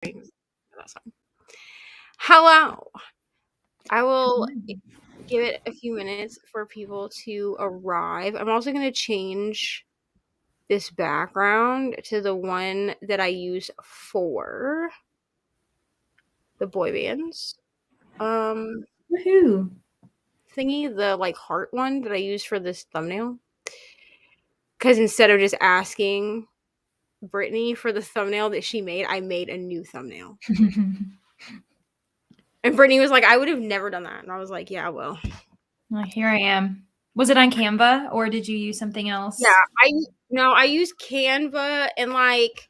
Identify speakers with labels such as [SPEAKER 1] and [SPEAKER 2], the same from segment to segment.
[SPEAKER 1] That's fine. Hello. I will give it a few minutes for people to arrive. I'm also going to change this background to the one that I use for the Boybands
[SPEAKER 2] Woohoo!
[SPEAKER 1] thingy, the like heart one that I use for this thumbnail. Because instead of just asking Brittany for the thumbnail that she made, I made a new thumbnail. And Brittany was like, I would have never done that. And I was like, yeah, well.
[SPEAKER 2] Well, here I am. Was it on Canva or did you use something else?
[SPEAKER 1] Yeah, I use Canva, and like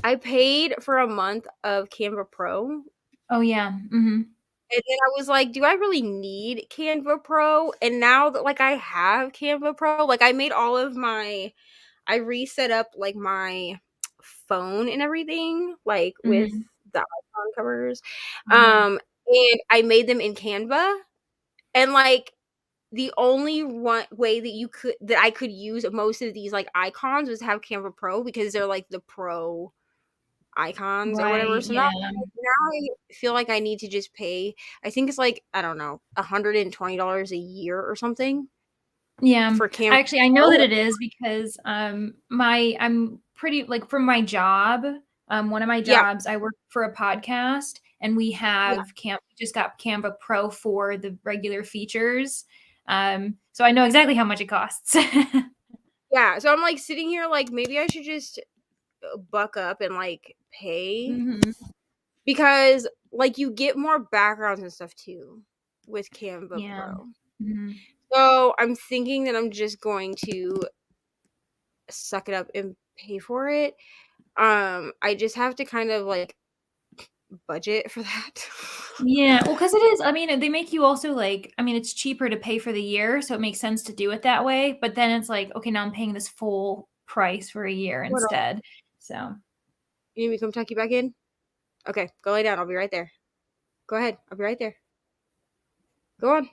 [SPEAKER 1] I paid for a month of Canva Pro.
[SPEAKER 2] Oh yeah. Mm-hmm.
[SPEAKER 1] And then I was like, do I really need Canva Pro? And now that like I have Canva Pro, like I reset up like my phone and everything, like with
[SPEAKER 2] Mm-hmm.
[SPEAKER 1] the icon covers.
[SPEAKER 2] Yeah.
[SPEAKER 1] And I made them in Canva, and like the only one way that I could use most of these like icons was have Canva Pro, because they're like the pro icons or whatever.
[SPEAKER 2] Right.
[SPEAKER 1] So now,
[SPEAKER 2] Yeah.
[SPEAKER 1] I feel like I need to just pay. I think it's like, I don't know, $120 a year or something
[SPEAKER 2] Yeah.
[SPEAKER 1] for Canva
[SPEAKER 2] Actually, I know
[SPEAKER 1] Pro.
[SPEAKER 2] that it is because I'm pretty like from my job. One of my
[SPEAKER 1] Yeah,
[SPEAKER 2] jobs, I work for a podcast, and we
[SPEAKER 1] yeah,
[SPEAKER 2] just got Canva Pro for the regular features. So I know exactly how much it costs.
[SPEAKER 1] yeah. So I'm like sitting here like maybe I should just buck up and like pay,
[SPEAKER 2] Mm-hmm.
[SPEAKER 1] because like you get more backgrounds and stuff too with Canva
[SPEAKER 2] Yeah.
[SPEAKER 1] Pro.
[SPEAKER 2] Mm-hmm.
[SPEAKER 1] So I'm thinking that I'm just going to suck it up and pay for it. I just have to kind of like budget for that.
[SPEAKER 2] Yeah, well, because it is. I mean, they make you also like. I mean, it's cheaper to pay for the year, so it makes sense to do it that way. But then it's like, okay, now I'm paying this full price for a year
[SPEAKER 1] What else?
[SPEAKER 2] instead. So
[SPEAKER 1] You need me to come tuck you back in? Okay, go lay down. I'll be right there. Go ahead. I'll be right there. Go on.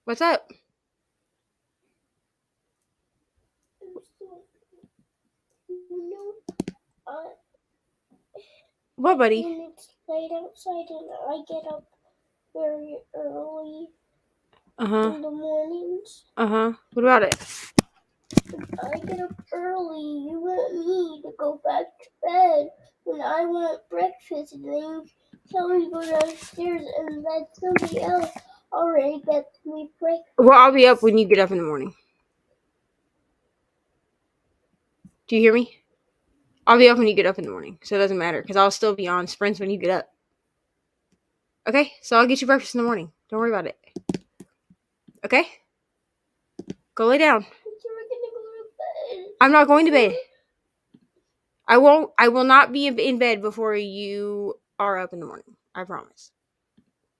[SPEAKER 1] What's up? What, buddy?
[SPEAKER 3] When it's late outside and I get up very early in the mornings.
[SPEAKER 1] What about it?
[SPEAKER 3] If I get up early, you want me to go back to bed when I want breakfast, and then you tell me to go downstairs and let somebody else already get me breakfast.
[SPEAKER 1] Well, I'll be up when you get up in the morning. Do you hear me? I'll be up when you get up in the morning, so it doesn't matter, because I'll still be on sprints when you get up. Okay? So I'll get you breakfast in the morning. Don't worry about it. Okay? Go lay down.
[SPEAKER 3] You're gonna go to bed.
[SPEAKER 1] I'm not going to bed. I will not be in bed before you are up in the morning. I promise.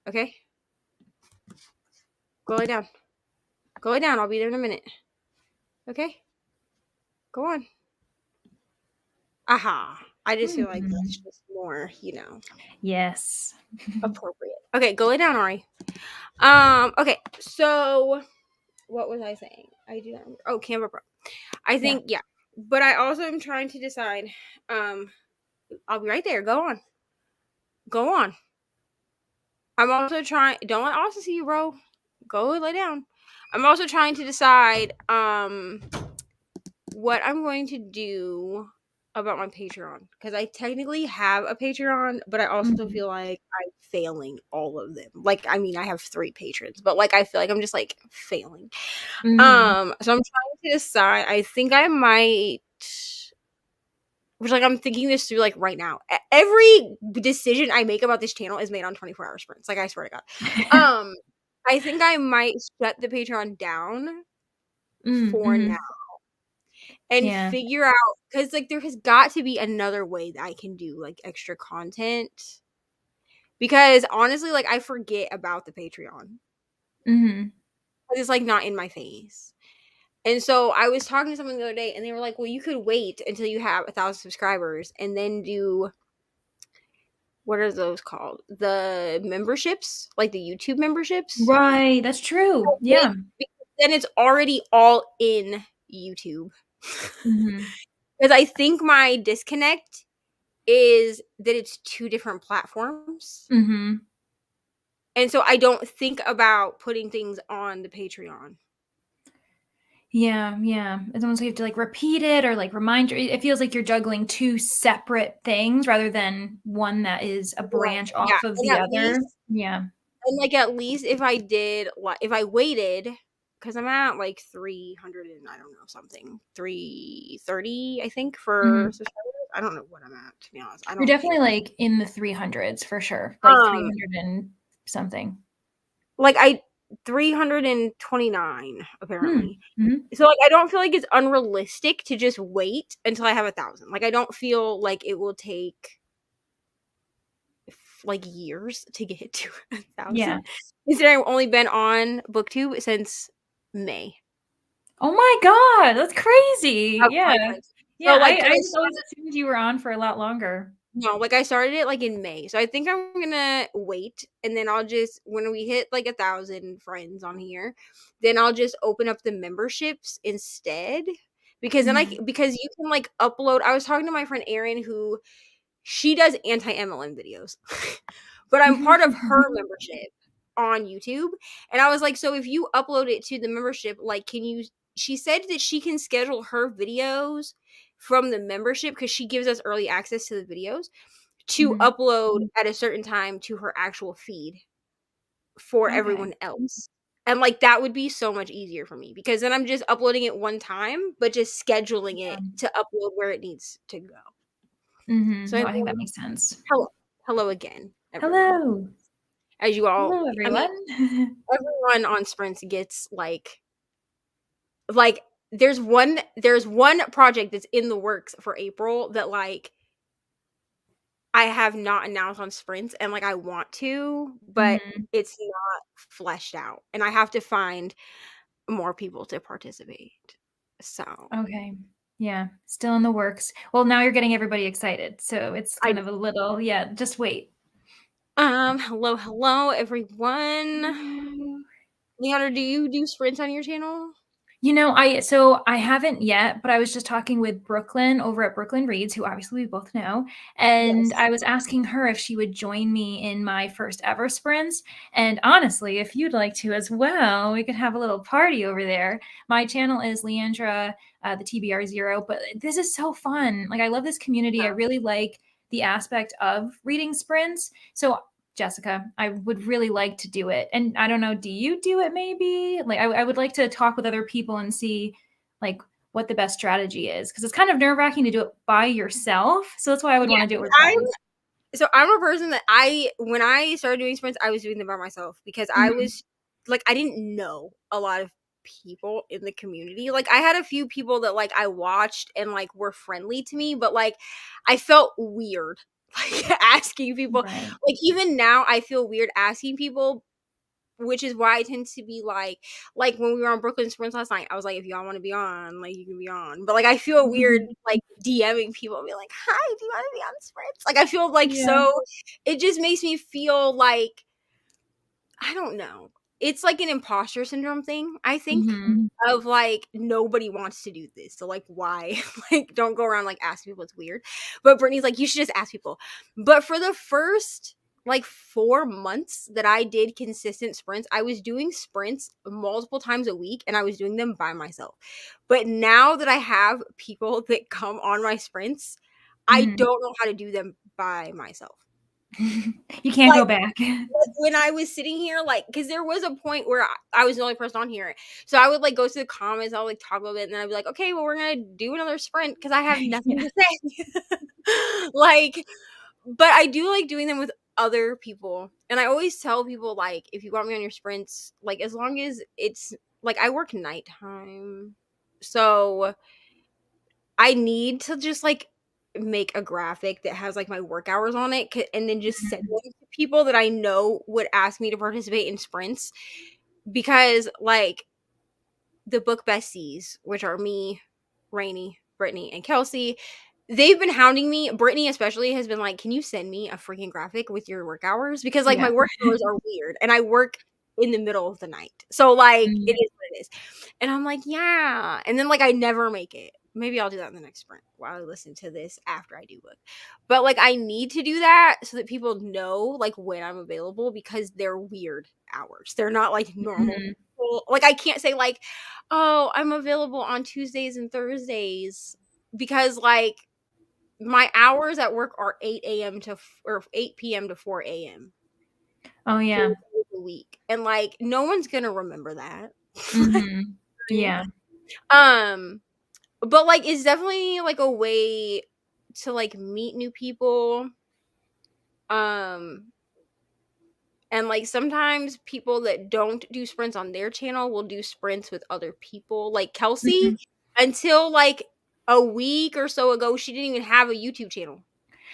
[SPEAKER 1] Okay? Go lay down. Go lay down. I'll be there in a minute. Okay? Go on. Aha. I just feel like that's just more,
[SPEAKER 2] yes.
[SPEAKER 1] appropriate. Okay, go lay down, Ari. Okay, so what was I saying? I do not remember. Oh, Canva Pro. I think, yeah. But I also am trying to decide. I'll be right there. Go on. Go on. I'm also trying. Don't let Austin see you, bro. Go lay down. I'm also trying to decide what I'm going to do about my Patreon, because I technically have a Patreon, but I also feel like I'm failing all of them. Like, I mean, I have 3 patrons, but like I feel like I'm just like failing. So I'm trying to decide. I think I might, which like I'm thinking this through like right now. Every decision I make about this channel is made on 24-hour sprints. Like, I swear to God. I think I might shut the Patreon down for now and figure out, because like there has got to be another way that I can do like extra content, because honestly, like I forget about the Patreon. It's like not in my face. And so I was talking to someone the other day, and they were like, well, you could wait until you have 1,000 subscribers and then do, what are those called? The memberships, like the YouTube memberships.
[SPEAKER 2] Right, that's true. Yeah.
[SPEAKER 1] Because then it's already all in YouTube. Because I think my disconnect is that it's 2 different platforms.
[SPEAKER 2] Mm-hmm.
[SPEAKER 1] And so I don't think about putting things on the Patreon.
[SPEAKER 2] Yeah, yeah. It's almost like you have to like repeat it or like remind you. It feels like you're juggling 2 separate things rather than one that is a branch
[SPEAKER 1] Yeah,
[SPEAKER 2] off of
[SPEAKER 1] and
[SPEAKER 2] the other. Yeah.
[SPEAKER 1] like at least if I did, if I waited, because I'm at like 300 and I don't know something, 330 I think for
[SPEAKER 2] Mhm.
[SPEAKER 1] subscribers. I don't know what I'm at, to be honest. I
[SPEAKER 2] You're
[SPEAKER 1] don't
[SPEAKER 2] definitely
[SPEAKER 1] care.
[SPEAKER 2] like in the 300s for sure. Like 300 and something.
[SPEAKER 1] Like I 329 apparently.
[SPEAKER 2] Mm-hmm.
[SPEAKER 1] So like I don't feel like it's unrealistic to just wait until I have 1,000. Like I don't feel like it will take like years to get to 1,000.
[SPEAKER 2] Yeah.
[SPEAKER 1] Considering I've only been on BookTube since May
[SPEAKER 2] Oh my god, that's crazy.
[SPEAKER 1] of
[SPEAKER 2] Yeah.
[SPEAKER 1] 2020.
[SPEAKER 2] Yeah,
[SPEAKER 1] So
[SPEAKER 2] I
[SPEAKER 1] like,
[SPEAKER 2] I
[SPEAKER 1] cause I
[SPEAKER 2] just always
[SPEAKER 1] started,
[SPEAKER 2] assumed you were on for a lot longer.
[SPEAKER 1] no, like I started it like in May. So I think I'm gonna wait, and then I'll just, when we hit like 1,000 friends on here, then I'll just open up the memberships instead. Because then
[SPEAKER 2] Mhm.
[SPEAKER 1] because you can like upload. I was talking to my friend Erin, who she does anti-MLM videos, but I'm part of her membership on YouTube. And I was like, so if you upload it to the membership, like, can you? She said that she can schedule her videos from the membership because she gives us early access to the videos to
[SPEAKER 2] Mhm.
[SPEAKER 1] upload at a certain time to her actual feed for
[SPEAKER 2] Okay.
[SPEAKER 1] everyone else. And like that would be so much easier for me because then I'm just uploading it one time, but just scheduling it
[SPEAKER 2] Yeah.
[SPEAKER 1] to upload where it needs to go.
[SPEAKER 2] Mhm.
[SPEAKER 1] So
[SPEAKER 2] No, I think
[SPEAKER 1] everyone,
[SPEAKER 2] that makes sense.
[SPEAKER 1] hello again, everyone.
[SPEAKER 2] Hello.
[SPEAKER 1] As you all,
[SPEAKER 2] Hello,
[SPEAKER 1] I mean,
[SPEAKER 2] everyone.
[SPEAKER 1] everyone on sprints gets like there's one project that's in the works for April that like I have not announced on sprints and like I want to, but
[SPEAKER 2] Mhm.
[SPEAKER 1] it's not fleshed out and I have to find more people to participate. So
[SPEAKER 2] Okay. Yeah, still in the works. Well, now you're getting everybody excited, so it's
[SPEAKER 1] I
[SPEAKER 2] kind of a little yeah, just wait.
[SPEAKER 1] hello everyone.
[SPEAKER 2] Hello.
[SPEAKER 1] Leonard, do you do sprints on your channel?
[SPEAKER 2] I haven't yet, but I was just talking with Brooklyn over at Brooklyn Reads, who obviously we both know, and
[SPEAKER 1] Yes.
[SPEAKER 2] I was asking her if she would join me in my first ever sprints. And honestly, if you'd like to as well, we could have a little party over there. My channel is Leandra, the TBR0, but this is so fun. Like I love this community. I really like the aspect of reading sprints. So Jessica, I would really like to do it. And I don't know, do you do it maybe? Like, I would like to talk with other people and see, like, what the best strategy is. Because it's kind of nerve wracking to do it by yourself. So that's why I would
[SPEAKER 1] Yeah,
[SPEAKER 2] want to do it with
[SPEAKER 1] I'm
[SPEAKER 2] friends.
[SPEAKER 1] so I'm a person that when I started doing sprints, I was doing them by myself because I
[SPEAKER 2] Mhm.
[SPEAKER 1] was like I didn't know a lot of people in the community. Like I had a few people that like I watched and like were friendly to me, but like I felt weird like asking people.
[SPEAKER 2] Right.
[SPEAKER 1] Like even now I feel weird asking people, which is why I tend to be like when we were on Brooklyn Sprints last night, I was like, if y'all want to be on, like you can be on. But like I feel weird like DMing people and be like, hi, do you want to be on Sprints? Like I feel like
[SPEAKER 2] Yeah.
[SPEAKER 1] so it just makes me feel like I don't know. It's like an imposter syndrome thing, I think.
[SPEAKER 2] Mhm.
[SPEAKER 1] Of like nobody wants to do this. So like why? Like don't go around like asking people, it's weird. But Brittany's like, you should just ask people. But for the first like 4 months that I did consistent sprints, I was doing sprints multiple times a week and I was doing them by myself. But now that I have people that come on my sprints, I
[SPEAKER 2] Mhm.
[SPEAKER 1] don't know how to do them by myself.
[SPEAKER 2] You can't go
[SPEAKER 1] Like
[SPEAKER 2] back.
[SPEAKER 1] when I was sitting here, like, because there was a point where I was the only person on here, so I would like go to the comments, I'll like talk a little bit, and then I'd be like, okay, well, we're gonna do another sprint because I have nothing
[SPEAKER 2] Yeah.
[SPEAKER 1] to say. Like, but I do like doing them with other people, and I always tell people like, if you want me on your sprints, like, as long as it's like I work nighttime, so I need to just like make a graphic that has like my work hours on it and then just send
[SPEAKER 2] Mhm.
[SPEAKER 1] them to people that I know would ask me to participate in sprints because like the book besties, which are me, Reni, Brittany, and Kelsey, they've been hounding me. Brittany especially has been like, "Can you send me a freaking graphic with your work hours?" Because like
[SPEAKER 2] Yeah.
[SPEAKER 1] my work hours are weird and I work in the middle of the night. So like it
[SPEAKER 2] Mhm.
[SPEAKER 1] is what it is. And I'm like, "Yeah." And then like I never make it. maybe I'll do that in the next sprint while I listen to this after I do book. But like I need to do that so that people know like when I'm available, because they're weird hours. They're not like normal.
[SPEAKER 2] Mhm.
[SPEAKER 1] Like I can't say like, oh, I'm available on Tuesdays and Thursdays, because like my hours at work are 8 a.m. to or 8 p.m. to 4 a.m.
[SPEAKER 2] Oh yeah.
[SPEAKER 1] a week, and like no one's gonna remember that.
[SPEAKER 2] Mhm. Yeah.
[SPEAKER 1] But like it's definitely like a way to like meet new people. And like sometimes people that don't do sprints on their channel will do sprints with other people. Like Kelsey,
[SPEAKER 2] Mhm.
[SPEAKER 1] until like a week or so ago, she didn't even have a YouTube channel.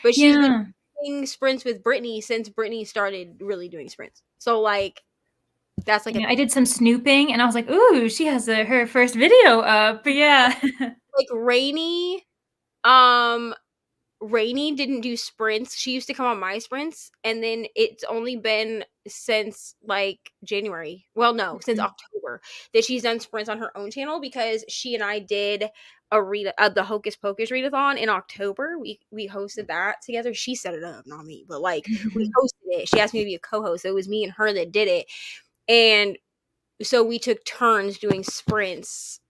[SPEAKER 1] But she's been
[SPEAKER 2] Yeah.
[SPEAKER 1] doing sprints with Brittany since Brittany started really doing sprints. So like that's like a
[SPEAKER 2] Yeah, I did some snooping and I was like, "Ooh, she has her first video up." Yeah.
[SPEAKER 1] like Reni didn't do sprints. She used to come on my sprints, and then it's only been since like January. Well, no, since
[SPEAKER 2] Mhm.
[SPEAKER 1] October that she's done sprints on her own channel, because she and I did a read the Hocus Pocus readathon in October. We hosted that together. She set it up, not me, but like we hosted it. She asked me to be a co-host. So it was me and her that did it, and so we took turns doing sprints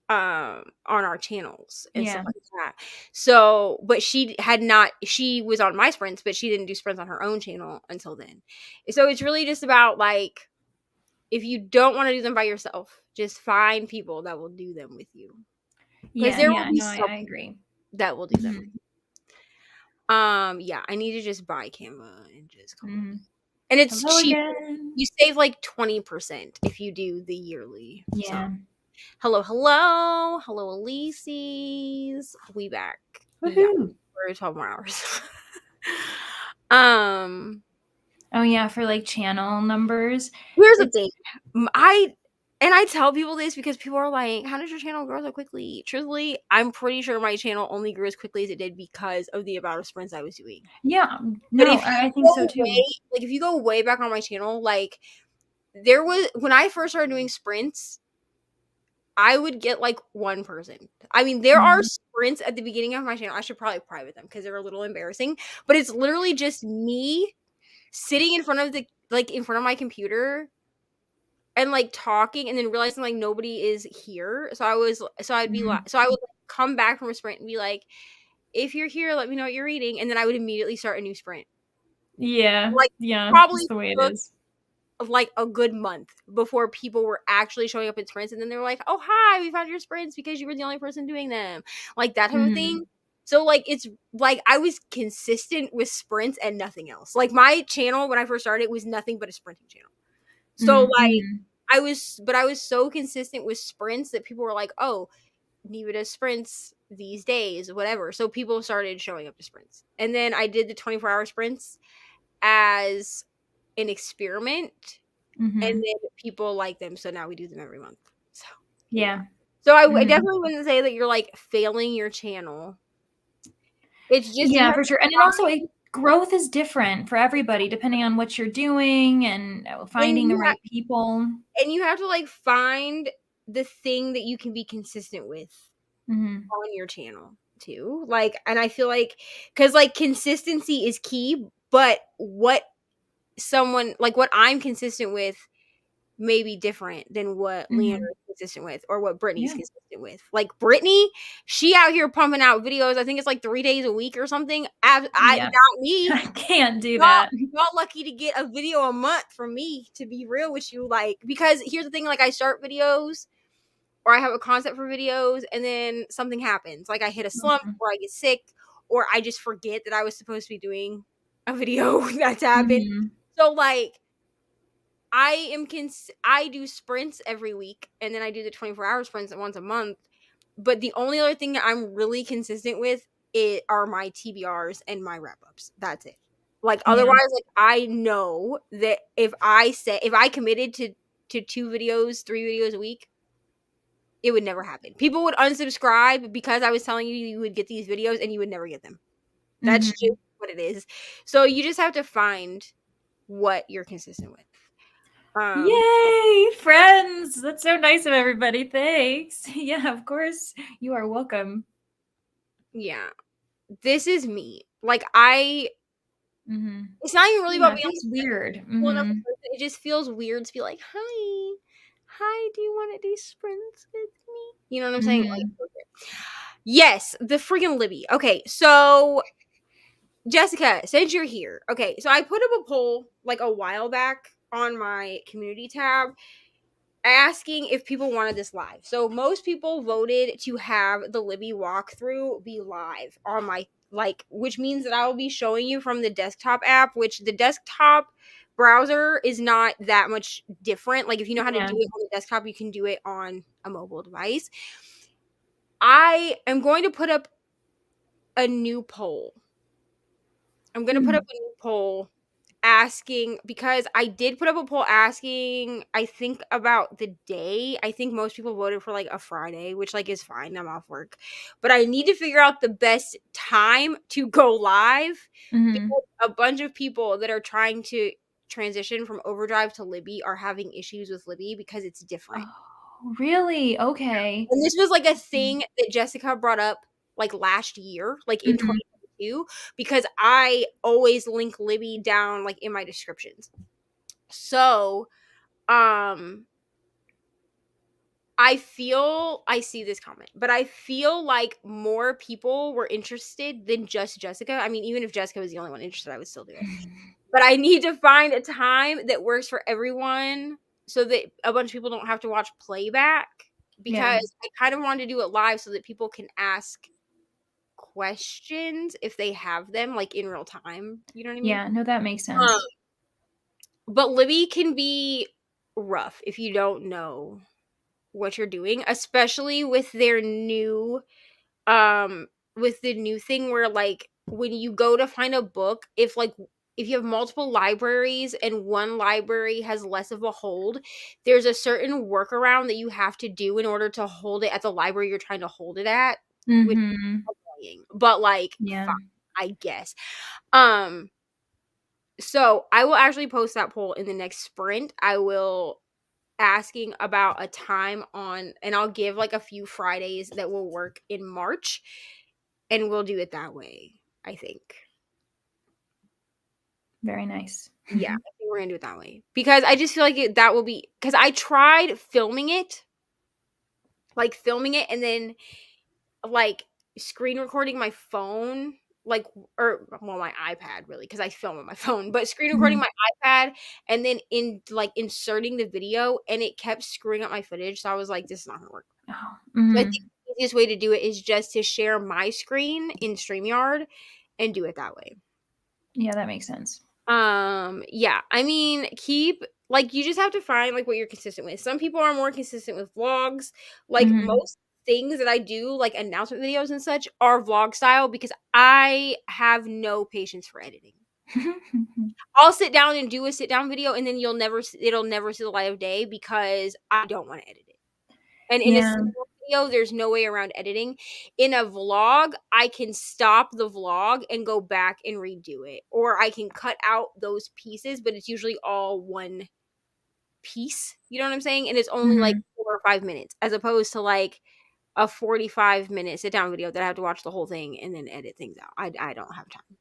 [SPEAKER 1] on our channels and stuff
[SPEAKER 2] Yeah.
[SPEAKER 1] like that. So but she was on my sprints, but she didn't do sprints on her own channel until then. So it's really just about like, if you don't want to do them by yourself, just find people that will do them with you, because
[SPEAKER 2] Yeah,
[SPEAKER 1] there will
[SPEAKER 2] yeah,
[SPEAKER 1] be
[SPEAKER 2] no,
[SPEAKER 1] some
[SPEAKER 2] I agree.
[SPEAKER 1] that will do them.
[SPEAKER 2] Mhm.
[SPEAKER 1] Yeah, I need to just buy Canva and just call it.
[SPEAKER 2] Mhm.
[SPEAKER 1] And it's
[SPEAKER 2] Hello
[SPEAKER 1] cheap.
[SPEAKER 2] again.
[SPEAKER 1] You save like 20% if you do the yearly. So
[SPEAKER 2] Yeah.
[SPEAKER 1] hello, Elise's. We back. Yeah,
[SPEAKER 2] Woohoo.
[SPEAKER 1] for 12 more hours. um,
[SPEAKER 2] Oh yeah, for like channel numbers.
[SPEAKER 1] Here's the
[SPEAKER 2] It's
[SPEAKER 1] thing. I tell people this because people are like, "How did your channel grow so quickly?" Truthfully, I'm pretty sure my channel only grew as quickly as it did because of the amount of sprints I was doing.
[SPEAKER 2] yeah,
[SPEAKER 1] But
[SPEAKER 2] no, I think so too.
[SPEAKER 1] if you go way back on my channel, like there was when I first started doing sprints, I would get like one person. I mean, there are
[SPEAKER 2] Mhm.
[SPEAKER 1] sprints at the beginning of my channel. I should probably private them because they're a little embarrassing. But it's literally just me sitting in front of my computer and like talking, and then realizing like nobody is here.
[SPEAKER 2] Mhm.
[SPEAKER 1] So I would like, come back from a sprint and be like, if you're here, let me know what you're reading, and then I would immediately start a new sprint.
[SPEAKER 2] Yeah,
[SPEAKER 1] Like
[SPEAKER 2] yeah, that's
[SPEAKER 1] probably
[SPEAKER 2] the way it
[SPEAKER 1] took
[SPEAKER 2] is.
[SPEAKER 1] like a good month before people were actually showing up in sprints, and then they were like, oh hi, we found your sprints because you were the only person doing them, like that type of
[SPEAKER 2] Mhm.
[SPEAKER 1] thing. So like it's like I was consistent with sprints and nothing else. Like my channel when I first started was nothing but a sprinting channel. So like
[SPEAKER 2] Mhm.
[SPEAKER 1] I was so consistent with sprints that people were like, oh, Neva does sprints these days, whatever. So people started showing up to sprints, and then I did the 24-hour sprints as an experiment, and
[SPEAKER 2] Mhm.
[SPEAKER 1] then people like them, so now we do them every month. So here we are.
[SPEAKER 2] Yeah.
[SPEAKER 1] So I
[SPEAKER 2] Mhm.
[SPEAKER 1] definitely wouldn't say that you're like failing your channel. It's just you
[SPEAKER 2] Yeah,
[SPEAKER 1] have
[SPEAKER 2] for
[SPEAKER 1] to
[SPEAKER 2] sure. And then also growth is different for everybody depending on what you're doing and
[SPEAKER 1] and
[SPEAKER 2] finding the right people.
[SPEAKER 1] you have to like find the thing that you can be consistent with
[SPEAKER 2] Mhm.
[SPEAKER 1] on your channel too. Like, and I feel like because like consistency is key, but what I'm consistent with may be different than what Leander
[SPEAKER 2] Mhm.
[SPEAKER 1] is consistent with or what Brittany's
[SPEAKER 2] Yeah.
[SPEAKER 1] consistent with. Like Brittany, she out here pumping out videos. I think it's like 3 days a week or something.
[SPEAKER 2] Yeah.
[SPEAKER 1] Not me.
[SPEAKER 2] I can't do
[SPEAKER 1] Y'all,
[SPEAKER 2] that.
[SPEAKER 1] y'all lucky to get a video a month from me. To be real with you, like because here's the thing: like I start videos or I have a concept for videos, and then something happens. Like I hit a slump,
[SPEAKER 2] Mhm.
[SPEAKER 1] or I get sick, or I just forget that I was supposed to be doing a video that's happened.
[SPEAKER 2] Mhm.
[SPEAKER 1] So like I do sprints every week, and then I do the 24-hour sprints once a month. But the only other thing that I'm really consistent with are my TBRs and my wrap ups. That's it. Like
[SPEAKER 2] Yeah.
[SPEAKER 1] otherwise, like I know that if I committed to 2 videos, 3 videos a week, it would never happen. People would unsubscribe because I was telling you you would get these videos and you would never get them. That's just
[SPEAKER 2] Mhm.
[SPEAKER 1] what it is. So you just have to find what you're consistent with. Um,
[SPEAKER 2] Yay, friends! That's so nice of everybody. Thanks. Yeah, of course. You are welcome.
[SPEAKER 1] yeah, this is me. Like I,
[SPEAKER 2] Mm-hmm.
[SPEAKER 1] it's not even really
[SPEAKER 2] Yeah,
[SPEAKER 1] about
[SPEAKER 2] it
[SPEAKER 1] being
[SPEAKER 2] feels weird.
[SPEAKER 1] like cool enough
[SPEAKER 2] Mm-hmm.
[SPEAKER 1] person. It just feels weird to be like, hi, hi, do you want to do sprints with me? You know what I'm saying? Like,
[SPEAKER 2] Mm-hmm.
[SPEAKER 1] okay. Yes, the freaking Libby. Okay, so Jessica, since you're here, okay, so I put up a poll like a while back on my community tab asking if people wanted this live. So most people voted to have the Libby walkthrough be live on my like, which means that I will be showing you from the desktop app, which the desktop browser is not that much different. Like if you know how to
[SPEAKER 2] Yeah.
[SPEAKER 1] do it on the desktop, you can do it on a mobile device. I am going to put up a new poll. I'm going to put up a new poll asking because I did put up a poll asking I think about the day. I think most people voted for like a Friday, which like is fine. I'm off work. But I need to figure out the best time to go live
[SPEAKER 2] Mm-hmm.
[SPEAKER 1] because a bunch of people that are trying to transition from Overdrive to Libby are having issues with Libby because it's different.
[SPEAKER 2] Oh, really? Okay.
[SPEAKER 1] And this was like a thing that Jessica brought up like last year, like in
[SPEAKER 2] Mm-hmm.
[SPEAKER 1] 2022, because I always link Libby down like in my descriptions. So, um, I see this comment, but I feel like more people were interested than just Jessica. I mean, even if Jessica was the only one interested, I would still do it. But I need to find a time that works for everyone so that a bunch of people don't have to watch playback
[SPEAKER 2] Yeah.
[SPEAKER 1] because I kind of want to do it live so that people can ask questions if they have them like in real time. You know what I mean?
[SPEAKER 2] Yeah. No, that makes
[SPEAKER 1] Um,
[SPEAKER 2] sense.
[SPEAKER 1] but Libby can be rough if you don't know what you're doing, especially with their new with the new thing where like when you go to find a book, if you have multiple libraries and one library has less of a hold, there's a certain workaround that you have to do in order to hold it at the library you're trying to hold it at, which is
[SPEAKER 2] Mm-hmm.
[SPEAKER 1] annoying, but like
[SPEAKER 2] Yeah.
[SPEAKER 1] fine, I guess. Um so I will actually post that poll in the next sprint. I will asking about a time on and I'll give like a few Fridays that will work in March and we'll do it that way, I think.
[SPEAKER 2] Very nice.
[SPEAKER 1] Yeah, I think we're gonna do it that way. Because I just feel like that will be because I tried filming it and then like screen recording my phone, like or well my iPad really, because I film on my phone, but screen recording
[SPEAKER 2] Mhm.
[SPEAKER 1] my iPad and then in like inserting the video and it kept screwing up my footage. So I was like, this is not gonna work.
[SPEAKER 2] Oh.
[SPEAKER 1] So I think
[SPEAKER 2] Mhm.
[SPEAKER 1] the easiest way to do it is just to share my screen in StreamYard and do it that way.
[SPEAKER 2] Yeah, that makes sense.
[SPEAKER 1] Yeah, I mean, keep like you just have to find like what you're consistent with. Some people are more consistent with vlogs. Like
[SPEAKER 2] Mhm.
[SPEAKER 1] most things that I do, like announcement videos and such, are vlog style because I have no patience for editing. I'll sit down and do a sit down video and then it'll never see the light of day because I don't want to edit it. And in a
[SPEAKER 2] Yeah.
[SPEAKER 1] single video, there's no way around editing. In a vlog, I can stop the vlog and go back and redo it. Or I can cut out those pieces, but it's usually all one piece. You know what I'm saying? And it's only like
[SPEAKER 2] Mhm.
[SPEAKER 1] 4 or 5 minutes, as opposed to like a 45-minute sit down video that I have to watch the whole thing and then edit things out. I don't have time.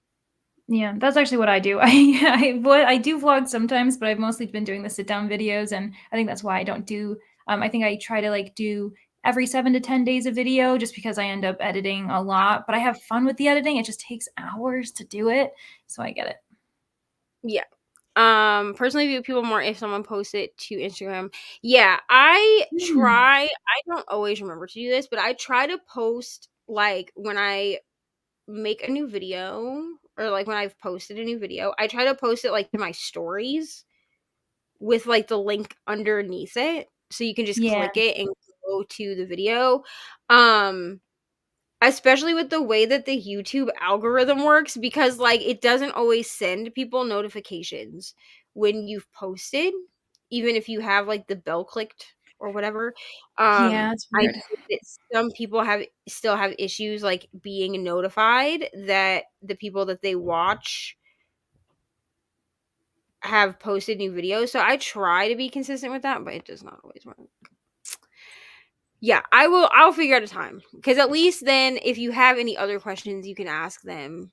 [SPEAKER 2] Yeah, that's actually what I do. I do vlog sometimes, but I've mostly been doing the sit down videos, and I think that's why I don't do. I think I try to like do every 7 to 10 days a video, just because I end up editing a lot. But I have fun with the editing. It just takes hours to do it, so I get it.
[SPEAKER 1] Yeah. Personally view people more if someone posts it to Instagram. Yeah, I
[SPEAKER 2] Hmm.
[SPEAKER 1] try. I don't always remember to do this, but I try to post like when I make a new video or like when I've posted a new video, I try to post it like to my stories with like the link underneath it so you can just
[SPEAKER 2] Yeah.
[SPEAKER 1] click it and go to the video. Um Especially with the way that the YouTube algorithm works because like it doesn't always send people notifications when you've posted even if you have like the bell clicked or whatever.
[SPEAKER 2] Yeah, it's
[SPEAKER 1] I
[SPEAKER 2] weird.
[SPEAKER 1] know that some people still have issues like being notified that the people that they watch have posted new videos, so I try to be consistent with that, but it does not always work. Yeah, I'll figure out a time, because at least then if you have any other questions, you can ask them.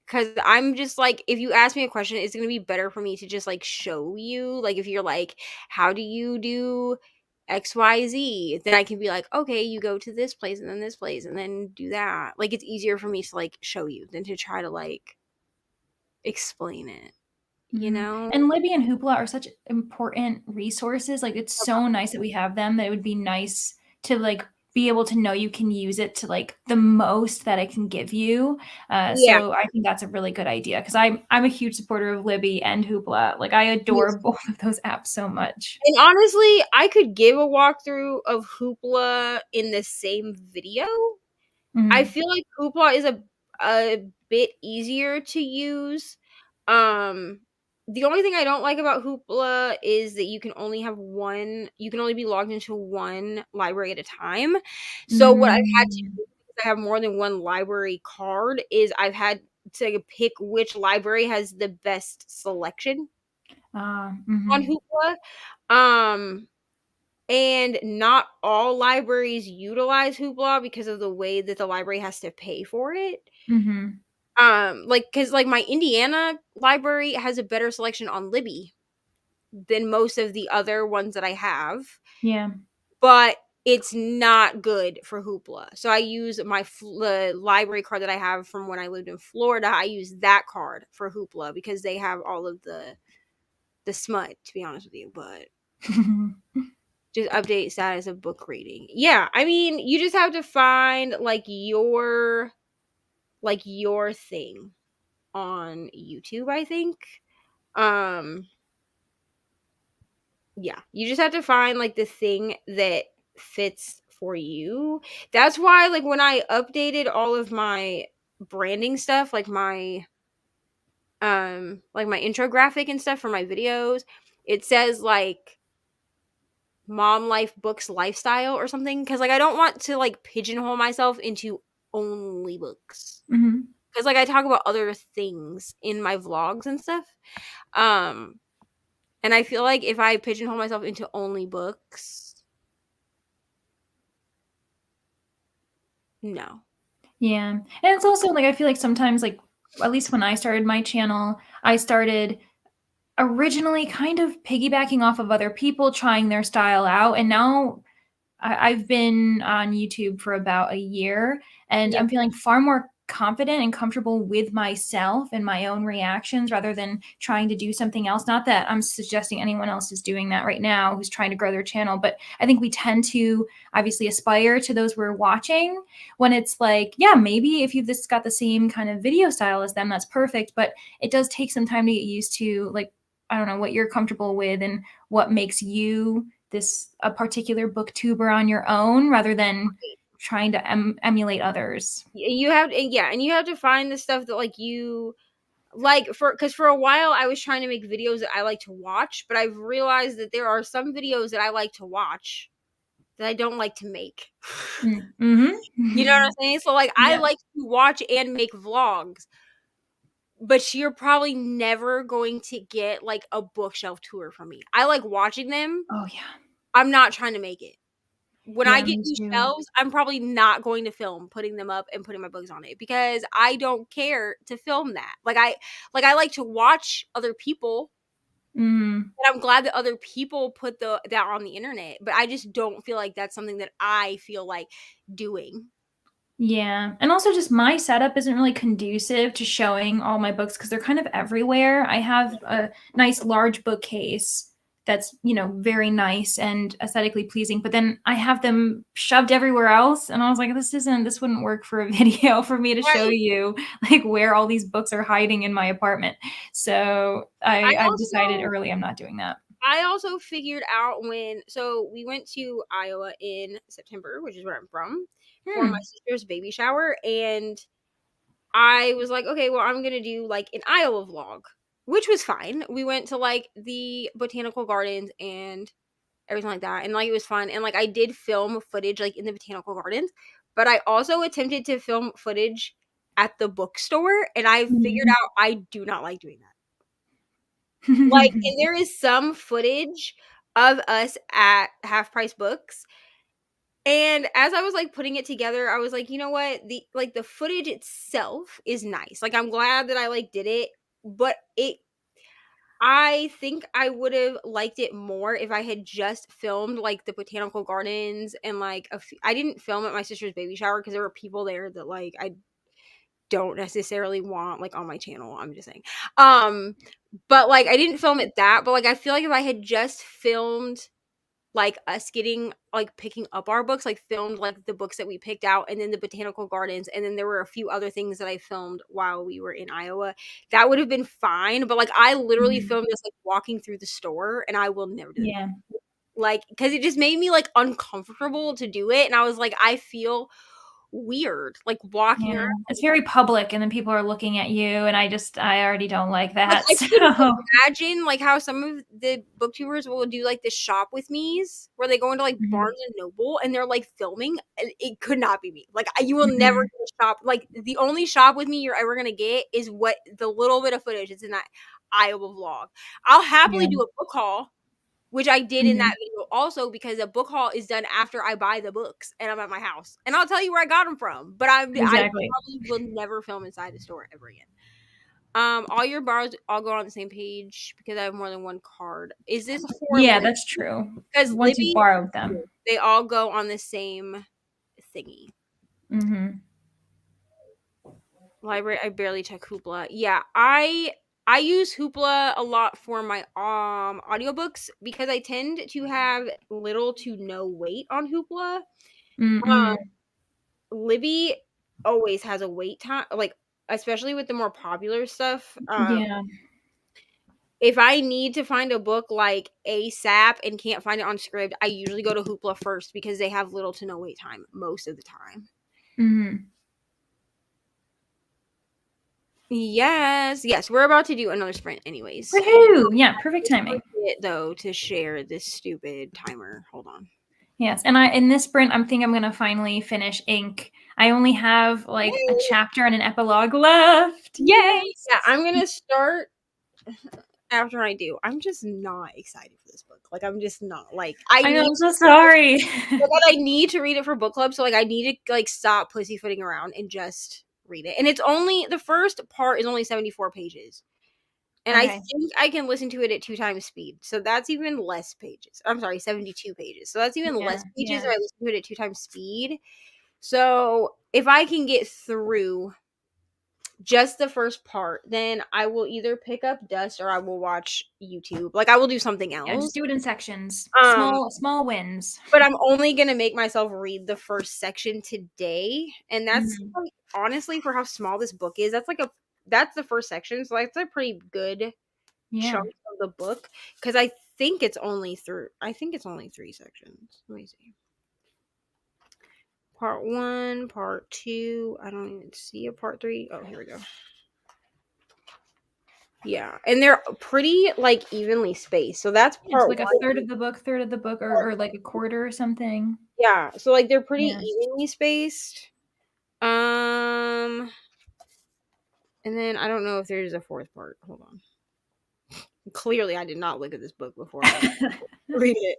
[SPEAKER 1] Because I'm just like, if you ask me a question, it's gonna be better for me to just like show you. Like if you're like, how do you do XYZ? Then I can be like, okay, you go to this place and then this place and then do that. Like it's easier for me to like show you than to try to like explain it, you
[SPEAKER 2] Mhm.
[SPEAKER 1] know?
[SPEAKER 2] And Libby and Hoopla are such important resources. Like, it's so nice that we have them, that it would be nice to, like, be able to know you can use it to, like, the most that it can give you.
[SPEAKER 1] Yeah.
[SPEAKER 2] So I think that's a really good idea, because I'm a huge supporter of Libby and Hoopla. Like, I adore both of those apps so much.
[SPEAKER 1] And honestly, I could give a walkthrough of Hoopla in the same video. I
[SPEAKER 2] Mhm.
[SPEAKER 1] feel like Hoopla is a bit easier to use. Um, the only thing I don't like about Hoopla is that you can only be logged into one library at a time. So what I've had to
[SPEAKER 2] Mm.
[SPEAKER 1] do, because I have more than one library card, is I've had to pick which library has the best selection on
[SPEAKER 2] Mhm.
[SPEAKER 1] Hoopla. Um, and not all libraries utilize Hoopla because of the way that the library has to pay for it.
[SPEAKER 2] Mhm.
[SPEAKER 1] Like, cause like my Indiana library has a better selection on Libby than most of the other ones that I have,
[SPEAKER 2] Yeah.
[SPEAKER 1] but it's not good for Hoopla. So I use the library card that I have from when I lived in Florida. I use that card for Hoopla because they have all of the smut, to be honest with you, but just update status of book reading. Yeah, I mean, you just have to find like your thing on YouTube, I think. Um yeah, you just have to find like the thing that fits for you. That's why like when I updated all of my branding stuff, like my intro graphic and stuff for my videos, it says like mom life books lifestyle or something, because like I don't want to like pigeonhole myself into only books,
[SPEAKER 2] Mhm.
[SPEAKER 1] because like I talk about other things in my vlogs and stuff, and I feel like if I pigeonhole myself into only books, no.
[SPEAKER 2] Yeah. And it's also, like, I feel like sometimes, like, at least when I started my channel, I started originally kind of piggybacking off of other people trying their style out, and now I've been on YouTube for about a year, and
[SPEAKER 1] Yeah.
[SPEAKER 2] I'm feeling far more confident and comfortable with myself and my own reactions rather than trying to do something else. Not that I'm suggesting anyone else is doing that right now who's trying to grow their channel, but I think we tend to obviously aspire to those we're watching, when it's like, yeah, maybe if you've just got the same kind of video style as them, that's perfect. But it does take some time to get used to, like, I don't know, what you're comfortable with and what makes you a particular booktuber on your own, rather than trying to emulate others.
[SPEAKER 1] You have, and you have to find the stuff that like you like, because for a while I was trying to make videos that I like to watch, but I've realized that there are some videos that I like to watch that I don't like to make. You know what I'm
[SPEAKER 2] Mhm.
[SPEAKER 1] saying? So like I
[SPEAKER 2] Yeah.
[SPEAKER 1] like to watch and make vlogs, but you're probably never going to get like a bookshelf tour from me. I like watching them.
[SPEAKER 2] Oh, yeah.
[SPEAKER 1] I'm not trying to make it. When I
[SPEAKER 2] Yeah,
[SPEAKER 1] get
[SPEAKER 2] me
[SPEAKER 1] new
[SPEAKER 2] too.
[SPEAKER 1] shelves, I'm probably not going to film putting them up and putting my books on it, because I don't care to film that. I like to watch other people,
[SPEAKER 2] Mm.
[SPEAKER 1] and I'm glad that other people put that on the internet, but I just don't feel like that's something that I feel like doing.
[SPEAKER 2] Yeah, and also just my setup isn't really conducive to showing all my books because 'cause they're kind of everywhere. I have a nice large bookcase that's, very nice and aesthetically pleasing, but then I have them shoved everywhere else, and I was like, this wouldn't work for a video for me to show
[SPEAKER 1] Right.
[SPEAKER 2] you, like, where all these books are hiding in my apartment. So
[SPEAKER 1] I
[SPEAKER 2] I've decided
[SPEAKER 1] also
[SPEAKER 2] early I'm not doing that.
[SPEAKER 1] I also figured out so we went to Iowa in September, which is where I'm from, for my
[SPEAKER 2] Hmm.
[SPEAKER 1] sister's baby shower, and I was like, okay, well, I'm gonna do like an Iowa vlog, which was fine. We went to like the botanical gardens and everything like that, and like it was fun. And like I did film footage like in the botanical gardens, but I also attempted to film footage at the bookstore, and I figured
[SPEAKER 2] Mhm.
[SPEAKER 1] out I do not like doing that. Like, and there is some footage of us at Half Price Books. And as I was like putting it together, I was like, you know what? The footage itself is nice. Like, I'm glad that I like did it, but I think I would have liked it more if I had just filmed like the botanical gardens and like I didn't film at my sister's baby shower because there were people there that like I don't necessarily want like on my channel. I'm just saying. But like I didn't film it that, but like I feel like if I had just filmed like us getting like picking up our books, like filmed like the books that we picked out and then the botanical gardens, and then there were a few other things that I filmed while we were in Iowa, that would have been fine. But like I literally filmed this like walking through the store, and I will never do it.
[SPEAKER 2] Yeah.
[SPEAKER 1] Like, because it just made me like uncomfortable to do it, and I was like, I feel weird like walking
[SPEAKER 2] Yeah.
[SPEAKER 1] around.
[SPEAKER 2] It's very public, and then people are looking at you, and I already don't like
[SPEAKER 1] Like,
[SPEAKER 2] that.
[SPEAKER 1] I couldn't
[SPEAKER 2] So
[SPEAKER 1] imagine, like, how some of the booktubers will do, like, the shop with me's, where they go into, like, Barnes and Noble, and they're, like, filming, and it could not be me. Like, you will never get a shop. Like, the only shop with me you're ever gonna get is what the little bit of footage is in that Iowa vlog. I'll happily
[SPEAKER 2] Yeah.
[SPEAKER 1] do a book haul, which I did in that video also, because a book haul is done after I buy the books, and I'm at my house. And I'll tell you where I got them from, but I
[SPEAKER 2] Exactly.
[SPEAKER 1] probably will never film inside the store ever again. All your borrows all go on the same page because I have more than one card. Is this for
[SPEAKER 2] Yeah,
[SPEAKER 1] Libby?
[SPEAKER 2] that's true.
[SPEAKER 1] Because
[SPEAKER 2] Once you
[SPEAKER 1] Libby,
[SPEAKER 2] borrowed them.
[SPEAKER 1] they all go on the same thingy. Library, I barely check Hoopla. Yeah, I use Hoopla a lot for my audiobooks because I tend to have little to no wait on Hoopla. Libby always has a wait time, like especially with the more popular stuff.
[SPEAKER 2] Yeah.
[SPEAKER 1] If I need to find a book like ASAP and can't find it on Scribd, I usually go to Hoopla first because they have little to no wait time most of the time. Yes, we're about to do another sprint anyways.
[SPEAKER 2] Woohoo! Yeah, perfect timing.
[SPEAKER 1] Though, to share this stupid timer. Hold on.
[SPEAKER 2] Yes, and in this sprint, I'm gonna finally finish Ink. I only have like a chapter and an epilogue left. Yay!
[SPEAKER 1] Yeah, I'm gonna start after I do. I'm just not excited for this book. Like, I'm just not. Like,
[SPEAKER 2] I know, I'm so sorry.
[SPEAKER 1] But I need to read it for book club, so like I need to like stop pussyfooting around and just read it. And it's only the first part is only 74 pages. And I think I can listen to it at 2 times speed. So that's even less pages. I'm sorry, 72 pages. So that's even less pages if I listen to it at 2 times speed. So if I can get through just the first part, then I will either pick up Dust or I will watch YouTube. Like, I will do something else.
[SPEAKER 2] Yeah, just do it in sections. Small wins.
[SPEAKER 1] But I'm only gonna make myself read the first section today, and that's like, honestly, for how small this book is, that's the first section, so that's a pretty good chunk of the book. Because I think it's only 3 sections. Let me see. Part 1, part 2. I don't even see a part 3. Oh, here we go. Yeah, and they're pretty like evenly spaced. So that's part
[SPEAKER 2] like a third of the book, or like a quarter or something.
[SPEAKER 1] Yeah, so like they're pretty evenly spaced. And then I don't know if there's a fourth part. Hold on. Clearly, I did not look at this book before I read it.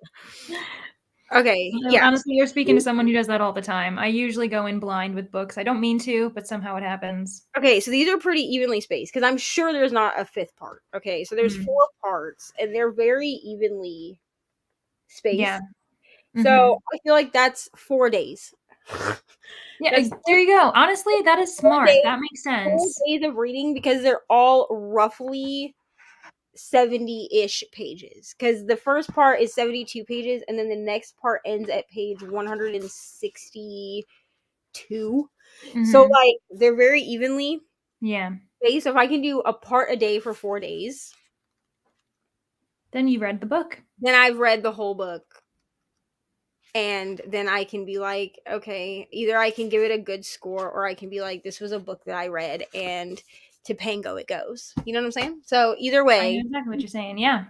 [SPEAKER 1] Okay, yeah.
[SPEAKER 2] Honestly, you're speaking to someone who does that all the time. I usually go in blind with books. I don't mean to, but somehow it happens.
[SPEAKER 1] Okay, so these are pretty evenly spaced because I'm sure there's not a fifth part. Okay, so there's 4 parts and they're very evenly spaced. Yeah. So I feel like that's 4 days.
[SPEAKER 2] Yeah, there you go. Honestly, that is smart. That makes sense.
[SPEAKER 1] 4 days of reading because they're all roughly 70-ish pages, because the first part is 72 pages and then the next part ends at page 162. So like they're very evenly spaced. So if I can do a part a day for 4 days,
[SPEAKER 2] then you read the book.
[SPEAKER 1] Then I've read the whole book. And then I can be like, okay, either I can give it a good score or I can be like, this was a book that I read and to Pango it goes. You know what I'm saying? So either way.
[SPEAKER 2] I know exactly what you're saying. Yeah.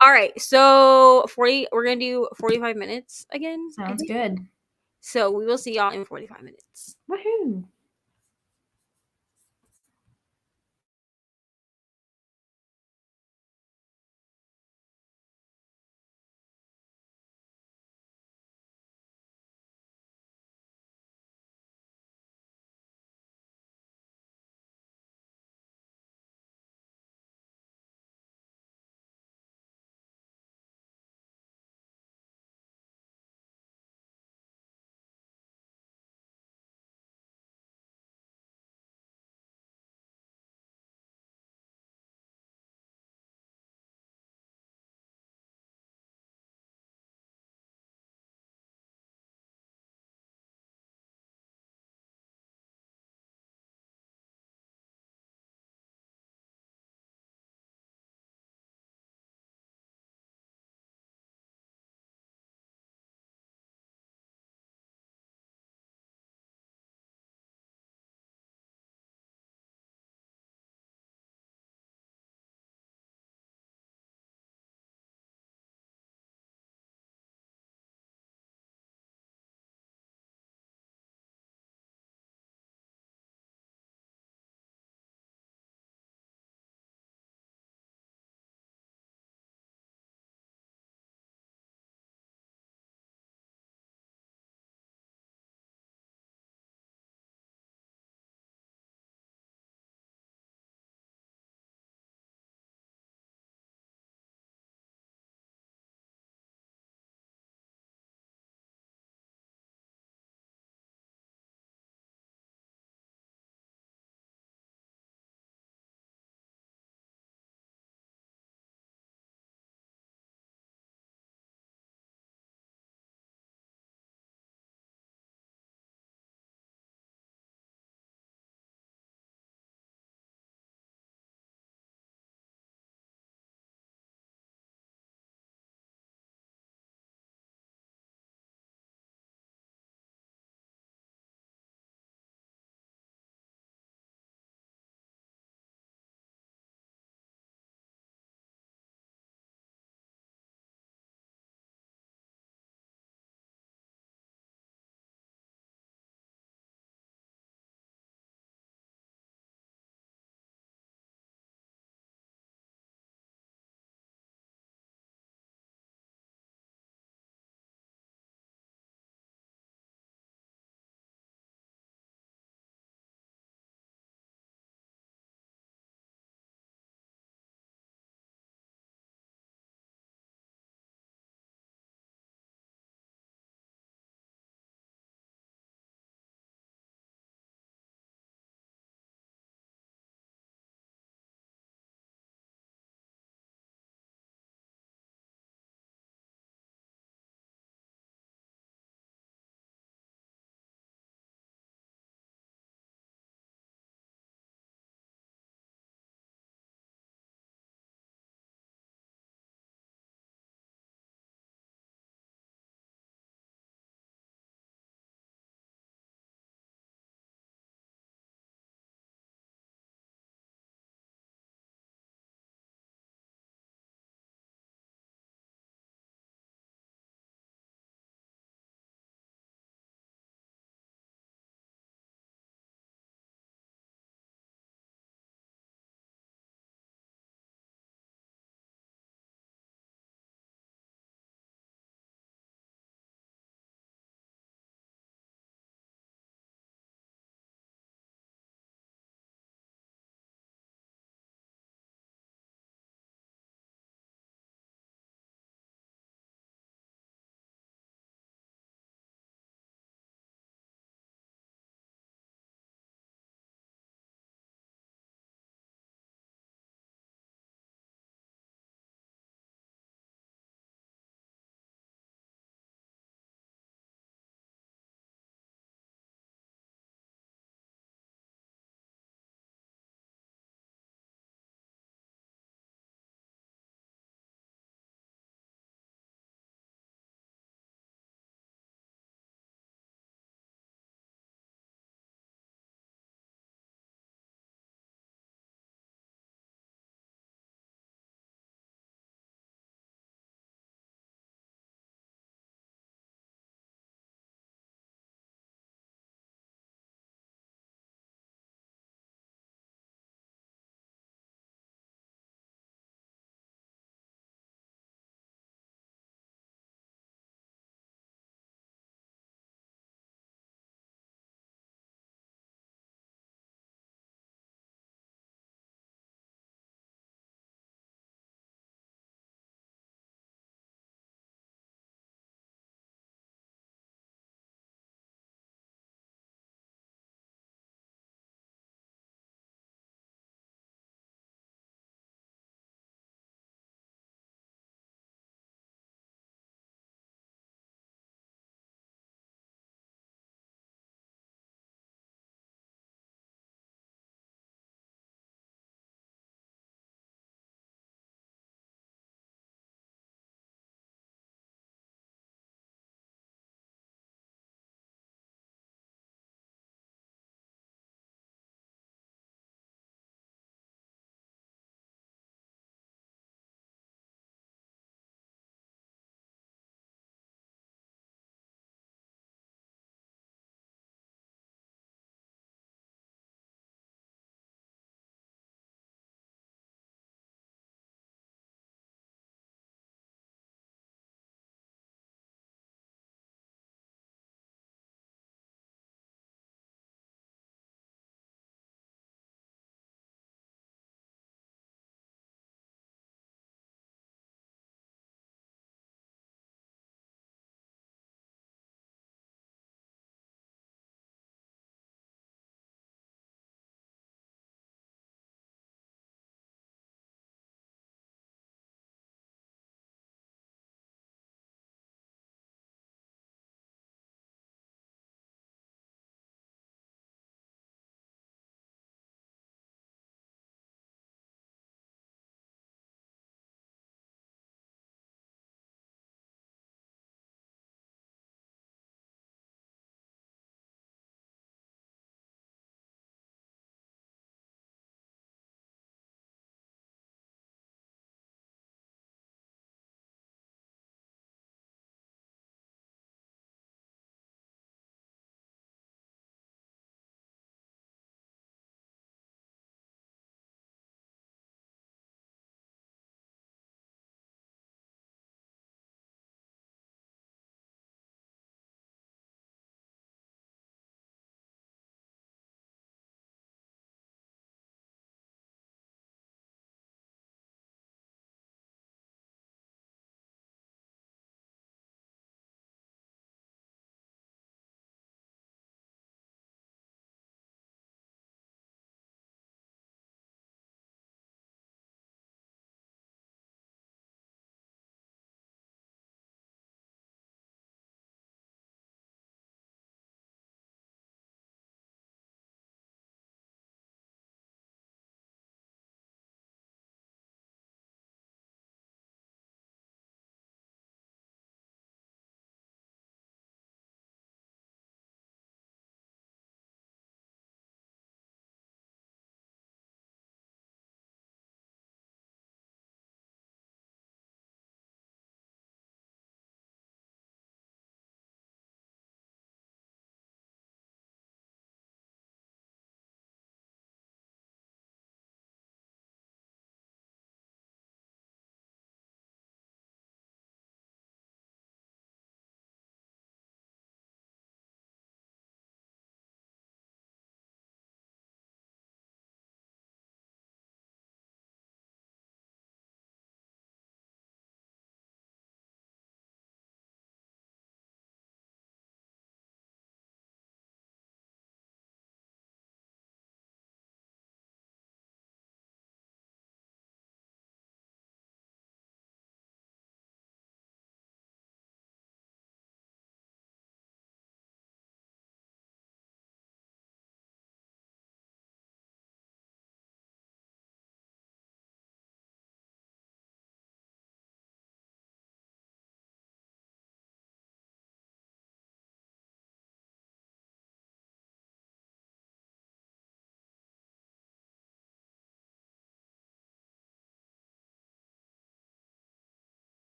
[SPEAKER 1] All right. So we're going to do 45 minutes again.
[SPEAKER 2] Sounds good.
[SPEAKER 1] So we will see y'all in 45 minutes.
[SPEAKER 2] Woohoo.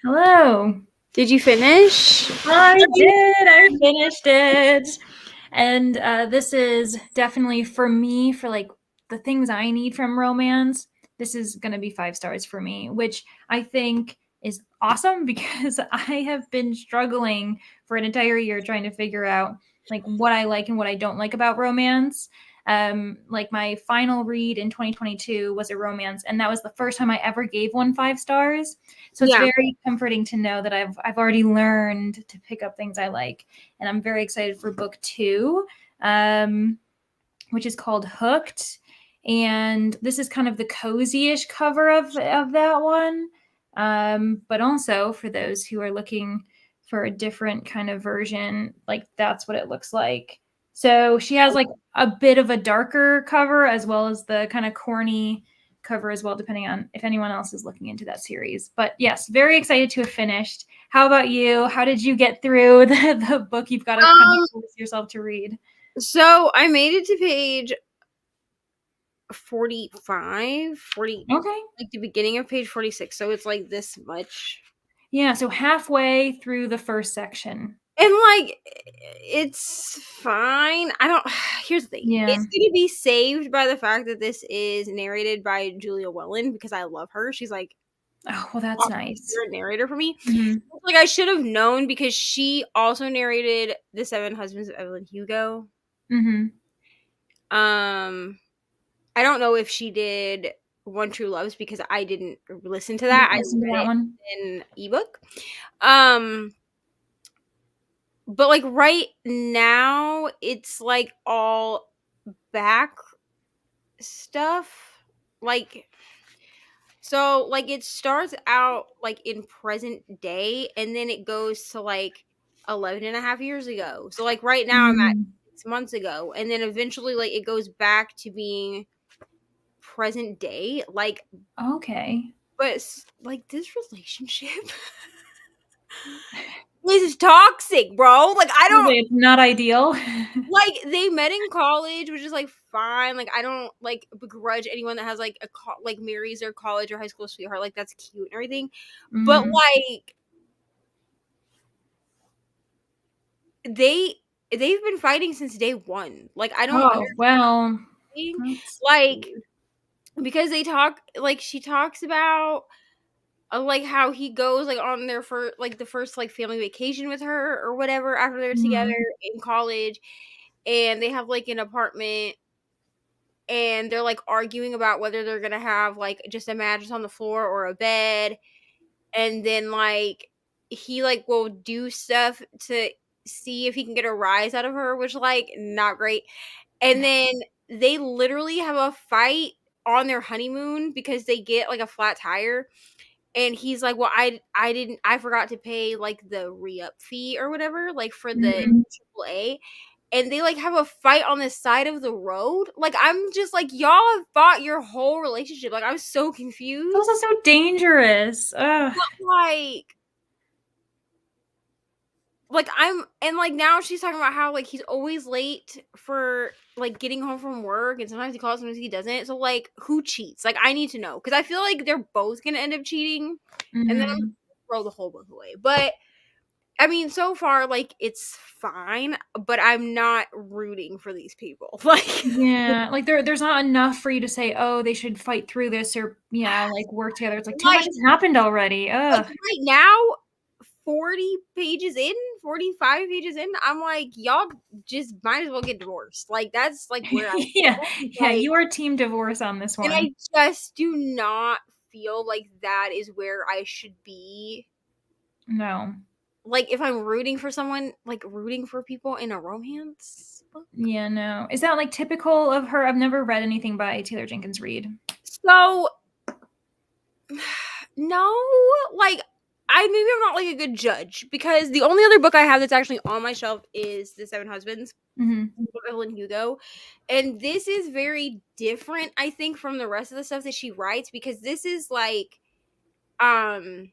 [SPEAKER 2] Hello.
[SPEAKER 1] Did you finish?
[SPEAKER 2] I did. I finished it. And this is definitely for me, for like the things I need from romance. This is going to be 5 stars for me, which I think is awesome because I have been struggling for an entire year trying to figure out like what I like and what I don't like about romance. Like my final read in 2022 was a romance, and that was the first time I ever gave one 5 stars. So it's
[SPEAKER 1] Yeah.
[SPEAKER 2] very comforting to know that I've already learned to pick up things I like, and I'm very excited for book 2, which is called Hooked, and this is kind of the cozy-ish cover of that one. But also for those who are looking for a different kind of version, like that's what it looks like. So she has like a bit of a darker cover as well as the kind of corny cover as well, depending on if anyone else is looking into that series. But yes, very excited to have finished. How about you? How did you get through the book you've got to kind of force yourself to read?
[SPEAKER 1] So I made it to page 45, 40,
[SPEAKER 2] Okay.
[SPEAKER 1] like the beginning of page 46. So it's like this much.
[SPEAKER 2] Yeah, so halfway through the first section.
[SPEAKER 1] And like it's fine. I don't here's the thing.
[SPEAKER 2] Yeah.
[SPEAKER 1] It's gonna be saved by the fact that this is narrated by Julia Wellen because I love her. She's like
[SPEAKER 2] Oh, well, that's nice.
[SPEAKER 1] a narrator for me.
[SPEAKER 2] Mhm.
[SPEAKER 1] Like I should have known because she also narrated The Seven Husbands of Evelyn Hugo.
[SPEAKER 2] Mhm.
[SPEAKER 1] I don't know if she did One True Loves because I didn't listen to
[SPEAKER 2] You
[SPEAKER 1] that. I
[SPEAKER 2] listen to
[SPEAKER 1] read
[SPEAKER 2] that
[SPEAKER 1] it
[SPEAKER 2] one?
[SPEAKER 1] in ebook. But like right now it's like all back stuff. Like so like it starts out like in present day and then it goes to like 11 and a half years ago. So like right now I'm at
[SPEAKER 2] Mm.
[SPEAKER 1] 6 months ago and then eventually like it goes back to being present day. Like
[SPEAKER 2] Okay.
[SPEAKER 1] but like this relationship is toxic, bro. Like I don't
[SPEAKER 2] It's not ideal.
[SPEAKER 1] like they met in college, which is like fine. Like I don't like begrudge anyone that has like like marries their college or high school sweetheart. Like that's cute and everything. But
[SPEAKER 2] Mhm.
[SPEAKER 1] like they've been fighting since day one. Like I don't
[SPEAKER 2] Oh, well,
[SPEAKER 1] understand.
[SPEAKER 2] that's
[SPEAKER 1] Like because they talk like she talks about like how he goes like on their first like the first like family vacation with her or whatever after they're together
[SPEAKER 2] mhm.
[SPEAKER 1] in college and they have like an apartment and they're like arguing about whether they're gonna have like just a mattress on the floor or a bed and then like he like will do stuff to see if he can get a rise out of her which like not great and then they literally have a fight on their honeymoon because they get like a flat tire and he's like well I forgot to pay like the re-up fee or whatever like for the
[SPEAKER 2] Mhm.
[SPEAKER 1] AAA and they like have a fight on the side of the road. Like I'm just like y'all have fought your whole relationship. Like I'm so
[SPEAKER 2] It's also
[SPEAKER 1] confused.
[SPEAKER 2] so dangerous. Ugh.
[SPEAKER 1] Like I'm and like now she's talking about how like he's always late for like getting home from work and sometimes he calls sometimes he doesn't. So like who cheats? Like I need to know because I feel like they're both gonna end up cheating and then I'm
[SPEAKER 2] Mhm.
[SPEAKER 1] gonna throw the whole book away. But I mean, so far, like, it's fine, but I'm not rooting for these people. Like,
[SPEAKER 2] Yeah, like there's not enough for you to say, "Oh, they should fight through this," or yeah, like work together. It's like too much
[SPEAKER 1] like,
[SPEAKER 2] has happened already. Ugh.
[SPEAKER 1] right now, 40 pages in, 45 pages in, I'm like, y'all just might as well get divorced. Like, that's like where I
[SPEAKER 2] Yeah,
[SPEAKER 1] feel.
[SPEAKER 2] yeah,
[SPEAKER 1] Like,
[SPEAKER 2] you are team divorce on this
[SPEAKER 1] and
[SPEAKER 2] one.
[SPEAKER 1] I just do not feel like that is where I should be.
[SPEAKER 2] No.
[SPEAKER 1] Like, if I'm rooting for someone, like, rooting for people in a romance book.
[SPEAKER 2] Yeah, no. Is that like typical of her? I've never read anything by Taylor Jenkins Reid.
[SPEAKER 1] So, no, like maybe I'm not like a good judge because the only other book I have that's actually on my shelf is The Seven Husbands,
[SPEAKER 2] Mhm.
[SPEAKER 1] book of Evelyn Hugo, and this is very different, I think, from the rest of the stuff that she writes because this is like um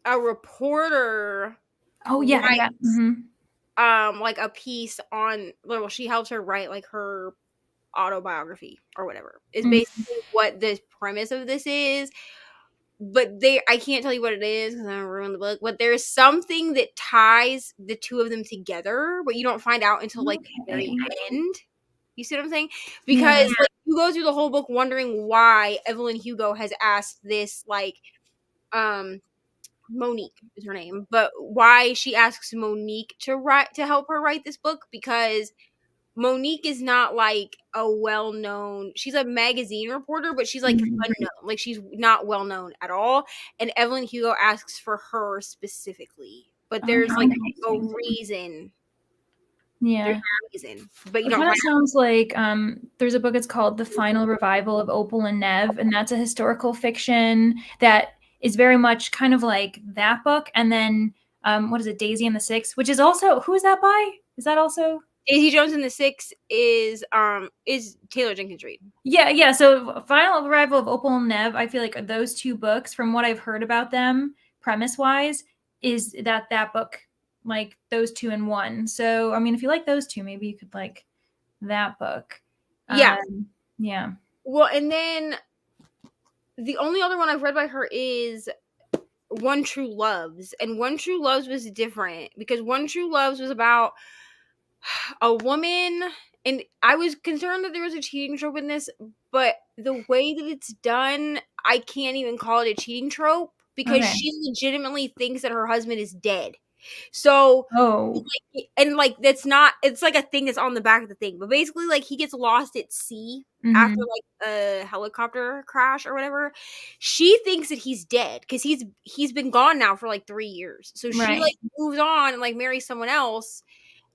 [SPEAKER 1] a reporter
[SPEAKER 2] Oh, yeah, yeah.
[SPEAKER 1] writes
[SPEAKER 2] Mhm.
[SPEAKER 1] like a piece on well she helps her write like her autobiography or whatever is
[SPEAKER 2] Mhm.
[SPEAKER 1] basically what the premise of this is but I can't tell you what it is because I'm gonna ruin the book. But there's something that ties the two of them together, but you don't find out until like the very
[SPEAKER 2] Okay.
[SPEAKER 1] end. You see what I'm saying?
[SPEAKER 2] Yeah.
[SPEAKER 1] Because like you go through the whole book wondering why Evelyn Hugo has asked this, like, um, Monique is her name, but why she asks Monique to help her write this book, because Monique is not like a well-known, she's a magazine reporter, but she's like
[SPEAKER 2] Mhm.
[SPEAKER 1] unknown. Like she's not well known at all. And Evelyn Hugo asks for her specifically. But there's like a
[SPEAKER 2] Okay.
[SPEAKER 1] reason. There's
[SPEAKER 2] Yeah.
[SPEAKER 1] a reason. But you
[SPEAKER 2] It
[SPEAKER 1] don't
[SPEAKER 2] kind of
[SPEAKER 1] find
[SPEAKER 2] sounds like there's a book. It's called The Final Revival of Opal and Nev, and that's a historical fiction that is very much kind of like that book. And then what is it, Daisy and the Six, which is also, who is that by? Is that also?
[SPEAKER 1] Daisy Jones and the Six is Taylor Jenkins Reid.
[SPEAKER 2] Yeah. So Final Revival of Opal and Nev, I feel like those two books, from what I've heard about them, premise wise, is that book, like those two in one. So I mean, if you like those two, maybe you could like that book.
[SPEAKER 1] Yeah.
[SPEAKER 2] Yeah.
[SPEAKER 1] Well, and then the only other one I've read by her is One True Loves. And One True Loves was different because One True Loves was about a woman, and I was concerned that there was a cheating trope in this, but the way that it's done, I can't even call it a cheating trope because
[SPEAKER 2] Okay.
[SPEAKER 1] she legitimately thinks that her husband is dead. So,
[SPEAKER 2] Oh.
[SPEAKER 1] and like that's not, it's like a thing that's on the back of the thing, but basically like he gets lost at sea after
[SPEAKER 2] Mhm.
[SPEAKER 1] like a helicopter crash or whatever. She thinks that he's dead because he's been gone now for like 3 years. So she
[SPEAKER 2] Right.
[SPEAKER 1] like moves on and like marries someone else,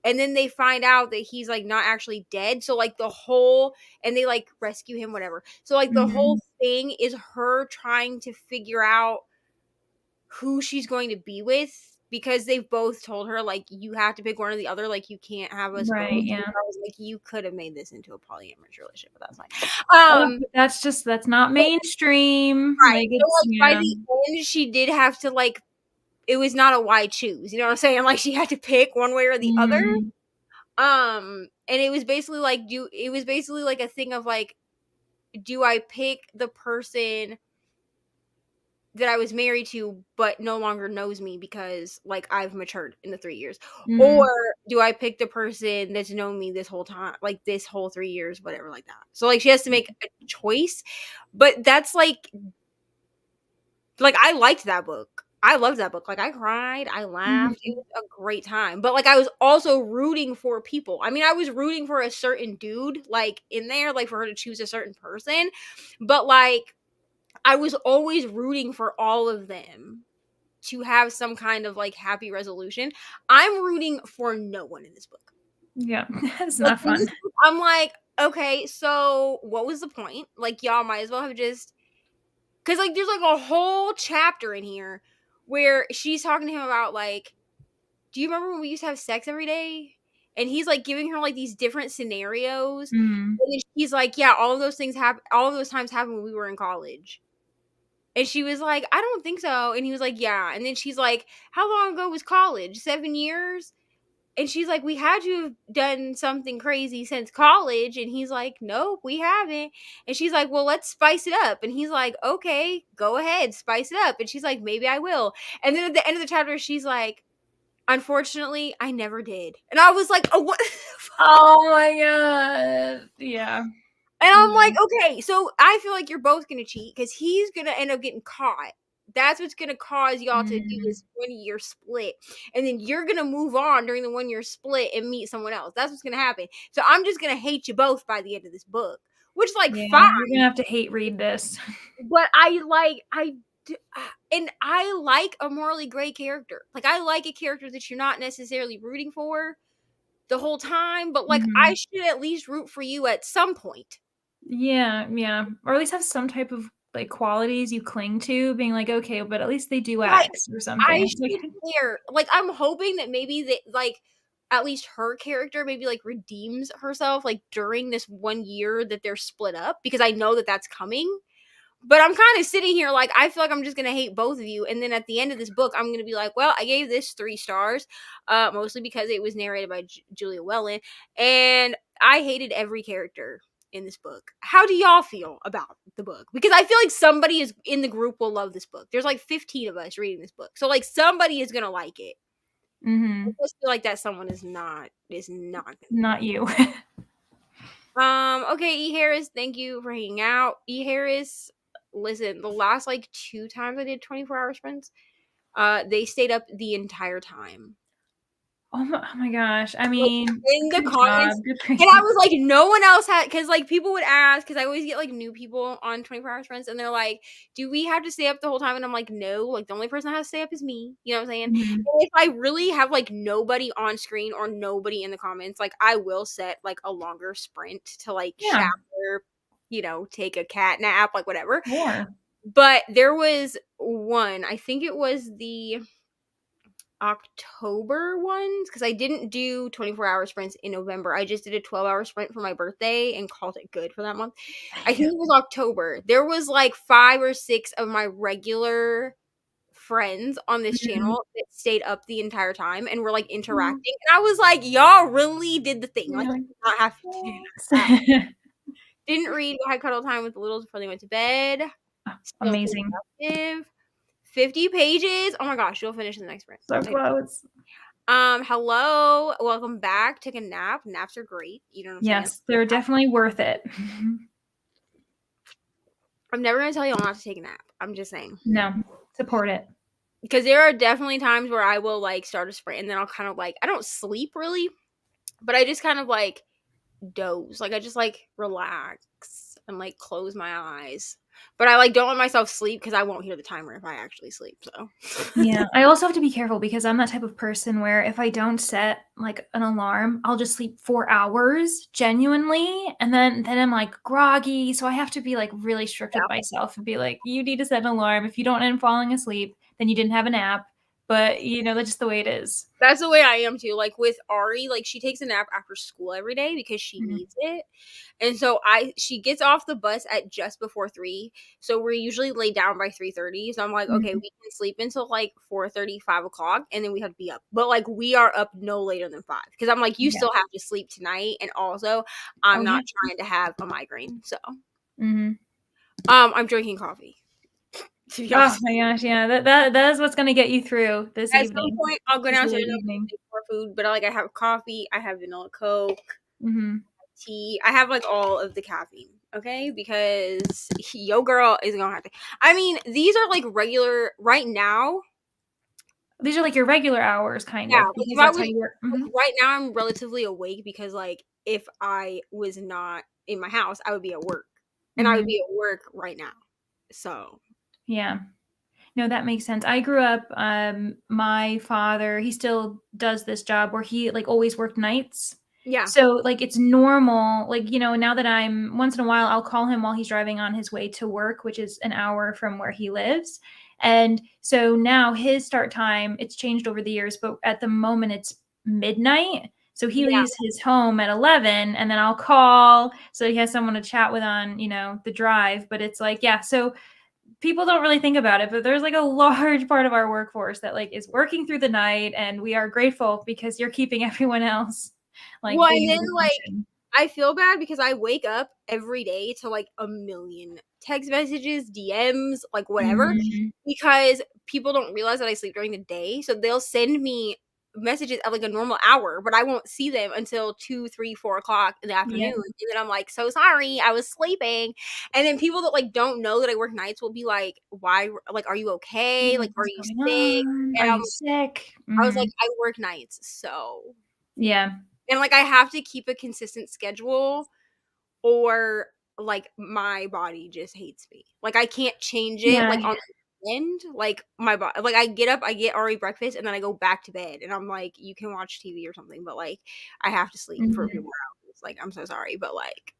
[SPEAKER 1] and then they find out that he's like not actually dead. So like the whole, and they like rescue him, whatever. So like the whole
[SPEAKER 2] Mhm.
[SPEAKER 1] thing is her trying to figure out who she's going to be with, because they've both told her like you have to pick one or the other, like you can't have us
[SPEAKER 2] Right,
[SPEAKER 1] both.
[SPEAKER 2] yeah.
[SPEAKER 1] I was like, you could have made this into a polyamorous relationship, but that's fine.
[SPEAKER 2] Oh, but that's not mainstream.
[SPEAKER 1] Right.
[SPEAKER 2] Like,
[SPEAKER 1] So
[SPEAKER 2] it's
[SPEAKER 1] like by the end she did have to like, it was not a why choose, you know what I'm saying? Like she had to pick one way or the other.
[SPEAKER 2] Mhm.
[SPEAKER 1] And it was basically like it was basically like a thing of like, do I pick the person that I was married to but no longer knows me because like I've matured in the 3 years, or
[SPEAKER 2] Mhm.
[SPEAKER 1] do I pick the person that's known me this whole time, like this whole 3 years, whatever, like that. So like she has to make a choice, but that's like I liked that book. I loved that book. Like I cried, I laughed. It
[SPEAKER 2] Mhm.
[SPEAKER 1] was a great time. But like I was also rooting for people. I mean, I was rooting for a certain dude like in there, like for her to choose a certain person. But like I was always rooting for all of them to have some kind of like happy resolution. I'm rooting for no one in this book.
[SPEAKER 2] Yeah. It's
[SPEAKER 1] Like
[SPEAKER 2] not
[SPEAKER 1] in
[SPEAKER 2] fun.
[SPEAKER 1] this book, I'm like, okay, so what was the point? Like y'all might as well have just, because like there's like a whole chapter in here where she's talking to him about like, do you remember when we used to have sex every day? And he's like giving her like these different scenarios.
[SPEAKER 2] Mhm.
[SPEAKER 1] And then he's like, yeah, all of those things happen. All of those times happened when we were in college. And she was like, I don't think so. And he was like, yeah. And then she's like, how long ago was college? 7 years? And she's like, we had to have done something crazy since college. And he's like, nope, we haven't. And she's like, well, let's spice it up. And he's like, okay, go ahead, spice it up. And she's like, maybe I will. And then at the end of the chapter, she's like, unfortunately, I never did. And I was like, oh, what?
[SPEAKER 2] Oh my god. Yeah.
[SPEAKER 1] And I'm like,
[SPEAKER 2] Yeah.
[SPEAKER 1] okay, so I feel like you're both gonna cheat because he's gonna end up getting caught. That's what's gonna cause y'all to do
[SPEAKER 2] Mhm.
[SPEAKER 1] this 1 year split. And then you're gonna move on during the 1 year split and meet someone else. That's what's gonna happen. So I'm just gonna hate you both by the end of this book. Which like
[SPEAKER 2] Yeah,
[SPEAKER 1] fine,
[SPEAKER 2] you're gonna have to hate read this.
[SPEAKER 1] but and I like a morally gray character. Like I like a character that you're not necessarily rooting for the whole time, but like I
[SPEAKER 2] Mhm.
[SPEAKER 1] should at least root for you at some point.
[SPEAKER 2] Yeah. Or at least have some type of, like, qualities you cling to, being like, "Okay, but at least they do
[SPEAKER 1] Right.
[SPEAKER 2] X," or
[SPEAKER 1] I
[SPEAKER 2] something.
[SPEAKER 1] should care. Like, I'm hoping that maybe that, like, at least her character maybe like redeems herself like during this 1 year that they're split up, because I know that that's coming. But I'm kind of sitting here like I feel like I'm just gonna hate both of you, and then at the end of this book, I'm gonna be like, well, I gave this 3 stars, mostly because it was narrated by Julia Wellen, and I hated every character in this book. How do y'all feel about the book? Because I feel like somebody is in the group will love this book. There's like 15 of us reading this book, so like somebody is gonna like it. I just feel like that someone is not
[SPEAKER 2] Not you.
[SPEAKER 1] Okay, E Harris, thank you for hanging out. E Harris, listen, the last like 2 times I did 24-hour sprints, they stayed up the entire time.
[SPEAKER 2] Oh my gosh. I mean,
[SPEAKER 1] In the
[SPEAKER 2] good
[SPEAKER 1] comments,
[SPEAKER 2] job. Good for
[SPEAKER 1] and
[SPEAKER 2] you.
[SPEAKER 1] I was like, no one else had, because like people would ask, because I always get like new people on 24-hour sprints, and they're like, do we have to stay up the whole time? And I'm like, no, like the only person that has to stay up is me. You know what I'm saying?
[SPEAKER 2] Mhm.
[SPEAKER 1] And if I really have like nobody on screen or nobody in the comments, like I will set like a longer sprint to like
[SPEAKER 2] Yeah.
[SPEAKER 1] shower, you know, take a cat nap, like whatever.
[SPEAKER 2] More.
[SPEAKER 1] But there was one, I think it was the October ones, because I didn't do 24-hour sprints in November. I just did a 12-hour sprint for my birthday and called it good for that month. I think it was October. There was like 5 or 6 of my regular friends on this channel that stayed up the entire time and were like interacting. And I was like, y'all really did the thing. Like, you did not have to do that. Didn't read, but had cuddle time with the littles before they went to bed. Still
[SPEAKER 2] Amazing.
[SPEAKER 1] productive. 50 pages. Oh my gosh, you'll finish the next sprint.
[SPEAKER 2] So close.
[SPEAKER 1] Hello. Welcome back. Took a nap. Naps are great. You know what I'm saying?
[SPEAKER 2] Yes, they're definitely worth it.
[SPEAKER 1] I'm never gonna tell y'all not to take a nap. I'm just saying.
[SPEAKER 2] No, support it.
[SPEAKER 1] Because there are definitely times where I will like start a sprint and then I'll kind of like, I don't sleep really, but I just kind of like doze. Like I just like relax and like close my eyes. But I like don't let myself sleep because I won't hear the timer if I actually sleep. So
[SPEAKER 2] Yeah, I also have to be careful because I'm that type of person where if I don't set like an alarm, I'll just sleep 4 hours genuinely, and then I'm like groggy. So I have to be like really strict with myself and be like, you need to set an alarm. If you don't end falling asleep, then you didn't have a nap. But you know, that's just the way it is.
[SPEAKER 1] That's the way I am too. Like with Ari, like she takes a nap after school every day because she
[SPEAKER 2] Mhm.
[SPEAKER 1] needs it. And so she gets off the bus at just before 3. So we're usually laid down by 3:30. So I'm like, okay,
[SPEAKER 2] Mhm.
[SPEAKER 1] we can sleep until like 4:30, 5 o'clock, and then we have to be up. But like we are up no later than 5. Because I'm like, you
[SPEAKER 2] Yeah.
[SPEAKER 1] still have to sleep tonight. And also I'm
[SPEAKER 2] Oh,
[SPEAKER 1] not
[SPEAKER 2] yeah.
[SPEAKER 1] trying to have a migraine. So
[SPEAKER 2] Mhm.
[SPEAKER 1] I'm drinking coffee. To be
[SPEAKER 2] Oh
[SPEAKER 1] honest.
[SPEAKER 2] my gosh, yeah. That is what's gonna get you through this
[SPEAKER 1] At some
[SPEAKER 2] evening.
[SPEAKER 1] point I'll go
[SPEAKER 2] This
[SPEAKER 1] downstairs
[SPEAKER 2] late
[SPEAKER 1] and
[SPEAKER 2] evening.
[SPEAKER 1] make more food. But like I have coffee, I have vanilla Coke.
[SPEAKER 2] Mhm.
[SPEAKER 1] Tea. I have like all of the caffeine, okay? Because yo girl is gonna have to. I mean, these are like regular right now.
[SPEAKER 2] These are like your regular hours, kind
[SPEAKER 1] Yeah,
[SPEAKER 2] of,
[SPEAKER 1] like
[SPEAKER 2] because
[SPEAKER 1] if I
[SPEAKER 2] that's
[SPEAKER 1] was
[SPEAKER 2] how you work. Mhm.
[SPEAKER 1] like right now, I'm relatively awake because like if I was not in my house, I would be at work, and I would
[SPEAKER 2] Mhm.
[SPEAKER 1] be at work right now. So
[SPEAKER 2] Yeah. No, that makes sense. I grew up, my father, he still does this job where he like always worked nights.
[SPEAKER 1] yeah,
[SPEAKER 2] So like it's normal, like, you know, now that I'm once in a while, I'll call him while he's driving on his way to work, which is an hour from where he lives. And so now his start time, it's changed over the years, but at the moment it's midnight. So he
[SPEAKER 1] yeah.
[SPEAKER 2] leaves his home at 11 and then I'll call. So he has someone to chat with on, you know, the drive. But it's like, yeah. So people don't really think about it, but there's like a large part of our workforce that like is working through the night, and we are grateful because you're keeping everyone else like
[SPEAKER 1] Well, and
[SPEAKER 2] able
[SPEAKER 1] then
[SPEAKER 2] to
[SPEAKER 1] like
[SPEAKER 2] function.
[SPEAKER 1] I feel bad because I wake up every day to like a million text messages, DMs, like whatever,
[SPEAKER 2] Mhm.
[SPEAKER 1] because people don't realize that I sleep during the day. So they'll send me messages at like a normal hour, but I won't see them until 2, 3, 4 o'clock in the
[SPEAKER 2] Yeah.
[SPEAKER 1] afternoon. And then I'm like, so sorry, I was sleeping. And then people that like don't know that I work nights will be like, why, like, are you okay?
[SPEAKER 2] Like,
[SPEAKER 1] Like, are
[SPEAKER 2] what's
[SPEAKER 1] you
[SPEAKER 2] going
[SPEAKER 1] sick?
[SPEAKER 2] on?
[SPEAKER 1] And
[SPEAKER 2] Are you sick?
[SPEAKER 1] I was like,
[SPEAKER 2] Mhm.
[SPEAKER 1] I work nights. So,
[SPEAKER 2] Yeah.
[SPEAKER 1] and like I have to keep a consistent schedule or like my body just hates me. Like I can't change it
[SPEAKER 2] Yeah.
[SPEAKER 1] like on the end. Like my body, like I get up, I get already breakfast, and then I go back to bed, and I'm like, you can watch TV or something, but like I have to sleep for a few
[SPEAKER 2] Mhm.
[SPEAKER 1] more hours. Like I'm so sorry, but like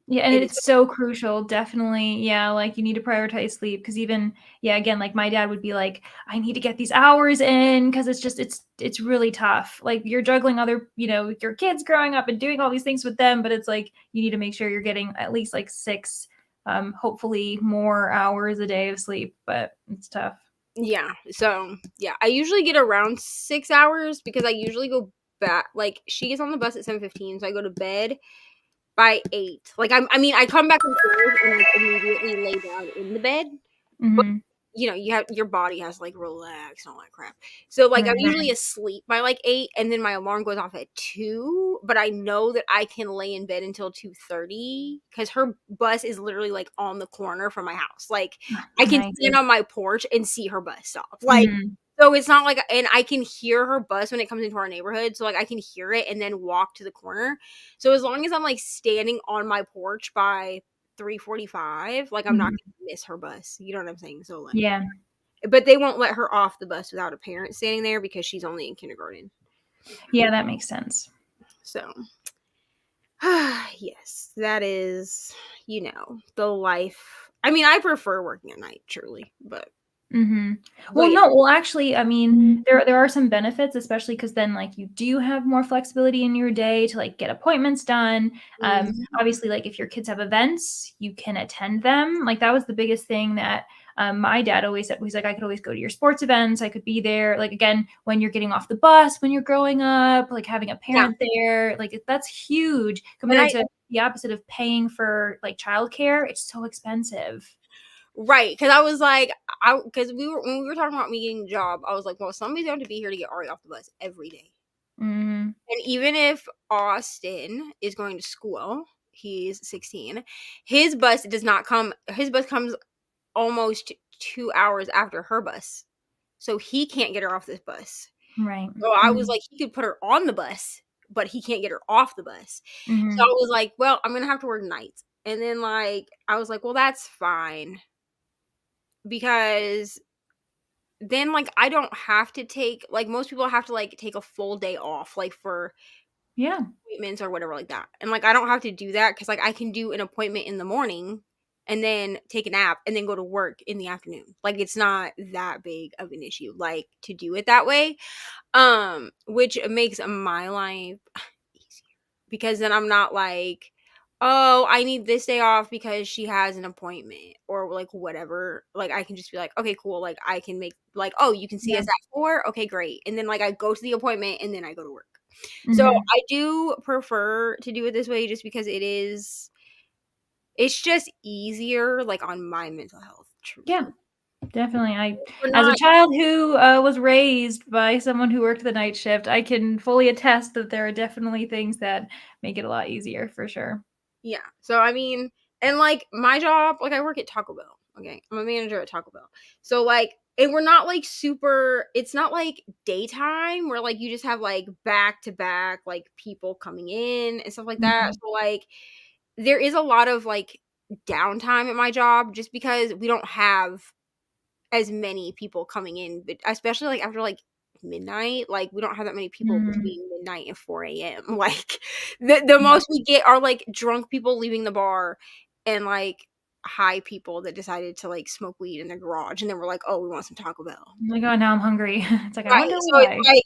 [SPEAKER 2] Yeah, and
[SPEAKER 1] it is.
[SPEAKER 2] it's so crucial, definitely. Yeah, like you need to prioritize sleep because even yeah, again, like my dad would be like, I need to get these hours in because it's just it's really tough. Like you're juggling other, you know, your kids growing up and doing all these things with them, but it's like you need to make sure you're getting at least like 6, hopefully more hours a day of sleep, but it's tough.
[SPEAKER 1] Yeah. So yeah, I usually get around 6 hours because I usually go back. Like she gets on the bus at 7:15, so I go to bed by 8. Like, I mean, I come back upstairs and, like, immediately lay down in the bed, but,
[SPEAKER 2] Mhm.
[SPEAKER 1] you know, your body has to, like, relax and all that crap. So, like, I'm usually asleep by, like, 8, and then my alarm goes off at 2, but I know that I can lay in bed until 2:30 because her bus is literally, like, on the corner from my house. Like, I can
[SPEAKER 2] Nice.
[SPEAKER 1] stand on my porch and see her bus stop. Like,
[SPEAKER 2] Mhm.
[SPEAKER 1] so it's not like, and I can hear her bus when it comes into our neighborhood, so, like, I can hear it and then walk to the corner. So as long as I'm, like, standing on my porch by 3:45, like, I'm not
[SPEAKER 2] Mhm.
[SPEAKER 1] gonna miss her bus, you know what I'm saying? So, like,
[SPEAKER 2] Yeah.
[SPEAKER 1] but they won't let her off the bus without a parent standing there because she's only in kindergarten.
[SPEAKER 2] Yeah, that makes sense.
[SPEAKER 1] So, yes, that is, the life. I mean, I prefer working at night, truly, but
[SPEAKER 2] Well,
[SPEAKER 1] yeah.
[SPEAKER 2] no, well, actually, I mean, there are some benefits, especially because then, like, you do have more flexibility in your day to, like, get appointments done.
[SPEAKER 1] Mhm.
[SPEAKER 2] Obviously, like, if your kids have events, you can attend them. Like, that was the biggest thing that my dad always said. He's like, I could always go to your sports events. I could be there. Like, again, when you're getting off the bus, when you're growing up, like having a
[SPEAKER 1] Yeah,
[SPEAKER 2] parent there, like, that's huge
[SPEAKER 1] and
[SPEAKER 2] compared to the opposite of paying for like childcare. It's so expensive.
[SPEAKER 1] right, because I was like, because when we were talking about me getting a job, I was like, well, somebody's going to be here to get Ari off the bus every day.
[SPEAKER 2] Hmm.
[SPEAKER 1] And even if Austin is going to school, he's 16, his bus does not come, his bus comes almost 2 hours after her bus. So he can't get her off this bus.
[SPEAKER 2] Right.
[SPEAKER 1] So I was
[SPEAKER 2] Mhm.
[SPEAKER 1] like, he could put her on the bus, but he can't get her off the bus. So I
[SPEAKER 2] Mhm.
[SPEAKER 1] was like, well, I'm going to have to work nights. And then, like, I was like, well, that's fine. Because then, like, I don't have to take, like, most people have to, like, take a full day off, like, for
[SPEAKER 2] Yeah.
[SPEAKER 1] appointments or whatever like that. And, like, I don't have to do that because, like, I can do an appointment in the morning and then take a nap and then go to work in the afternoon. Like, it's not that big of an issue, like, to do it that way. Which makes my life easier because then I'm not like, oh, I need this day off because she has an appointment or like whatever. Like, I can just be like, okay, cool. Like, I can make, like, oh, you can see
[SPEAKER 2] Yeah.
[SPEAKER 1] us at 4. Okay, great. And then, like, I go to the appointment and then I go to work. So
[SPEAKER 2] Mhm.
[SPEAKER 1] I do prefer to do it this way just because it's just easier, like, on my mental health,
[SPEAKER 2] Yeah,
[SPEAKER 1] truthfully.
[SPEAKER 2] definitely. I
[SPEAKER 1] We're
[SPEAKER 2] as a
[SPEAKER 1] not,
[SPEAKER 2] child who, was raised by someone who worked the night shift, I can fully attest that there are definitely things that make it a lot easier for sure.
[SPEAKER 1] yeah. So, I mean, and, like, my job, like, I work at Taco Bell, okay? I'm a manager at Taco Bell. So, like, and we're not, like, super, it's not, like, daytime where, like, you just have, like, back to back, like, people coming in and stuff like that.
[SPEAKER 2] Mhm.
[SPEAKER 1] So, like, there is a lot of, like, downtime at my job just because we don't have as many people coming in, but especially, like, after, like, midnight, like, we don't have that many people
[SPEAKER 2] Mhm.
[SPEAKER 1] between midnight and 4 a.m. Like, the
[SPEAKER 2] Yeah.
[SPEAKER 1] most we get are, like, drunk people leaving the bar and, like, high people that decided to, like, smoke weed in their garage, and then we're like, "Oh, we want some Taco Bell."
[SPEAKER 2] Oh my god, now I'm hungry. It's like, I
[SPEAKER 1] Right,
[SPEAKER 2] wonder
[SPEAKER 1] so it's
[SPEAKER 2] why.
[SPEAKER 1] like,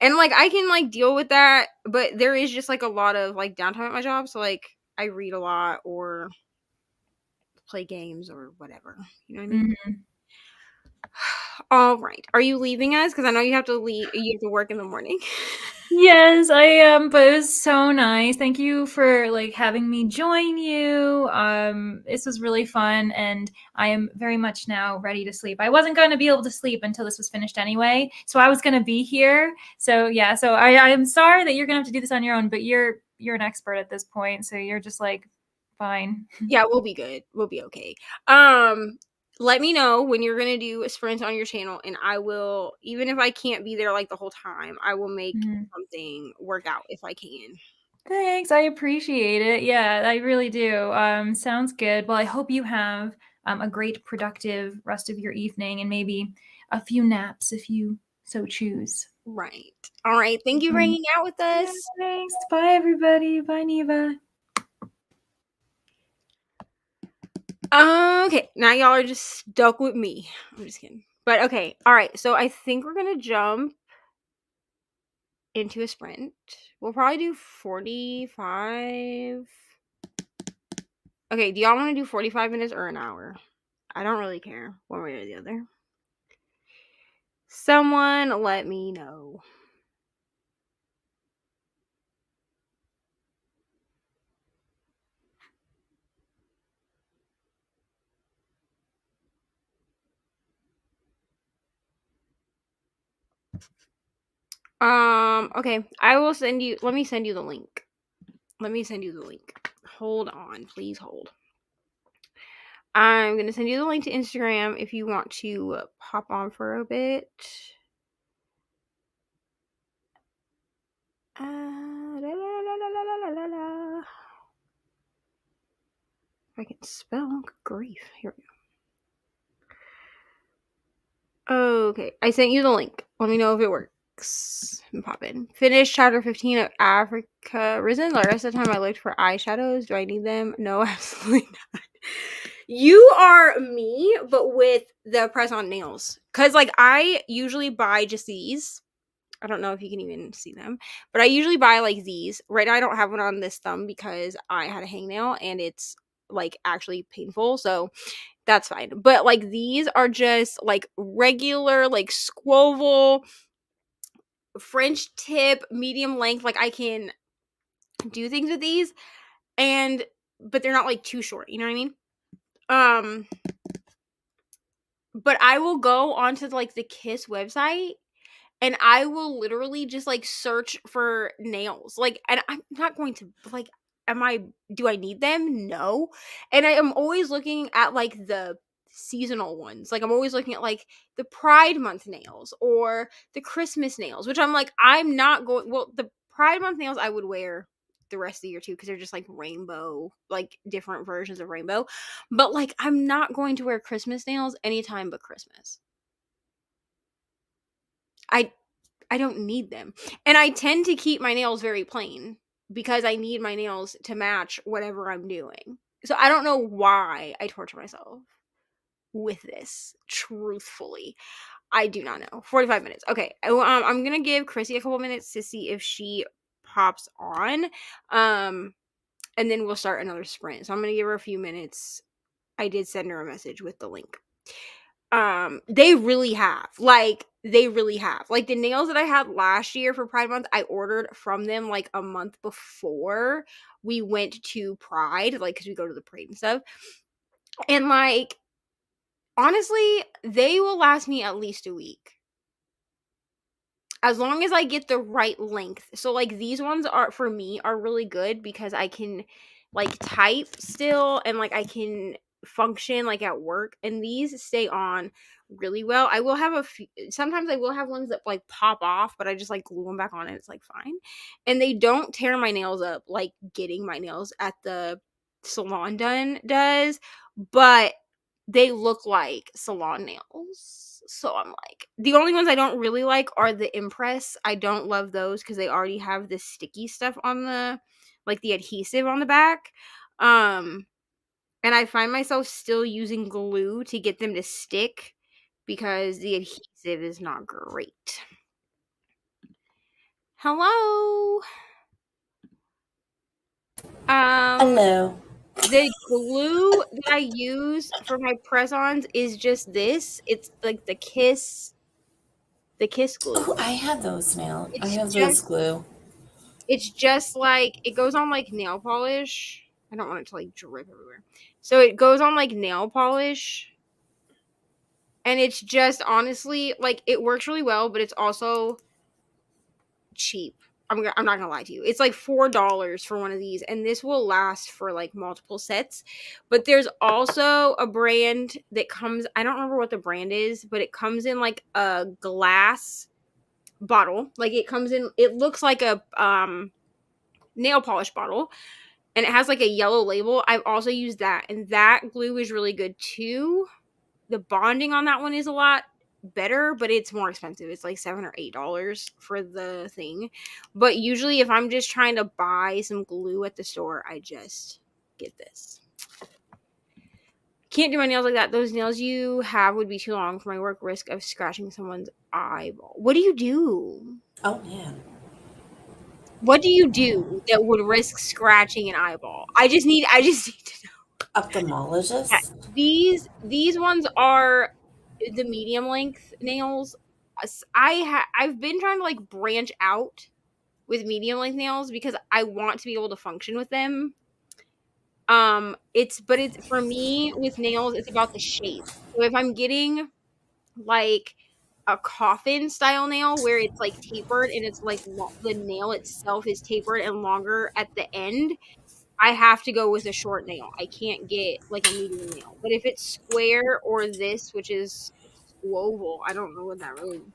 [SPEAKER 1] and, like, I can, like, deal with that, but there is just, like, a lot of, like, downtime at my job, so, like, I read a lot or play games or whatever, you know what I mean?
[SPEAKER 2] Mhm.
[SPEAKER 1] All right. Are you leaving us? Because I know you have to work in the morning.
[SPEAKER 2] Yes, I am, but it was so nice. Thank you for like having me join you. This was really fun, and I am very much now ready to sleep. I wasn't going to be able to sleep until this was finished anyway, so I was going to be here. So yeah, so I am sorry that you're going to have to do this on your own, but you're an expert at this point, so you're just like fine.
[SPEAKER 1] Yeah, we'll be good. We'll be okay. Um, Let me know when you're gonna do a sprint on your channel, and I will, even if I can't be there like the whole time, I will make
[SPEAKER 2] Mhm.
[SPEAKER 1] something work out if I can.
[SPEAKER 2] Thanks, I appreciate it. Yeah, I really do. Sounds good. Well, I hope you have a great, productive rest of your evening and maybe a few naps if you so choose.
[SPEAKER 1] Right. All right. Thank you for
[SPEAKER 2] Mhm.
[SPEAKER 1] hanging out with
[SPEAKER 2] Yeah,
[SPEAKER 1] us.
[SPEAKER 2] thanks. Bye, everybody. Bye, Neva.
[SPEAKER 1] Okay, now y'all are just stuck with me. I'm just kidding. But okay, all right. So I think we're gonna jump into a sprint. We'll probably do 45. Okay, do y'all want to do 45 minutes or an hour? I don't really care, one way or the other. Someone let me know. Okay. I will send you. Let me send you the link. Hold on, please hold. I'm gonna send you the link to Instagram if you want to pop on for a bit. If I can spell, good grief. Here we go. Okay, I sent you the link. Let me know if it works. Pop in. Finish chapter 15 of Africa Risen. The rest of the time I looked for eyeshadows. Do I need them? No, absolutely not. You are me, but with the press-on nails. Because, like, I usually buy just these. I don't know if you can even see them, but I usually buy like these. Right now I don't have one on this thumb because I had a hangnail and it's like actually painful, so that's fine. But like these are just like regular like squoval French tip medium length. Like I can do things with these, and but they're not like too short, you know what I mean? But I will go onto like the Kiss website and I will literally just like search for nails. Like, and I'm not going to like, do I need them? No. And I am always looking at like the seasonal ones. Like, I'm always looking at like the Pride Month nails or the Christmas nails, which I'm like, I'm not going, well, the Pride Month nails I would wear the rest of the year too because they're just like rainbow, like different versions of rainbow. But like, I'm not going to wear Christmas nails anytime but Christmas. I I don't need them. And I tend to keep my nails very plain because I need my nails to match whatever I'm doing. So I don't know why I torture myself with this, truthfully. I do not know. 45 minutes. Okay. I'm going to give Chrissy a couple minutes to see if she pops on. And then we'll start another sprint. So I'm going to give her a few minutes. I did send her a message with the link. They really have like the nails that I had last year for Pride Month. I ordered from them like a month before we went to Pride, like because we go to the parade and stuff, and like honestly they will last me at least a week as long as I get the right length. So like these ones are for me are really good because I can like type still and like I can function like at work, and these stay on really well. I will have a few, sometimes I will have ones that like pop off, but I just like glue them back on and it's like fine. And they don't tear my nails up like getting my nails at the salon done does, but they look like salon nails. So I'm like, the only ones I don't really like are the Impress. I don't love those because they already have the sticky stuff on the, like the adhesive on the back. And I find myself still using glue to get them to stick because the adhesive is not great. Hello.
[SPEAKER 4] Hello.
[SPEAKER 1] The glue that I use for my press-ons is just this. It's like the Kiss glue.
[SPEAKER 4] Oh, I have those now. I
[SPEAKER 1] It's
[SPEAKER 4] have those
[SPEAKER 1] just
[SPEAKER 4] glue.
[SPEAKER 1] it's just like it goes on like nail polish. I don't want it to like drip everywhere. So it goes on like nail polish. And it's just honestly like it works really well, but it's also cheap. I'm not gonna lie to you. It's like $4 for one of these, and this will last for like multiple sets. But there's also a brand that comes. I don't remember what the brand is, but it comes in like a glass bottle. Like it comes in. It looks like a nail polish bottle, and it has like a yellow label. I've also used that, and that glue is really good too. The bonding on that one is a lot better, but it's more expensive. It's like $7 or $8 for the thing. But usually if I'm just trying to buy some glue at the store, I just get this. Can't do my nails like that. Those nails you have would be too long for my work. Risk of scratching someone's eyeball. What do you do?
[SPEAKER 4] Oh, man.
[SPEAKER 1] What do you do that would risk scratching an eyeball? I just need to know. Yeah,
[SPEAKER 4] Ophthalmologist?
[SPEAKER 1] these ones are the medium length nails. I've been trying to like branch out with medium length nails because I want to be able to function with them. It's for me with nails, it's about the shape. So if I'm getting like a coffin style nail where it's like tapered and it's like the nail itself is tapered and longer at the end, I have to go with a short nail. I can't get like a medium nail. But if it's square or this, which is squoval, I don't know what that really means.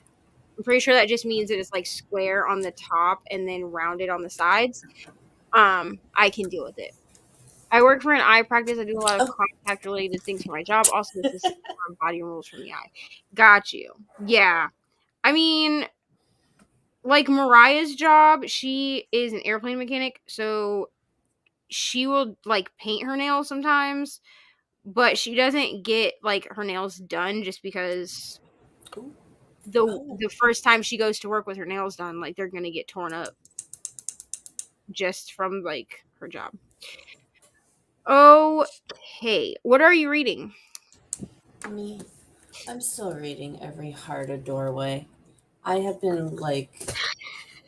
[SPEAKER 1] I'm pretty sure that just means that it's like square on the top and then rounded on the sides. I can deal with it. I work for an eye practice. I do a lot of
[SPEAKER 4] Oh,
[SPEAKER 1] contact related things for my job. Also, this is body rules from the eye. Got you. Yeah. I mean, like Mariah's job, she is an airplane mechanic, so she will like paint her nails sometimes, but she doesn't get like her nails done just because
[SPEAKER 4] ooh,
[SPEAKER 1] the
[SPEAKER 4] oh.
[SPEAKER 1] the first time she goes to work with her nails done, like they're gonna get torn up just from like her job. Okay, what are you reading?
[SPEAKER 4] Me. I'm still reading Every Heart a Doorway. I have been like,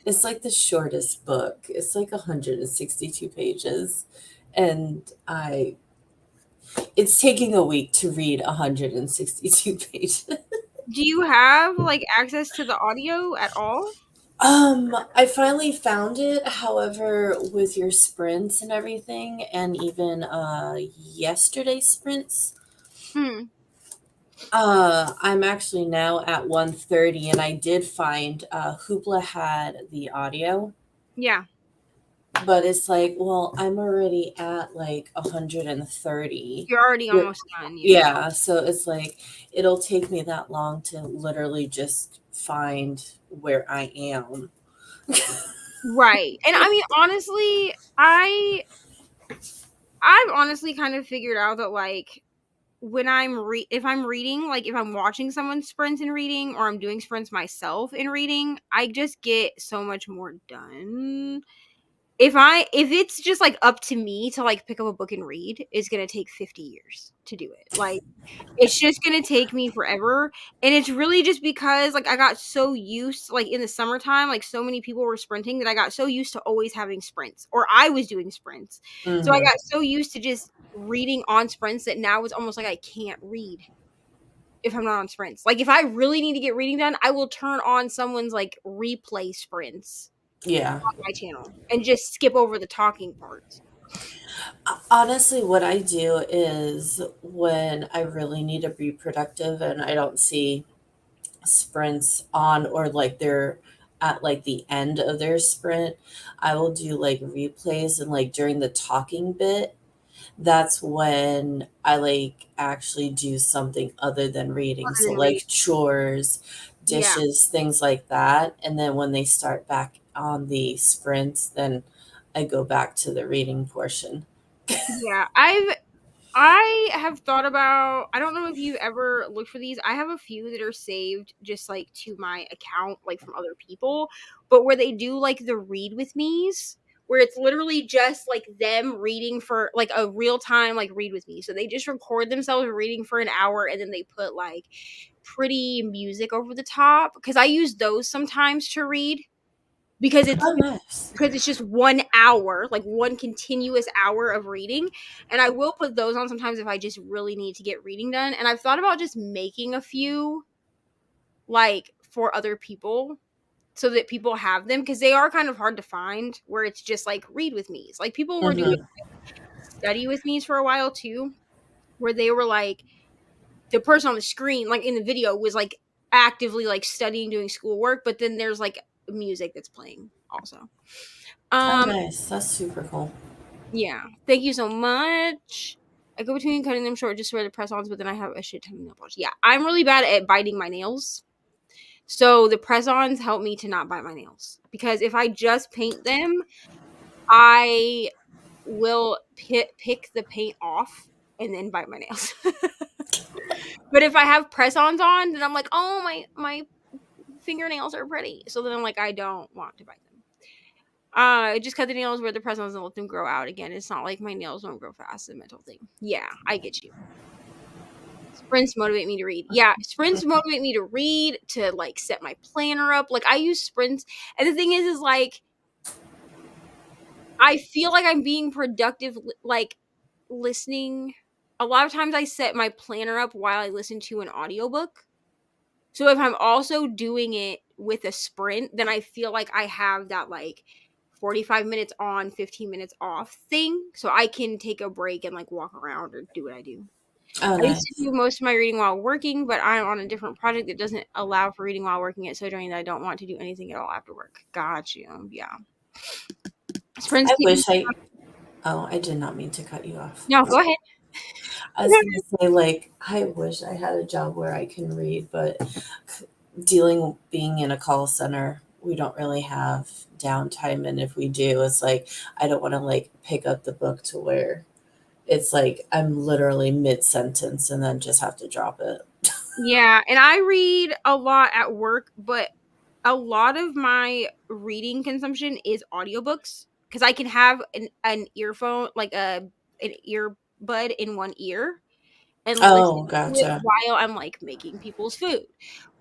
[SPEAKER 4] it's like the shortest book. It's like 162 pages. And it's taking a week to read 162 pages.
[SPEAKER 1] Do you have like access to the audio at all?
[SPEAKER 4] I finally found it. However, with your sprints and everything, and even yesterday's sprints,
[SPEAKER 1] Hmm.
[SPEAKER 4] I'm actually now at 130, and I did find Hoopla had the audio,
[SPEAKER 1] Yeah.
[SPEAKER 4] but it's like, well, I'm already at like 130.
[SPEAKER 1] You're already
[SPEAKER 4] With,
[SPEAKER 1] almost done. Yeah.
[SPEAKER 4] yeah, so it's like it'll take me that long to literally just find where I am.
[SPEAKER 1] Right. And I mean, honestly, I've honestly kind of figured out that like when if I'm reading, like if I'm watching someone sprint in reading or I'm doing sprints myself in reading, I just get so much more done. If it's just like up to me to like pick up a book and read, it's going to take 50 years to do it. Like it's just going to take me forever, and it's really just because like I got so used, like in the summertime, like so many people were sprinting that I got so used to always having sprints, or I was doing sprints. So I
[SPEAKER 4] Hmm.
[SPEAKER 1] got so used to just reading on sprints that now it's almost like I can't read if I'm not on sprints. Like if I really need to get reading done, I will turn on someone's like replay sprints
[SPEAKER 4] Yeah.
[SPEAKER 1] on my channel and just skip over the talking parts.
[SPEAKER 4] Honestly, what I do is when I really need to be productive and I don't see sprints on, or like they're at like the end of their sprint, I will do like replays, and like during the talking bit, that's when I like actually do something other than reading.
[SPEAKER 1] Other
[SPEAKER 4] So
[SPEAKER 1] than reading.
[SPEAKER 4] like chores,
[SPEAKER 1] Yeah.
[SPEAKER 4] dishes, things like that. And then when they start back on the sprints, then I go back to the reading portion.
[SPEAKER 1] Yeah. I have thought about, I don't know if you've ever looked for these. I have a few that are saved just like to my account, like from other people, but where they do like the read with me's, where it's literally just like them reading for like a real time, like read with me. So they just record themselves reading for an hour and then they put like pretty music over the top. Cause I use those sometimes to read because
[SPEAKER 4] Oh, nice.
[SPEAKER 1] it's just 1 hour, like one continuous hour of reading. And I will put those on sometimes if I just really need to get reading done. And I've thought about just making a few like for other people so that people have them because they are kind of hard to find where it's just like read with me's. Like people were doing
[SPEAKER 4] Hmm.
[SPEAKER 1] study with me's for a while too, where they were like the person on the screen, like in the video, was like actively like studying, doing schoolwork, but then there's like music that's playing also.
[SPEAKER 4] Oh,
[SPEAKER 1] Um,
[SPEAKER 4] nice. That's super cool.
[SPEAKER 1] Yeah. Thank you so much. I go between cutting them short just to wear the press-ons, but then I have a shit ton of nail polish. Yeah, I'm really bad at biting my nails. So the press-ons help me to not bite my nails. Because if I just paint them, I will pick the paint off and then bite my nails. But if I have press-ons on, then I'm like, oh, my fingernails are pretty. So then I'm like, I don't want to bite them. Just cut the nails where the press ons and let them grow out again. It's not like my nails won't grow fast. It's a mental thing. Yeah, I get you. Sprints motivate me to read. Yeah, sprints motivate me to read, to like set my planner up. Like I use sprints, and the thing is like I feel like I'm being productive, like listening. A lot of times I set my planner up while I listen to an audiobook. So if I'm also doing it with a sprint, then I feel like I have that like 45 minutes on, 15 minutes off thing. So I can take a break and like walk around or do what I do.
[SPEAKER 4] Oh,
[SPEAKER 1] I used to
[SPEAKER 4] nice.
[SPEAKER 1] do most of my reading while working, but I'm on a different project that doesn't allow for reading while working at Sojourning that I don't want to do anything at all after work. Got you. Yeah. Sprints
[SPEAKER 4] I
[SPEAKER 1] keep me.
[SPEAKER 4] wish I. Oh, I did not mean to cut you off.
[SPEAKER 1] No, go ahead.
[SPEAKER 4] I was gonna say, like, I wish I had a job where I can read, but being in a call center, we don't really have downtime, and if we do, it's like I don't want to like pick up the book to where it's like I'm literally mid sentence and then just have to drop it.
[SPEAKER 1] Yeah, and I read a lot at work, but a lot of my reading consumption is audiobooks because I can have an earphone, like an earbud in one ear and listen
[SPEAKER 4] Oh,
[SPEAKER 1] to it
[SPEAKER 4] gotcha.
[SPEAKER 1] while I'm like making people's food.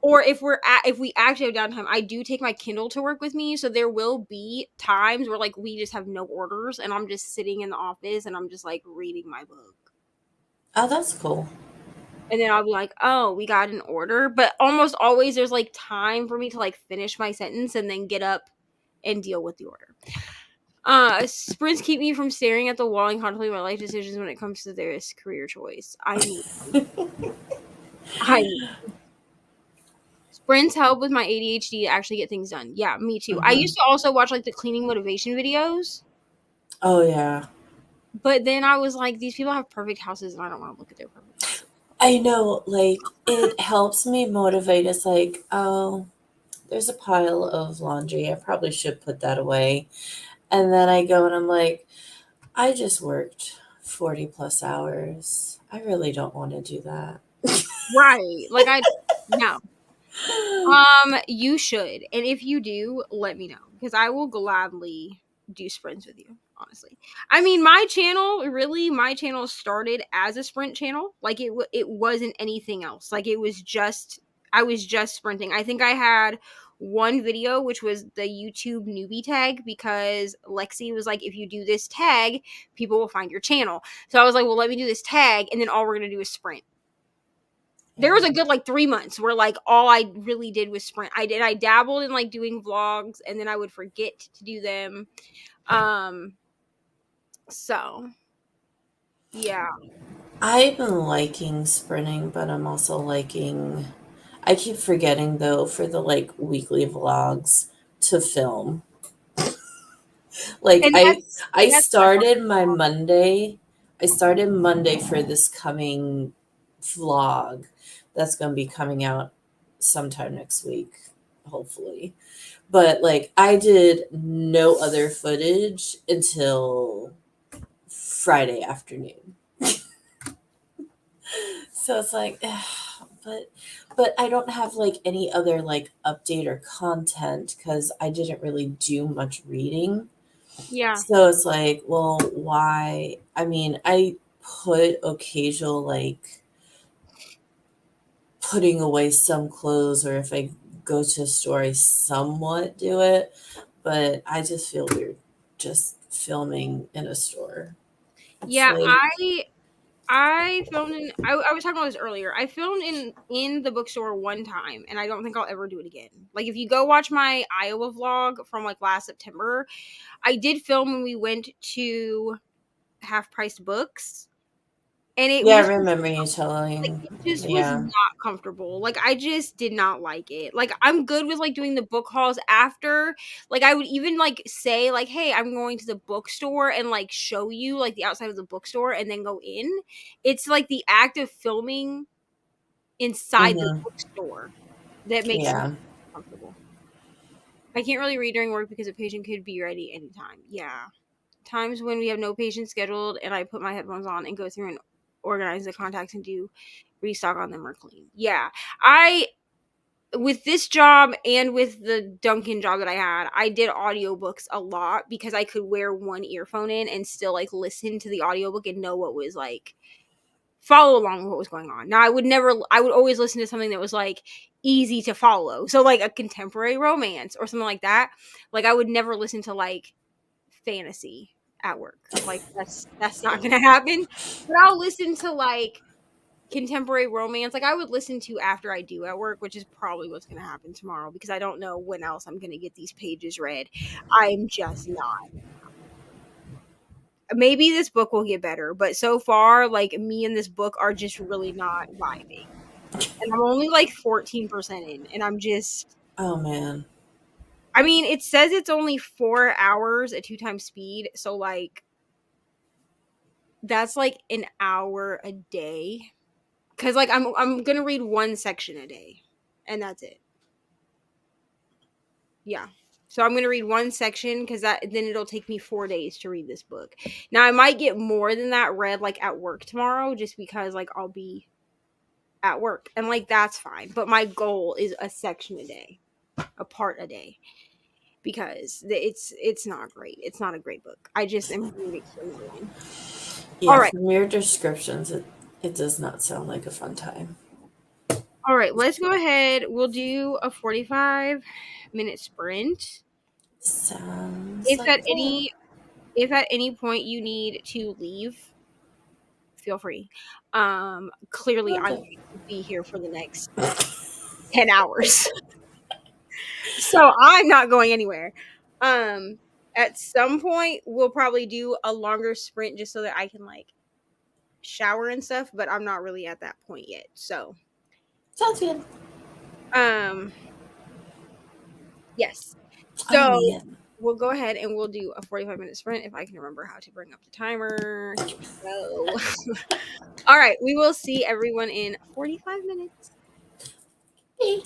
[SPEAKER 1] Or if we actually have downtime, I do take my Kindle to work with me. So there will be times where like we just have no orders and I'm just sitting in the office and I'm just like reading my book.
[SPEAKER 4] Oh, that's cool.
[SPEAKER 1] And then I'll be like, oh, we got an order. But almost always there's like time for me to like finish my sentence and then get up and deal with the order. Sprints keep me from staring at the wall and contemplating my life decisions when it comes to this career choice. I need I need sprints help with my ADHD to actually get things done. Yeah, me too. I
[SPEAKER 4] Mhm.
[SPEAKER 1] used to also watch like the cleaning motivation videos,
[SPEAKER 4] Oh, yeah.
[SPEAKER 1] but then I was like, these people have perfect houses and I don't want to look at their perfect houses.
[SPEAKER 4] I know, like, it helps me motivate. It's like, oh, there's a pile of laundry. I probably should put that away. And then I go and I'm like, I just worked 40 plus hours. I really don't want to do that.
[SPEAKER 1] Right. Like no. You should. And if you do, let me know because I will gladly do sprints with you, honestly. I mean, my channel started as a sprint channel. Like it wasn't anything else. Like I was just sprinting. I think I had one video which was the YouTube newbie tag because Lexi was like if you do this tag, people will find your channel. So I was like, well, let me do this tag and then all we're going to do is sprint. There was a good like 3 months where like all I really did was sprint. I dabbled in like doing vlogs and then I would forget to do them. Um so yeah.
[SPEAKER 4] I've been liking sprinting, but I'm also liking. I keep forgetting though for the like weekly vlogs to film. Like
[SPEAKER 1] And
[SPEAKER 4] I
[SPEAKER 1] that's what I thought.
[SPEAKER 4] started my Monday. I started Monday for this coming vlog that's going to be coming out sometime next week, hopefully. But like I did no other footage until Friday afternoon. So it's like but I don't have like any other like update or content cuz I didn't really do much reading.
[SPEAKER 1] Yeah.
[SPEAKER 4] So it's like, well, why? I mean, I put occasional like putting away some clothes or if I go to a store I somewhat do it, but I just feel weird just filming in a store. It's
[SPEAKER 1] Yeah,
[SPEAKER 4] like
[SPEAKER 1] I filmed in I was talking about this earlier. I filmed in the bookstore one time and I don't think I'll ever do it again. Like if you go watch my Iowa vlog from like last September, I did film when we went to half priced books and it
[SPEAKER 4] yeah, I
[SPEAKER 1] was
[SPEAKER 4] remember you
[SPEAKER 1] like
[SPEAKER 4] telling
[SPEAKER 1] it just was
[SPEAKER 4] yeah.
[SPEAKER 1] not comfortable. Like I just did not like it. Like I'm good with like doing the book hauls after. Like I would even like say like, "Hey, I'm going to the bookstore," and like show you like the outside of the bookstore and then go in. It's like the act of filming inside the
[SPEAKER 4] Mhm.
[SPEAKER 1] bookstore that makes me
[SPEAKER 4] Yeah.
[SPEAKER 1] uncomfortable. I can't really read during work because a patient could be ready anytime. Yeah. Times when we have no patients scheduled and I put my headphones on and go through and organize the contacts and do restock on them or clean. Yeah. I with this job and with the Duncan job that I had, I did audiobooks a lot because I could wear one earphone in and still like listen to the audiobook and know what was like follow along with what was going on. Now I would always listen to something that was like easy to follow. So like a contemporary romance or something like that. Like I would never listen to like fantasy at work. Like that's not gonna happen. But I'll listen to like contemporary romance, like I would listen to after I do at work, which is probably what's going to happen tomorrow because I don't know when else I'm going to get these pages read. I'm just not. Maybe this book will get better, but so far, like me and this book are just really not vibing. And I'm only like 14% in, and I'm just.
[SPEAKER 4] Oh man.
[SPEAKER 1] I mean, it says it's only 4 hours at 2 times speed, so like that's like an hour a day. Cause like I'm gonna read one section a day, and that's it. Yeah. So I'm gonna read one section because that then it'll take me 4 days to read this book. Now I might get more than that read like at work tomorrow, just because like I'll be at work, and like that's fine. But my goal is a section a day, a part a day, because it's not great. It's not a great book. I just am rooting for no one. All
[SPEAKER 4] Yeah,
[SPEAKER 1] right,
[SPEAKER 4] from your descriptions, it does not sound like a fun time.
[SPEAKER 1] all right. Let's go ahead. We'll do a 45-minute sprint.
[SPEAKER 4] Sounds
[SPEAKER 1] If
[SPEAKER 4] like
[SPEAKER 1] at
[SPEAKER 4] fun.
[SPEAKER 1] any point you need to leave, feel free. Clearly I'm
[SPEAKER 4] Okay.
[SPEAKER 1] going to be here for the next 10 hours. So I'm not going anywhere. At some point we'll probably do a longer sprint just so that I can like shower and stuff, but I'm not really at that point yet. So,
[SPEAKER 4] Sounds good.
[SPEAKER 1] um yes.
[SPEAKER 4] I'm
[SPEAKER 1] So
[SPEAKER 4] in.
[SPEAKER 1] we'll go ahead and we'll do a 45-minute sprint if I can remember how to bring up the timer. Here we go. All right, we will see everyone in 45 minutes.
[SPEAKER 4] Hey.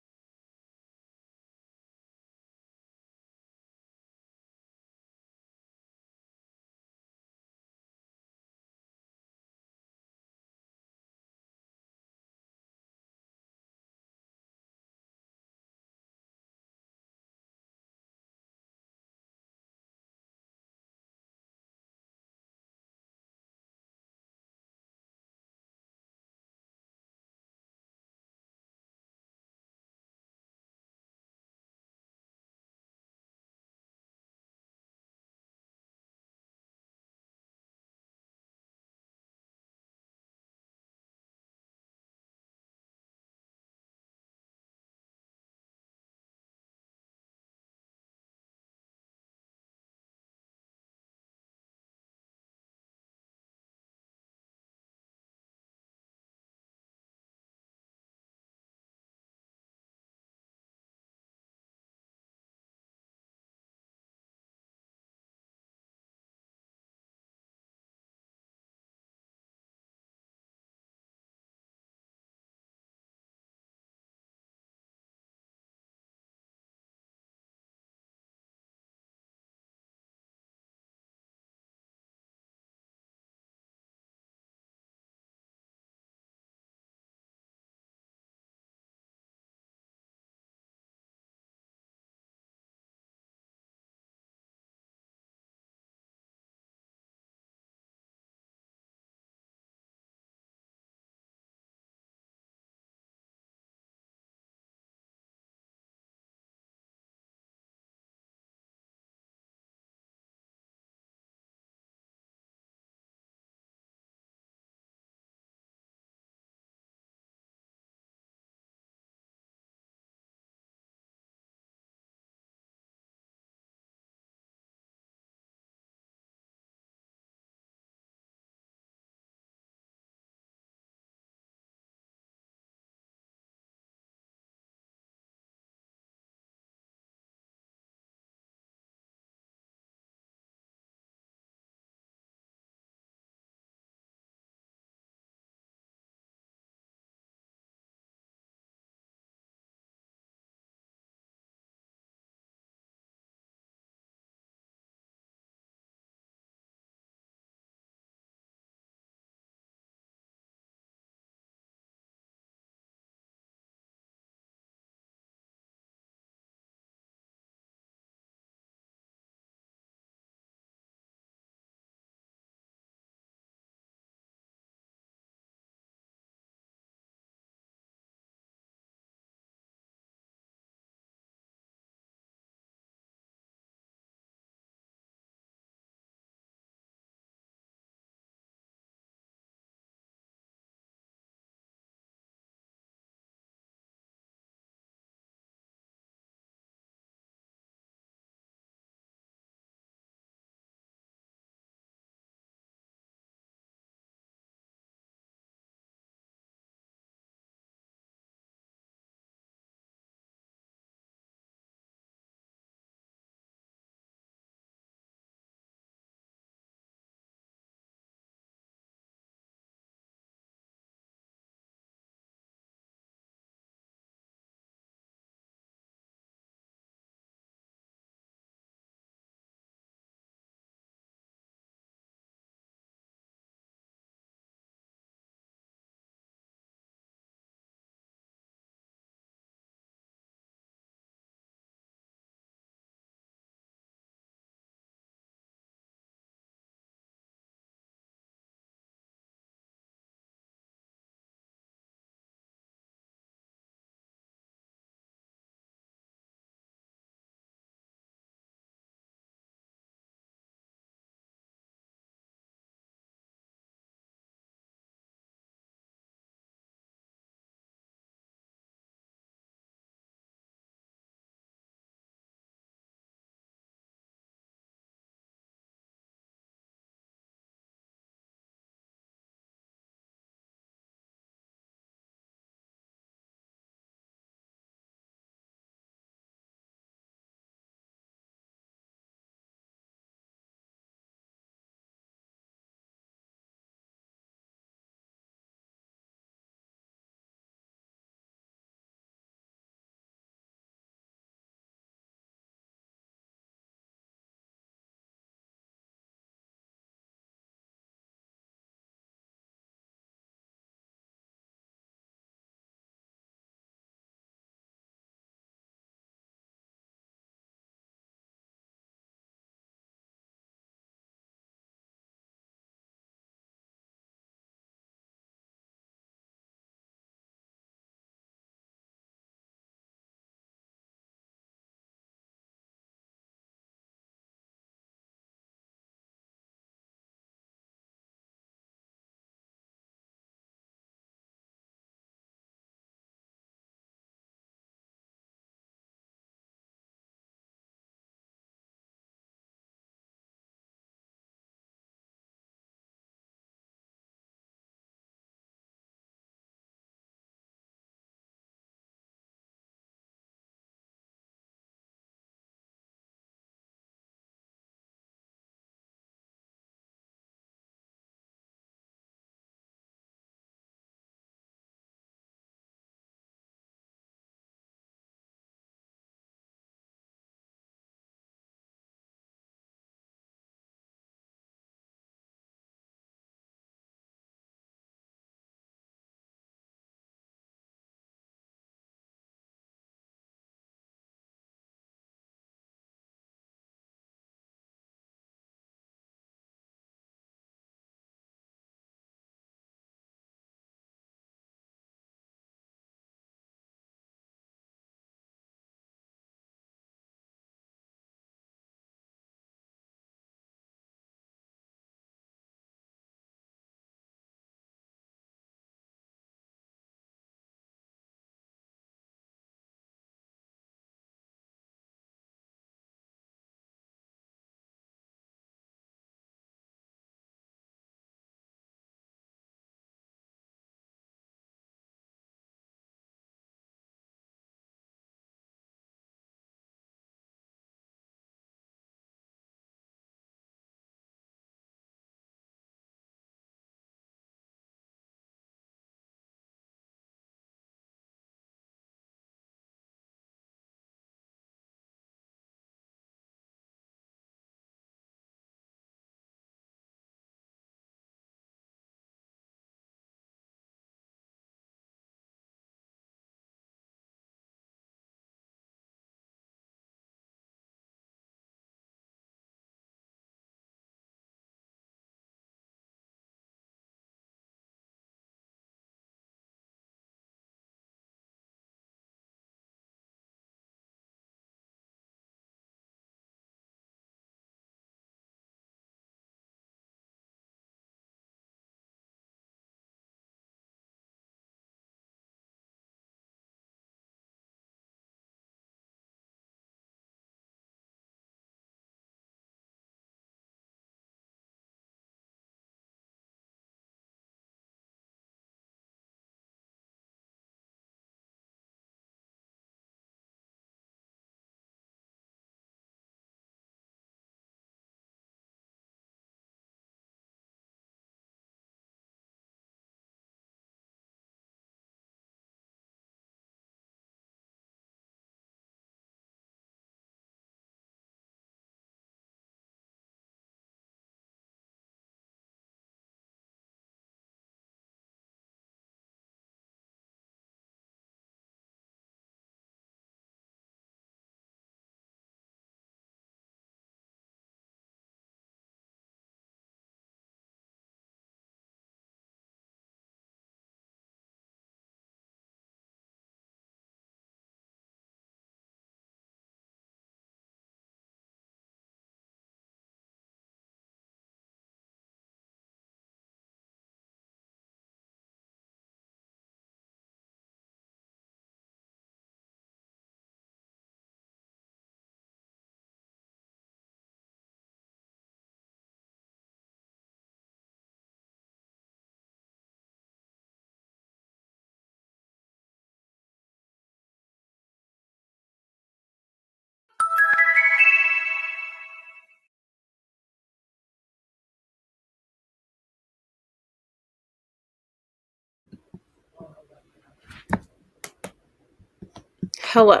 [SPEAKER 1] Hello.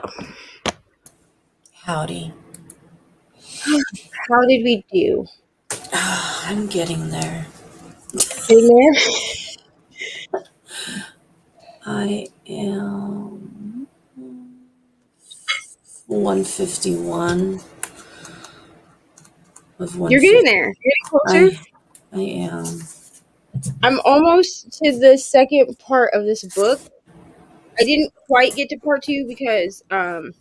[SPEAKER 4] Howdy.
[SPEAKER 1] How did we do?
[SPEAKER 4] I'm getting there.
[SPEAKER 1] Getting there?
[SPEAKER 4] I am 151 of
[SPEAKER 1] You're getting
[SPEAKER 4] 150.
[SPEAKER 1] there. You're getting closer.
[SPEAKER 4] I am.
[SPEAKER 1] I'm almost to the second part of this book. I didn't quite get to part 2 because Mr.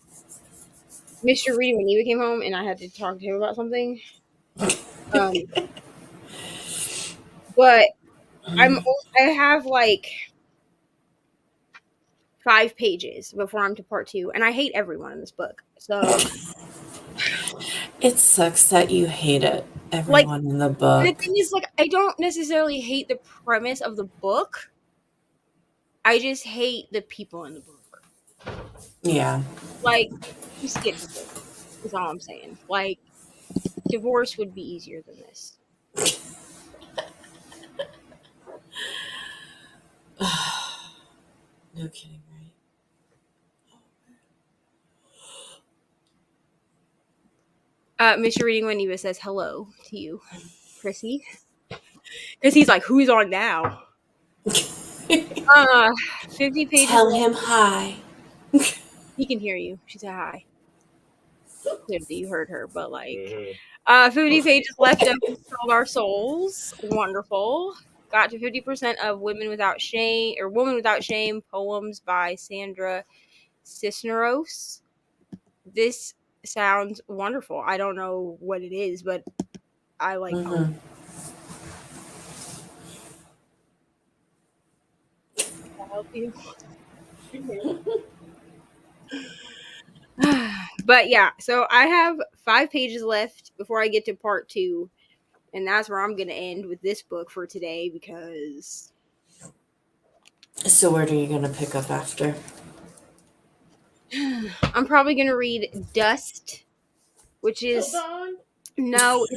[SPEAKER 1] Reading when Eva came home and I had to talk to him about something. But I have like 5 pages before I'm to part 2, and I hate everyone in this book. So
[SPEAKER 4] It sucks that you hate it.
[SPEAKER 1] like
[SPEAKER 4] Everyone in the
[SPEAKER 1] the
[SPEAKER 4] book.
[SPEAKER 1] thing is, like, I don't necessarily hate the premise of the book. I just hate the people in the book.
[SPEAKER 4] Yeah.
[SPEAKER 1] Like, just get divorced. Is all I'm saying. Like, divorce would be easier than this.
[SPEAKER 4] No kidding, right?
[SPEAKER 1] Mr. Reading when Eva says hello to you, Chrissy. Because he's like, who's on now? 50 pages.
[SPEAKER 4] Tell him hi.
[SPEAKER 1] He can hear you. She said hi. Clearly you heard her, but like 50 pages left of Sold Our Souls. Wonderful. Got to 50% of Women Without Shame or Woman Without Shame poems by Sandra Cisneros. This sounds wonderful. I don't know what it is, but I like poems. Can I help you? But yeah, so I have 5 pages left before I get to part 2, and that's where I'm gonna end with this book for today because.
[SPEAKER 4] So where are you going to pick up after?
[SPEAKER 1] I'm probably gonna read Dust, which is no,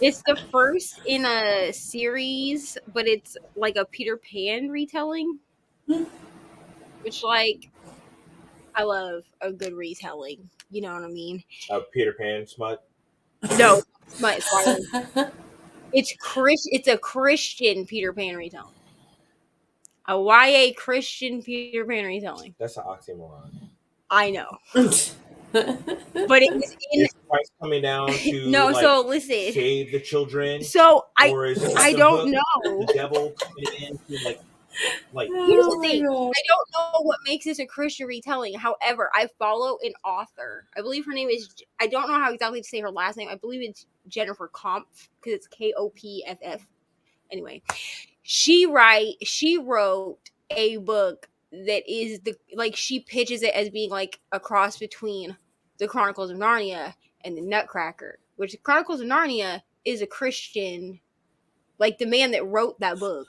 [SPEAKER 1] it's the first in a series, but it's like a Peter Pan retelling, which like I love a good retelling. You know what I mean?
[SPEAKER 5] A Peter Pan smut.
[SPEAKER 1] No, smut. It's a Christian Peter Pan retelling. A YA Christian Peter Pan retelling.
[SPEAKER 5] That's an oxymoron.
[SPEAKER 1] I know. But it was in.
[SPEAKER 5] Is Christ coming down to
[SPEAKER 1] No, so listen.
[SPEAKER 5] Save the children?
[SPEAKER 1] So
[SPEAKER 5] or is it
[SPEAKER 1] I don't know.
[SPEAKER 5] The devil coming in to
[SPEAKER 1] Here's the thing. I don't know what makes this a Christian retelling. However, I follow an author. I believe her name is. I don't know how exactly to say her last name. I believe it's Jennifer Kopff because it's Kopff. Anyway, she wrote a book that is she pitches it as being like a cross between the Chronicles of Narnia and the Nutcracker, which the Chronicles of Narnia is a Christian, like the man that wrote that book.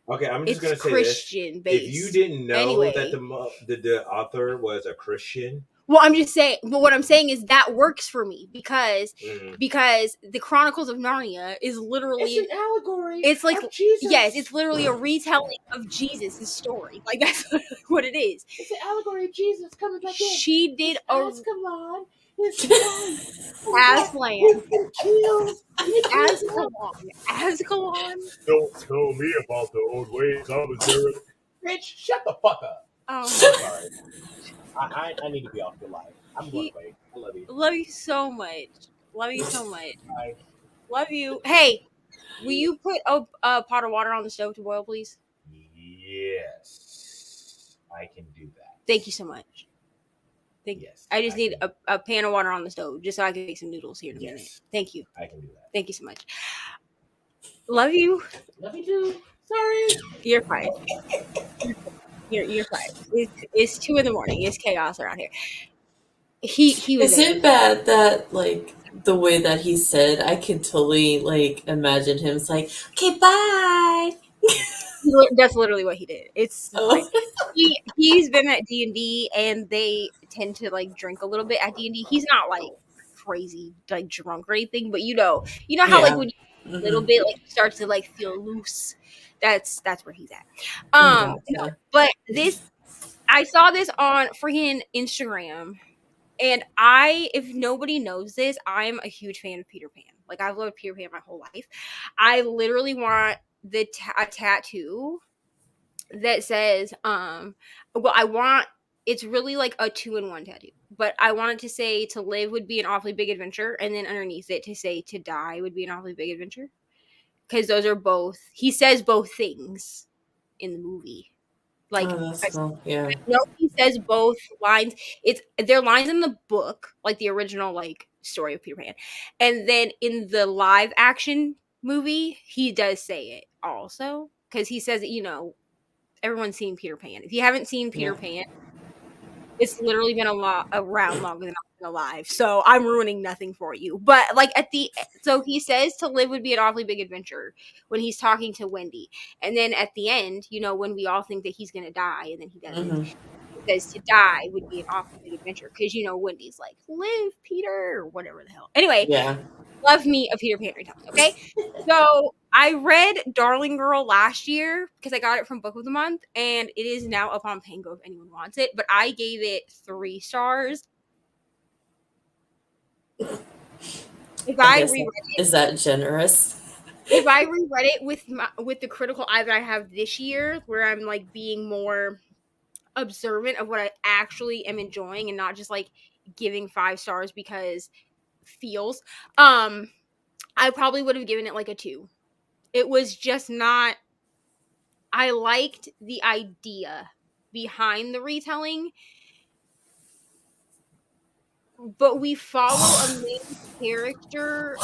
[SPEAKER 5] Okay, I'm just going to say
[SPEAKER 1] Christian
[SPEAKER 5] this.
[SPEAKER 1] based.
[SPEAKER 5] If you didn't know
[SPEAKER 1] anyway,
[SPEAKER 5] that the author was a Christian.
[SPEAKER 1] Well, I'm just saying, but what I'm saying is that works for me because the Chronicles of Narnia is literally
[SPEAKER 5] it's an allegory.
[SPEAKER 1] It's like
[SPEAKER 5] of Jesus.
[SPEAKER 1] Yes, it's literally a retelling of Jesus' story. Like that's what it is.
[SPEAKER 5] It's an allegory of Jesus coming back in.
[SPEAKER 1] She did
[SPEAKER 5] Ascalon.
[SPEAKER 1] Aslan. Ascalon.
[SPEAKER 5] Don't tell me about the old ways. I was there. Bitch, shut the fuck up.
[SPEAKER 1] Oh,
[SPEAKER 5] sorry. I need to be off your life. I'm going away. I love you.
[SPEAKER 1] Love you so much. Love you so much.
[SPEAKER 5] Bye.
[SPEAKER 1] Love you. Hey, will you put a pot of water on the stove to boil, please?
[SPEAKER 5] Yes, I can do that.
[SPEAKER 1] Thank you so much.
[SPEAKER 5] Yes,
[SPEAKER 1] I just need a pan of water on the stove just so I can make some noodles here in a minute. Thank you.
[SPEAKER 5] I can do that.
[SPEAKER 1] Thank you so much. Love you.
[SPEAKER 5] Love you too. Sorry.
[SPEAKER 1] You're fine. You're fine. It's 2 a.m. It's chaos around here. He was.
[SPEAKER 4] Is it bad that like the way that he said? I could totally like imagine him. It's like, okay, bye.
[SPEAKER 1] That's literally what he did. It's like he's been at D&D and they tend to like drink a little bit at D&D. He's not like crazy like drunk or anything, but you know how like when you a little bit like you start to like feel loose. That's where he's at.
[SPEAKER 4] Gotcha.
[SPEAKER 1] But this I saw this on freaking Instagram. And if nobody knows this, I'm a huge fan of Peter Pan. Like, I've loved Peter Pan my whole life. I literally want a tattoo that says, it's really like a 2-in-1 tattoo, but I want it to say to live would be an awfully big adventure, and then underneath it to say to die would be an awfully big adventure. Because those are both, he says both things in the movie. Like,
[SPEAKER 4] Oh, that's cool. Yeah.
[SPEAKER 1] I know he says both lines. They're lines in the book, like the original like story of Peter Pan, and then in the live action movie, he does say it also because he says, everyone's seen Peter Pan. If you haven't seen Peter Pan, it's literally been around longer than I've been alive, so I'm ruining nothing for you. But like so he says to live would be an awfully big adventure when he's talking to Wendy, and then at the end, when we all think that he's gonna die, and then he doesn't.
[SPEAKER 4] Mm-hmm.
[SPEAKER 1] He says to die would be an awfully big adventure because Wendy's like live, Peter, or whatever the hell. Anyway,
[SPEAKER 4] Yeah.
[SPEAKER 1] love me a Peter Pan retelling. Okay, so I read Darling Girl last year because I got it from Book of the Month, and it is now up on Pango if anyone wants it. But I gave it 3 stars. If I reread it,
[SPEAKER 4] is that generous?
[SPEAKER 1] If I reread it with the critical eye that I have this year, where I'm like being more observant of what I actually am enjoying and not just like giving 5 stars because feels, I probably would have given it like a 2. It was just not. I liked the idea behind the retelling, but we follow a main character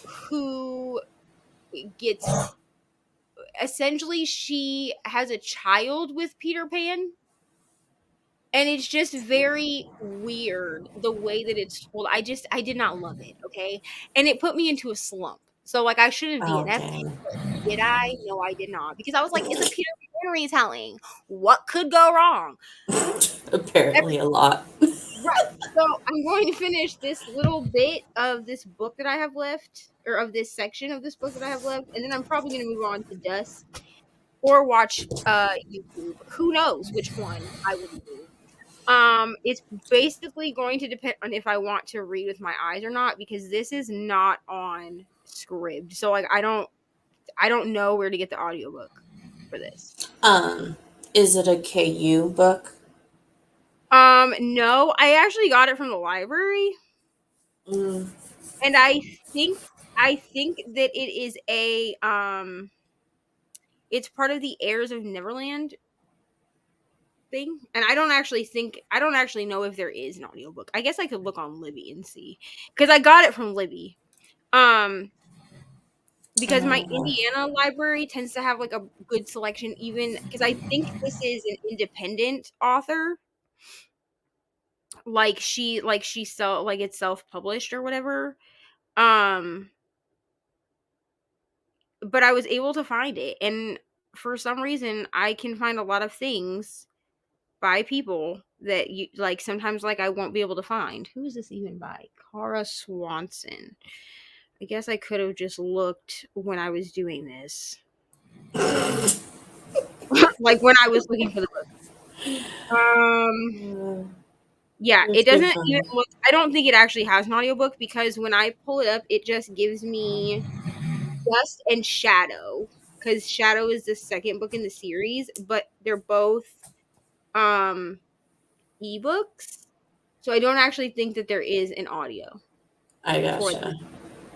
[SPEAKER 1] who gets, essentially, she has a child with Peter Pan, and it's just very weird the way that it's told. I did not love it, okay? And it put me into a slump. So like I should have
[SPEAKER 4] Oh,
[SPEAKER 1] DNF'd.
[SPEAKER 4] dang.
[SPEAKER 1] Did I? No, I did not. Because I was like, it's a Peter Pan retelling. What could go wrong?
[SPEAKER 4] Apparently a lot.
[SPEAKER 1] Right. So I'm going to finish this little bit of this book that I have left, or of this section of this book that I have left, and then I'm probably going to move on to Dusk or watch YouTube. Who knows which one I will do. It's basically going to depend on if I want to read with my eyes or not, because this is not on Scribd. So like I don't know where to get the audiobook for this.
[SPEAKER 4] Is it a KU book?
[SPEAKER 1] No, I actually got it from the library.
[SPEAKER 4] Mm.
[SPEAKER 1] And I think that it is it's part of the Heirs of Neverland thing. And I don't actually know if there is an audiobook. I guess I could look on Libby and see, because I got it from Libby. Because my Indiana library tends to have like a good selection, even because I think this is an independent author. It's self-published or whatever. But I was able to find it, and for some reason I can find a lot of things by people that you like sometimes like I won't be able to find. Who is this even by? Cara Swanson. I guess I could have just looked when I was doing this. Like when I was looking for the book. Yeah, it doesn't even look. I don't think it actually has an audiobook, because when I pull it up, it just gives me Dust and Shadow, because Shadow is the second book in the series, but they're both ebooks. So I don't actually think that there is an audio.
[SPEAKER 4] I gotcha.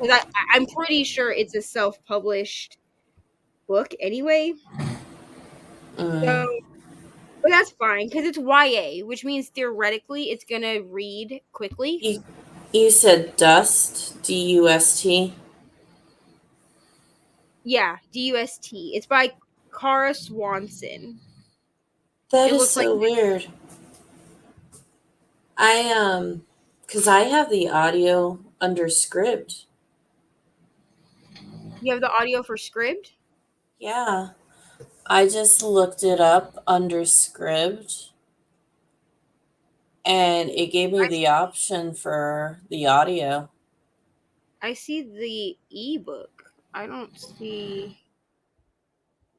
[SPEAKER 1] Because I'm pretty sure it's a self-published book anyway. So, but that's fine, because it's YA, which means theoretically it's gonna read quickly.
[SPEAKER 4] You said Dust, D-U-S-T?
[SPEAKER 1] Yeah, D-U-S-T. It's by Cara Swanson.
[SPEAKER 4] That is so weird. Because I have the audio under Scribd.
[SPEAKER 1] You have the audio for Scribd?
[SPEAKER 4] Yeah. I just looked it up under Scribd, and it gave me the option for the audio.
[SPEAKER 1] I see the ebook. I don't see.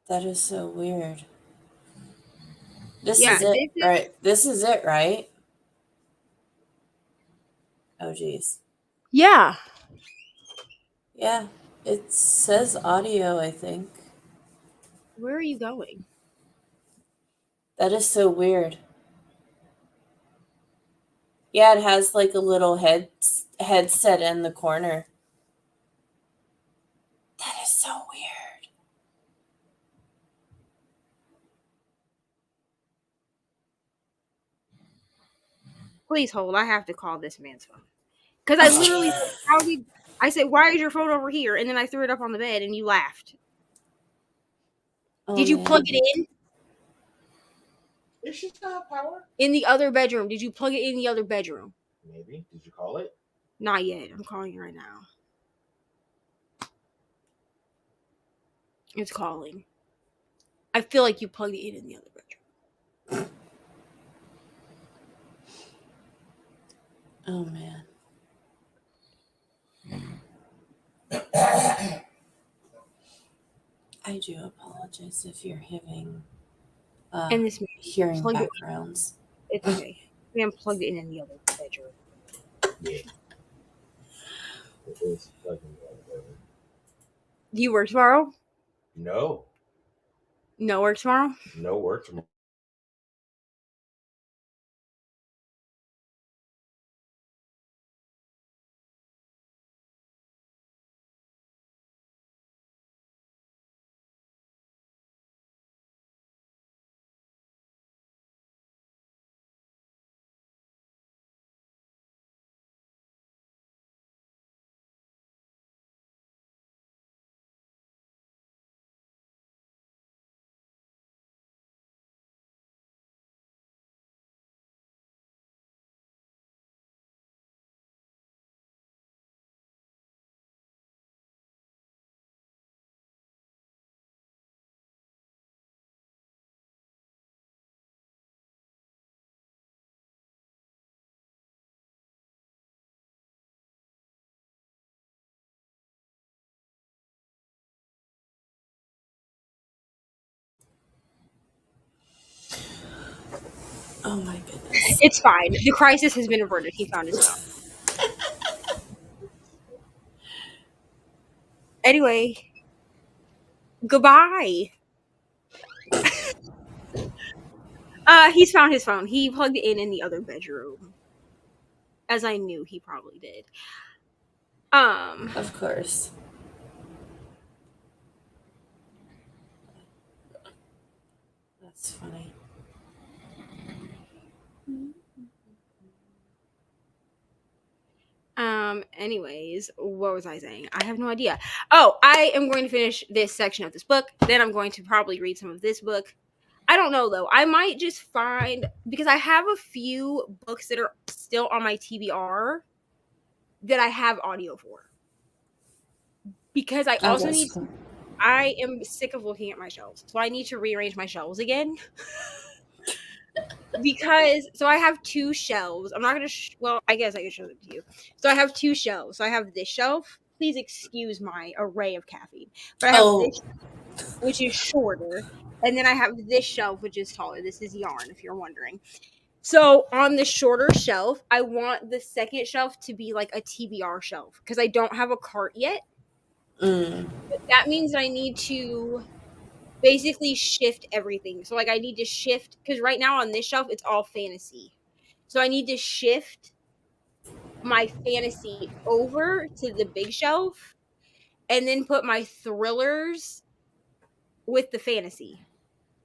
[SPEAKER 4] That is so weird. This
[SPEAKER 1] Yeah,
[SPEAKER 4] is it, right? This is it, right? Oh, geez.
[SPEAKER 1] Yeah.
[SPEAKER 4] Yeah, it says audio, I think.
[SPEAKER 1] Where are you going?
[SPEAKER 4] That is so weird. Yeah, it has like a little headset in the corner. That is so weird.
[SPEAKER 1] Please hold. I have to call this man's phone. Because I literally said, I said, why is your phone over here? And then I threw it up on the bed and you laughed.
[SPEAKER 4] Oh,
[SPEAKER 1] Did you plug
[SPEAKER 4] man.
[SPEAKER 1] it in?
[SPEAKER 5] Is she still have power?
[SPEAKER 1] In the other bedroom. Did you plug it in the other bedroom?
[SPEAKER 5] Maybe. Did you call it?
[SPEAKER 1] Not yet. I'm calling you right now. It's calling. I feel like you plugged it in the other bedroom.
[SPEAKER 4] Oh, man. I do apologize if you're having
[SPEAKER 1] And this man
[SPEAKER 4] hearing
[SPEAKER 1] plugged
[SPEAKER 4] backgrounds.
[SPEAKER 1] It's okay. Man plugged it in the other bedroom.
[SPEAKER 5] Yeah. It is fucking better.
[SPEAKER 1] Do you work tomorrow?
[SPEAKER 5] No.
[SPEAKER 1] No work tomorrow?
[SPEAKER 5] No work tomorrow.
[SPEAKER 4] Oh, my goodness.
[SPEAKER 1] It's fine. The crisis has been averted. He found his phone. Anyway, goodbye. He's found his phone. He plugged it in the other bedroom. As I knew he probably did.
[SPEAKER 4] Of course. That's funny.
[SPEAKER 1] Anyways, what was I saying? I have no idea. Oh, I am going to finish this section of this book. Then I'm going to probably read some of this book. I don't know though. I might just find, because I have a few books that are still on my TBR that I have audio for. Because I
[SPEAKER 4] Oh,
[SPEAKER 1] also
[SPEAKER 4] that's
[SPEAKER 1] need,
[SPEAKER 4] cool.
[SPEAKER 1] I am sick of looking at my shelves. So I need to rearrange my shelves again. Because, so I have two shelves. I'm not going to, well, I guess I could show them to you. So I have two shelves. So I have this shelf. Please excuse my array of caffeine. But I have this, which is shorter. And then I have this shelf, which is taller. This is yarn, if you're wondering. So on the shorter shelf, I want the second shelf to be like a TBR shelf. Because I don't have a cart yet.
[SPEAKER 4] Mm.
[SPEAKER 1] But that means I need to basically shift everything. So like I need to shift, because right now on this shelf it's all fantasy. So I need to shift my fantasy over to the big shelf and then put my thrillers with the fantasy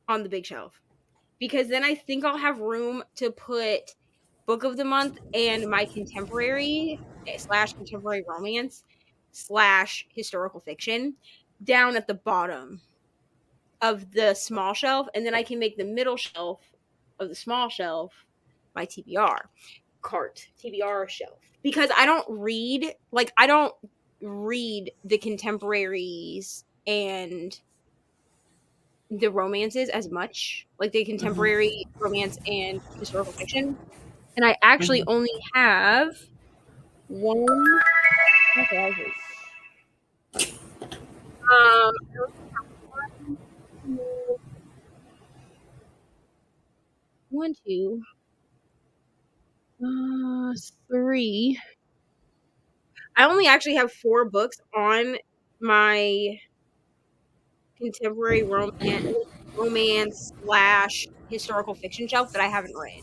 [SPEAKER 1] on the big shelf. Because then I think I'll have room to put book of the month and my contemporary slash contemporary romance slash historical fiction down at the bottom of the small shelf, and then I can make the middle shelf of the small shelf my TBR cart, TBR shelf. Because I don't read the contemporaries and the romances as much, like the contemporary romance and historical fiction. And I actually only have one. Okay, I only have one, two, one, two, 3. I only actually have 4 books on my contemporary romance slash historical fiction shelf that I haven't read.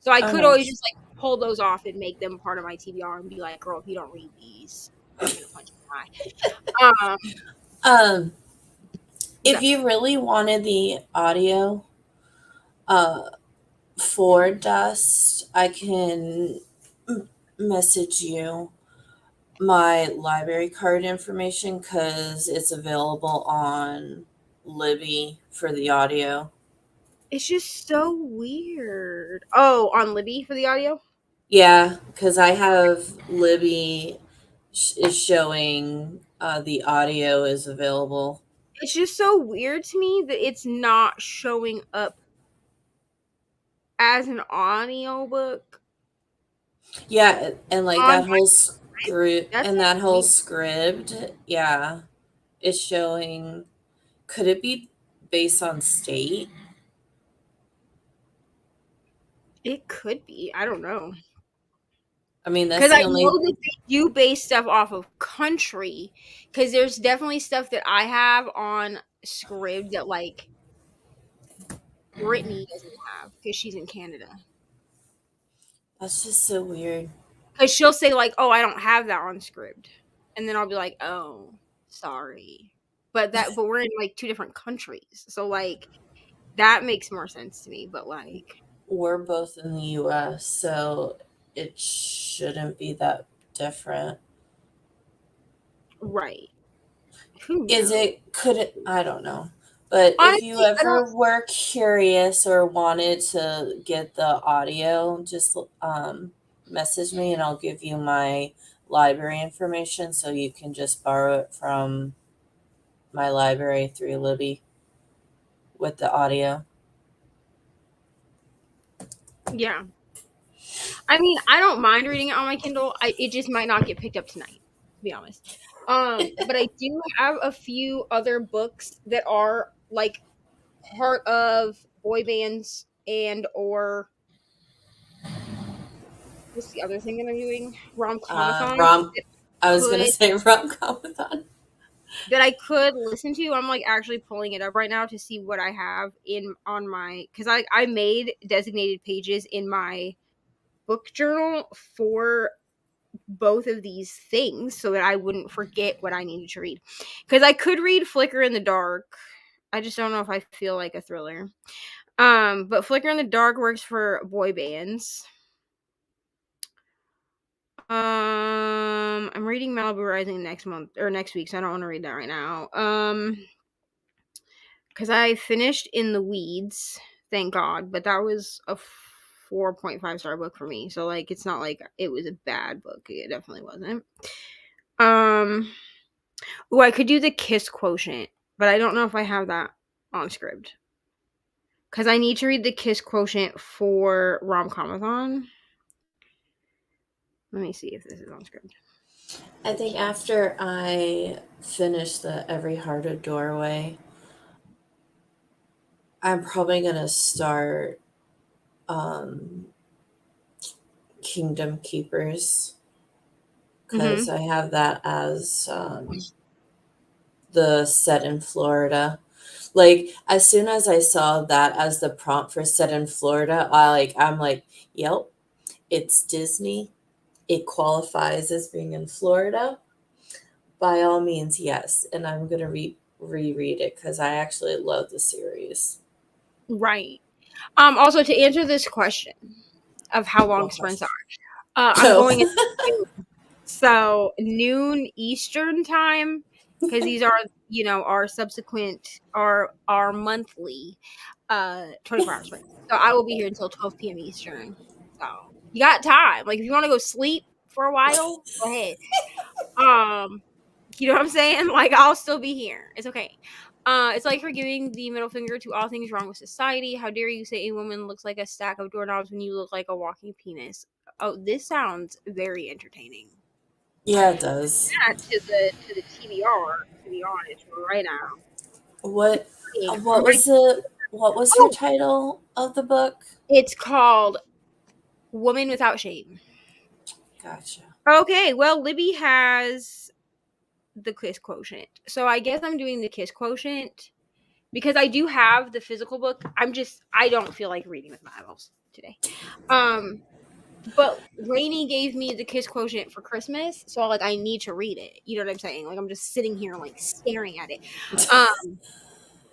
[SPEAKER 1] So I
[SPEAKER 4] Oh,
[SPEAKER 1] could always
[SPEAKER 4] nice.
[SPEAKER 1] just like pull those off and make them part of my TBR and be like, girl, if you don't read these, I'm gonna punch you in the eye.
[SPEAKER 4] Um, if
[SPEAKER 1] That's
[SPEAKER 4] you really wanted the audio, for Dust, I can message you my library card information because it's available on Libby for the audio.
[SPEAKER 1] it's just so weird. Oh, on Libby for the audio?
[SPEAKER 4] Yeah, because I have Libby is showing the audio is available.
[SPEAKER 1] It's just so weird to me that it's not showing up as an audiobook
[SPEAKER 4] Yeah, and like
[SPEAKER 1] on
[SPEAKER 4] that whole script
[SPEAKER 1] that's
[SPEAKER 4] and
[SPEAKER 1] like
[SPEAKER 4] that whole
[SPEAKER 1] weird.
[SPEAKER 4] script, yeah, is showing. Could it be based on state?
[SPEAKER 1] It could be. I don't know.
[SPEAKER 4] I mean, that's
[SPEAKER 1] Because I
[SPEAKER 4] the only.
[SPEAKER 1] know that they do base stuff off of country. Because there's definitely stuff that I have on Scribd that like Brittany doesn't have because she's in Canada.
[SPEAKER 4] That's just so weird.
[SPEAKER 1] Because she'll say like, "Oh, I don't have that on Scribd," and then I'll be like, "Oh, sorry," but we're in like 2 different countries, so like that makes more sense to me. But like,
[SPEAKER 4] We're both in the U.S., so it shouldn't be that different.
[SPEAKER 1] right? Who
[SPEAKER 4] Is
[SPEAKER 1] knows?
[SPEAKER 4] it? Could it? I don't know. But if you
[SPEAKER 1] Honestly, I don't.
[SPEAKER 4] ever were curious or wanted to get the audio, just message me and I'll give you my library information so you can just borrow it from my library through Libby with the audio.
[SPEAKER 1] Yeah, I mean, I don't mind reading it on my Kindle. It just might not get picked up tonight, to be honest. But I do have a few other books that are like part of boy bands and or what's the other thing that I'm doing? Rom-comathon
[SPEAKER 4] Rom.
[SPEAKER 1] that
[SPEAKER 4] I was gonna
[SPEAKER 1] could
[SPEAKER 4] say rom-comathon.
[SPEAKER 1] that I could listen to. I'm like actually pulling it up right now to see what I have in on my because I made designated pages in my book journal for both of these things so that I wouldn't forget what I needed to read. Because I could read Flicker in the Dark. I just don't know if I feel like a thriller. But Flicker in the Dark works for boy bands. I'm reading Malibu Rising next month or next week, so I don't want to read that right now. Because I finished In the Weeds, thank God, but that was a 4.5-star book for me. So like, it's not like it was a bad book. It definitely wasn't. Oh, I could do the Kiss Quotient, but I don't know if I have that on Scribd. Because I need to read the Kiss Quotient for Rom-Comathon. Let me see if this is on Scribd.
[SPEAKER 4] I think after I finish the Every Heart a Doorway, I'm probably gonna start Kingdom Keepers because
[SPEAKER 1] Mm-hmm.
[SPEAKER 4] I have that as the set in Florida. Like as soon as I saw that as the prompt for set in Florida, I'm like, yep, it's Disney. It qualifies as being in Florida. By all means, yes. And I'm gonna reread it because I actually love the series.
[SPEAKER 1] Right. Also, to answer this question of how long
[SPEAKER 4] What
[SPEAKER 1] sprints
[SPEAKER 4] question?
[SPEAKER 1] are, I'm
[SPEAKER 4] Oh.
[SPEAKER 1] going at noon. So noon Eastern time, because these are our subsequent our monthly 24-hour sprints. So I will be here until 12 p.m. Eastern. So you got time. Like if you want to go sleep for a while, go ahead. You know what I'm saying? Like I'll still be here. It's okay. It's like her giving the middle finger to all things wrong with society. How dare you say a woman looks like a stack of doorknobs when you look like a walking penis? Oh, this sounds very entertaining.
[SPEAKER 4] Yeah, it does.
[SPEAKER 1] That to the TBR, to be honest, right now.
[SPEAKER 4] What
[SPEAKER 1] I mean,
[SPEAKER 4] what was the What was your
[SPEAKER 1] Oh,
[SPEAKER 4] title of the book?
[SPEAKER 1] it's called Woman Without Shame.
[SPEAKER 4] Gotcha.
[SPEAKER 1] Okay, well, Libby has the Kiss Quotient. So I guess I'm doing the Kiss Quotient because I do have the physical book. I don't feel like reading with my eyeballs today. But Reni gave me the Kiss Quotient for Christmas, so like I need to read it. You know what I'm saying? Like I'm just sitting here like staring at it.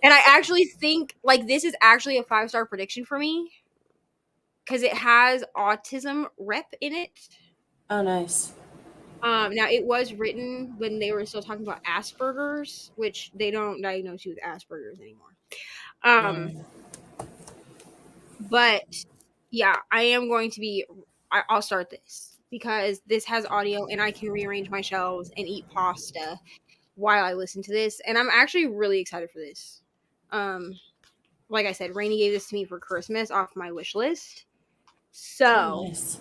[SPEAKER 1] And I actually think like this is actually a 5-star prediction for me because it has autism rep in it.
[SPEAKER 4] Oh, nice.
[SPEAKER 1] Now it was written when they were still talking about Asperger's, which they don't diagnose you with Asperger's anymore.
[SPEAKER 4] Mm.
[SPEAKER 1] But yeah, I am going to be. I'll start this because this has audio and I can rearrange my shelves and eat pasta while I listen to this, and I'm actually really excited for this. Like I said, Rainey gave this to me for Christmas off my wish list,
[SPEAKER 4] Oh,
[SPEAKER 1] so
[SPEAKER 4] nice.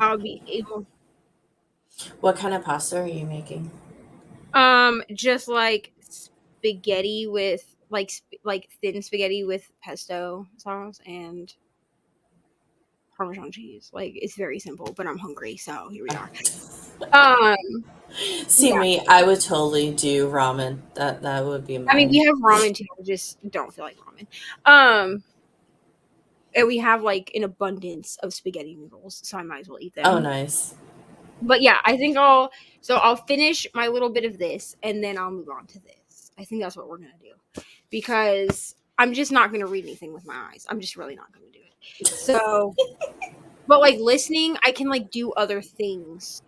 [SPEAKER 1] I'll be able.
[SPEAKER 4] What kind of pasta are you making?
[SPEAKER 1] Just like spaghetti with like thin spaghetti with pesto sauce and Parmesan cheese. Like it's very simple, but I'm hungry, so here we are. Um,
[SPEAKER 4] See
[SPEAKER 1] yeah.
[SPEAKER 4] me, I would totally do ramen. That would be
[SPEAKER 1] I mean,
[SPEAKER 4] mine.
[SPEAKER 1] we have ramen too. I just don't feel like ramen. Um, and we have like an abundance of spaghetti noodles, so I might as well eat
[SPEAKER 4] Oh,
[SPEAKER 1] them.
[SPEAKER 4] nice.
[SPEAKER 1] But yeah, I think I'll finish my little bit of this and then I'll move on to this. I think that's what we're gonna do because I'm just not gonna read anything with my eyes. I'm just really not gonna do it. So, but like listening, I can like do other things,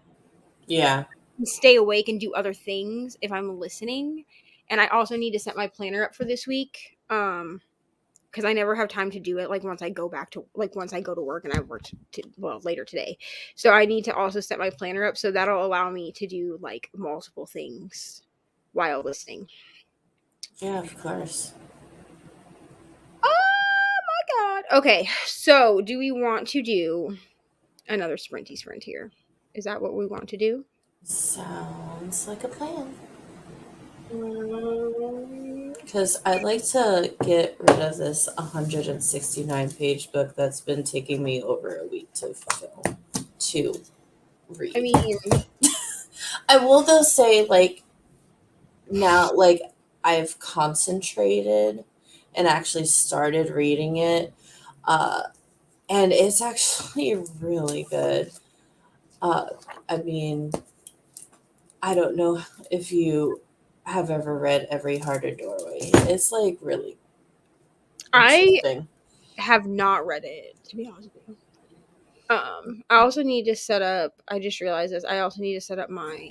[SPEAKER 4] Yeah.
[SPEAKER 1] stay awake and do other things if I'm listening. And I also need to set my planner up for this week. Because I never have time to do it like once I go to work and I worked later today. So I need to also set my planner up so that'll allow me to do like multiple things while listening.
[SPEAKER 4] Yeah, of course.
[SPEAKER 1] Oh my god. Okay, so do we want to do another sprinty sprint here? Is that what we want to do?
[SPEAKER 4] Sounds like a plan.
[SPEAKER 1] Um,
[SPEAKER 4] Because I'd like to get rid of this 169-page book that's been taking me over a week to fulfill, to read.
[SPEAKER 1] I mean,
[SPEAKER 4] I will though say, like, now, like, I've concentrated and actually started reading it. Uh, and it's actually really good. Uh, I mean, I don't know if you have ever read Every Hearted Doorway. It's like really
[SPEAKER 1] I
[SPEAKER 4] interesting.
[SPEAKER 1] have not read it to be honest with you. I also need to set up. I just realized this. I also need to set up my.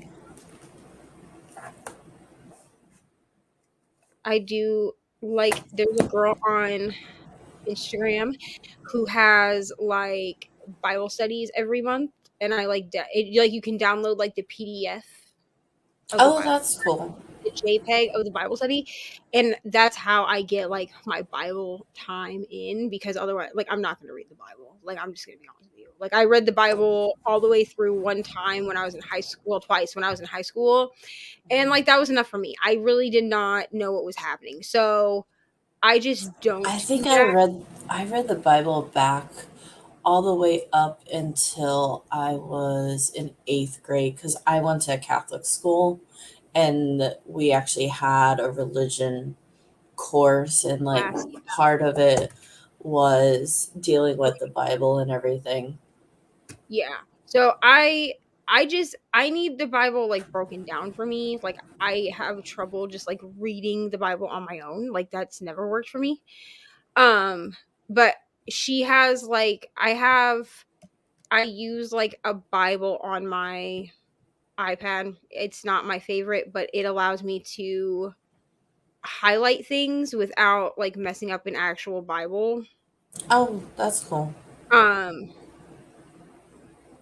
[SPEAKER 1] I do like. There's a girl on Instagram who has like Bible studies every month, and I like like you can download like the PDF of the
[SPEAKER 4] Oh,
[SPEAKER 1] Bible,
[SPEAKER 4] that's cool.
[SPEAKER 1] the JPEG of the Bible study, and that's how I get like my Bible time in because otherwise, like I'm not going to read the Bible. Like I'm just going to be honest with you. Like I read the Bible all the way through one time when I was in high school, well, twice when I was in high school, and like that was enough for me. I really did not know what was happening, so I just
[SPEAKER 4] I
[SPEAKER 1] don't do
[SPEAKER 4] think
[SPEAKER 1] that.
[SPEAKER 4] I read the Bible back all the way up until I was in 8th grade because I went to a Catholic school and we actually had a religion course, and like
[SPEAKER 1] Class.
[SPEAKER 4] part of it was dealing with the Bible and everything.
[SPEAKER 1] Yeah. So I need the Bible like broken down for me. Like I have trouble just like reading the Bible on my own. Like that's never worked for me. But she has like I use like a Bible on my iPad. It's not my favorite, but it allows me to highlight things without like messing up an actual Bible.
[SPEAKER 4] Oh, that's cool.
[SPEAKER 1] Um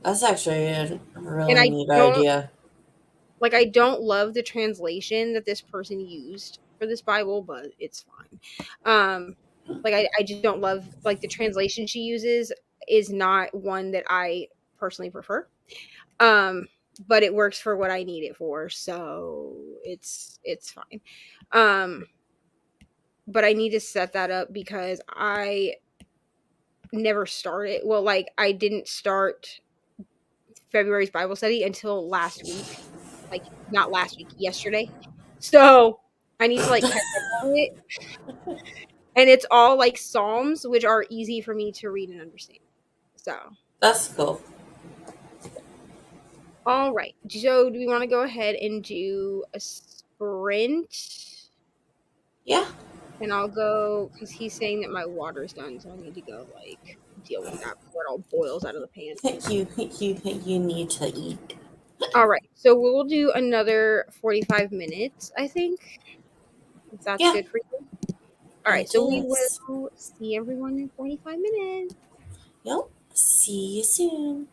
[SPEAKER 4] That's actually a
[SPEAKER 1] and
[SPEAKER 4] really
[SPEAKER 1] I
[SPEAKER 4] neat
[SPEAKER 1] don't
[SPEAKER 4] idea.
[SPEAKER 1] like I don't love the translation that this person used for this Bible, but it's fine. Like I just don't love like the translation she uses is not one that I personally prefer. Um, but it works for what I need it for, so it's fine. Um, but I need to set that up because I never started. Well, like I didn't start February's Bible study until last week. Like not last week, yesterday. So I need to like catch up on it. And it's all like Psalms, which are easy for me to read and understand. So,
[SPEAKER 4] That's cool.
[SPEAKER 1] all right. So, do we want to go ahead and do a sprint?
[SPEAKER 4] Yeah.
[SPEAKER 1] And I'll go because he's saying that my water's done, so I need to go like deal with that before it all boils out of the pan.
[SPEAKER 4] You need to eat.
[SPEAKER 1] All right. So we'll do another 45 minutes, I think. If that's
[SPEAKER 4] Yeah,
[SPEAKER 1] good for you. All right.
[SPEAKER 4] it
[SPEAKER 1] So we
[SPEAKER 4] is.
[SPEAKER 1] will see everyone in 45 minutes.
[SPEAKER 4] Yep. See you soon.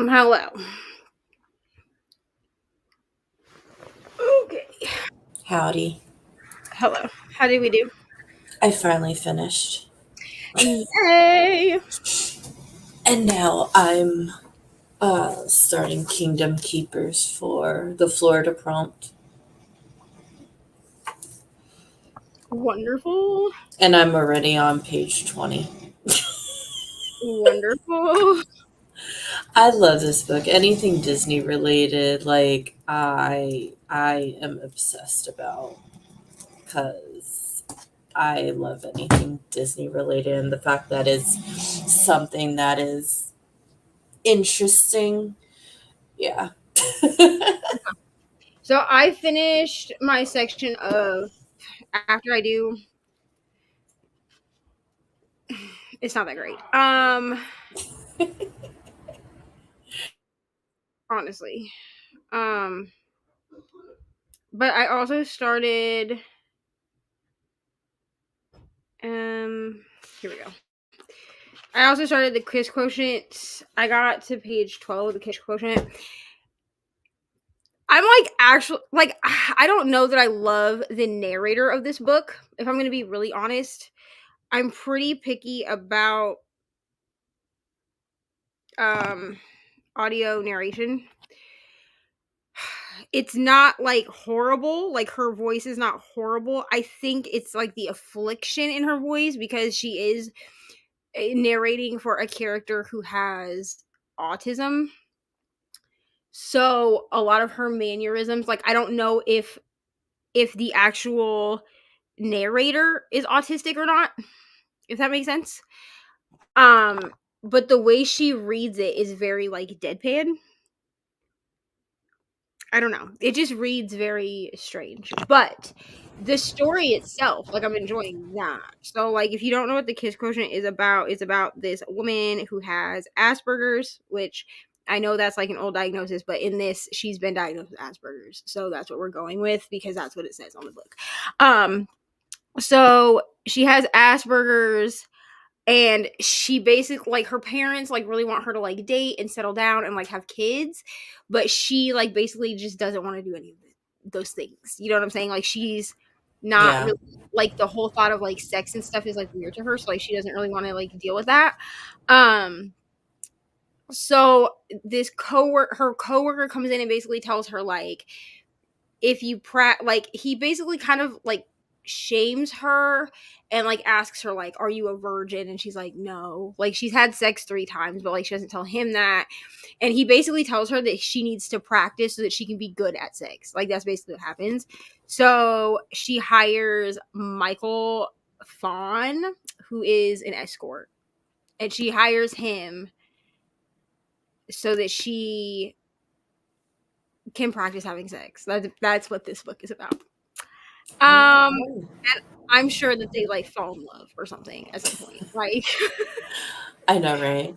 [SPEAKER 1] Hello. Okay.
[SPEAKER 4] Howdy.
[SPEAKER 1] Hello. How did we do?
[SPEAKER 4] I finally finished.
[SPEAKER 1] Yay!
[SPEAKER 4] And now I'm starting Kingdom Keepers for the Florida prompt.
[SPEAKER 1] Wonderful.
[SPEAKER 4] And I'm already on page 20.
[SPEAKER 1] Wonderful.
[SPEAKER 4] I love this book. Anything Disney related, like I am obsessed about, because I love anything Disney related, and the fact that it's something that is interesting. Yeah.
[SPEAKER 1] So I finished my section of after I do. It's not that great. Honestly. But I also started here we go. I also started the Kiss Quotient. I got to page 12 of the Kiss Quotient. I'm like, actually, like, I don't know that I love the narrator of this book, if I'm going to be really honest. I'm pretty picky about audio narration. It's not like horrible, like her voice is not horrible. I think it's like the affliction in her voice because she is narrating for a character who has autism. So a lot of her mannerisms, like I don't know if the actual narrator is autistic or not, if that makes sense. But the way she reads it is very like deadpan. I don't know. It just reads very strange. But the story itself, like I'm enjoying that. So like if you don't know what the Kiss Quotient is about, it's about this woman who has Asperger's, which I know that's like an old diagnosis, but in this she's been diagnosed with Asperger's. So that's what we're going with because that's what it says on the book. So she has Asperger's. And she basically, like, her parents, like, really want her to, like, date and settle down and, like, have kids. But she, like, basically just doesn't want to do any of those things. You know what I'm saying? Like, she's not
[SPEAKER 4] Yeah.
[SPEAKER 1] really, like, the whole thought of, like, sex and stuff is, like, weird to her. So, like, she doesn't really want to, like, deal with that. So this her coworker comes in and basically tells her, like, if you like, he basically kind of, like, shames her and like asks her like, are you a virgin? And she's like, no. Like she's had sex 3 times, but like she doesn't tell him that. And he basically tells her that she needs to practice so that she can be good at sex. Like that's basically what happens. So she hires Michael Fawn, who is an escort, and she hires him so that she can practice having sex. That's what this book is about. And I'm sure that they like fall in love or something at some point. Like
[SPEAKER 4] I know, right?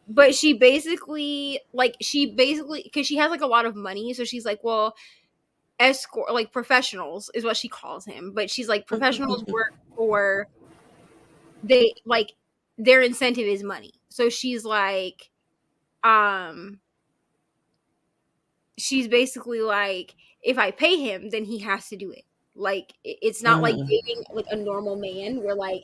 [SPEAKER 1] But she basically because she has like a lot of money, so she's like, well, escort, like professionals is what she calls him, but she's like, professionals work for they like their incentive is money. So she's like, she's basically like, if I pay him, then he has to do it. Like it's not like dating like a normal man where like,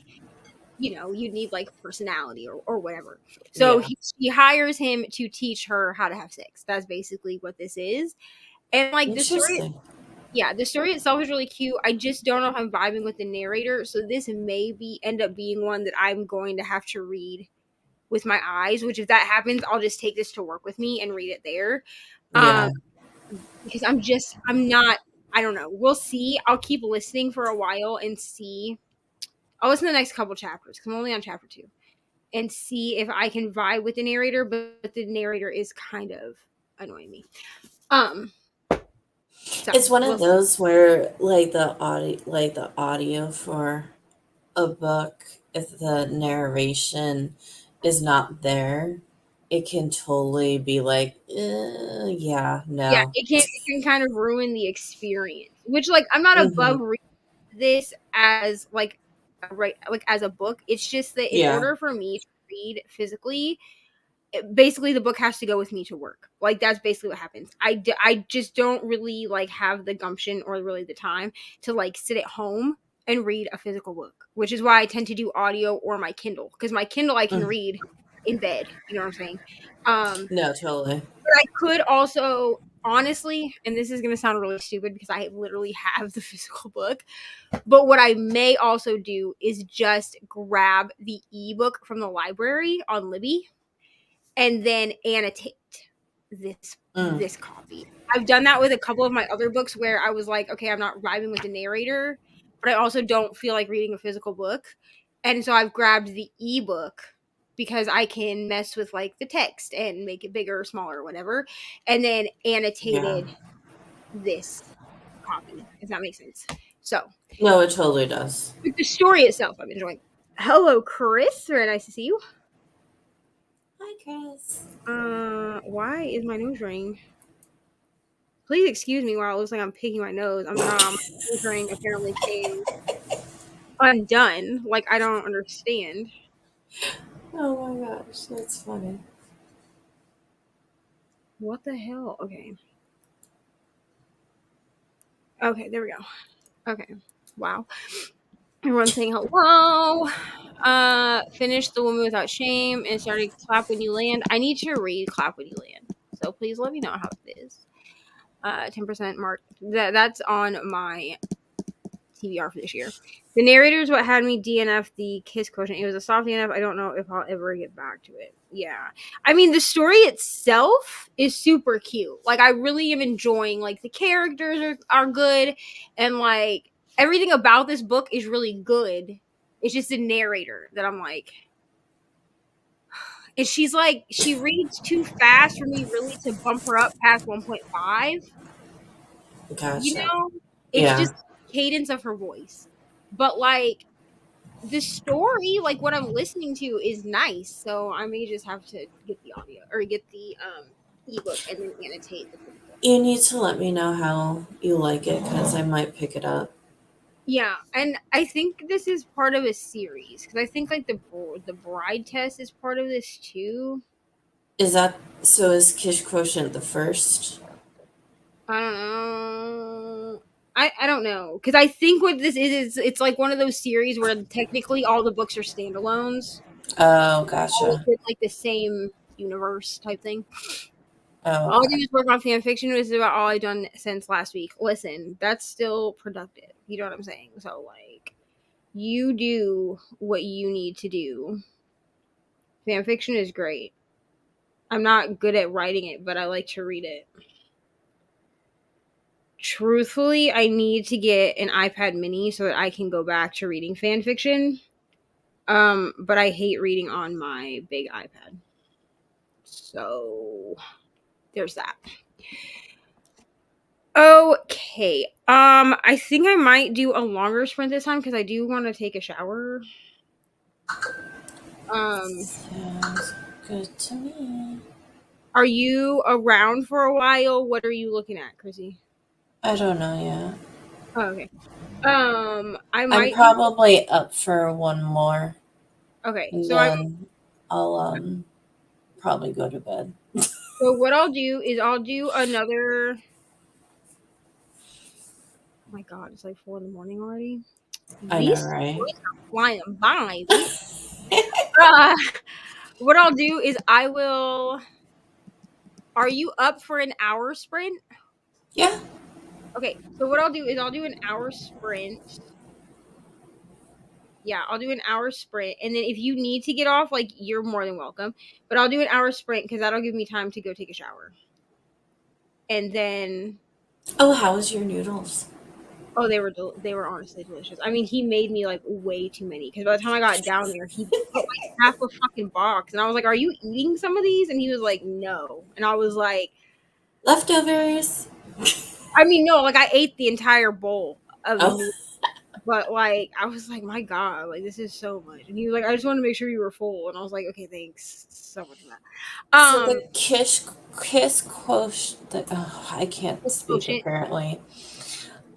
[SPEAKER 1] you know, you need like personality or whatever. So
[SPEAKER 4] Yeah.
[SPEAKER 1] she hires him to teach her how to have sex. That's basically what this is. And like the story, the story itself is really cute. I just don't know if I'm vibing with the narrator. So this may end up being one that I'm going to have to read with my eyes, which if that happens, I'll just take this to work with me and read it there.
[SPEAKER 4] Yeah.
[SPEAKER 1] Because I'm not, I don't know. We'll see. I'll keep listening for a while and see. I'll listen to the next couple chapters because I'm only on chapter 2 and see if I can vibe with the narrator, but the narrator is kind of annoying me. So
[SPEAKER 4] It's one of those where like the audio for a book, if the narration is not there, it can totally be like, yeah, no.
[SPEAKER 1] Yeah, it can kind of ruin the experience. Which like I'm not above reading this as like as a book. It's just that in order for me to read physically, basically the book has to go with me to work. Like that's basically what happens. I just don't really like have the gumption or really the time to like sit at home and read a physical book, which is why I tend to do audio or my Kindle, because my Kindle I can read in bed. You know what I'm saying?
[SPEAKER 4] No, totally.
[SPEAKER 1] But I could also, honestly, and this is going to sound really stupid because I literally have the physical book, but what I may also do is just grab the ebook from the library on Libby and then annotate this copy. I've done that with a couple of my other books where I was like, okay, I'm not vibing with the narrator, but I also don't feel like reading a physical book. And so I've grabbed the ebook because I can mess with like the text and make it bigger or smaller or whatever, and then annotated this copy, if that makes sense. So
[SPEAKER 4] No, it totally does.
[SPEAKER 1] the story itself I'm enjoying. Hello, Chris. Very nice to see you.
[SPEAKER 4] Hi, Chris.
[SPEAKER 1] Why is my nose ring? Please excuse me while it looks like I'm picking my nose. I'm not. My nose ring apparently came undone. Like, I don't understand.
[SPEAKER 4] Oh my gosh, that's funny.
[SPEAKER 1] What the hell? Okay. Okay, there we go. Okay. Wow. Everyone's saying hello. Finished The Woman Without Shame and started Clap When You Land. I need to read Clap When You Land. So please let me know how it is. 10% mark. That's on my TBR for this year. The narrator is what had me DNF the kiss quotient. It was a soft DNF. I don't know if I'll ever get back to it. Yeah. I mean, the story itself is super cute. Like, I really am enjoying, like, the characters are good. And, like, everything about this book is really good. It's just the narrator that I'm like... And she's like, she reads too fast for me really to bump her up past 1.5.
[SPEAKER 4] Gotcha.
[SPEAKER 1] You know? It's just cadence of her voice. But, like, the story, like, what I'm listening to is nice. So I may just have to get the audio or get the ebook and then annotate the book.
[SPEAKER 4] You need to let me know how you like it because I might pick it up.
[SPEAKER 1] Yeah, and I think this is part of a series because I think like the bride test is part of this too.
[SPEAKER 4] Is that so? Is Kish Quotient the first?
[SPEAKER 1] I don't know. I don't know because I think what this is it's like one of those series where technically all the books are standalones.
[SPEAKER 4] Oh, gotcha.
[SPEAKER 1] All within, like the same universe type thing.
[SPEAKER 4] Oh,
[SPEAKER 1] All I do is work on fan fiction. This is about all I've done since last week. Listen, that's still productive. You know what I'm saying? So, like, you do what you need to do. Fan fiction is great. I'm not good at writing it, but I like to read it. Truthfully, I need to get an iPad mini so that I can go back to reading fan fiction. But I hate reading on my big iPad. So, there's that. Okay. I think I might do a longer sprint this time because I do want to take a shower.
[SPEAKER 4] sounds good to me.
[SPEAKER 1] Are you around for a while? What are you looking at, Chrissy?
[SPEAKER 4] I don't know yet.
[SPEAKER 1] Oh, okay. I'm
[SPEAKER 4] probably up for one more.
[SPEAKER 1] Okay,
[SPEAKER 4] And
[SPEAKER 1] so
[SPEAKER 4] then I'll probably go to bed.
[SPEAKER 1] So what I'll do is I'll do another. Oh my God, it's like 4 a.m. already.
[SPEAKER 4] I know, right?
[SPEAKER 1] Flying by. What I'll do is I will. Are you up for an hour sprint?
[SPEAKER 4] Yeah.
[SPEAKER 1] Okay, so what I'll do is I'll do an hour sprint. Yeah, I'll do an hour sprint, and then if you need to get off, like, you're more than welcome. But I'll do an hour sprint because that'll give me time to go take a shower. And then.
[SPEAKER 4] Oh, how was your noodles?
[SPEAKER 1] Oh, they were honestly delicious. I mean, he made me like way too many because by the time I got down there, he put like half a fucking box, and I was like, "Are you eating some of these?" And he was like, "No," and I was like,
[SPEAKER 4] Leftovers.
[SPEAKER 1] I mean, no, like I ate the entire bowl of
[SPEAKER 4] Oh.
[SPEAKER 1] noodles. But like I was like, my God, like this is so much. And he was like, I just want to make sure you were full. And I was like, okay, thanks so much for that.
[SPEAKER 4] So the kiss quotient. I can't speak apparently.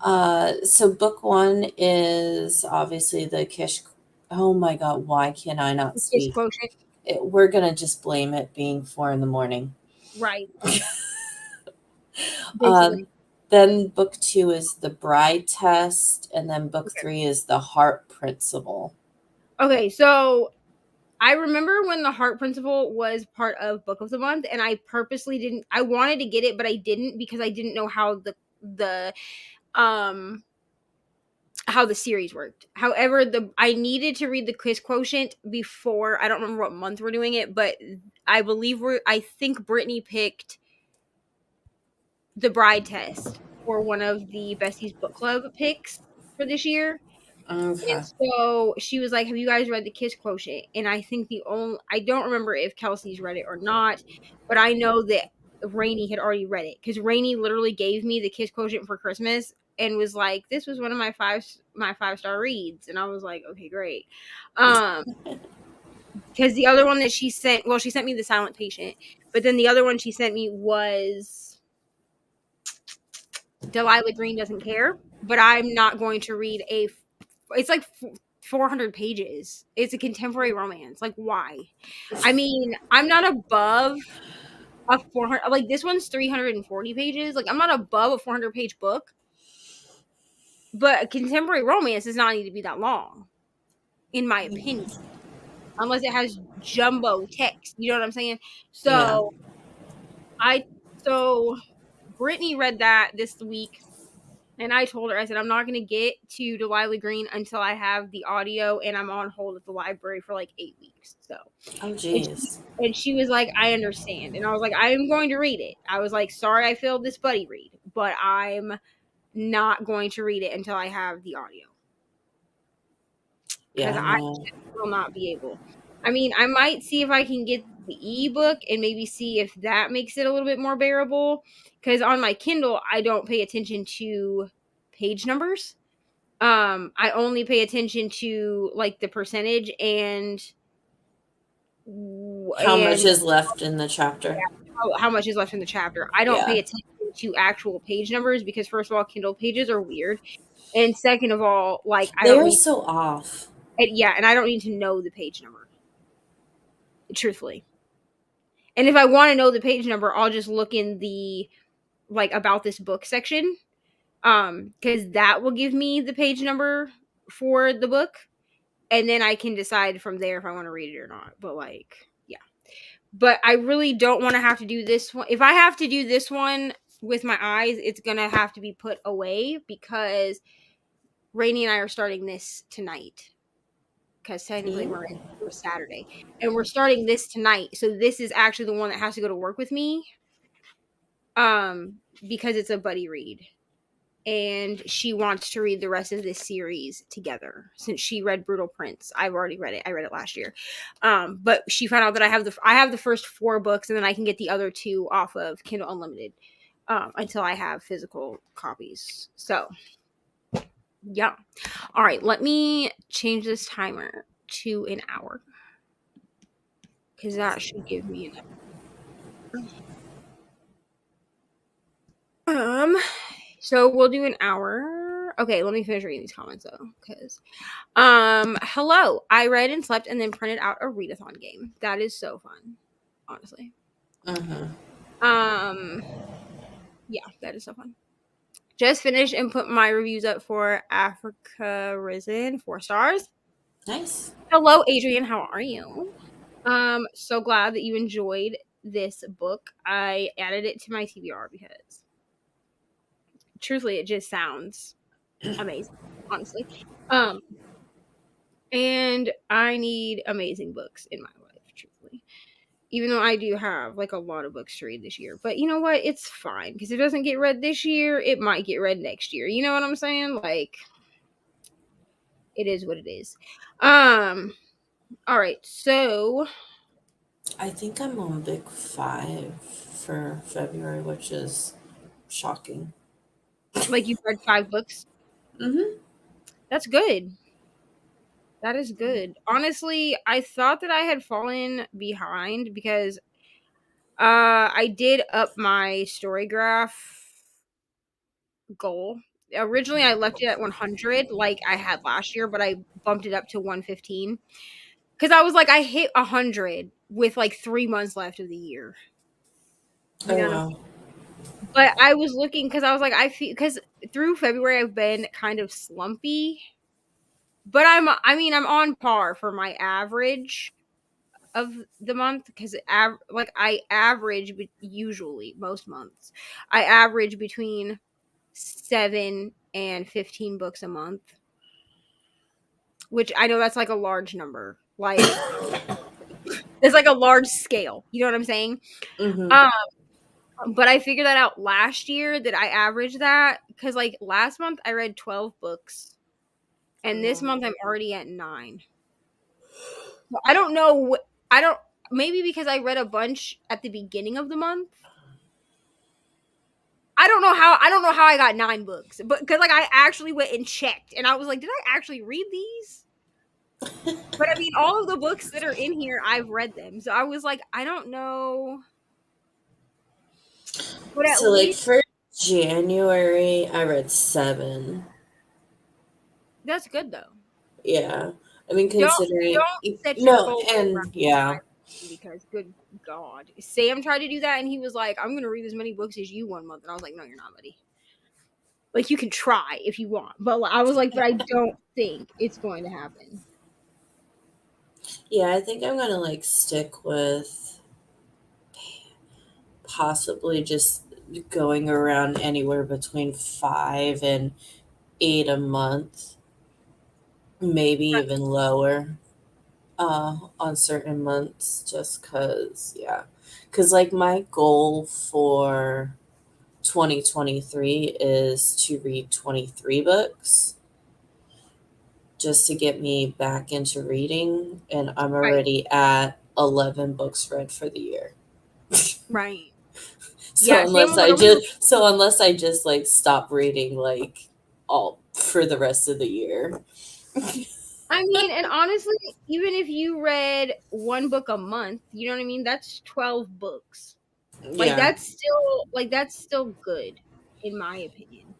[SPEAKER 4] So book one is obviously the Kish. Oh my God, why can I not speak?
[SPEAKER 1] Kish quotient.
[SPEAKER 4] we're gonna just blame it being 4 a.m.
[SPEAKER 1] Right.
[SPEAKER 4] Um,
[SPEAKER 1] Basically.
[SPEAKER 4] then book 2 is the bride test, and then book
[SPEAKER 1] Okay.
[SPEAKER 4] 3 is the heart principle.
[SPEAKER 1] Okay, so I remember when the Heart Principle was part of Book of the Month, and I purposely didn't. I wanted to get it, but I didn't because I didn't know how the how the series worked. However, I needed to read the Quiz Quotient before. I don't remember what month we're doing it, but I think Brittany picked the Bride Test for one of the Besties Book Club picks for this year.
[SPEAKER 4] Okay.
[SPEAKER 1] And so she was like, "Have you guys read the Kiss Quotient?" And I think I don't remember if Kelsey's read it or not, but I know that Reni had already read it because Reni literally gave me the Kiss Quotient for Christmas and was like, "This was one of my 5-star reads," and I was like, "Okay, great." Because the other one that she sent me the Silent Patient, but then the other one she sent me was Delilah Green Doesn't Care, but I'm not going to read it's like 400 pages. It's a contemporary romance. Like, why? I mean, I'm not above a 400, like, this one's 340 pages. Like, I'm not above a 400-page book, but a contemporary romance does not need to be that long, in my opinion, unless it has jumbo text. You know what I'm saying?
[SPEAKER 4] Yeah.
[SPEAKER 1] So Brittany read that this week. And I told her, I said, I'm not going to get to Delilah Green until I have the audio, and I'm on hold at the library for like 8 weeks. So,
[SPEAKER 4] Oh, jeez.
[SPEAKER 1] and she was like, I understand. And I was like, I'm going to read it. I was like, sorry I failed this buddy read, but I'm not going to read it until I have the audio. Because
[SPEAKER 4] Yeah,
[SPEAKER 1] I
[SPEAKER 4] no.
[SPEAKER 1] will not be able. I mean, I might see if I can get the ebook and maybe see if that makes it a little bit more bearable. Because on my Kindle, I don't pay attention to page numbers. I only pay attention to like the percentage and
[SPEAKER 4] How much is left in the chapter?
[SPEAKER 1] how much is left in the chapter. I don't pay
[SPEAKER 4] Yeah.
[SPEAKER 1] attention to actual page numbers because first of all, Kindle pages are weird, and second of all, like I
[SPEAKER 4] They
[SPEAKER 1] don't
[SPEAKER 4] are
[SPEAKER 1] need
[SPEAKER 4] so off.
[SPEAKER 1] and I don't need to know the page number, truthfully. And if I want to know the page number, I'll just look in the like about this book section, because that will give me the page number for the book, and then I can decide from there if I want to read it or not. But like, yeah. But I really don't want to have to do this one. If I have to do this one with my eyes, it's gonna have to be put away because Rainey and I are starting this tonight. Because technically we're Saturday, and we're starting this tonight. So this is actually the one that has to go to work with me, because it's a buddy read. And she wants to read the rest of this series together since she read Brutal Prince. I've already read it. I read it last year. But she found out that I have the first 4 books, and then I can get the other 2 off of Kindle Unlimited until I have physical copies. So, yeah. All right, let me change this timer to an hour because that should give me enough. So we'll do an hour. Okay, let me finish reading these comments though, because hello. I read and slept and then printed out a readathon game. That is so fun, honestly. Yeah, that is so fun. Just finished and put my reviews up for Africa Risen, 4 stars.
[SPEAKER 4] Nice.
[SPEAKER 1] Hello, Adrian. How are you? So glad that you enjoyed this book. I added it to my TBR because truthfully, it just sounds amazing, honestly. And I need amazing books in my life, truthfully. Even though I do have like a lot of books to read this year. But you know what? It's fine. Because if it doesn't get read this year, it might get read next year. You know what I'm saying? Like, it is what it is. Alright, so
[SPEAKER 4] I think I'm on Big 5 for February, which is shocking.
[SPEAKER 1] like you've read 5 books. That's good. That is good. Honestly, I thought that I had fallen behind because I did up my story graph goal. Originally, I left it at 100 like I had last year, but I bumped it up to 115 because I was like, I hit 100 with like 3 months left of the year. You
[SPEAKER 4] Oh,
[SPEAKER 1] know what I'm
[SPEAKER 4] wow.
[SPEAKER 1] saying? But I was looking because I was like, I feel because through February I've been kind of slumpy. But I'm on par for my average of the month because like I average usually most months I average between 7 and 15 books a month, which I know that's like a large number. Like it's like a large scale. You know what I'm saying?
[SPEAKER 4] Mm-hmm.
[SPEAKER 1] Um, but I figured that out last year that I averaged that because like last month I read 12 books, and this month I'm already at 9. I don't know. I don't. Maybe because I read a bunch at the beginning of the month. I don't know how. I don't know how I got 9 books, but because like I actually went and checked, and I was like, did I actually read these? But I mean, all of the books that are in here, I've read them. So I was like, I don't know. But at
[SPEAKER 4] So, like,
[SPEAKER 1] least
[SPEAKER 4] for January, I read 7.
[SPEAKER 1] that's good though.
[SPEAKER 4] Yeah. I mean,
[SPEAKER 1] Don't
[SPEAKER 4] considering.
[SPEAKER 1] don't set your
[SPEAKER 4] No,
[SPEAKER 1] goals around
[SPEAKER 4] and yeah.
[SPEAKER 1] because good God, Sam tried to do that, and he was like, I'm gonna read as many books as you 1 month, and I was like, no, you're not, buddy. Like, you can try if you want, but I was like, but I don't think it's going to happen.
[SPEAKER 4] Yeah, I think I'm going to, like, stick with possibly just going around anywhere between 5 and 8 a month, maybe even lower on certain months, just because, yeah. Because, like, my goal for 2023 is to read 23 books just to get me back into reading, and I'm
[SPEAKER 1] Right,
[SPEAKER 4] already at 11 books read for the year.
[SPEAKER 1] right.
[SPEAKER 4] So
[SPEAKER 1] Yeah, Sam was like, I'm gonna.
[SPEAKER 4] unless I just like stop reading like all for the rest of the year.
[SPEAKER 1] I mean, and honestly, even if you read 1 book a month, you know what I mean? That's 12 books.
[SPEAKER 4] Yeah.
[SPEAKER 1] Like that's still good, in my opinion.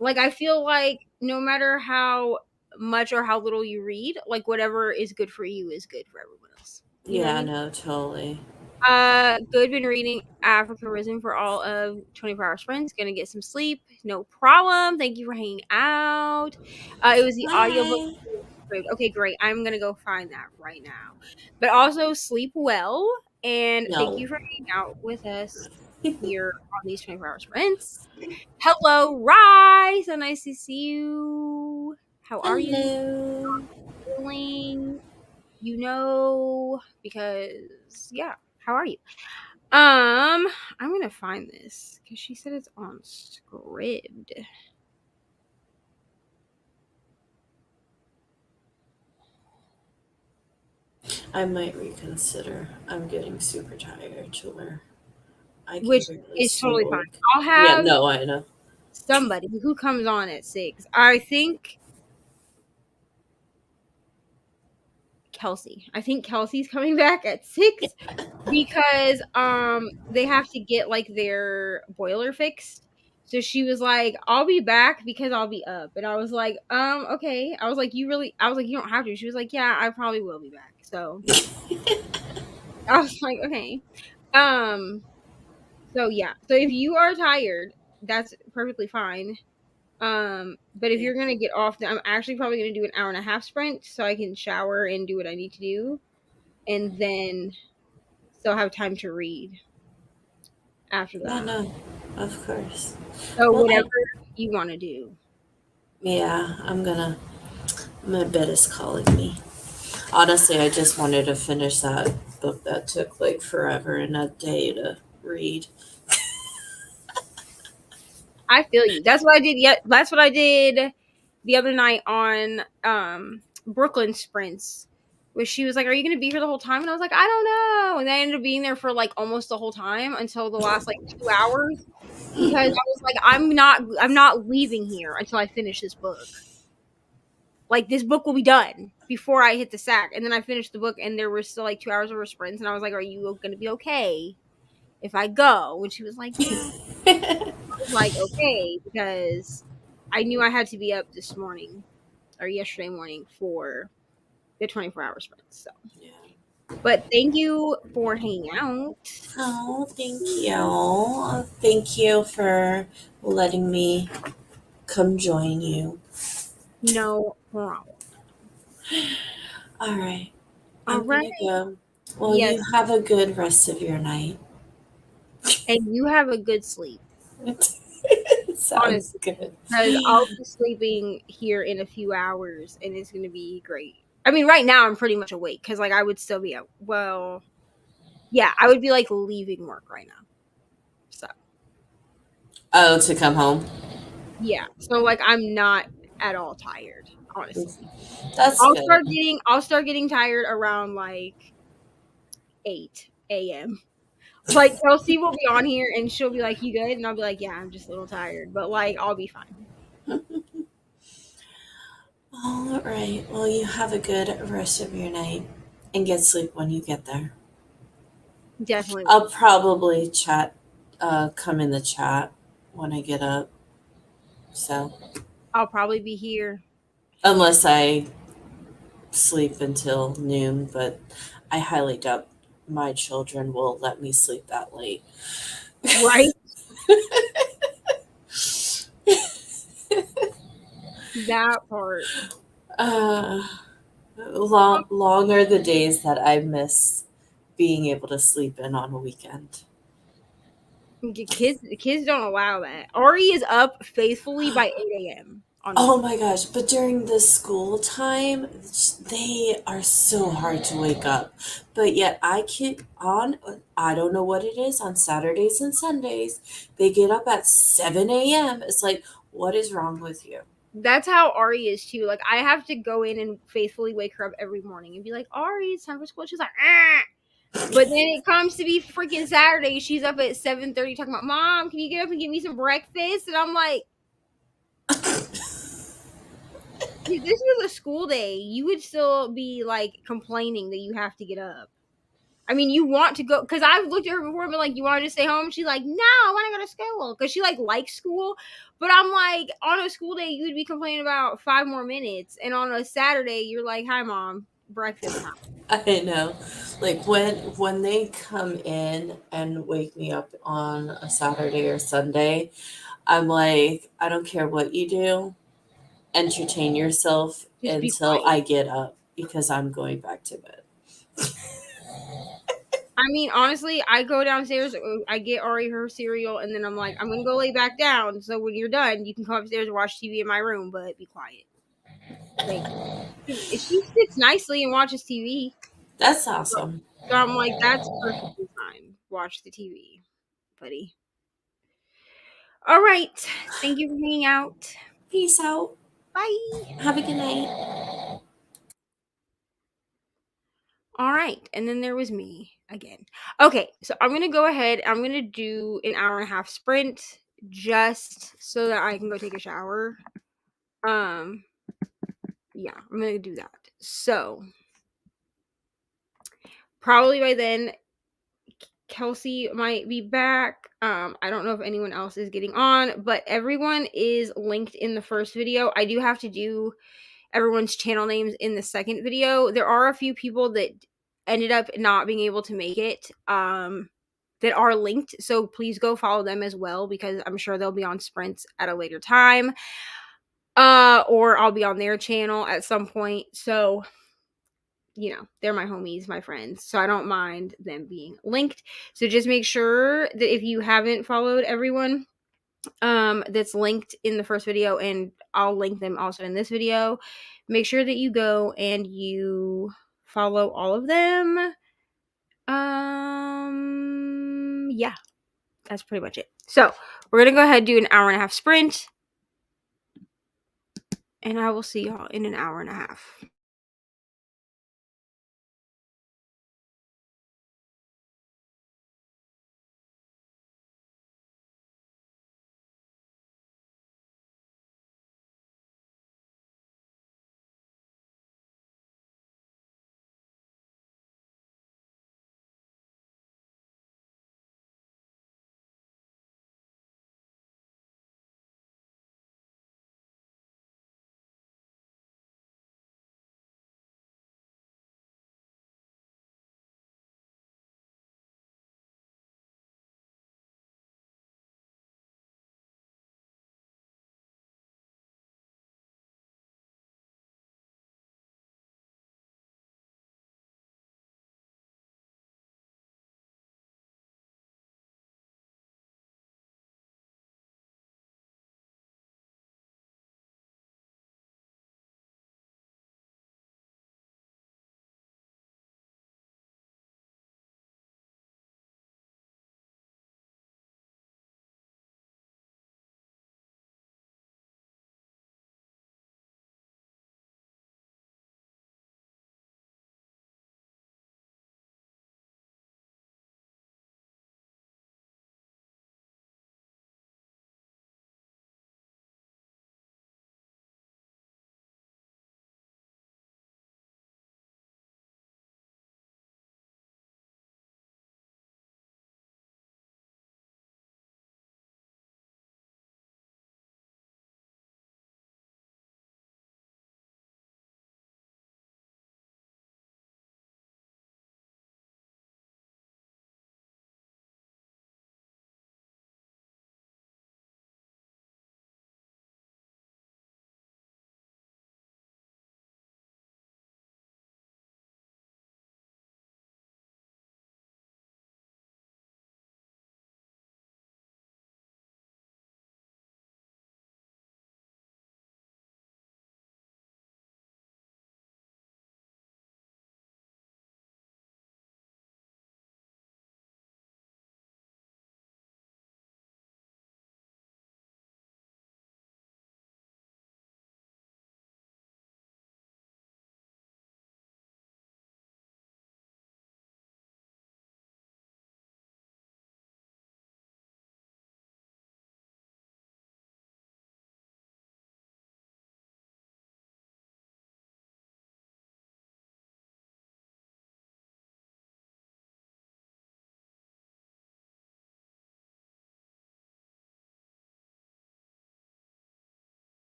[SPEAKER 1] Like I feel like no matter how much or how little you read, like whatever is good for you is good for everyone else. You know what I
[SPEAKER 4] Yeah,
[SPEAKER 1] mean?
[SPEAKER 4] no, totally.
[SPEAKER 1] Good. Been reading Africa Risen for all of 24-hour sprints. Gonna get some sleep. No problem. Thank you for hanging out. It was the audiobook.
[SPEAKER 4] Bye.
[SPEAKER 1] Okay, great. I'm gonna go find that right now. But also sleep well, and thank
[SPEAKER 4] No.
[SPEAKER 1] you for hanging out with us here on these 24-hour sprints. Hello, Rye. So nice to see you. How are you
[SPEAKER 4] Hello.
[SPEAKER 1] feeling? Because yeah. How are you? I'm gonna find this because she said it's on Scribd.
[SPEAKER 4] I might reconsider. I'm getting super tired to where I can
[SPEAKER 1] Which
[SPEAKER 4] barely
[SPEAKER 1] is totally fine.
[SPEAKER 4] smoke.
[SPEAKER 1] I'll
[SPEAKER 4] Yeah,
[SPEAKER 1] have
[SPEAKER 4] no, I know.
[SPEAKER 1] somebody who comes on at 6. I think Kelsey. I think Kelsey's coming back at 6 because they have to get like their boiler fixed. So she was like, I'll be back because I'll be up. And I was like, okay. I was like, you don't have to. She was like, yeah, I probably will be back. So I was like, okay. So yeah. So if you are tired, that's perfectly fine. But if you're gonna get off, I'm actually probably gonna do an hour and a half sprint so I can shower and do what I need to do, and then still have time to read after
[SPEAKER 4] Yeah,
[SPEAKER 1] that.
[SPEAKER 4] no, of course.
[SPEAKER 1] So
[SPEAKER 4] Well,
[SPEAKER 1] whatever you want to do.
[SPEAKER 4] yeah, my bed is calling me. Honestly, I just wanted to finish that book that took like forever and a day to read.
[SPEAKER 1] I feel you. That's what I did. That's what I did the other night on Brooklyn sprints. Where she was like, "Are you going to be here the whole time?" And I was like, "I don't know." And I ended up being there for like almost the whole time until the last like 2 hours because I was like, I'm not leaving here until I finish this book. Like this book will be done before I hit the sack. And then I finished the book and there were still like 2 hours of sprints, and I was like, "Are you going to be okay if I go?" And she was like, "Yeah." I was like, "Okay," because I knew I had to be up this morning or yesterday morning for the 24-hour sprint. So
[SPEAKER 4] Yeah.
[SPEAKER 1] But thank you for hanging out.
[SPEAKER 4] Oh, thank you. Thank you for letting me come join you.
[SPEAKER 1] No problem.
[SPEAKER 4] All right.
[SPEAKER 1] All
[SPEAKER 4] I'm
[SPEAKER 1] right.
[SPEAKER 4] gonna go. Well,
[SPEAKER 1] Yes.
[SPEAKER 4] you have a good rest of your night.
[SPEAKER 1] And you have a good sleep.
[SPEAKER 4] Sounds
[SPEAKER 1] Honestly.
[SPEAKER 4] good.
[SPEAKER 1] Because I'll be sleeping here in a few hours and it's going to be great. I mean, right now I'm pretty much awake because, like, I would still be out. Well, yeah, I would be, like, leaving work right now. So,
[SPEAKER 4] Oh, to come home.
[SPEAKER 1] yeah. So, like, I'm not at all tired, honestly.
[SPEAKER 4] That's good.
[SPEAKER 1] I'll start getting tired around, like, 8 a.m. Like, Kelsey will be on here and she'll be like, "You good?" And I'll be like, "Yeah, I'm just a little tired." But, like, I'll be fine.
[SPEAKER 4] All right. Well, you have a good rest of your night and get sleep when you get there.
[SPEAKER 1] Definitely will.
[SPEAKER 4] I'll probably come in the chat when I get up. So,
[SPEAKER 1] I'll probably be here.
[SPEAKER 4] unless I sleep until noon, but I highly doubt my children will let me sleep that late.
[SPEAKER 1] Right? That part.
[SPEAKER 4] uh, long are the days that I miss being able to sleep in on a weekend.
[SPEAKER 1] The kids don't allow that. Ari is up faithfully by 8 a.m. on
[SPEAKER 4] Oh
[SPEAKER 1] weekends.
[SPEAKER 4] my gosh, but during the school time, they are so hard to wake up. But yet I keep on, I don't know what it is on Saturdays and Sundays. They get up at 7 a.m. It's like, what is wrong with you?
[SPEAKER 1] That's how Ari is too. Like, I have to go in and faithfully wake her up every morning and be like, "Ari, it's time for school." She's like, "Ah." But then it comes to be freaking Saturday. She's up at 7:30 talking about, "Mom, can you get up and get me some breakfast?" And I'm like, if this was a school day, you would still be like complaining that you have to get up. I mean, you want to go because I've looked at her before and been like, "You want to stay home?" She's like, "No, I want to go to school," because she like likes school. But I'm like, on a school day, you would be complaining about 5 more minutes, and on a Saturday, you're like, "Hi, mom, breakfast time."
[SPEAKER 4] I know. Like when they come in and wake me up on a Saturday or Sunday, I'm like, I don't care what you do, entertain yourself
[SPEAKER 1] Just be
[SPEAKER 4] until
[SPEAKER 1] quiet.
[SPEAKER 4] I get up because I'm going back to bed.
[SPEAKER 1] I mean, honestly, I go downstairs, I get Ari her cereal, and then I'm like, I'm gonna go lay back down. So when you're done, you can come upstairs and watch TV in my room, but be quiet. Like, she sits nicely and watches TV.
[SPEAKER 4] That's awesome.
[SPEAKER 1] So I'm like, that's perfectly fine. Watch the TV, buddy. All right. Thank you for hanging out.
[SPEAKER 4] Peace out.
[SPEAKER 1] Bye.
[SPEAKER 4] Have a good night.
[SPEAKER 1] All right. And then there was me again. Okay. So I'm going to go ahead. I'm going to do an hour and a half sprint just so that I can go take a shower. Yeah, I'm going to do that. So probably by then, Kelsey might be back. I don't know if anyone else is getting on, but everyone is linked in the first video. I do have to do everyone's channel names in the second video. There are a few people that ended up not being able to make it that are linked, so please go follow them as well because I'm sure they'll be on sprints at a later time, or I'll be on their channel at some point. So they're my homies, my friends, so I don't mind them being linked. So just make sure that if you haven't followed everyone that's linked in the first video, and I'll link them also in this video, make sure that you go and you follow all of them. Yeah, that's pretty much it. So we're gonna go ahead and do an hour and a half sprint, and I will see y'all in an hour and a half.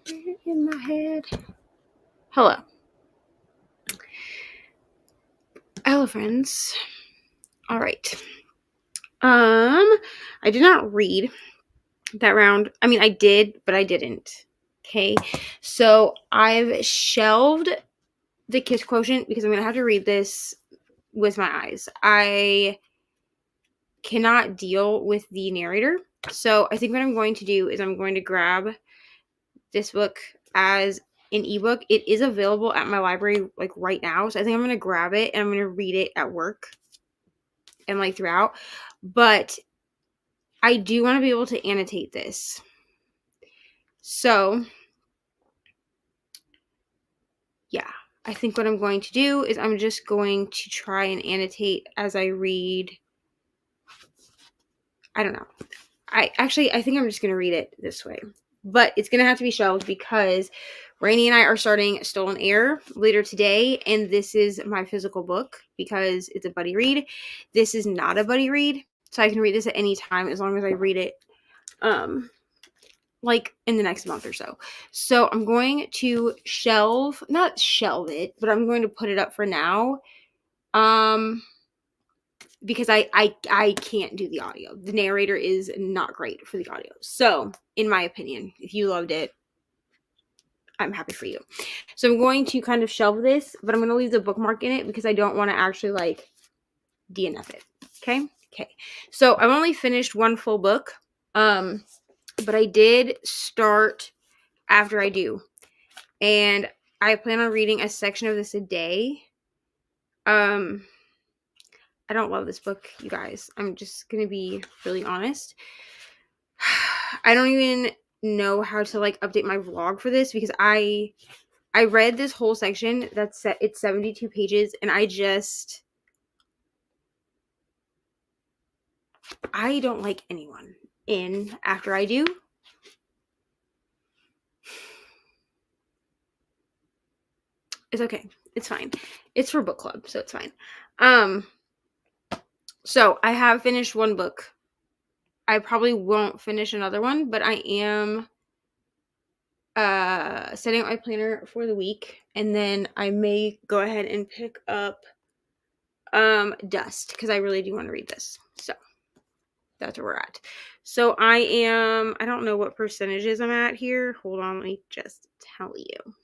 [SPEAKER 1] in my head. Hello. Hello, friends. All right. I did not read that round. I mean, I did, but I didn't. Okay. So I've shelved the Kiss Quotient because I'm going to have to read this with my eyes. I cannot deal with the narrator. So I think what I'm going to do is I'm going to grab this book as an ebook. It is available at my library like right now. So I think I'm going to grab it and I'm going to read it at work and like throughout. But I do want to be able to annotate this. So yeah, I think what I'm going to do is I'm just going to try and annotate as I read. I don't know. I think I'm just going to read it this way. But it's going to have to be shelved because Reni and I are starting Stolen Air later today. And this is my physical book because it's a buddy read. This is not a buddy read. So I can read this at any time as long as I read it like in the next month or so. So I'm going to not shelve it, but I'm going to put it up for now. Because I can't do the audio. The narrator is not great for the audio. So, in my opinion, if you loved it, I'm happy for you. So I'm going to kind of shelve this, but I'm going to leave the bookmark in it because I don't want to actually like DNF it. Okay? Okay. So I've only finished one full book. But I did start After I Do. And I plan on reading a section of this a day. I don't love this book, you guys. I'm just going to be really honest. I don't even know how to like update my vlog for this because I read this whole section it's 72 pages and I don't like anyone in After I Do. It's okay. It's fine. It's for book club, so it's fine. So I have finished one book. I probably won't finish another one, but I am setting up my planner for the week, and then I may go ahead and pick up Dust because I really do want to read this. So that's where we're at. So I don't know what percentages I'm at here. Hold on, let me just tell you.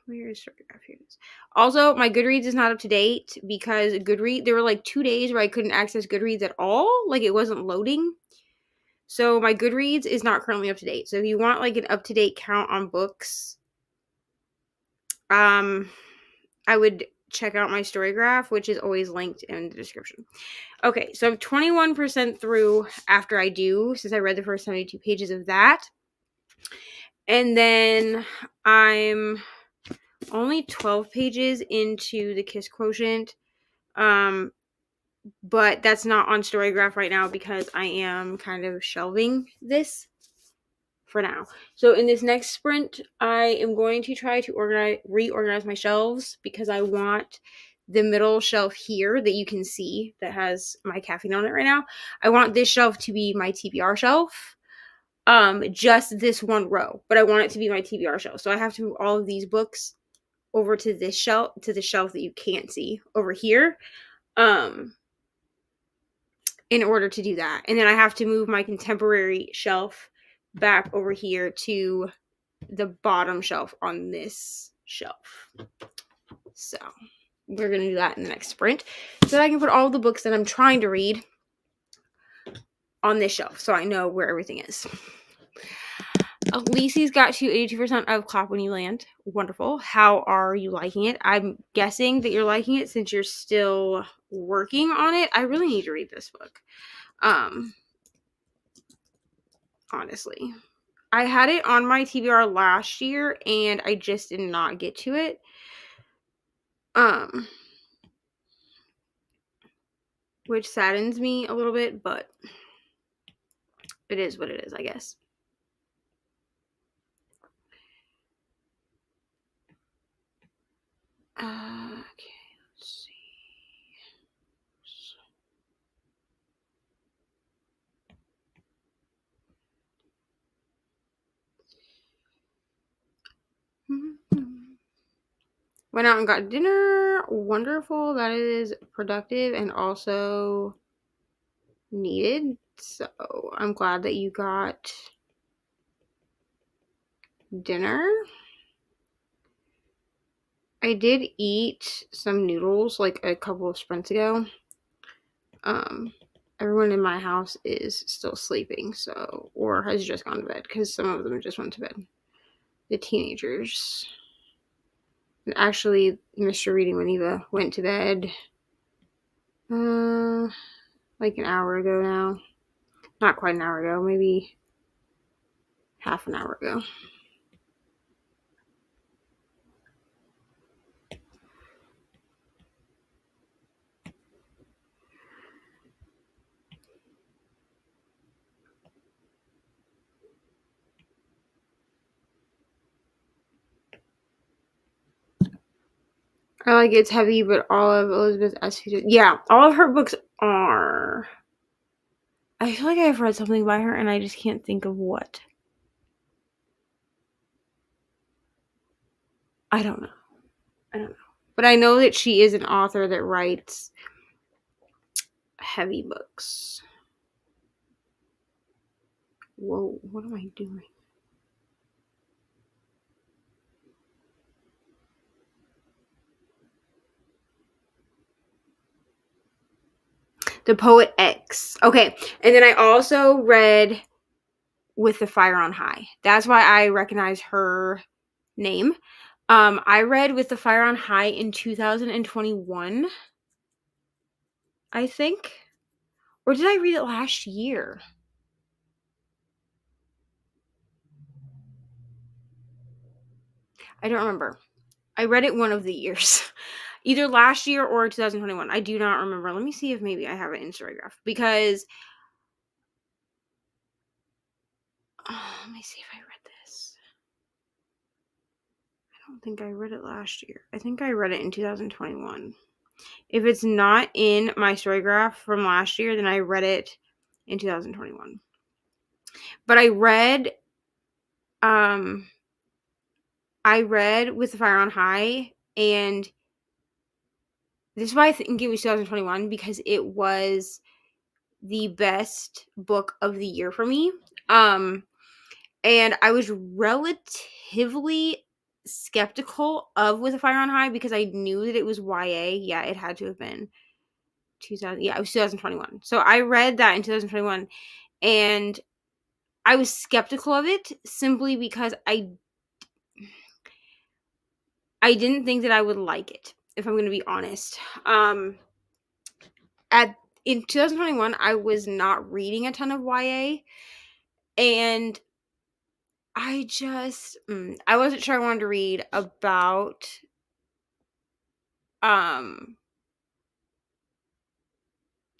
[SPEAKER 1] Where is Storygraph? Here it is. Also, my Goodreads is not up to date because there were like 2 days where I couldn't access Goodreads at all. Like it wasn't loading. So my Goodreads is not currently up to date. So if you want like an up to date count on books, I would check out my Storygraph, which is always linked in the description. Okay, so I'm 21% through After I Do since I read the first 72 pages of that. And then I'm only 12 pages into the Kiss Quotient. But that's not on Storygraph right now because I am kind of shelving this for now. So in this next sprint, I am going to try to reorganize my shelves because I want the middle shelf here that you can see that has my caffeine on it right now. I want this shelf to be my TBR shelf. Just this one row, but I want it to be my TBR shelf. So I have to move all of these books over to this shelf, to the shelf that you can't see over here. In order to do that. And then I have to move my contemporary shelf back over here to the bottom shelf on this shelf. So we're going to do that in the next sprint so that I can put all the books that I'm trying to read on this shelf so I know where everything is. Lisi's got to 82% of Clap When You Land. Wonderful. How are you liking it? I'm guessing that you're liking it since you're still working on it. I really need to read this book. Honestly. I had it on my TBR last year and I just did not get to it. Which saddens me a little bit, but it is what it is, I guess. Okay, let's see. Went out and got dinner. Wonderful. That is productive and also needed. So I'm glad that you got dinner. I did eat some noodles like a couple of sprints ago. Everyone in my house is still sleeping, so, or has just gone to bed because some of them just went to bed. The teenagers. And actually, Mr. Reading when Eva went to bed like an hour ago now. Not quite an hour ago, maybe half an hour ago. I like It's Heavy, but all of Elizabeth S. Yeah, all of her books are. I feel like I've read something by her and I just can't think of what. I don't know. But I know that she is an author that writes heavy books. Whoa, what am I doing? The Poet X. Okay, and then I also read With the Fire on High. That's why I recognize her name. I read With the Fire on High in 2021, I think. Or did I read it last year? I don't remember. I read it one of the years. Either last year or 2021. I do not remember. Let me see if maybe I have it in Storygraph. Because let me see if I read this. I don't think I read it last year. I think I read it in 2021. If it's not in my Storygraph from last year, then I read it in 2021. But I read With the Fire on High, and this is why I think it was 2021, because it was the best book of the year for me. And I was relatively skeptical of With a Fire on High because I knew that it was YA. Yeah, it had to have been 2000. Yeah, it was 2021. So I read that in 2021, and I was skeptical of it simply because I didn't think that I would like it, if I'm going to be honest. In 2021, I was not reading a ton of YA, and I wasn't sure I wanted to read about I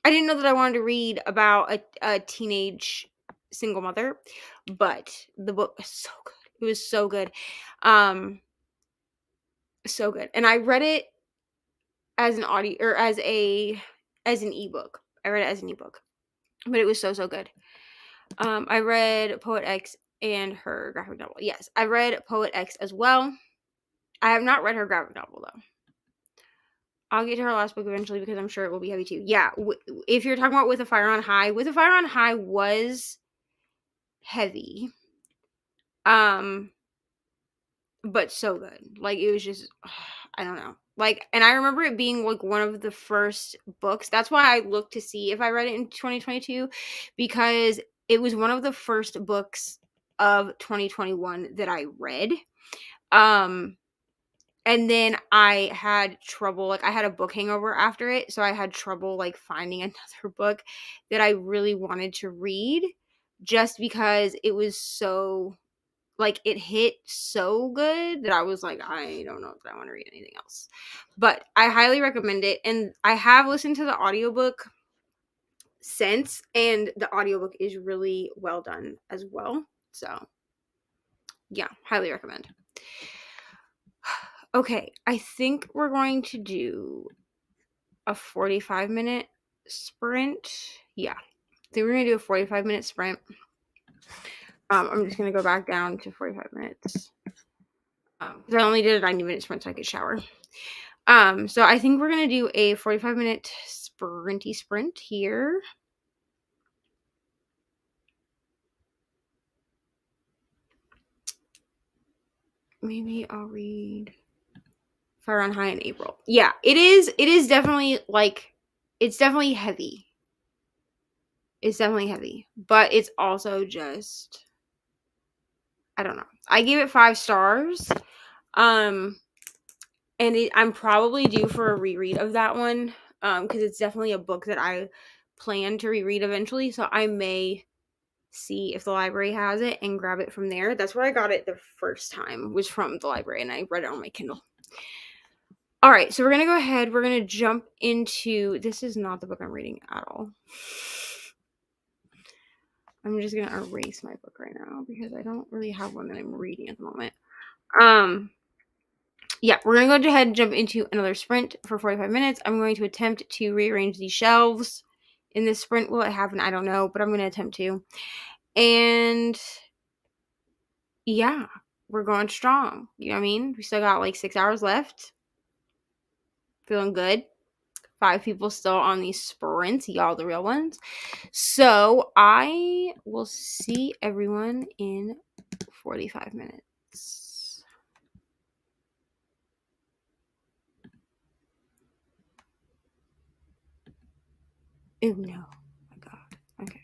[SPEAKER 1] didn't know that I wanted to read about a teenage single mother, but the book was so good. It was so good. So good. And I read it as an audio, or as an ebook. I read it as an ebook. But it was so good. I read Poet X and her graphic novel. Yes, I read Poet X as well. I have not read her graphic novel though. I'll get to her last book eventually because I'm sure it will be heavy too. Yeah, if you're talking about With a Fire on High, With a Fire on High was heavy. But so good. Like, it was just, I don't know. Like, and I remember it being like one of the first books. That's why I looked to see if I read it in 2022, because it was one of the first books of 2021 that I read. And then I had trouble, like I had a book hangover after it, so I had trouble like finding another book that I really wanted to read, just because it was so, like, it hit so good that I was like, I don't know if I want to read anything else. But I highly recommend it, and I have listened to the audiobook since, and the audiobook is really well done as well. So yeah, highly recommend. Okay, I think we're going to do a 45-minute sprint. Yeah, I think we're going to do a 45-minute sprint. I'm just going to go back down to 45 minutes. because I only did a 90-minute sprint so I could shower. So I think we're gonna do a 45-minute sprinty sprint here. Maybe I'll read Fire on High in April. Yeah, it is definitely like, it's definitely heavy. It's definitely heavy, but it's also just, I don't know. I gave it 5 stars. And I'm probably due for a reread of that one, because it's definitely a book that I plan to reread eventually. So I may see if the library has it and grab it from there. That's where I got it the first time, was from the library, and I read it on my Kindle. All right, so we're gonna go ahead. We're gonna jump into. This is not the book I'm reading at all. I'm just gonna erase my book right now because I don't really have one that I'm reading at the moment. Yeah, we're going to go ahead and jump into another sprint for 45 minutes. I'm going to attempt to rearrange these shelves in this sprint. Will it happen? I don't know, but I'm going to attempt to. And yeah, we're going strong. You know what I mean? We still got like 6 hours left. Feeling good. 5 people still on these sprints, y'all the real ones. So I will see everyone in 45 minutes. Oh no. Oh my God. Okay.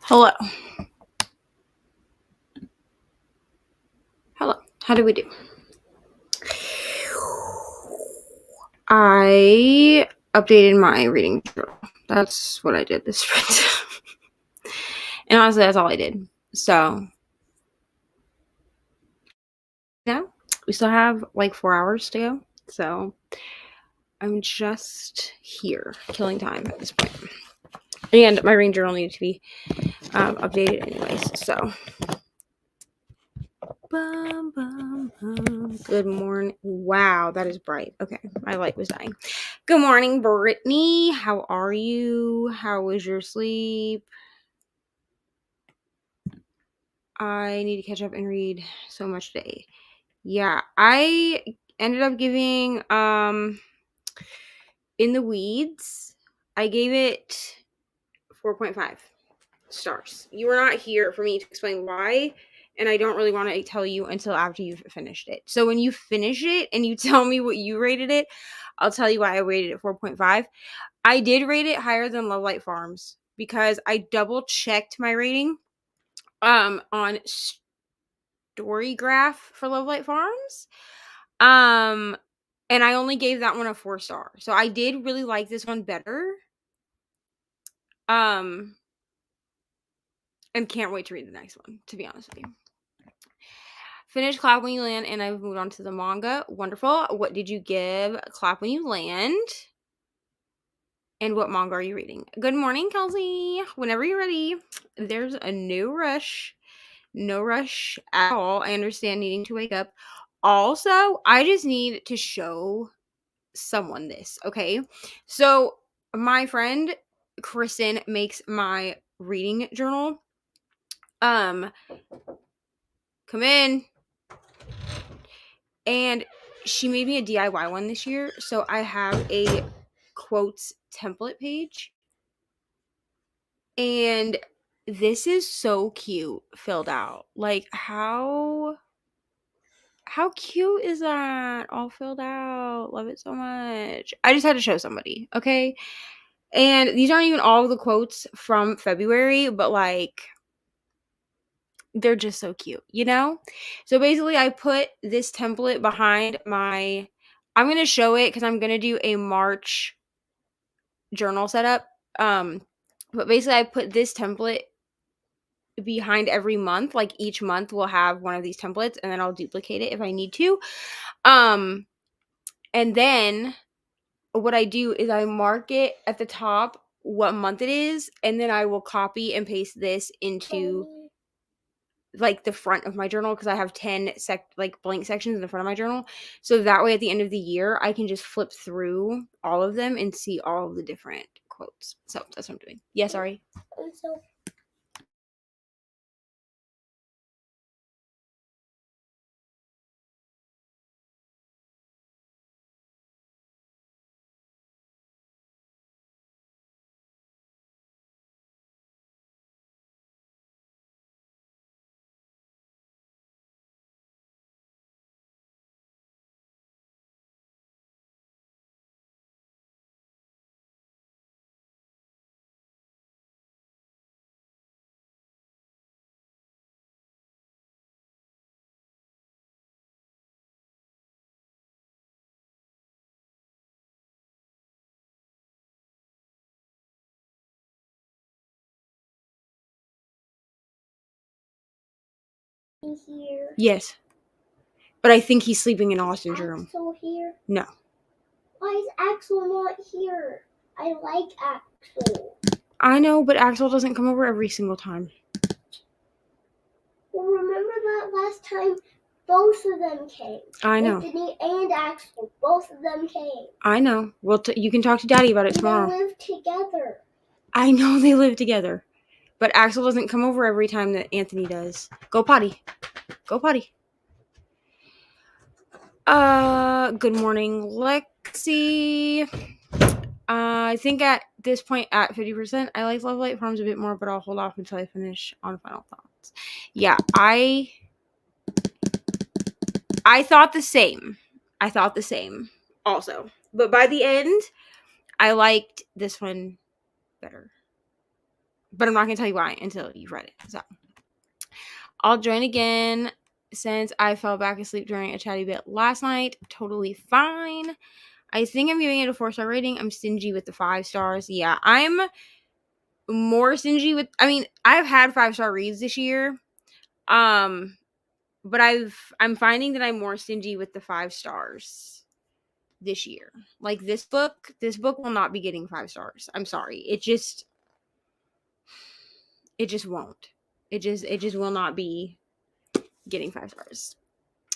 [SPEAKER 1] Hello. How do we do? I updated my reading journal. That's what I did this sprint. And honestly, that's all I did. So now we still have like 4 hours to go. So I'm just here killing time at this point. And my reading journal needed to be updated anyways. So good morning. Wow, that is bright. Okay, my light was dying. Good morning, Brittany. How are you? How was your sleep? I need to catch up and read so much today. Yeah, I ended up giving In the Weeds, I gave it 4.5 stars. You were not here for me to explain why, and I don't really want to tell you until after you've finished it. So when you finish it and you tell me what you rated it, I'll tell you why I rated it 4.5. I did rate it higher than Love Light Farms because I double checked my rating on Storygraph for Love Light Farms. And I only gave that one a 4 star. So I did really like this one better. And can't wait to read the next one, to be honest with you. Finished Clap When You Land, and I've moved on to the manga. Wonderful. What did you give Clap When You Land? And what manga are you reading? Good morning, Kelsey. Whenever you're ready. There's a no rush. No rush at all. I understand needing to wake up. Also, I just need to show someone this, okay? So, my friend Kristen makes my reading journal. Come in. And she made me a DIY one this year. So I have a quotes template page. And this is so cute filled out. Like how cute is that? All filled out. Love it so much. I just had to show somebody, okay? And these aren't even all the quotes from February, but like they're just so cute, you know? So basically I put this template behind my, I'm going to show it because I'm going to do a March journal setup. But basically I put this template behind every month. Like each month will have one of these templates and then I'll duplicate it if I need to. And then what I do is I mark it at the top what month it is, and then I will copy and paste this into like the front of my journal because I have 10 blank sections in the front of my journal. So that way at the end of the year, I can just flip through all of them and see all of the different quotes. So that's what I'm doing. Yeah, sorry.
[SPEAKER 3] So here.
[SPEAKER 1] Yes. But I think he's sleeping in Austin's room.
[SPEAKER 3] Axel here?
[SPEAKER 1] No.
[SPEAKER 3] Why is Axel not here? I like Axel.
[SPEAKER 1] I know, but Axel doesn't come over every single time.
[SPEAKER 3] Well, remember that last time both of them came?
[SPEAKER 1] I know.
[SPEAKER 3] Anthony and Axel, both of them came.
[SPEAKER 1] I know. Well, you can talk to Daddy about it tomorrow.
[SPEAKER 3] They live together.
[SPEAKER 1] I know they live together. But Axel doesn't come over every time that Anthony does. Go potty. Go potty. Good morning, Lexi. I think at this point at 50%, I like Love Light Farms a bit more, but I'll hold off until I finish on final thoughts. Yeah, I thought the same. I thought the same also. But by the end, I liked this one better. but I'm not gonna tell you why until you've read it. So I'll join again since I fell back asleep during a chatty bit last night. Totally fine. I think I'm giving it a 4-star rating. I'm stingy with the 5 stars. Yeah, I'm more stingy with, I mean, I've had 5-star reads this year. But I'm finding that I'm more stingy with the 5 stars this year. Like this book will not be getting 5 stars. I'm sorry. It just won't. It just will not be getting 5 stars.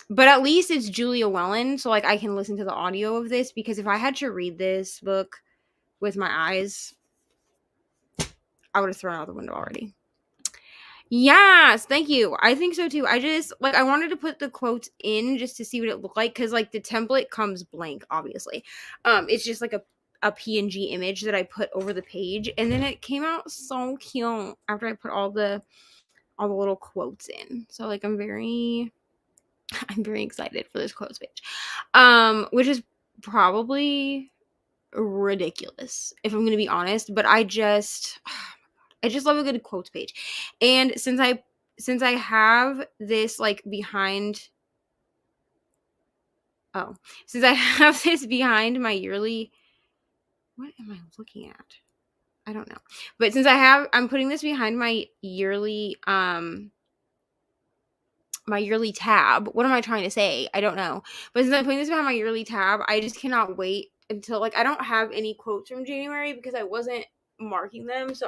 [SPEAKER 1] But at least it's Julia Wellen, so like I can listen to the audio of this, because if I had to read this book with my eyes, I would have thrown it out the window already. Yes, thank you. I think so too. I just like, I wanted to put the quotes in just to see what it looked like, because like the template comes blank, obviously. It's just like a PNG image that I put over the page, and then it came out so cute after I put all the little quotes in. So like I'm very excited for this quotes page. Which is probably ridiculous if I'm gonna be honest, but I just love a good quotes page. And since I have this like behind since I have this behind my yearly, what am I looking at? I don't know. But since I'm putting this behind my yearly tab. What am I trying to say? I don't know. But since I'm putting this behind my yearly tab, I just cannot wait until, like, I don't have any quotes from January because I wasn't marking them. So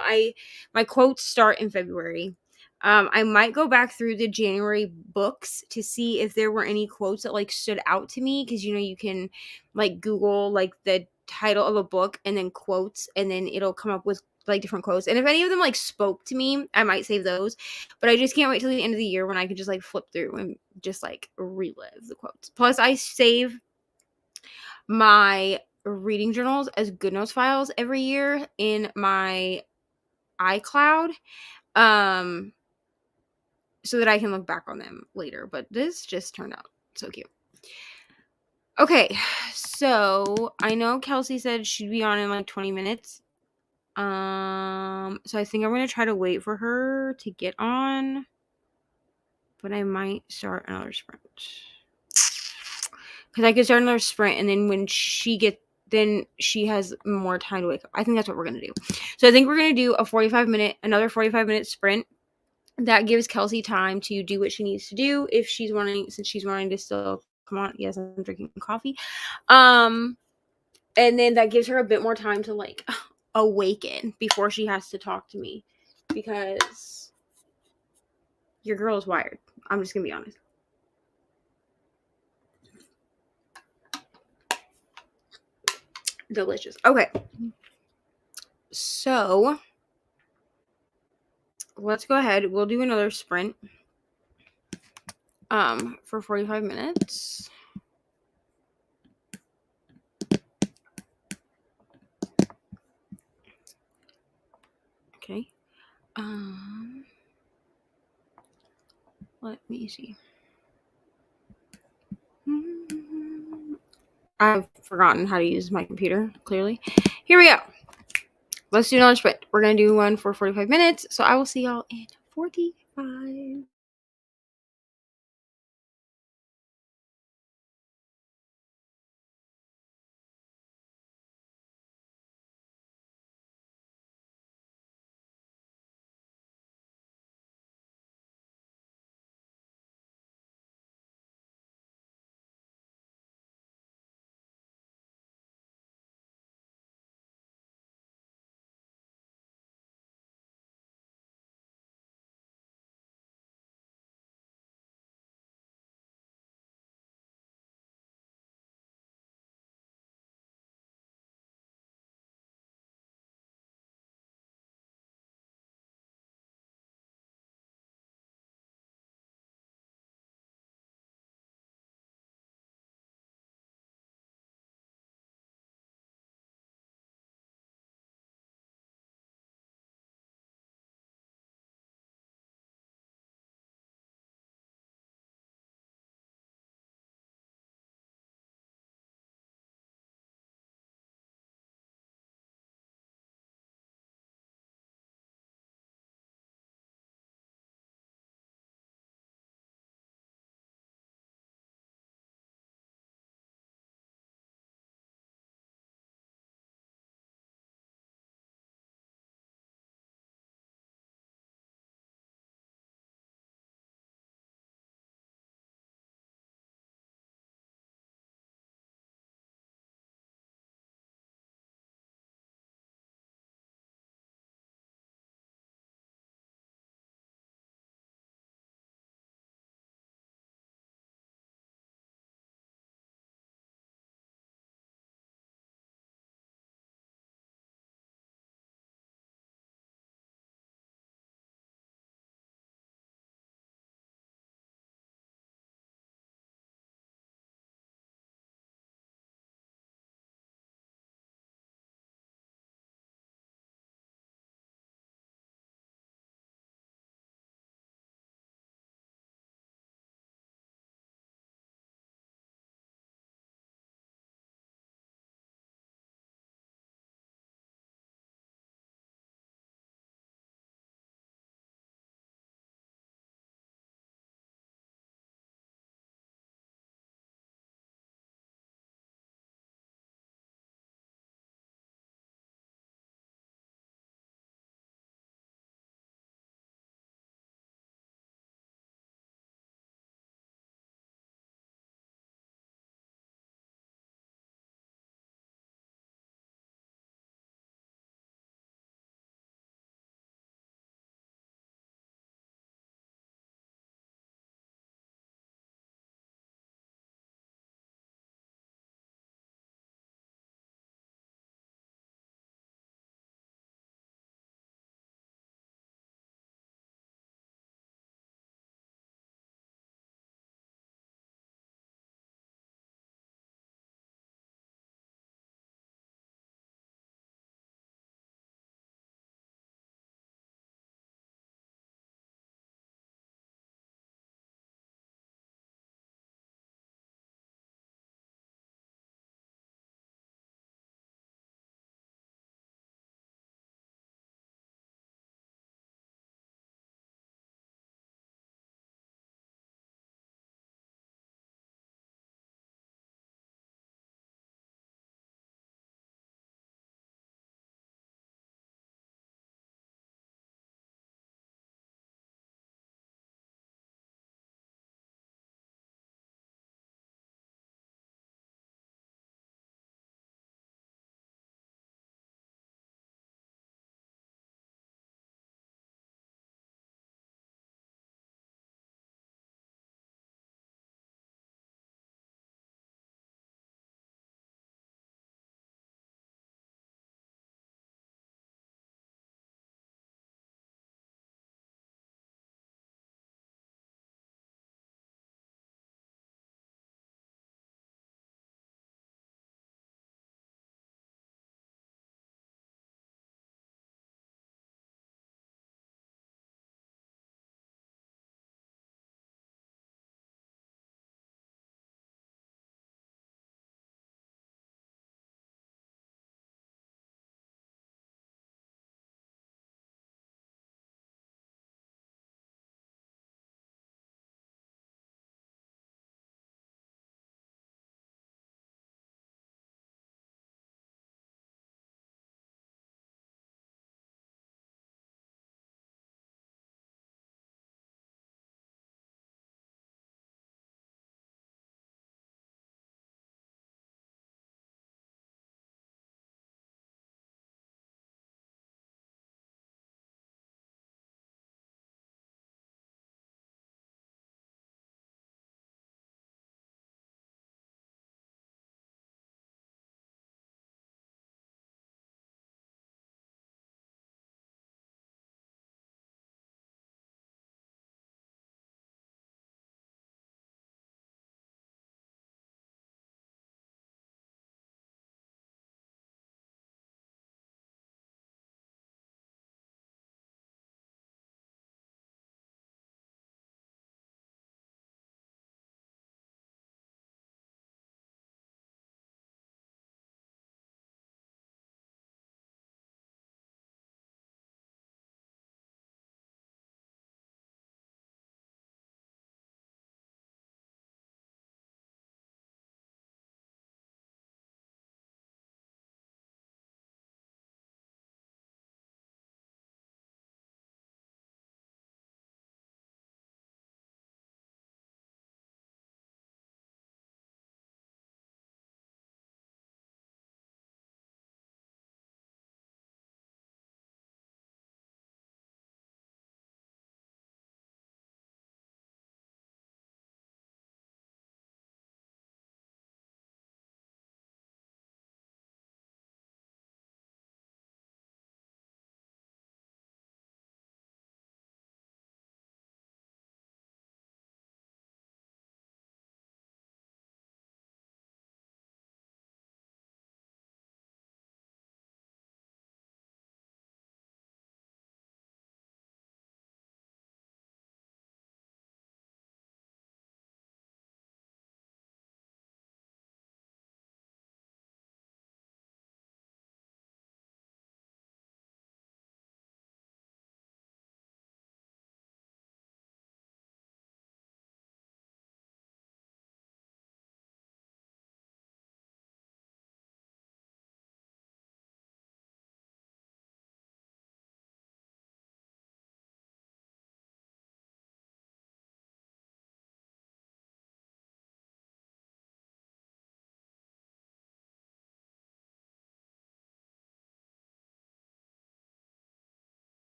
[SPEAKER 1] my quotes start in February. I might go back through the January books to see if there were any quotes that like stood out to me, because you can like Google like the title of a book and then quotes, and then it'll come up with like different quotes. And if any of them like spoke to me, I might save those. But I just can't wait till the end of the year when I can just like flip through and just like relive the quotes. Plus, I save my reading journals as good notes files every year in my iCloud, so that I can look back on them later. But this just turned out so cute. Okay, so I know Kelsey said she'd be on in like 20 minutes. So I think I'm gonna try to wait for her to get on, but I might start another sprint. Because I could start another sprint, and then when then she has more time to wake up. I think that's what we're gonna do. So I think we're gonna do another 45-minute sprint. That gives Kelsey time to do what she needs to do since she's wanting to still come on. Yes, I'm drinking coffee. And then that gives her a bit more time to like awaken before she has to talk to me, because your girl is wired. I'm just gonna be honest. Delicious. Okay. So let's go ahead. We'll do another sprint for 45 minutes. Okay. Let me see. I've forgotten how to use my computer, clearly. Here we go. Let's do another sprint. We're going to do one for 45 minutes. So I will see y'all in 45.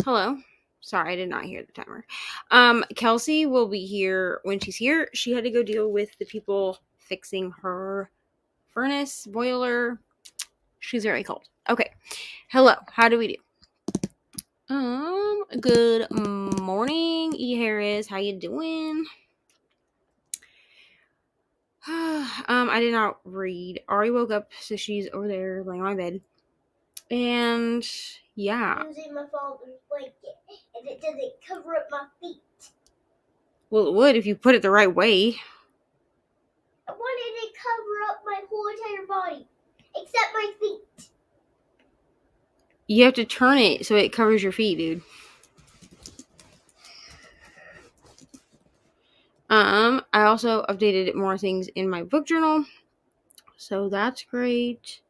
[SPEAKER 1] Hello. Sorry, I did not hear the timer. Kelsey will be here when she's here. She had to go deal with the people fixing her furnace boiler. She's very cold. Okay. Hello. How do we do? Good morning, E Harris. How you doing? I did not read. Ari woke up, so she's over there laying on my bed. And yeah.
[SPEAKER 3] I'm using my father's blanket, and it doesn't cover up my feet.
[SPEAKER 1] Well, it would if you put it the right way.
[SPEAKER 3] I wanted to cover up my whole entire body, except my feet.
[SPEAKER 1] You have to turn it so it covers your feet, dude. I also updated more things in my book journal, so that's great.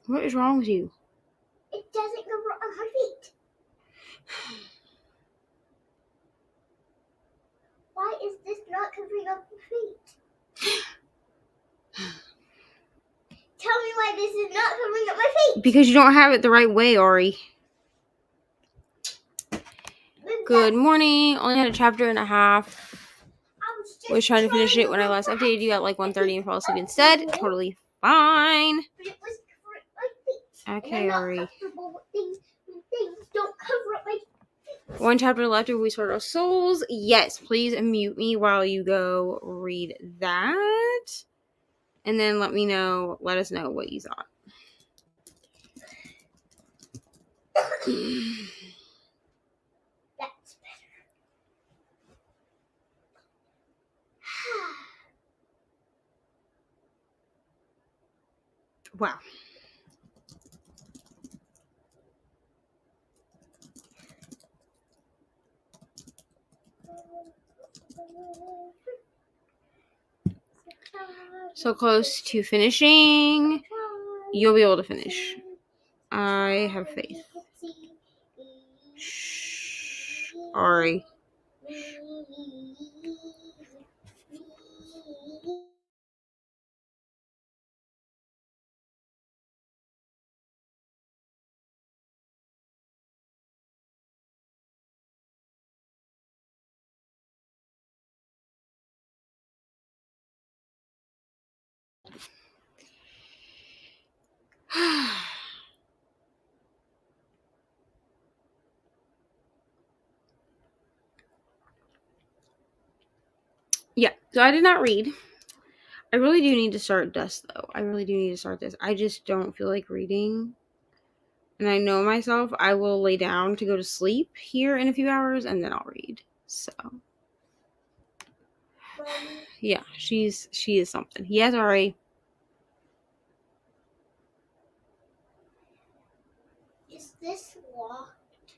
[SPEAKER 1] What is wrong with you?
[SPEAKER 3] It doesn't cover up my feet. Why is this not covering up my feet? Tell me why this is not covering up my feet.
[SPEAKER 1] Because you don't have it the right way, Ari. Good morning. Only had a chapter and a half. Was trying to finish it when I last updated you at like 1:30 and fall asleep instead. Totally fine.
[SPEAKER 3] But it was covering my feet.
[SPEAKER 1] Okay, Ari.
[SPEAKER 3] Things don't cover up my feet.
[SPEAKER 1] One chapter left of We Sort Our Souls. Yes, please mute me while you go read that. And then let us know what you thought.
[SPEAKER 3] That's better.
[SPEAKER 1] Wow. So close to finishing. You'll be able to finish. I have faith. Shh. Ari. Yeah, so I did not read. I really do need to start Dust, though. I really do need to start this. I just don't feel like reading. And I know myself, I will lay down to go to sleep here in a few hours, and then I'll read. So, yeah, she is something. Yes, Ari.
[SPEAKER 3] Is this locked?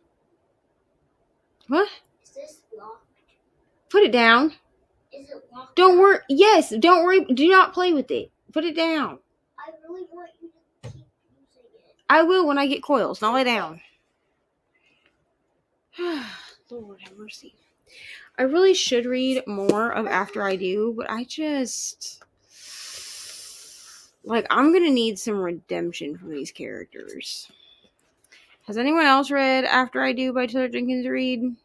[SPEAKER 1] What?
[SPEAKER 3] Is this locked?
[SPEAKER 1] Put it down.
[SPEAKER 3] Is it locked?
[SPEAKER 1] Don't worry. Yes, don't worry. Do not play with it. Put it down.
[SPEAKER 3] I really want you to keep using it.
[SPEAKER 1] I will when I get coils. Now lay down. Lord have mercy. I really should read more of After I Do, but I just... I'm going to need some redemption from these characters. Has anyone else read After I Do by Taylor Jenkins Reid?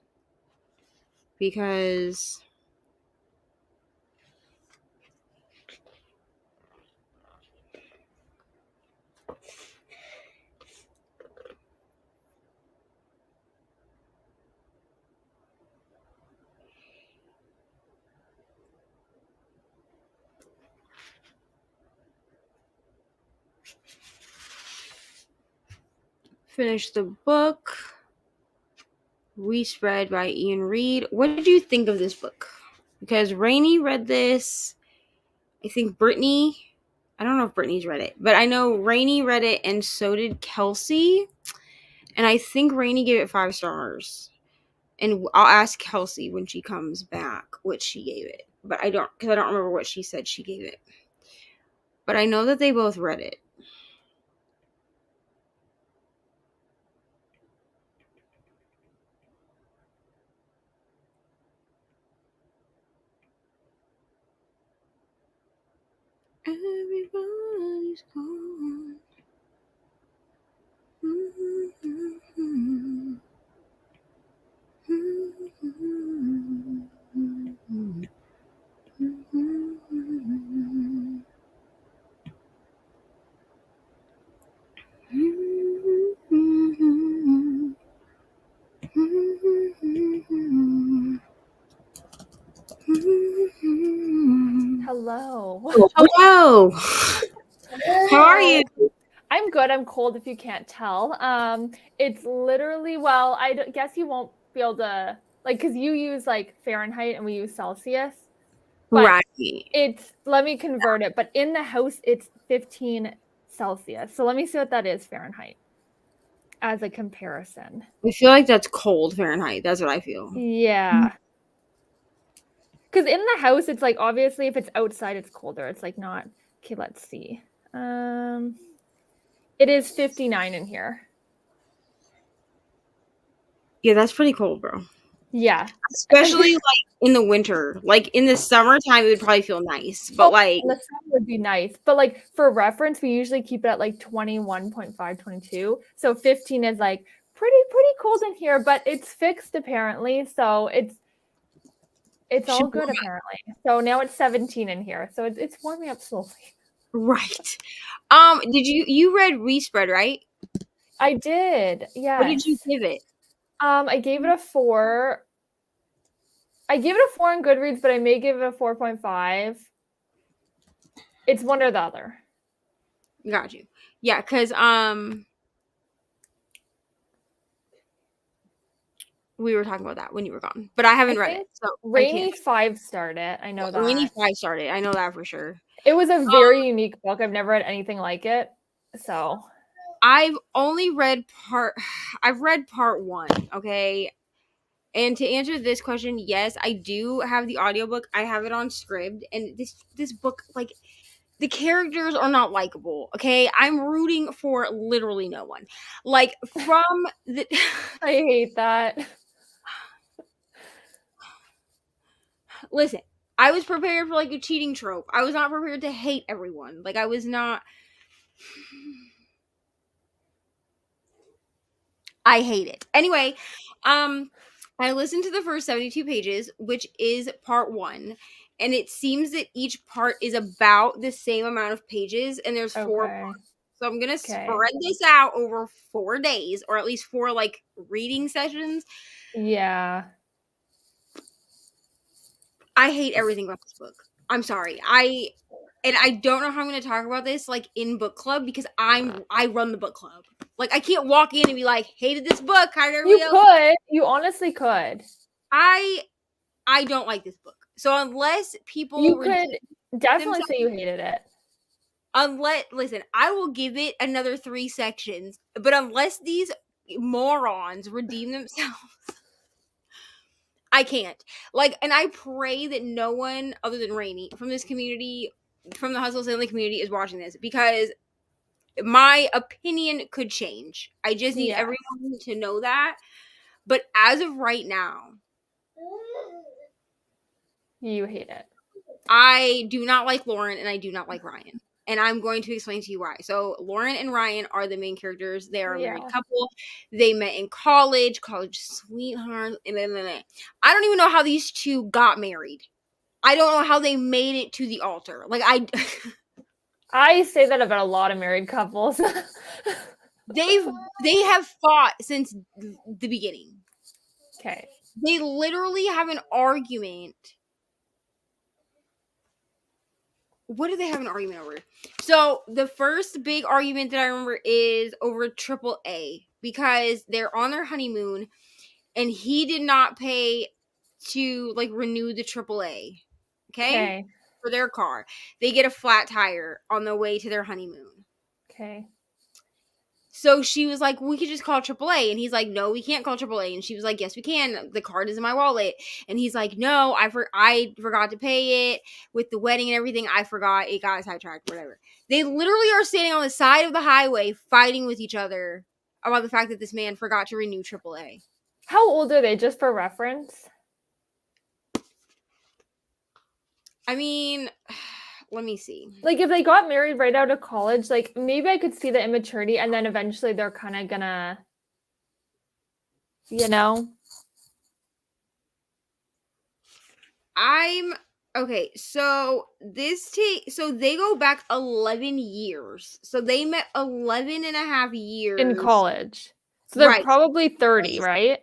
[SPEAKER 1] Because... Finish the book. Respread by Ian Reed. What did you think of this book? Because Reni read this. I think Brittany. I don't know if Brittany's read it, but I know Reni read it, and so did Kelsey. And I think Reni gave it 5 stars. And I'll ask Kelsey when she comes back what she gave it. But I don't remember what she said she gave it. But I know that they both read it. Everybody's gone.
[SPEAKER 6] Hello.
[SPEAKER 1] Hello. How are you?
[SPEAKER 6] I'm good. I'm cold if you can't tell. It's literally, well, guess you won't be able to, like, because you use like Fahrenheit and we use Celsius. But
[SPEAKER 1] Right.
[SPEAKER 6] let me convert it. But in the house, it's 15 Celsius. So let me see what that is Fahrenheit as a comparison.
[SPEAKER 1] I feel like that's cold Fahrenheit. That's what I feel.
[SPEAKER 6] Yeah. Because in the house, it's like, obviously, if it's outside, it's colder. It's like not, okay, let's see. It is 59 in here.
[SPEAKER 1] Yeah, that's pretty cold, bro.
[SPEAKER 6] Yeah.
[SPEAKER 1] Especially like in the winter. Like in the summertime, it would probably feel nice. But like
[SPEAKER 6] the sun would be nice. But like for reference, we usually keep it at like 21.5, 22. So 15 is like pretty cold in here, but it's fixed apparently. So it's all good apparently. So now it's 17 in here. So it's warming up slowly.
[SPEAKER 1] Right. Did you read Respread, right?
[SPEAKER 6] I did. Yeah.
[SPEAKER 1] What did you give it?
[SPEAKER 6] I gave it a 4. I gave it a 4 on Goodreads, but I may give it a 4.5. It's one or the other.
[SPEAKER 1] Got you. Yeah, because we were talking about that when you were gone, but I haven't read it. So
[SPEAKER 6] Reni 5-starred it. I know that.
[SPEAKER 1] Reni 5-starred it. I know that for sure.
[SPEAKER 6] It was a very unique book. I've never read anything like it. So
[SPEAKER 1] I've read part 1, okay? And to answer this question, yes, I do have the audiobook. I have it on Scribd, and this book, like, the characters are not likable, okay? I'm rooting for literally no one. Like, from the
[SPEAKER 6] I hate that.
[SPEAKER 1] Listen, I was prepared for like a cheating trope. I was not prepared to hate everyone. Like, I was not. I hate it. Anyway, I listened to the first 72 pages, which is part 1, and it seems that each part is about the same amount of pages, and there's 4 parts. So I'm gonna spread this out over 4 days, or at least 4 like reading sessions.
[SPEAKER 6] Yeah.
[SPEAKER 1] I hate everything about this book. I'm sorry. I don't know how I'm going to talk about this like in book club, because I run the book club. Like, I can't walk in and be like, hated this book. How did everybody else?
[SPEAKER 6] Could. You honestly could.
[SPEAKER 1] I don't like this book. So unless people,
[SPEAKER 6] you could definitely say you hated it.
[SPEAKER 1] Listen, I will give it another 3 sections, but unless these morons redeem themselves, I can't. Like, and I pray that no one other than Reni from this community, from the Hustle Stanley community, is watching this, because my opinion could change. I just need everyone to know that. But as of right now,
[SPEAKER 6] you hate it.
[SPEAKER 1] I do not like Lauren, and I do not like Ryan. And I'm going to explain to you why. So Lauren and Ryan are the main characters. They are a married couple. They met in college sweethearts. I don't even know how these two got married. I don't know how they made it to the altar. Like,
[SPEAKER 6] I say that about a lot of married couples.
[SPEAKER 1] they have fought since the beginning.
[SPEAKER 6] Okay.
[SPEAKER 1] They literally have an argument. What do they have an argument over? So the first big argument that I remember is over AAA, because they're on their honeymoon and he did not pay to like renew the AAA. Okay. For their car. They get a flat tire on the way to their honeymoon.
[SPEAKER 6] Okay.
[SPEAKER 1] So she was like, we could just call AAA. And he's like, no, we can't call AAA. And she was like, yes, we can. The card is in my wallet. And he's like, no, I forgot to pay it with the wedding and everything. I forgot. It got sidetracked, whatever. They literally are standing on the side of the highway fighting with each other about the fact that this man forgot to renew AAA.
[SPEAKER 6] How old are they, just for reference?
[SPEAKER 1] I mean, let me see.
[SPEAKER 6] Like, if they got married right out of college, like, maybe I could see the immaturity, and then eventually they're kind of gonna, you know?
[SPEAKER 1] Okay, so so they go back 11 years. So they met 11 and a half years.
[SPEAKER 6] In college. So they're
[SPEAKER 1] Right.
[SPEAKER 6] probably 30, right?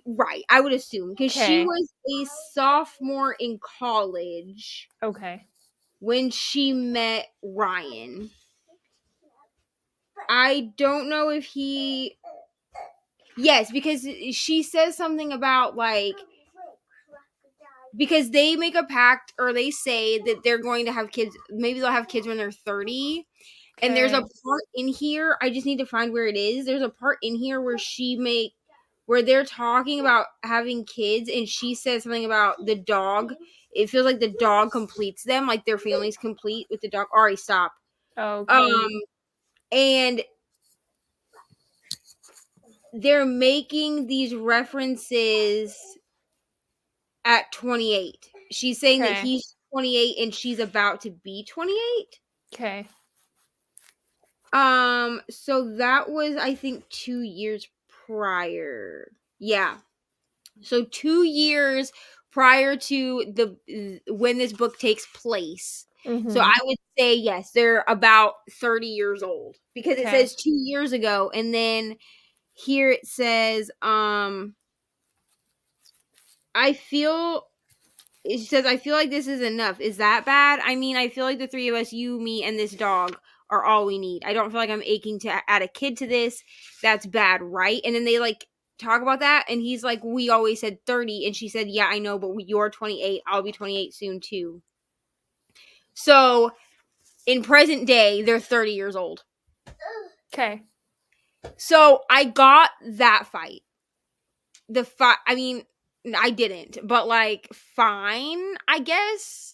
[SPEAKER 1] Right, I would assume. Because she
[SPEAKER 6] Okay.
[SPEAKER 1] was a sophomore in college
[SPEAKER 6] Okay.
[SPEAKER 1] when she met Ryan. I don't know if he... Yes, because she says something about, like... Because they make a pact, or they say that they're going to have kids. Maybe they'll have kids when they're 30. Okay. And there's a part in here. I just need to find where it is. There's a part in here where where they're talking about having kids, and she says something about the dog. It feels like the dog completes them, like their family's complete with the dog. Alright, stop.
[SPEAKER 6] Okay.
[SPEAKER 1] And they're making these references at 28. She's saying that he's 28 and she's about to be 28.
[SPEAKER 6] Okay.
[SPEAKER 1] So that was, I think, 2 years prior. Yeah. So 2 years prior to when this book takes place.
[SPEAKER 6] Mm-hmm.
[SPEAKER 1] So I would say, yes, they're about 30 years old, because it says 2 years ago. And then here it says, it says, I feel like this is enough. Is that bad? I mean, I feel like the three of us, you, me, and this dog, are all we need. I don't feel like I'm aching to add a kid to this. That's bad, right? And then they, like, talk about that, and he's like, we always said 30. And she said, yeah, I know, but you're 28. I'll be 28 soon, too. So, in present day, they're 30 years old.
[SPEAKER 6] Okay.
[SPEAKER 1] So, I got that fight. I mean... I didn't, but, like, fine, I guess.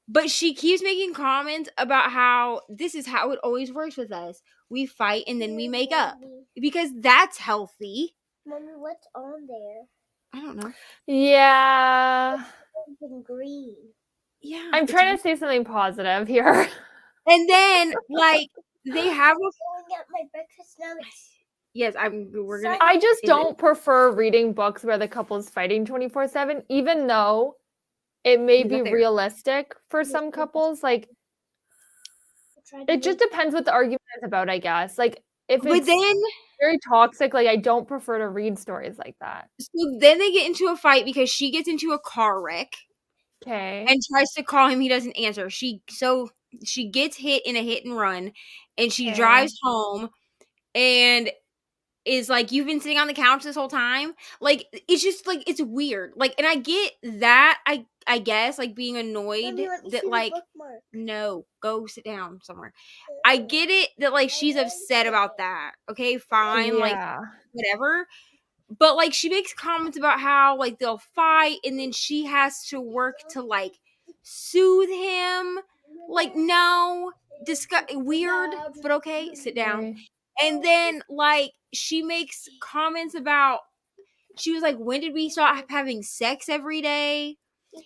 [SPEAKER 1] But she keeps making comments about how this is how it always works with us. We fight and then we make up. Because that's healthy.
[SPEAKER 3] Mommy, what's on there?
[SPEAKER 1] I don't know.
[SPEAKER 6] Yeah.
[SPEAKER 3] Something green.
[SPEAKER 1] Yeah.
[SPEAKER 6] I'm trying to say something positive here.
[SPEAKER 1] And then, like, they have
[SPEAKER 3] Going at my breakfast now.
[SPEAKER 1] Yes, we're gonna...
[SPEAKER 6] I just don't prefer reading books where the couple is fighting 24/7, even though it may be realistic for some couples. Like, it just depends what the argument is about, I guess. Like, if it's very toxic, like, I don't prefer to read stories like that.
[SPEAKER 1] So then they get into a fight because she gets into a car wreck.
[SPEAKER 6] Okay.
[SPEAKER 1] And tries to call him. He doesn't answer. She gets hit in a hit and run, and she drives home, and is like, you've been sitting on the couch this whole time. Like, it's just, like, it's weird. Like, and I get that, I guess, like, being annoyed that, like, no, go sit down somewhere. I get it that, like, she's upset about that. Okay, fine, like, whatever. But, like, she makes comments about how, like, they'll fight, and then she has to work to, like, soothe him. Like, no, weird, but okay, sit down. And then, like, she makes comments about, she was like, when did we stop having sex every day?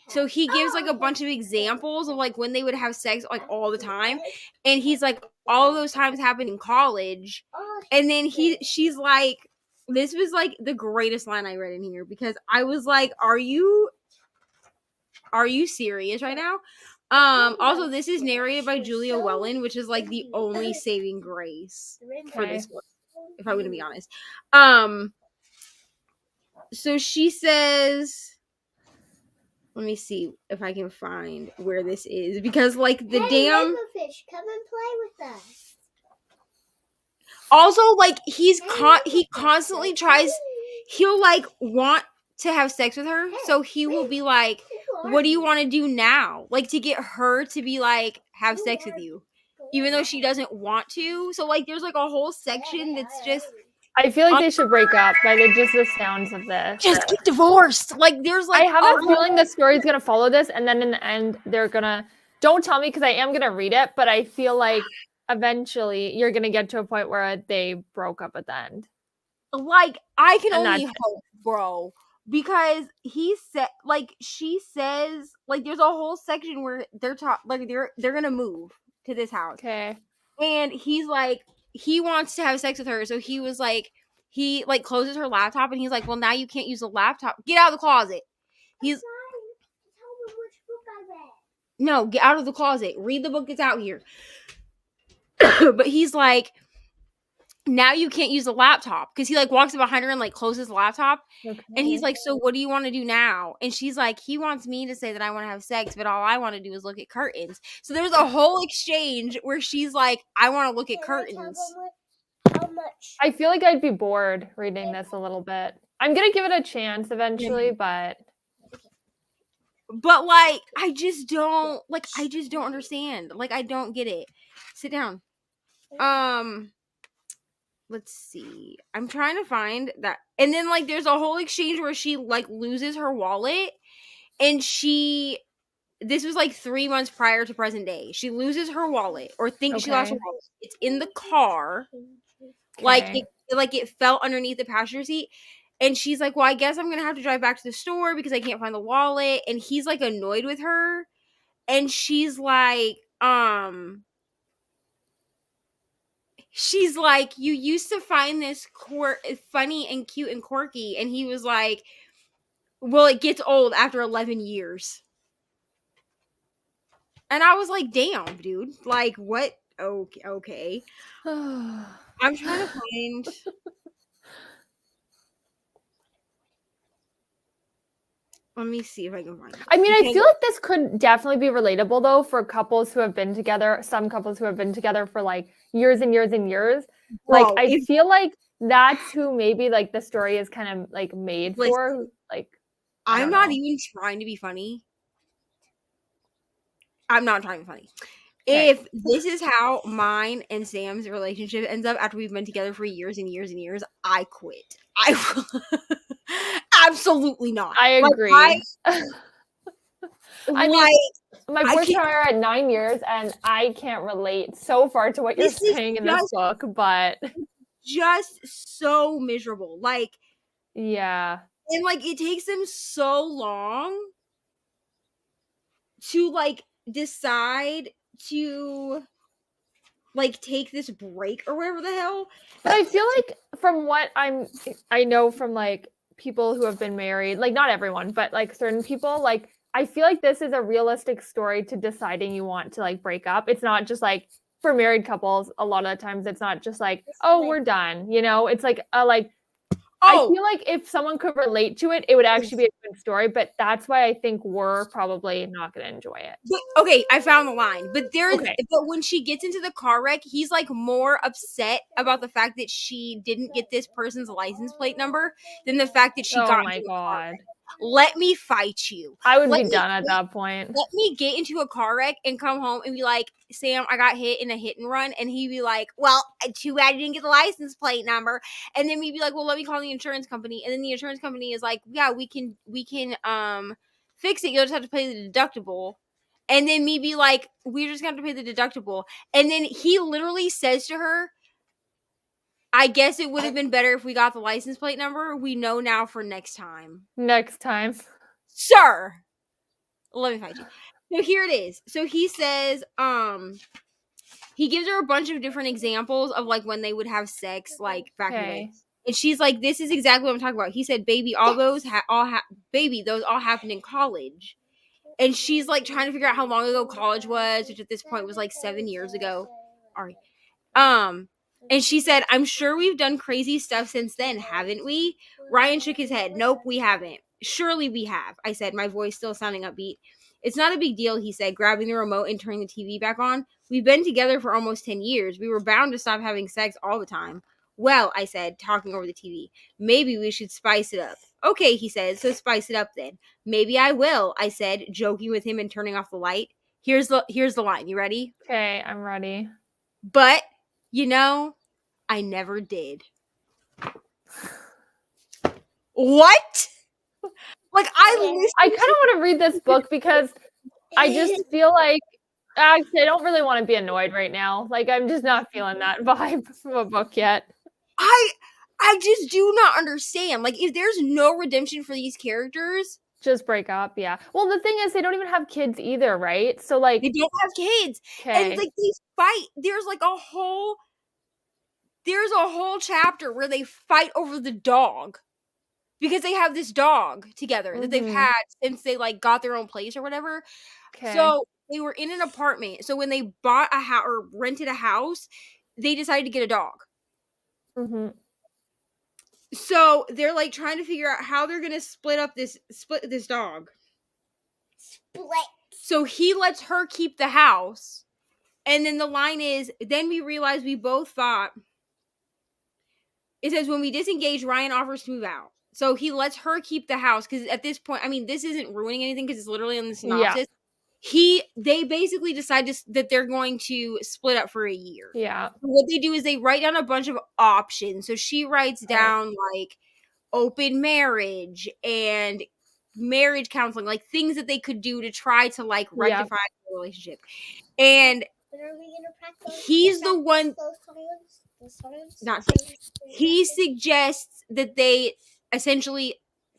[SPEAKER 1] So he gives, like, a bunch of examples of, like, when they would have sex, like, all the time. And he's like, all of those times happened in college. And then she's like, this was, like, the greatest line I read in here, because I was like, are you serious right now? Also, this is narrated by Julia Wellen, which is, like, the only saving grace for this book, if I'm going to be honest. So she says, let me see if I can find where this is, because, like, the damn
[SPEAKER 3] fish, come and play with us.
[SPEAKER 1] Also, like, he constantly tries, he'll, like, want to have sex with her, so he will be like, what do you want to do now? Like, to get her to be like, have sex with you. even though she doesn't want to. So like there's like a whole section that's just
[SPEAKER 6] I feel like they should break up by just the sounds of this.
[SPEAKER 1] just get divorced. Like there's like
[SPEAKER 6] I have a feeling the story's gonna follow this, and then in the end they're gonna. Don't tell me because I am gonna read it, but I feel like eventually you're gonna get to a point where they broke up at the end.
[SPEAKER 1] like I can
[SPEAKER 6] And
[SPEAKER 1] only
[SPEAKER 6] that's-
[SPEAKER 1] hope, bro. Because he said, like, she says, like, there's a whole section where they're they're gonna move to this house,
[SPEAKER 6] Okay.
[SPEAKER 1] and he's like, he wants to have sex with her, so he was like, he like closes her laptop, and he's like, well, now you can't use the laptop. Get out of the closet. He's no, get out of the closet. Read the book that's out here. But he's like, now you can't use the laptop, because he like walks up behind her and like closes the laptop.
[SPEAKER 6] Okay.
[SPEAKER 1] And he's like, so what do you want to do now? And she's like, he wants me to say that I want to have sex, but all I want to do is look at curtains. So there's a whole exchange where she's like, I want to look at curtains.
[SPEAKER 3] How much?
[SPEAKER 6] I feel like I'd be bored reading this a little bit. I'm gonna give it a chance eventually, but
[SPEAKER 1] But like, I just don't understand. Like, I don't get it. Sit down. Let's see. I'm trying to find that. And then like there's a whole exchange where she like loses her wallet, and this was like 3 months prior to present day. She loses her wallet, or thinks she lost her
[SPEAKER 6] Okay.
[SPEAKER 1] wallet. It's in the car.
[SPEAKER 6] okay.
[SPEAKER 1] Like it fell underneath the passenger seat. And she's like, well, I guess I'm gonna have to drive back to the store because I can't find the wallet. And he's like annoyed with her. And she's like, you used to find this funny and cute and quirky. And he was like, well, it gets old after 11 years. And I was like, damn, dude. Like, what? Okay. I'm trying to find. Let me see if I can find it.
[SPEAKER 6] I mean, I feel like this could definitely be relatable though for couples who have been together, some couples who have been together for like years and years and years. Like,
[SPEAKER 1] Bro,
[SPEAKER 6] I feel like that's who maybe like the story is kind of like made for. Like, I
[SPEAKER 1] I'm
[SPEAKER 6] don't
[SPEAKER 1] not
[SPEAKER 6] know.
[SPEAKER 1] even trying to be funny. I'm not trying to be funny.
[SPEAKER 6] Okay.
[SPEAKER 1] If this is how mine and Sam's relationship ends up after we've been together for years and years and years, I quit. I will. Absolutely not.
[SPEAKER 6] I
[SPEAKER 1] Like,
[SPEAKER 6] agree.
[SPEAKER 1] I
[SPEAKER 6] I mean,
[SPEAKER 1] like,
[SPEAKER 6] my
[SPEAKER 1] I
[SPEAKER 6] boyfriend
[SPEAKER 1] can't-
[SPEAKER 6] and I are at 9 years, and I can't relate so far to what you're
[SPEAKER 1] This is
[SPEAKER 6] saying in this
[SPEAKER 1] just-
[SPEAKER 6] book, but
[SPEAKER 1] just so miserable. Like,
[SPEAKER 6] yeah.
[SPEAKER 1] and like it takes them so long to like decide to like take this break or whatever the hell.
[SPEAKER 6] But I feel like from what I know from like people who have been married, like not everyone, but like certain people, like I feel like this is a realistic story to deciding you want to like break up. It's not just like for married couples, a lot of the times it's not just like, oh, we're done. You know, it's like I feel like if someone could relate to it, it would actually be a good story. But that's why I think we're probably not going to enjoy it.
[SPEAKER 1] But, okay, I found the line. But
[SPEAKER 6] Okay.
[SPEAKER 1] but when she gets into the car wreck, he's like more upset about the fact that she didn't get this person's license plate number than the fact that she
[SPEAKER 6] Oh
[SPEAKER 1] got
[SPEAKER 6] my
[SPEAKER 1] into a car
[SPEAKER 6] God.
[SPEAKER 1] wreck. Let me fight you.
[SPEAKER 6] I would
[SPEAKER 1] Let
[SPEAKER 6] be
[SPEAKER 1] me-
[SPEAKER 6] done at that point.
[SPEAKER 1] Let me get into a car wreck and come home and be like, Sam, I got hit in a hit and run. And he'd be like, well, too bad you didn't get the license plate number. And then we'd be like, well, let me call the insurance company. And then the insurance company is like, yeah, we can fix it. You'll just have to pay the deductible. And then me be like, we're just going to have to pay the deductible. And then he literally says to her, I guess it would have been better if we got the license plate number. We know now for next time.
[SPEAKER 6] Next time.
[SPEAKER 1] Sir, let me find you. So here it is. So he says, he gives her a bunch of different examples of like when they would have sex, like back in the day. And she's like, this is exactly what I'm talking about. He said, baby, all those those all happened in college. And she's like trying to figure out how long ago college was, which at this point was like 7 years ago. All right. And she said, I'm sure we've done crazy stuff since then, haven't we? Ryan shook his head. Nope, we haven't. Surely we have, I said, my voice still sounding upbeat. It's not a big deal, he said, grabbing the remote and turning the TV back on. We've been together for almost 10 years. We were bound to stop having sex all the time. Well, I said, talking over the TV, maybe we should spice it up. Okay, he said, so spice it up then. Maybe I will, I said, joking with him and turning off the light. Here's the line. You ready?
[SPEAKER 6] Okay, I'm ready.
[SPEAKER 1] But, I never did. What? Like, I
[SPEAKER 6] kind of want to read this book because I just feel like actually I don't really want to be annoyed right now. Like I'm just not feeling that vibe from a book yet.
[SPEAKER 1] I just do not understand. Like, if there's no redemption for these characters,
[SPEAKER 6] just break up, yeah. Well, the thing is, they don't even have kids either, right? So, like,
[SPEAKER 1] they don't have kids, and like they fight. There's a whole chapter where they fight over the dog because they have this dog together that they've had since they got their own place or whatever. So they were in an apartment. So when they bought a house or rented a house, they decided to get a dog. So they're trying to figure out how they're gonna split this dog. So he lets her keep the house, and then the line is, then we realized we both thought. It says when we disengage, Ryan offers to move out. So he lets her keep the house because at this point, I mean, this isn't ruining anything because it's literally in the synopsis. Yeah. They basically decide that they're going to split up for a year.
[SPEAKER 6] Yeah.
[SPEAKER 1] What they do is they write down a bunch of options. So she writes down open marriage and marriage counseling, things that they could do to try to rectify the relationship. And he's the one. He suggests that they essentially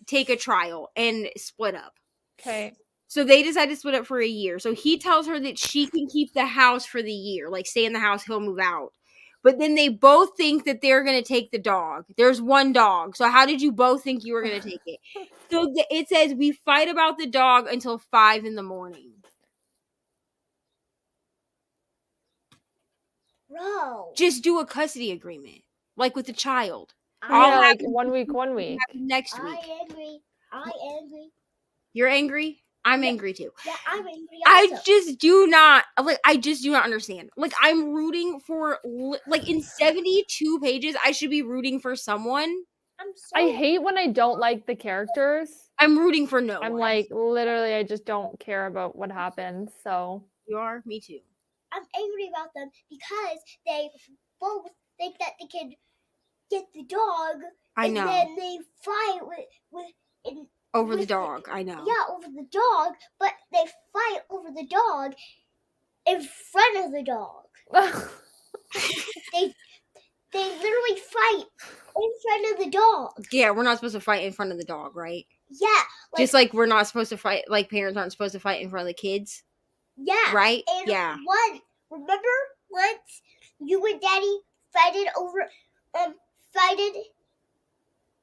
[SPEAKER 1] take a trial and split up.
[SPEAKER 6] Okay.
[SPEAKER 1] So they decide to split up for a year. So he tells her that she can keep the house for the year, stay in the house, he'll move out. But then they both think that they're going to take the dog. There's one dog. So how did you both think you were going to take it? So it says we fight about the dog until 5 a.m. Bro. Just do a custody agreement, with the child.
[SPEAKER 6] I'll have 1 week.
[SPEAKER 1] Next week.
[SPEAKER 3] I angry.
[SPEAKER 1] You're angry? I'm angry too.
[SPEAKER 3] Yeah, I'm angry also.
[SPEAKER 1] I just do not understand. I'm rooting for in 72 pages, I should be rooting for someone.
[SPEAKER 6] I hate when I don't like the characters.
[SPEAKER 1] I'm rooting for no
[SPEAKER 6] one. I'm literally, I just don't care about what happens. So
[SPEAKER 1] you are? Me too.
[SPEAKER 3] I'm angry about them because they both think that they can get the dog.
[SPEAKER 1] I know.
[SPEAKER 3] And then they fight
[SPEAKER 1] over the dog. I know.
[SPEAKER 3] Yeah, over the dog, but they fight over the dog in front of the dog. They literally fight in front of the dog.
[SPEAKER 1] Yeah, we're not supposed to fight in front of the dog, right?
[SPEAKER 3] Yeah.
[SPEAKER 1] Just we're not supposed to fight, parents aren't supposed to fight in front of the kids.
[SPEAKER 3] Yeah.
[SPEAKER 1] Right?
[SPEAKER 3] And remember once you and Daddy fighted?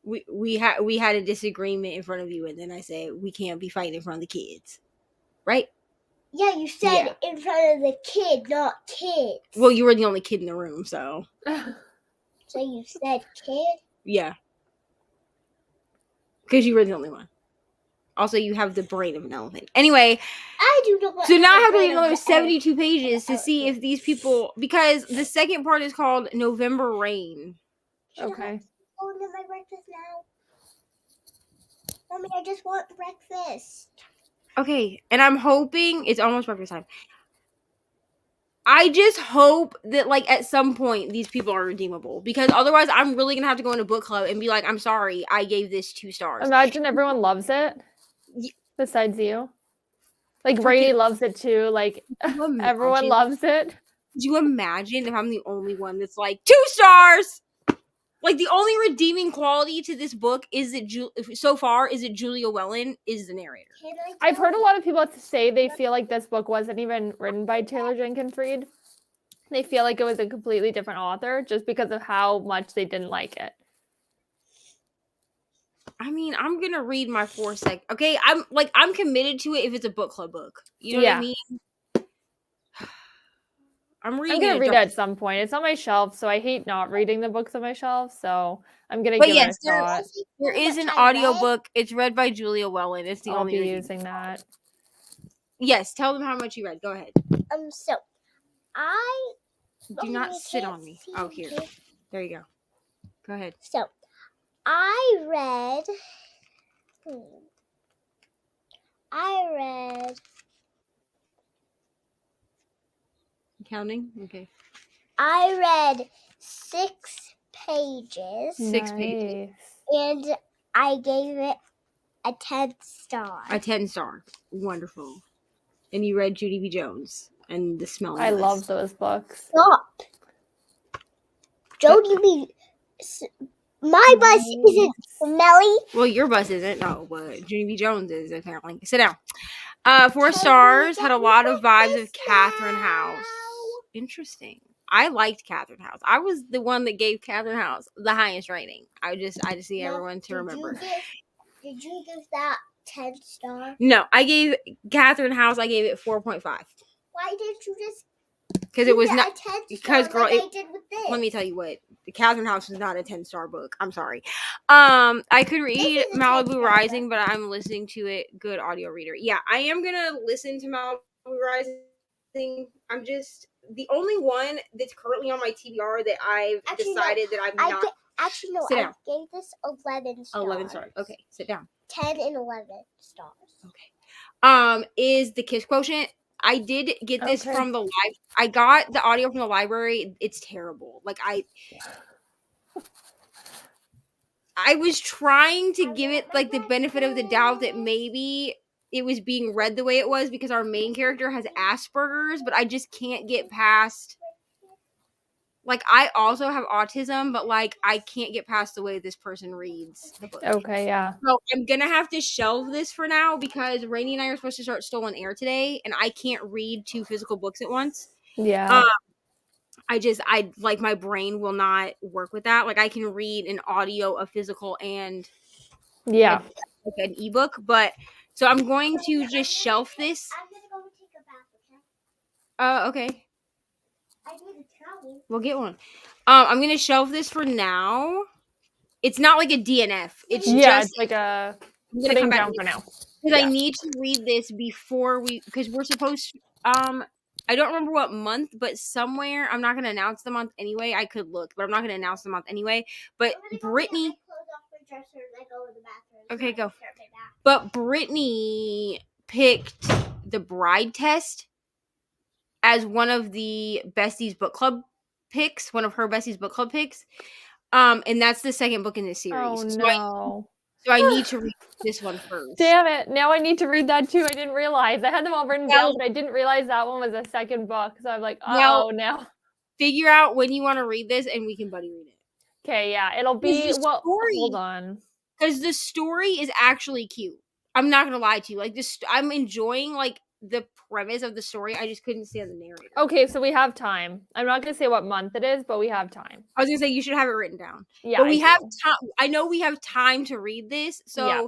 [SPEAKER 1] We had a disagreement in front of you, and then I said we can't be fighting in front of the kids. Right?
[SPEAKER 3] Yeah, you said in front of the kid, not kids.
[SPEAKER 1] Well, you were the only kid in the room, so.
[SPEAKER 3] So you said kid?
[SPEAKER 1] Yeah. Because you were the only one. Also, you have the brain of an elephant. Anyway.
[SPEAKER 3] I do not.
[SPEAKER 1] So now I have to read another 72 pages to see if these people, because the second part is called November Rain.
[SPEAKER 6] Okay.
[SPEAKER 3] Oh, no, my breakfast now. Mommy, I just want breakfast.
[SPEAKER 1] Okay, and I'm hoping it's almost breakfast time. I just hope that at some point these people are redeemable, because otherwise I'm really gonna have to go into book club and be I'm sorry, I gave this 2 stars.
[SPEAKER 6] Imagine everyone loves it besides you. Reni loves it too. Everyone loves it.
[SPEAKER 1] Could you imagine if I'm the only one that's 2 stars? The only redeeming quality to this book is that so far is that Julia Wellen is the narrator.
[SPEAKER 6] I've heard a lot of people say they feel like this book wasn't even written by Taylor Jenkins Reid. They feel like it was a completely different author just because of how much they didn't like it.
[SPEAKER 1] I mean, I'm gonna read my 4 sec. Okay, I'm committed to it if it's a book club book. You know what I mean? I'm gonna
[SPEAKER 6] read it at some point. It's on my shelf, so I hate not reading the books on my shelf. So I'm gonna give it a shot.
[SPEAKER 1] There is an audiobook. It's read by Julia Wellen. It's the only.
[SPEAKER 6] I'll be using that.
[SPEAKER 1] Yes, tell them how much you read. Go ahead.
[SPEAKER 3] So I
[SPEAKER 1] do not sit on me. Oh, here. There you go. Go ahead.
[SPEAKER 3] So I read.
[SPEAKER 1] Counting? Okay.
[SPEAKER 3] I read 6 pages.
[SPEAKER 1] 6 pages.
[SPEAKER 3] And I gave it a 10 star.
[SPEAKER 1] A 10 star. Wonderful. And you read Judy B. Jones and The Smelling
[SPEAKER 6] I
[SPEAKER 1] Bus.
[SPEAKER 6] love those books.
[SPEAKER 3] Stop. Jody B. My bus isn't smelly.
[SPEAKER 1] Well, your bus isn't. No, but Judy B. Jones is, apparently. Sit down. 4 stars. Had a lot of vibes of Catherine House. Interesting. I liked Catherine House. I was the one that gave Catherine House the highest rating. I just need everyone to remember.
[SPEAKER 3] Did you give that 10 star?
[SPEAKER 1] No, I gave Catherine House. I gave it 4.5.
[SPEAKER 3] Why didn't you just?
[SPEAKER 1] Because it was
[SPEAKER 3] give
[SPEAKER 1] not.
[SPEAKER 3] a 10
[SPEAKER 1] Because
[SPEAKER 3] star
[SPEAKER 1] girl,
[SPEAKER 3] like I did with this.
[SPEAKER 1] let me tell you what. The Catherine House is not a 10-star book. I'm sorry. I could read
[SPEAKER 3] is a
[SPEAKER 1] Malibu
[SPEAKER 3] 10-star
[SPEAKER 1] Rising, but I'm listening to it. Good audio reader. Yeah, I am gonna listen to Malibu Rising. I'm just the only one that's currently on my TBR that I've decided that I'm not.
[SPEAKER 3] Actually, no.
[SPEAKER 1] Sit
[SPEAKER 3] I
[SPEAKER 1] down.
[SPEAKER 3] gave this 11 stars.
[SPEAKER 1] 11 stars. Okay, sit down.
[SPEAKER 3] 10 and 11 stars.
[SPEAKER 1] Okay. Is the Kiss Quotient. I did get this from the live. I got the audio from the library. It's terrible. Like I was trying to give it like the benefit of the doubt that maybe it was being read the way it was because our main character has Asperger's, but I just can't get past. Like, I also have autism, but like I can't get past the way this person reads the book.
[SPEAKER 6] Okay, yeah.
[SPEAKER 1] So I'm gonna have to shelve this for now because Reni and I are supposed to start Stolen Air today, and I can't read 2 physical books at once.
[SPEAKER 6] Yeah.
[SPEAKER 1] I like my brain will not work with that. Like I can read an audio, a physical, and
[SPEAKER 6] Yeah.
[SPEAKER 1] like an ebook, but so I'm going to just shelf this.
[SPEAKER 3] I'm gonna go take a bath, okay?
[SPEAKER 1] Okay.
[SPEAKER 3] I need a towel.
[SPEAKER 1] We'll get one. I'm gonna shelf this for now. It's not like a DNF. It's just
[SPEAKER 6] it's like a
[SPEAKER 1] I'm gonna
[SPEAKER 6] putting
[SPEAKER 1] come back
[SPEAKER 6] down for now.
[SPEAKER 1] because I need to read this before because we're supposed to, I don't remember what month, but somewhere I'm not gonna announce the month anyway. I could look, but I'm not gonna announce the month anyway. But Brittany. Okay, go. But Brittany picked The Bride Test as one of the Besties Book Club picks, one of her Besties Book Club picks. And that's the second book in this series.
[SPEAKER 6] Oh, no.
[SPEAKER 1] So I need to read this one first.
[SPEAKER 6] Damn it. Now I need to read that too. I didn't realize. I had them all written down, but I didn't realize that one was a second book. So I'm like, no.
[SPEAKER 1] Figure out when you want to read this and we can buddy read it.
[SPEAKER 6] Okay, yeah. It'll be, hold on.
[SPEAKER 1] Because the story is actually cute. I'm not going to lie to you. Like, I'm enjoying, like, the premise of the story. I just couldn't stand the narrator.
[SPEAKER 6] Okay, so we have time. I'm not going to say what month it is, but we have time.
[SPEAKER 1] I was going to say, you should have it written down.
[SPEAKER 6] Yeah,
[SPEAKER 1] but we have time. I know we have time to read this. So
[SPEAKER 6] Yeah.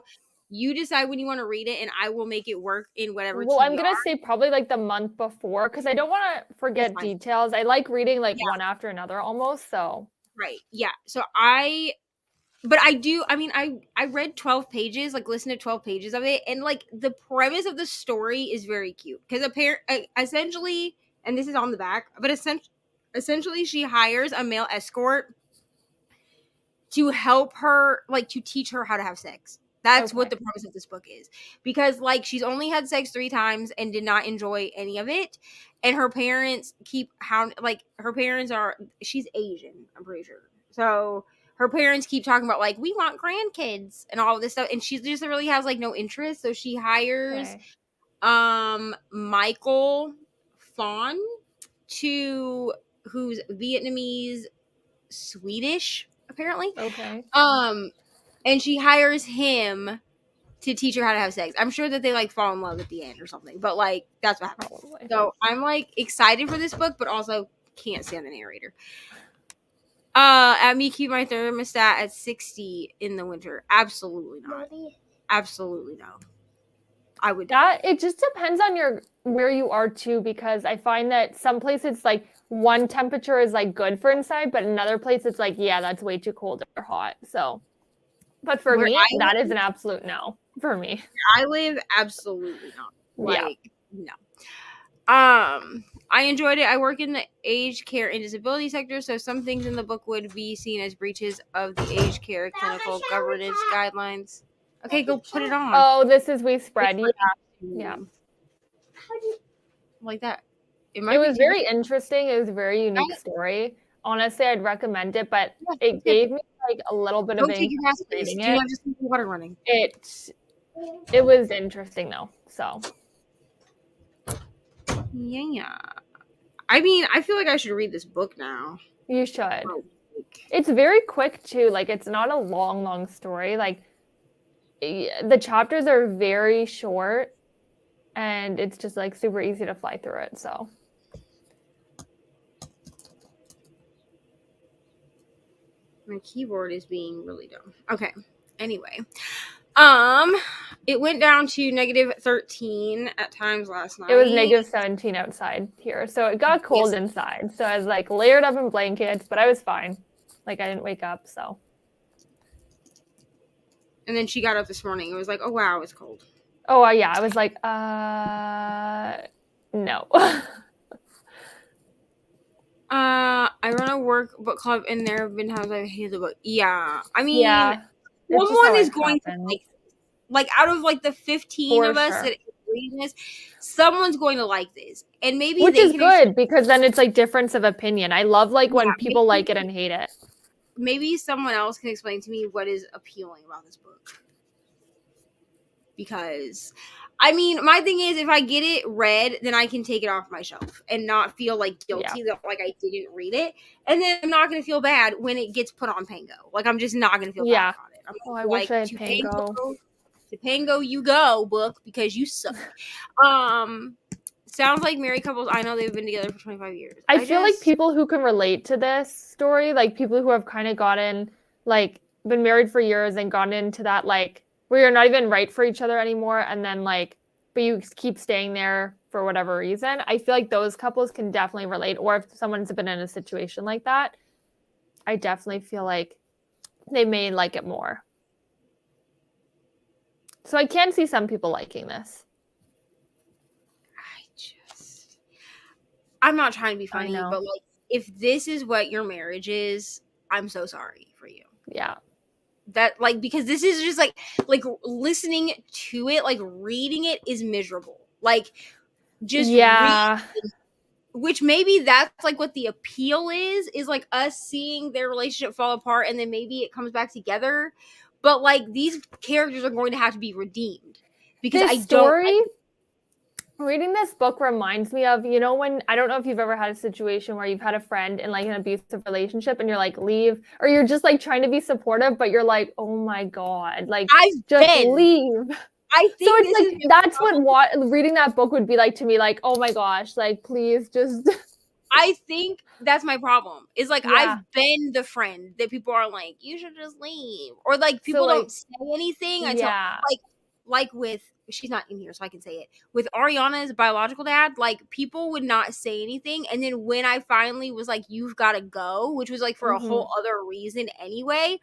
[SPEAKER 1] you decide when you want to read it, and I will make it work in whatever
[SPEAKER 6] Well,
[SPEAKER 1] TBR.
[SPEAKER 6] I'm going to say probably like the month before, because I don't want to forget details. I like reading like one after another almost, so.
[SPEAKER 1] Right. Yeah. So I read 12 pages, like listened to 12 pages of it. And like the premise of the story is very cute because essentially, and this is on the back, but essentially she hires a male escort to help her, like to teach her how to have sex. That's what the premise of this book is. Because like she's only had sex 3 times and did not enjoy any of it. And her parents she's Asian, I'm pretty sure. So her parents keep talking about like, we want grandkids and all of this stuff. And she just really has like no interest. So she hires Michael Fawn who's Vietnamese, Swedish, apparently.
[SPEAKER 6] Okay.
[SPEAKER 1] And she hires him to teach her how to have sex. I'm sure that they like fall in love at the end or something. But like that's what happens.
[SPEAKER 6] Probably.
[SPEAKER 1] So I'm like excited for this book, but also can't stand the narrator. At me keep my thermostat at 60 in the winter. Absolutely not. Absolutely no. I would
[SPEAKER 6] that it just depends on where you are too, because I find that some places like one temperature is like good for inside, but another place it's like, yeah, that's way too cold or hot. So but for me, that is an absolute no for me.
[SPEAKER 1] I live, absolutely not. Like,
[SPEAKER 6] yeah.
[SPEAKER 1] No. I enjoyed it. I work in the aged care and disability sector, so some things in the book would be seen as breaches of the aged care clinical governance guidelines. Okay, go put it on.
[SPEAKER 6] Oh, this is We Spread. Yeah.
[SPEAKER 1] Like that.
[SPEAKER 6] It was very interesting. It was a very unique story. Honestly, I'd recommend it, but it gave me like a little bit of
[SPEAKER 1] take your mask, please.
[SPEAKER 6] reading
[SPEAKER 1] Do
[SPEAKER 6] it.
[SPEAKER 1] not just keep the water running.
[SPEAKER 6] It was interesting though. So
[SPEAKER 1] Yeah. I mean, I feel like I should read this book now.
[SPEAKER 6] you should. It's very quick too. Like it's not a long story. Like the chapters are very short, and it's just like super easy to fly through it. So.
[SPEAKER 1] My keyboard is being really dumb. Okay. Anyway. It went down to -13 at times last night.
[SPEAKER 6] It was -17 outside here. So it got cold inside. So I was like layered up in blankets, but I was fine. Like I didn't wake up, so.
[SPEAKER 1] And then she got up this morning. It was like, oh wow, it's cold.
[SPEAKER 6] Oh yeah. I was like, no.
[SPEAKER 1] I run a work book club, and there have been times I've hated the book. Yeah, I mean,
[SPEAKER 6] someone
[SPEAKER 1] is going to like out of like the 15 of us that are reading this, someone's going to like this, and maybe
[SPEAKER 6] which is good because then it's like difference of opinion. I love like when people like it and hate it.
[SPEAKER 1] Maybe someone else can explain to me what is appealing about this book, because I mean, my thing is, if I get it read, then I can take it off my shelf and not feel like guilty that like I didn't read it, and then I'm not going to feel bad when it gets put on Pango. Like I'm just not going to feel bad about it. I'm
[SPEAKER 6] I wish I had Pango.
[SPEAKER 1] To Pango you go, book, because you suck. Sounds like married couples. I know they've been together for 25 years.
[SPEAKER 6] I feel like people who can relate to this story, like people who have kind of gotten like been married for years and gotten into that like where you're not even right for each other anymore, and then like but you keep staying there for whatever reason. I feel like those couples can definitely relate, or if someone's been in a situation like that, I definitely feel like they may like it more. So I can see some people liking this.
[SPEAKER 1] I'm not trying to be funny, but like if this is what your marriage is, I'm so sorry for you.
[SPEAKER 6] Yeah.
[SPEAKER 1] That like because this is just like listening to it, like reading it is miserable. Like just reading, which maybe that's like what the appeal is like us seeing their relationship fall apart and then maybe it comes back together. But like these characters are going to have to be redeemed because
[SPEAKER 6] reading this book reminds me of, you know, when I don't know if you've ever had a situation where you've had a friend in like an abusive relationship and you're like leave, or you're just like trying to be supportive, but you're like, oh my God, like leave.
[SPEAKER 1] I think
[SPEAKER 6] so. It's like that's what reading that book would be like to me. Like, oh my gosh, like please just.
[SPEAKER 1] I think that's my problem. Is like I've been the friend that people are like, you should just leave, or like people don't say anything until like with. She's not in here, so I can say it. With Ariana's biological dad, like people would not say anything, and then when I finally was like, "You've got to go," which was like for a whole other reason anyway.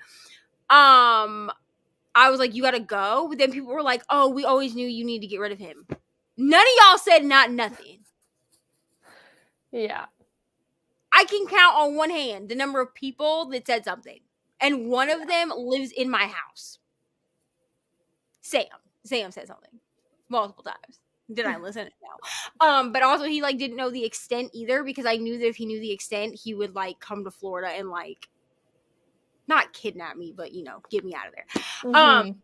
[SPEAKER 1] I was like, "You got to go," but then people were like, "Oh, we always knew you need to get rid of him." None of y'all said nothing.
[SPEAKER 6] Yeah,
[SPEAKER 1] I can count on one hand the number of people that said something, and one of them lives in my house. Sam said something multiple times. Did I listen? No. But also he like didn't know the extent either, because I knew that if he knew the extent, he would like come to Florida and like not kidnap me, but you know, get me out of there.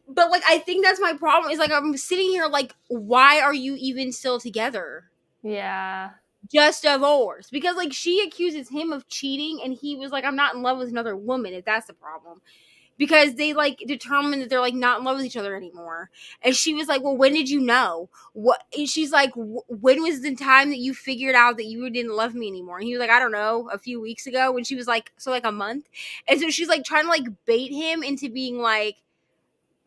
[SPEAKER 1] But like I think that's my problem, is like I'm sitting here like, why are you even still together?
[SPEAKER 6] Yeah.
[SPEAKER 1] Just divorced. Because like she accuses him of cheating and he was like, I'm not in love with another woman, if that's the problem. Because they like determined that they're like not in love with each other anymore. And she was like, well, when did you know? What? And she's like, when was the time that you figured out that you didn't love me anymore? And he was like, I don't know, a few weeks ago. And she was like, so like a month. And so she's like trying to like bait him into being like,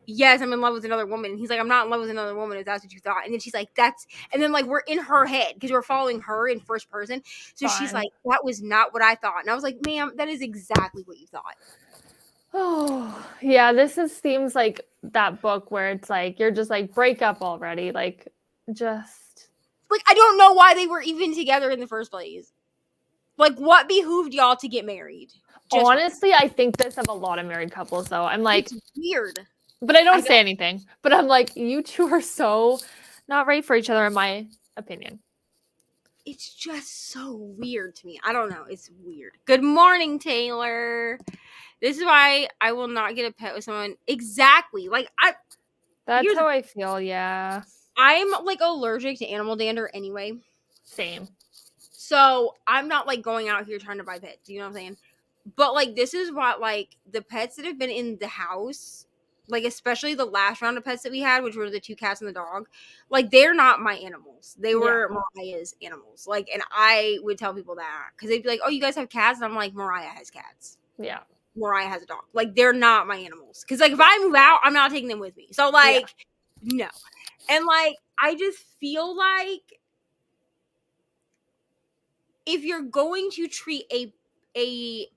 [SPEAKER 1] yes, I'm in love with another woman. And he's like, I'm not in love with another woman, if that's what you thought. And then she's like, and then like we're in her head because we're following her in first person. So she's like, that was not what I thought. And I was like, ma'am, that is exactly what you thought.
[SPEAKER 6] Oh, yeah, seems like that book where it's like, you're just like, break up already. Like, just.
[SPEAKER 1] Like, I don't know why they were even together in the first place. Like, what behooved y'all to get married?
[SPEAKER 6] Honestly, I think this of a lot of married couples, though. I'm like.
[SPEAKER 1] It's weird.
[SPEAKER 6] But I don't say anything. But I'm like, you two are so not right for each other, in my opinion.
[SPEAKER 1] it's just so weird to me. I don't know. It's weird. Good morning, Taylor. This is why I will not get a pet with someone. Exactly. Like
[SPEAKER 6] That's how I feel. Yeah.
[SPEAKER 1] I'm like allergic to animal dander anyway.
[SPEAKER 6] Same.
[SPEAKER 1] So I'm not like going out here trying to buy pets. You know what I'm saying? But like this is what like the pets that have been in the house, like especially the last round of pets that we had, which were the 2 cats and the dog, like they're not my animals. They were Mariah's animals. Like, and I would tell people that because they'd be like, "Oh, you guys have cats?" And I'm like, "Mariah has cats.
[SPEAKER 6] Yeah.
[SPEAKER 1] Mariah has a dog. Like they're not my animals. Because like if I move out, I'm not taking them with me. So like no, and like I just feel like if you're going to treat a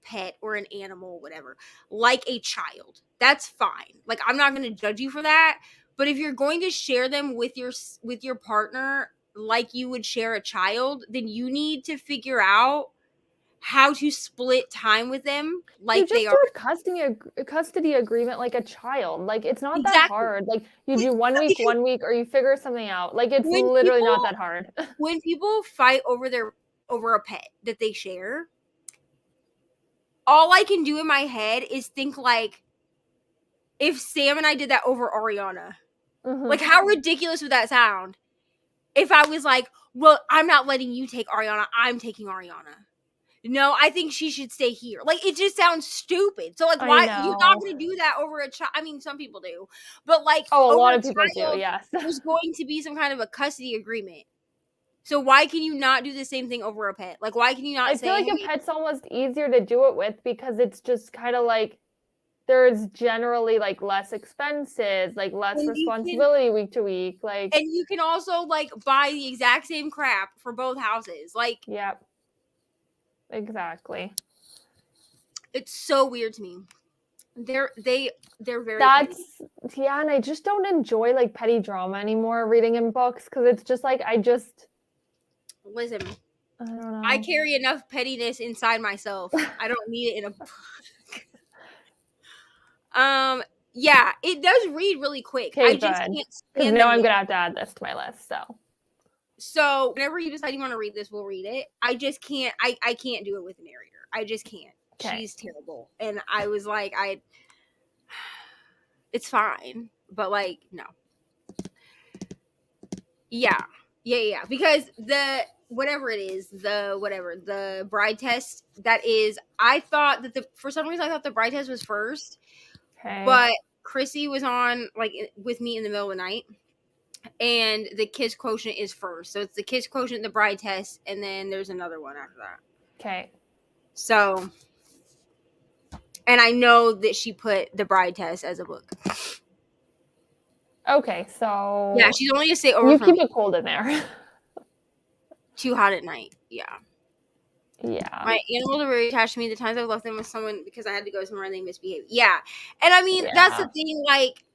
[SPEAKER 1] pet or an animal, whatever, like a child, that's fine. Like I'm not going to judge you for that. But if you're going to share them with your partner like you would share a child, then you need to figure out how to split time with them like
[SPEAKER 6] they are. Do a custody agreement like a child. Like it's not that hard. Like you do 1 week, 1 week, or you figure something out. Like it's literally not that hard.
[SPEAKER 1] When people fight over a pet that they share, all I can do in my head is think like if Sam and I did that over Ariana. Like how ridiculous would that sound? If I was like, well, I'm not letting you take Ariana, I'm taking Ariana. No, I think she should stay here. Like it just sounds stupid. So like why you're not gonna do that over a child? I mean, some people do. But like
[SPEAKER 6] a lot of people do, yes.
[SPEAKER 1] There's going to be some kind of a custody agreement. So why can you not do the same thing over a pet? Like, why can you not say,
[SPEAKER 6] I feel like a pet's almost easier to do it with because it's just kind of like there's generally like less expenses, like less responsibility week to week. Like,
[SPEAKER 1] and you can also like buy the exact same crap for both houses. Like,
[SPEAKER 6] yep. Exactly.
[SPEAKER 1] It's so weird to me. They're very
[SPEAKER 6] petty. Yeah, and I just don't enjoy like petty drama anymore reading in books because it's just like
[SPEAKER 1] listen,
[SPEAKER 6] I don't know.
[SPEAKER 1] I carry enough pettiness inside myself. I don't need it in a book. Yeah, it does read really quick.
[SPEAKER 6] I just can't stand it. I'm gonna have to add this to my list.
[SPEAKER 1] So whenever you decide you want to read this, we'll read it. I just can't. I can't do it with a narrator. I just can't. Okay. She's terrible. And I was like, it's fine, but like, no. Yeah. Because the bride test, that is, I thought that for some reason I thought the bride test was first. Okay. But Chrissy was on like with me in the middle of the night. And the kiss quotient is first. So it's the kiss quotient, the bride test, and then there's another one after that. Okay. So, and I know that she put the bride test as a book.
[SPEAKER 6] Okay, so
[SPEAKER 1] yeah, she's only a stay over.
[SPEAKER 6] You keep it cold in there.
[SPEAKER 1] Too hot at night. Yeah. My animals are very attached to me. The times I've left them with someone because I had to go somewhere and they misbehaved. Yeah. And I mean, that's the thing. Like,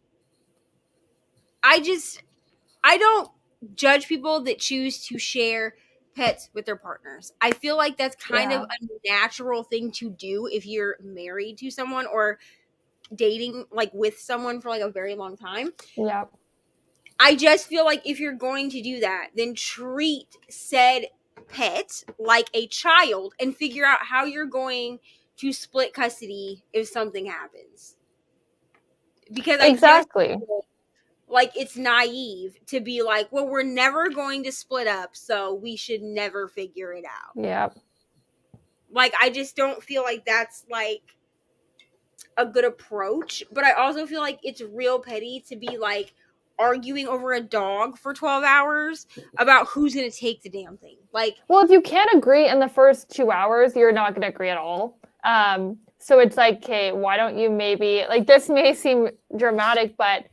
[SPEAKER 1] I don't judge people that choose to share pets with their partners. I feel like that's kind of a natural thing to do if you're married to someone or dating like with someone for like a very long time. Yeah. I just feel like if you're going to do that, then treat said pet like a child and figure out how you're going to split custody if something happens. Because exactly. Like, it's naive to be like, well, we're never going to split up, so we should never figure it out. Yeah. Like, I just don't feel like that's, like, a good approach. But I also feel like it's real petty to be, like, arguing over a dog for 12 hours about who's going to take the damn thing. Like,
[SPEAKER 6] well, if you can't agree in the first 2 hours, you're not going to agree at all. So it's like, okay, why don't you maybe, like, this may seem dramatic, but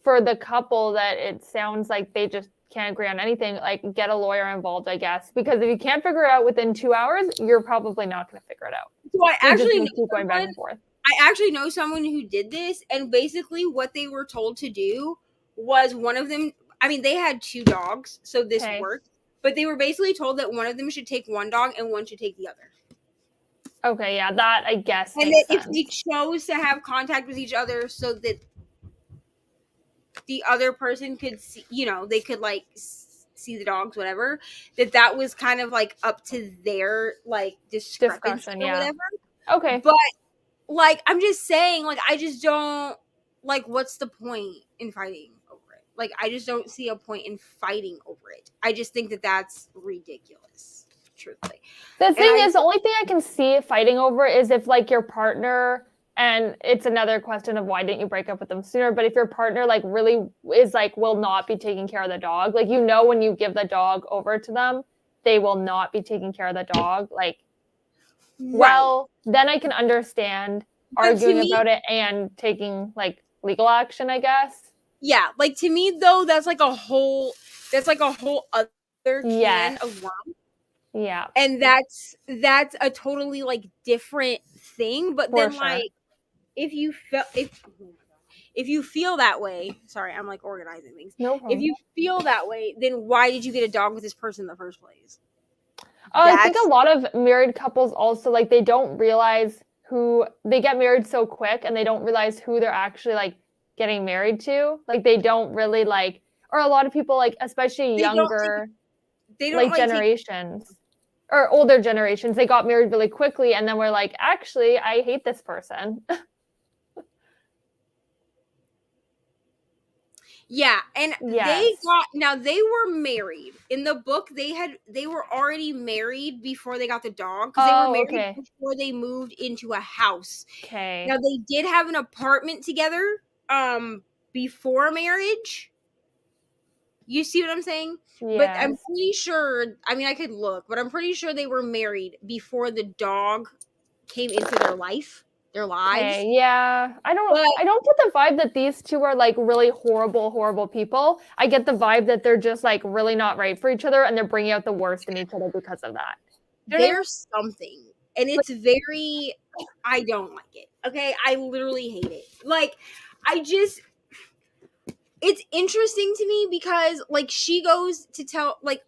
[SPEAKER 6] for the couple that it sounds like they just can't agree on anything, like get a lawyer involved, I guess, because if you can't figure it out within 2 hours, you're probably not going to figure it out.
[SPEAKER 1] So I actually keep going back and forth. I actually know someone who did this, and basically what they were told to do was one of them, I mean, they had 2 dogs, so this worked, but they were basically told that one of them should take one dog and one should take the other.
[SPEAKER 6] Okay, yeah, that I guess.
[SPEAKER 1] And that if they chose to have contact with each other so that the other person could see, you know, they could like see the dogs, whatever, that was kind of like up to their like discrepancy
[SPEAKER 6] Discussion,
[SPEAKER 1] or
[SPEAKER 6] yeah.
[SPEAKER 1] whatever.
[SPEAKER 6] Okay.
[SPEAKER 1] But like, I'm just saying, like, I just don't like, what's the point in fighting over it? Like, I just don't see a point in fighting over it. I just think that that's ridiculous, truthfully.
[SPEAKER 6] The thing is, the only thing I can see fighting over is if like your partner, and it's another question of why didn't you break up with them sooner, but if your partner like really is like will not be taking care of the dog, like, you know, when you give the dog over to them, they will not be taking care of the dog, like, well, then I can understand arguing about it and taking like legal action, I guess.
[SPEAKER 1] Yeah, like, to me though, that's like a whole other can of worms.
[SPEAKER 6] Yeah.
[SPEAKER 1] And that's a totally like different thing. But then like, if you feel that way, sorry, I'm like organizing things.
[SPEAKER 6] No problem.
[SPEAKER 1] If you feel that way, then why did you get a dog with this person in the first place?
[SPEAKER 6] I think a lot of married couples also, like, they don't realize who they get married so quick, and they don't realize who they're actually like getting married to. Like, they don't really like, or a lot of people, like, especially younger, like generations or older generations, they got married really quickly, and then we're like, actually, I hate this person.
[SPEAKER 1] Yeah, and they were married. In the book, they were already married before they got the dog, because they were married before they moved into a house.
[SPEAKER 6] Okay.
[SPEAKER 1] Now they did have an apartment together before marriage. You see what I'm saying?
[SPEAKER 6] Yes.
[SPEAKER 1] But I'm pretty sure, I mean, I could look, but I'm pretty sure they were married before the dog came into their lives.
[SPEAKER 6] Okay, yeah. I don't get the vibe that these two are like really horrible people. I get the vibe that they're just like really not right for each other, and they're bringing out the worst in each other because of that.
[SPEAKER 1] There's something, and it's very, I don't like it. Okay, I literally hate it. Like, it's interesting to me because like she goes to tell, like,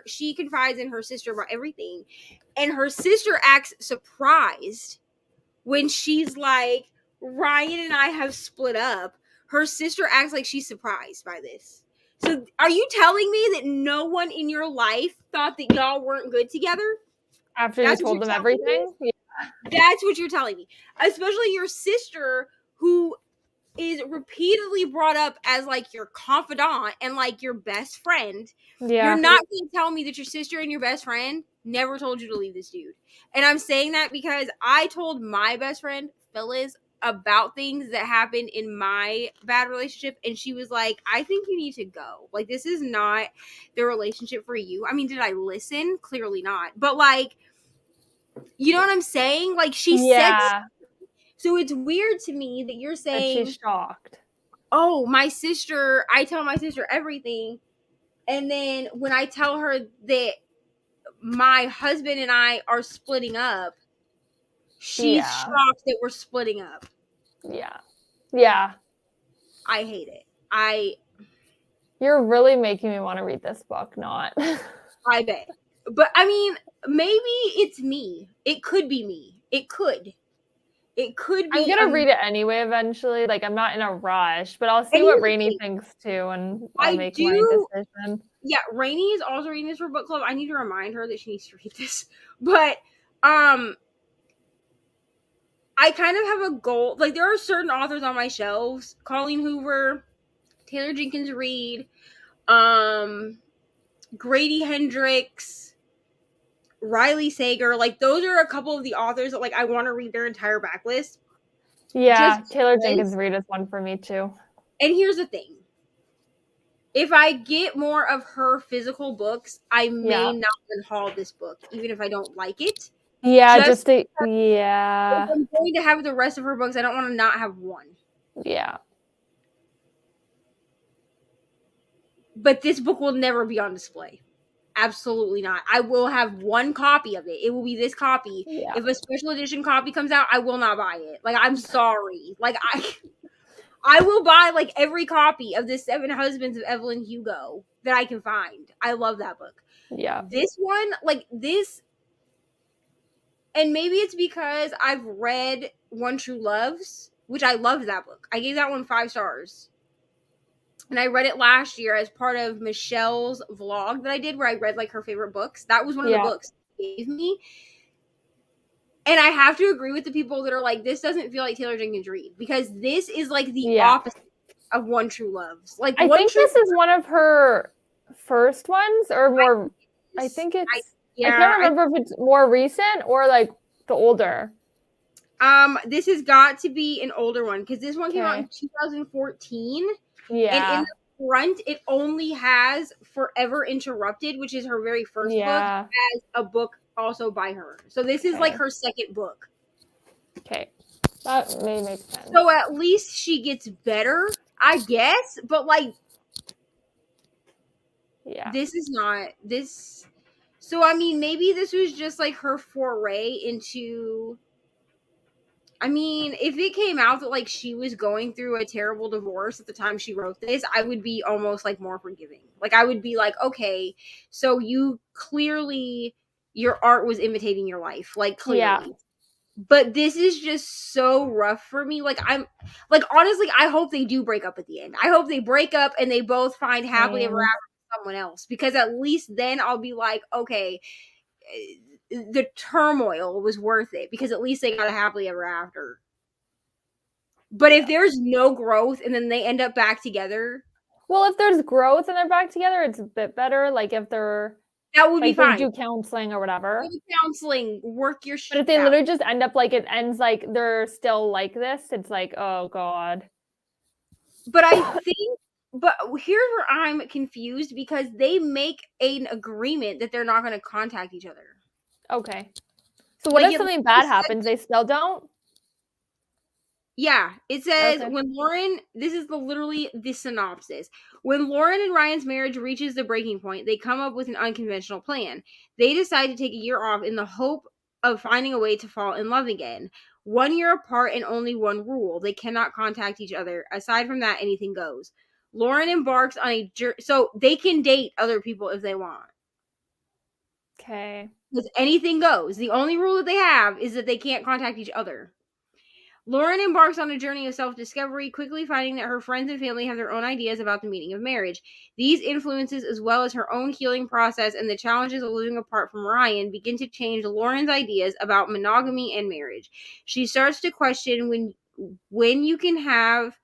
[SPEAKER 1] she confides in her sister about everything, and her sister acts surprised when she's like, Ryan and I have split up. Her sister acts like she's surprised by this. So are you telling me that no one in your life thought that y'all weren't good together?
[SPEAKER 6] After you told them everything?
[SPEAKER 1] Yeah. That's what you're telling me. Especially your sister, who is repeatedly brought up as like your confidant and like your best friend. Yeah. You're not going to tell me that your sister and your best friend never told you to leave this dude. And I'm saying that because I told my best friend, Phyllis, about things that happened in my bad relationship, and she was like, I think you need to go. Like, this is not the relationship for you. I mean, did I listen? Clearly not. But like, you know what I'm saying? Like, she said. So it's weird to me that you're saying,
[SPEAKER 6] and she's shocked.
[SPEAKER 1] Oh, my sister, I tell my sister everything, and then when I tell her that my husband and I are splitting up, she's shocked that we're splitting up.
[SPEAKER 6] Yeah.
[SPEAKER 1] I hate it.
[SPEAKER 6] You're really making me want to read this book, not.
[SPEAKER 1] I bet. But I mean, maybe it's me. It could be me. It could be.
[SPEAKER 6] I'm gonna read it anyway eventually. Like, I'm not in a rush, but I'll see what Reni thinks too, and I'll make my decision.
[SPEAKER 1] Yeah, Reni is also reading this for book club. I need to remind her that she needs to read this. But I kind of have a goal. Like, there are certain authors on my shelves: Colleen Hoover, Taylor Jenkins Reid, Grady Hendrix, Riley Sager. Like, those are a couple of the authors that like I want to read their entire backlist.
[SPEAKER 6] Yeah, Taylor Jenkins Reid is one for me too.
[SPEAKER 1] And here's the thing. If I get more of her physical books, I may not unhaul this book, even if I don't like it.
[SPEAKER 6] Yeah,
[SPEAKER 1] If
[SPEAKER 6] if
[SPEAKER 1] I'm going to have the rest of her books, I don't want to not have one.
[SPEAKER 6] Yeah.
[SPEAKER 1] But this book will never be on display. Absolutely not. I will have one copy of it. It will be this copy. Yeah. If a special edition copy comes out, I will not buy it. Like, I'm sorry. Like, I will buy like every copy of the 7 Husbands of Evelyn Hugo that I can find. I love that book.
[SPEAKER 6] Yeah.
[SPEAKER 1] This one, like this, and maybe it's because I've read One True Loves, which I loved that book. I gave that one 5 stars. And I read it last year as part of Michelle's vlog that I did where I read like her favorite books. That was one of the books she gave me. And I have to agree with the people that are like, this doesn't feel like Taylor Jenkins Reid, because this is like the opposite of One True Loves. Like,
[SPEAKER 6] I think this is one of her first ones, or more. I think it's. I can't remember if it's more recent or like the older.
[SPEAKER 1] This has got to be an older one because this one came out in 2014.
[SPEAKER 6] Yeah.
[SPEAKER 1] And in the front, it only has Forever Interrupted, which is her very first book, as a book also by her. So this is like her second book.
[SPEAKER 6] Okay. That may make sense.
[SPEAKER 1] So at least she gets better, I guess. But like, this is not this. So I mean, maybe this was just like her foray into. I mean, if it came out that like she was going through a terrible divorce at the time she wrote this, I would be almost like more forgiving. Like I would be like, okay, so you clearly, your art was imitating your life, like clearly. Yeah. But this is just so rough for me. Like I'm, like honestly, I hope they do break up at the end. I hope they break up and they both find happily ever after with someone else, because at least then I'll be like, okay, the turmoil was worth it because at least they got a happily ever after. But if there's no growth and then they end up back together,
[SPEAKER 6] well, if there's growth and they're back together, it's a bit better. Like if they're
[SPEAKER 1] that would be fine.
[SPEAKER 6] Do counseling or whatever.
[SPEAKER 1] Do counseling, work your shit.
[SPEAKER 6] But if they literally just end up like it ends like they're still like this, it's like, oh god.
[SPEAKER 1] But I think. But here's where I'm confused, because they make an agreement that they're not going to contact each other.
[SPEAKER 6] Okay. So what if something bad happens? They still don't?
[SPEAKER 1] Yeah. It says when Lauren, this is literally the synopsis. When Lauren and Ryan's marriage reaches the breaking point, they come up with an unconventional plan. They decide to take a year off in the hope of finding a way to fall in love again. 1 year apart and only one rule. They cannot contact each other. Aside from that, anything goes. Lauren embarks on a journey, so they can date other people if they want.
[SPEAKER 6] Okay.
[SPEAKER 1] Because anything goes. The only rule that they have is that they can't contact each other. Lauren embarks on a journey of self-discovery, quickly finding that her friends and family have their own ideas about the meaning of marriage. These influences, as well as her own healing process and the challenges of living apart from Ryan, begin to change Lauren's ideas about monogamy and marriage. She starts to question when you can have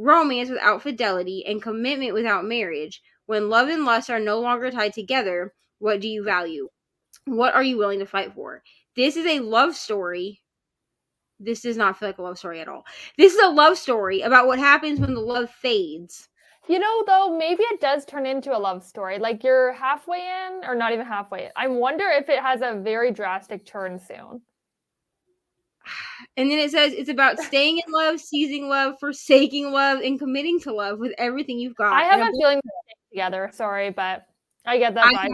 [SPEAKER 1] romance without fidelity and commitment without marriage. When love and lust are no longer tied together, what do you value? What are you willing to fight for? This is a love story. This does not feel like a love story at all. This is a love story about what happens when the love fades.
[SPEAKER 6] You know, though, maybe it does turn into a love story. Like you're halfway in, or not even halfway in. I wonder if it has a very drastic turn soon.
[SPEAKER 1] And then it says it's about staying in love, seizing love, forsaking love, and committing to love with everything you've got.
[SPEAKER 6] I have a feeling they're together. Sorry, but I get that vibe.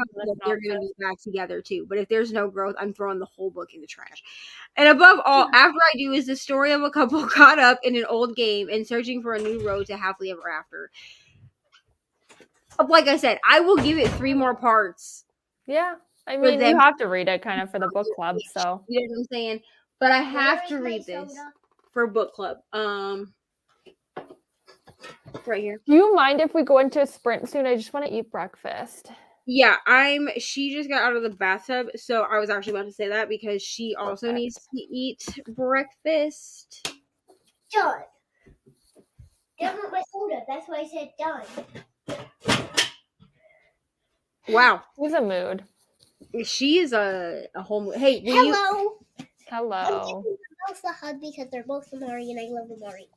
[SPEAKER 1] They're going to be back together too. But if there's no growth, I'm throwing the whole book in the trash. And above all, After I Do is the story of a couple caught up in an old game and searching for a new road to happily ever after. Like I said, I will give it 3 more parts.
[SPEAKER 6] Yeah. I mean, you have to read it kind of for the book club. So
[SPEAKER 1] you know what I'm saying? But I have to read this for book club. Right here.
[SPEAKER 6] Do you mind if we go into a sprint soon? I just want to eat breakfast.
[SPEAKER 1] Yeah, she just got out of the bathtub, so I was actually about to say that because she also needs to eat breakfast.
[SPEAKER 3] Done. Done with my soda. That's why I said done.
[SPEAKER 1] Wow.
[SPEAKER 6] She's a mood.
[SPEAKER 1] She is a whole mood. Hey,
[SPEAKER 3] hello.
[SPEAKER 6] Hello.
[SPEAKER 3] I'm giving them both a hug because they're both Amari and I love Amari.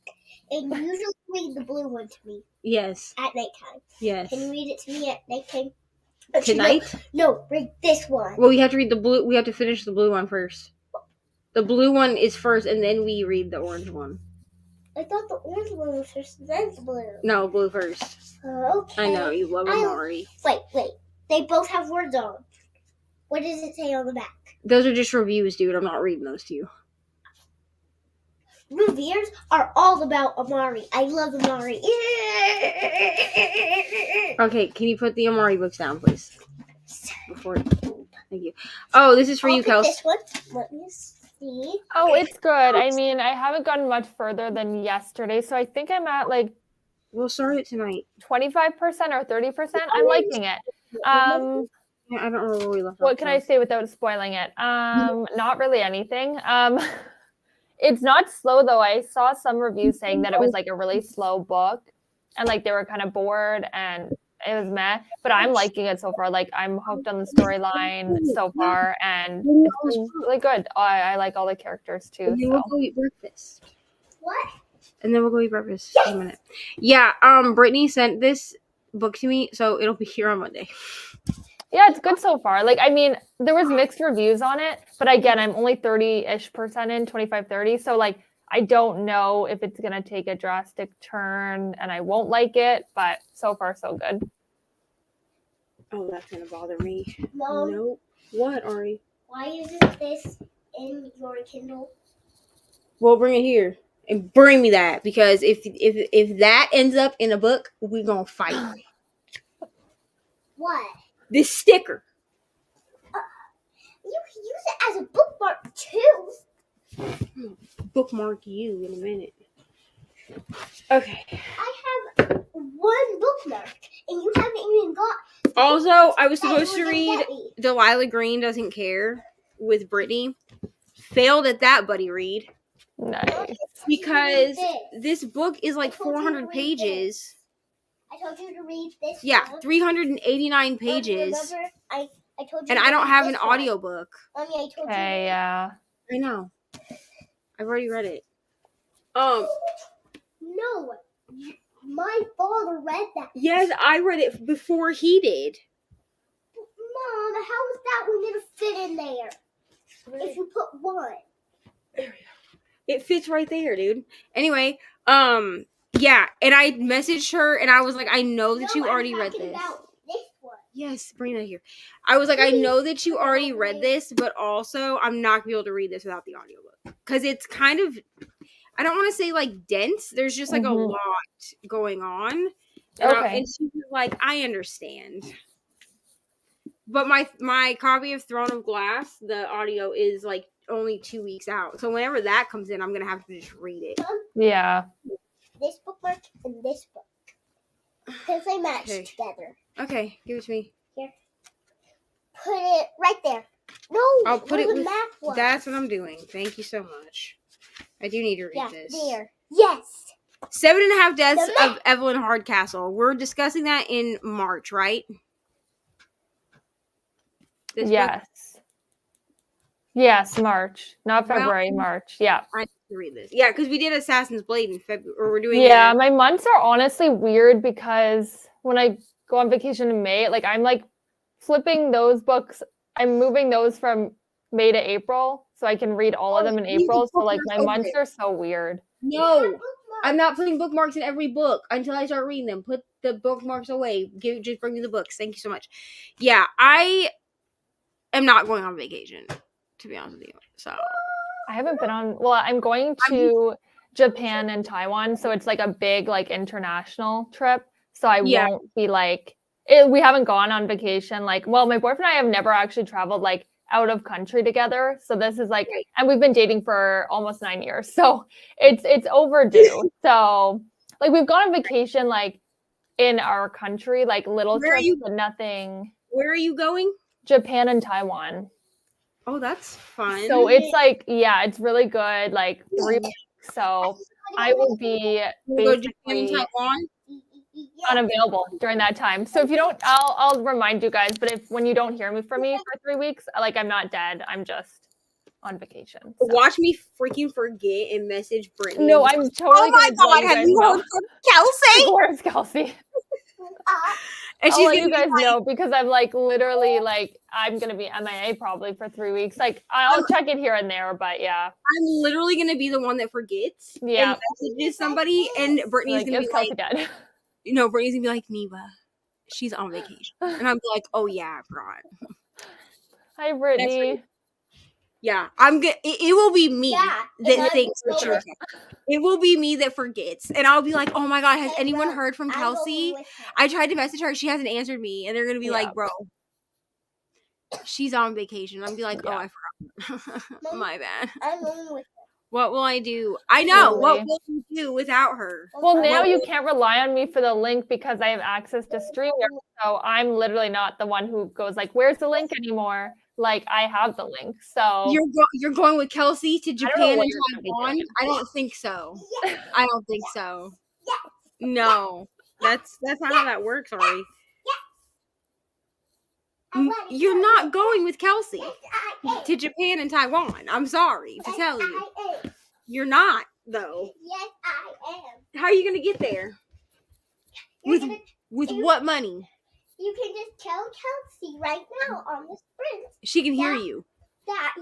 [SPEAKER 3] And you usually read the blue one to me.
[SPEAKER 1] Yes.
[SPEAKER 3] At nighttime.
[SPEAKER 1] Yes.
[SPEAKER 3] Can you read it to me at nighttime?
[SPEAKER 1] Tonight?
[SPEAKER 3] No, read this one.
[SPEAKER 1] Well, we have to read the blue. We have to finish the blue one first. The blue one is first, and then we read the orange one.
[SPEAKER 3] I thought the orange one was first, then the blue.
[SPEAKER 1] No, blue first.
[SPEAKER 3] Okay.
[SPEAKER 1] I know, you love Amari.
[SPEAKER 3] Wait. They both have words on. What does it say on the back? Those are just reviews, dude. I'm not reading those to you. Reviews are all about Amari. I love Amari.
[SPEAKER 1] Okay, can you put the Amari books down, please? Thank you. Oh, this is for you, Kels.
[SPEAKER 3] This one. Let me see.
[SPEAKER 6] Oh, it's good. I mean, I haven't gotten much further than yesterday, so I think I'm at like
[SPEAKER 1] We'll start it tonight.
[SPEAKER 6] 25% or 30%. I'm liking it.
[SPEAKER 1] Yeah, I don't remember where we left off.
[SPEAKER 6] What can I say without spoiling it? Not really anything. It's not slow though. I saw some reviews saying that it was like a really slow book, and like they were kind of bored and it was meh. But I'm liking it so far. Like I'm hooked on the storyline so far, and it's been really good. I like all the characters too.
[SPEAKER 1] And then we'll go eat breakfast.
[SPEAKER 3] What?
[SPEAKER 1] And then we'll go eat breakfast in a minute. Yeah, Brittany sent this book to me, so it'll be here on Monday.
[SPEAKER 6] Yeah, it's good so far. Like, I mean, there was mixed reviews on it, but again, I'm only 30-ish% in, 25-30. So like, I don't know if it's going to take a drastic turn and I won't like it, but so far so good.
[SPEAKER 1] Oh, that's going to bother me.
[SPEAKER 3] Mom,
[SPEAKER 1] Nope. What, Ari?
[SPEAKER 3] why isn't this in your Kindle?
[SPEAKER 1] Well, bring it here. And bring me that, because if that ends up in a book, we're going to fight.
[SPEAKER 3] What?
[SPEAKER 1] This sticker.
[SPEAKER 3] You can use it as a bookmark too.
[SPEAKER 1] Bookmark you in a minute. Okay.
[SPEAKER 3] I have one bookmark, and you haven't even got.
[SPEAKER 1] Also, I was supposed to
[SPEAKER 3] That
[SPEAKER 1] read
[SPEAKER 3] you were gonna get me.
[SPEAKER 1] Delilah Green Doesn't Care with Brittany. Failed at that, buddy read.
[SPEAKER 6] Nice.
[SPEAKER 1] Because this book is like 400 pages.
[SPEAKER 3] I told you to read this.
[SPEAKER 1] Yeah,
[SPEAKER 3] one.
[SPEAKER 1] 389 pages.
[SPEAKER 3] Remember, I told you.
[SPEAKER 1] And
[SPEAKER 3] to
[SPEAKER 1] I don't
[SPEAKER 3] read
[SPEAKER 1] have
[SPEAKER 3] this
[SPEAKER 1] an
[SPEAKER 3] one.
[SPEAKER 1] audiobook.
[SPEAKER 3] Mommy, I told you.
[SPEAKER 6] Okay, yeah.
[SPEAKER 1] I know. I've already read it.
[SPEAKER 3] No, my father read that.
[SPEAKER 1] Yes, I read it before he did.
[SPEAKER 3] Mom, how is that one gonna fit in there? If you put one.
[SPEAKER 1] It fits right there, dude. Anyway, yeah, and I messaged her and I was like, I know that you already read this.
[SPEAKER 3] About this one.
[SPEAKER 1] Yes, bring that here. I was like, I know that you already read this, but also I'm not gonna be able to read this without the audiobook. Because it's kind of, I don't want to say like dense. There's just like a lot going on. And she was like, I understand. But my copy of Throne of Glass, the audio is like only 2 weeks out. So whenever that comes in, I'm going to have to just read it.
[SPEAKER 6] Yeah.
[SPEAKER 3] This bookmark and this book. Because they match together.
[SPEAKER 1] Okay, give it to me.
[SPEAKER 3] Here. Put it right there. No,
[SPEAKER 1] I'll put it
[SPEAKER 3] the
[SPEAKER 1] with,
[SPEAKER 3] map one.
[SPEAKER 1] that's what I'm doing. Thank you so much. I do need to read this.
[SPEAKER 3] There. Yes.
[SPEAKER 1] 7.5 Deaths of Evelyn Hardcastle. We're discussing that in March, right? This
[SPEAKER 6] yes. Book? Yes, March. Not February, March. Yeah.
[SPEAKER 1] I need to read this. Yeah, because we did Assassin's Blade in February. Or we're doing
[SPEAKER 6] my months are honestly weird because when I go on vacation in May, like I'm like flipping those books. I'm moving those from May to April so I can read all of them in April. So like my months are so weird.
[SPEAKER 1] No, I'm not putting bookmarks in every book until I start reading them. Put the bookmarks away. Just bring me the books. Thank you so much. Yeah, I am not going on vacation, to be honest with you. So
[SPEAKER 6] I haven't been on. Well, I'm going to Japan and Taiwan, so it's like a big like international trip. So I won't be like. We haven't gone on vacation. Like, well, my boyfriend and I have never actually traveled like out of country together. So this is like, and we've been dating for almost 9 years. So it's overdue. So like we've gone on vacation like in our country, like little trips, but nothing.
[SPEAKER 1] Where are you going?
[SPEAKER 6] Japan and Taiwan.
[SPEAKER 1] Oh, that's fun.
[SPEAKER 6] So it's like, yeah, it's really good. Like 3 weeks. So I will be basically unavailable during that time. So if you don't, I'll remind you guys. But when you don't hear from me for 3 weeks, like I'm not dead. I'm just on vacation. So.
[SPEAKER 1] Watch me freaking forget and message Brittany.
[SPEAKER 6] No, I'm totally.
[SPEAKER 1] Oh my god! Have you heard from Kelsey?
[SPEAKER 6] Where's Kelsey? And I'll let you guys know because I'm like literally like I'm gonna be MIA probably for 3 weeks. Like I'll check it here and there, but yeah.
[SPEAKER 1] I'm literally gonna be the one that forgets.
[SPEAKER 6] Yeah.
[SPEAKER 1] And messages somebody, and Brittany's gonna be like,
[SPEAKER 6] dead.
[SPEAKER 1] You know, Brittany's gonna be like, Neva, she's on vacation, and I'm like, oh yeah, I forgot.
[SPEAKER 6] Hi, Brittany.
[SPEAKER 1] Yeah, I'm good. It will be me that thinks that you're dead. It will be me that forgets, and I'll be like, "Oh my god, has anyone heard from Kelsey?" I tried to message her; she hasn't answered me, and they're gonna be like, "Bro, she's on vacation." I'm gonna be like, "Oh, I forgot. My bad."
[SPEAKER 3] I'm going with her.
[SPEAKER 1] What will I do? I know.
[SPEAKER 6] Truly.
[SPEAKER 1] What will you do without her?
[SPEAKER 6] Well, now
[SPEAKER 1] What
[SPEAKER 6] you
[SPEAKER 1] will-
[SPEAKER 6] can't rely on me for the link because I have access to StreamYard. So I'm literally not the one who goes like, "Where's the link?" anymore. Like I have the link. So
[SPEAKER 1] You're going with Kelsey to
[SPEAKER 6] don't know
[SPEAKER 1] Japan
[SPEAKER 6] what
[SPEAKER 1] and
[SPEAKER 6] you're gonna be
[SPEAKER 1] Taiwan?
[SPEAKER 6] doing.
[SPEAKER 1] I don't think so. I don't think so. No, that's not how that works, Ari. You're not going with Kelsey to Japan and Taiwan. I'm sorry to tell you. You're not, though.
[SPEAKER 3] Yes, I am.
[SPEAKER 1] How are you gonna get there?
[SPEAKER 3] You're
[SPEAKER 1] With
[SPEAKER 3] gonna,
[SPEAKER 1] with what money?
[SPEAKER 3] you can just tell Kelsey right now on the sprint
[SPEAKER 1] She can hear you.
[SPEAKER 3] that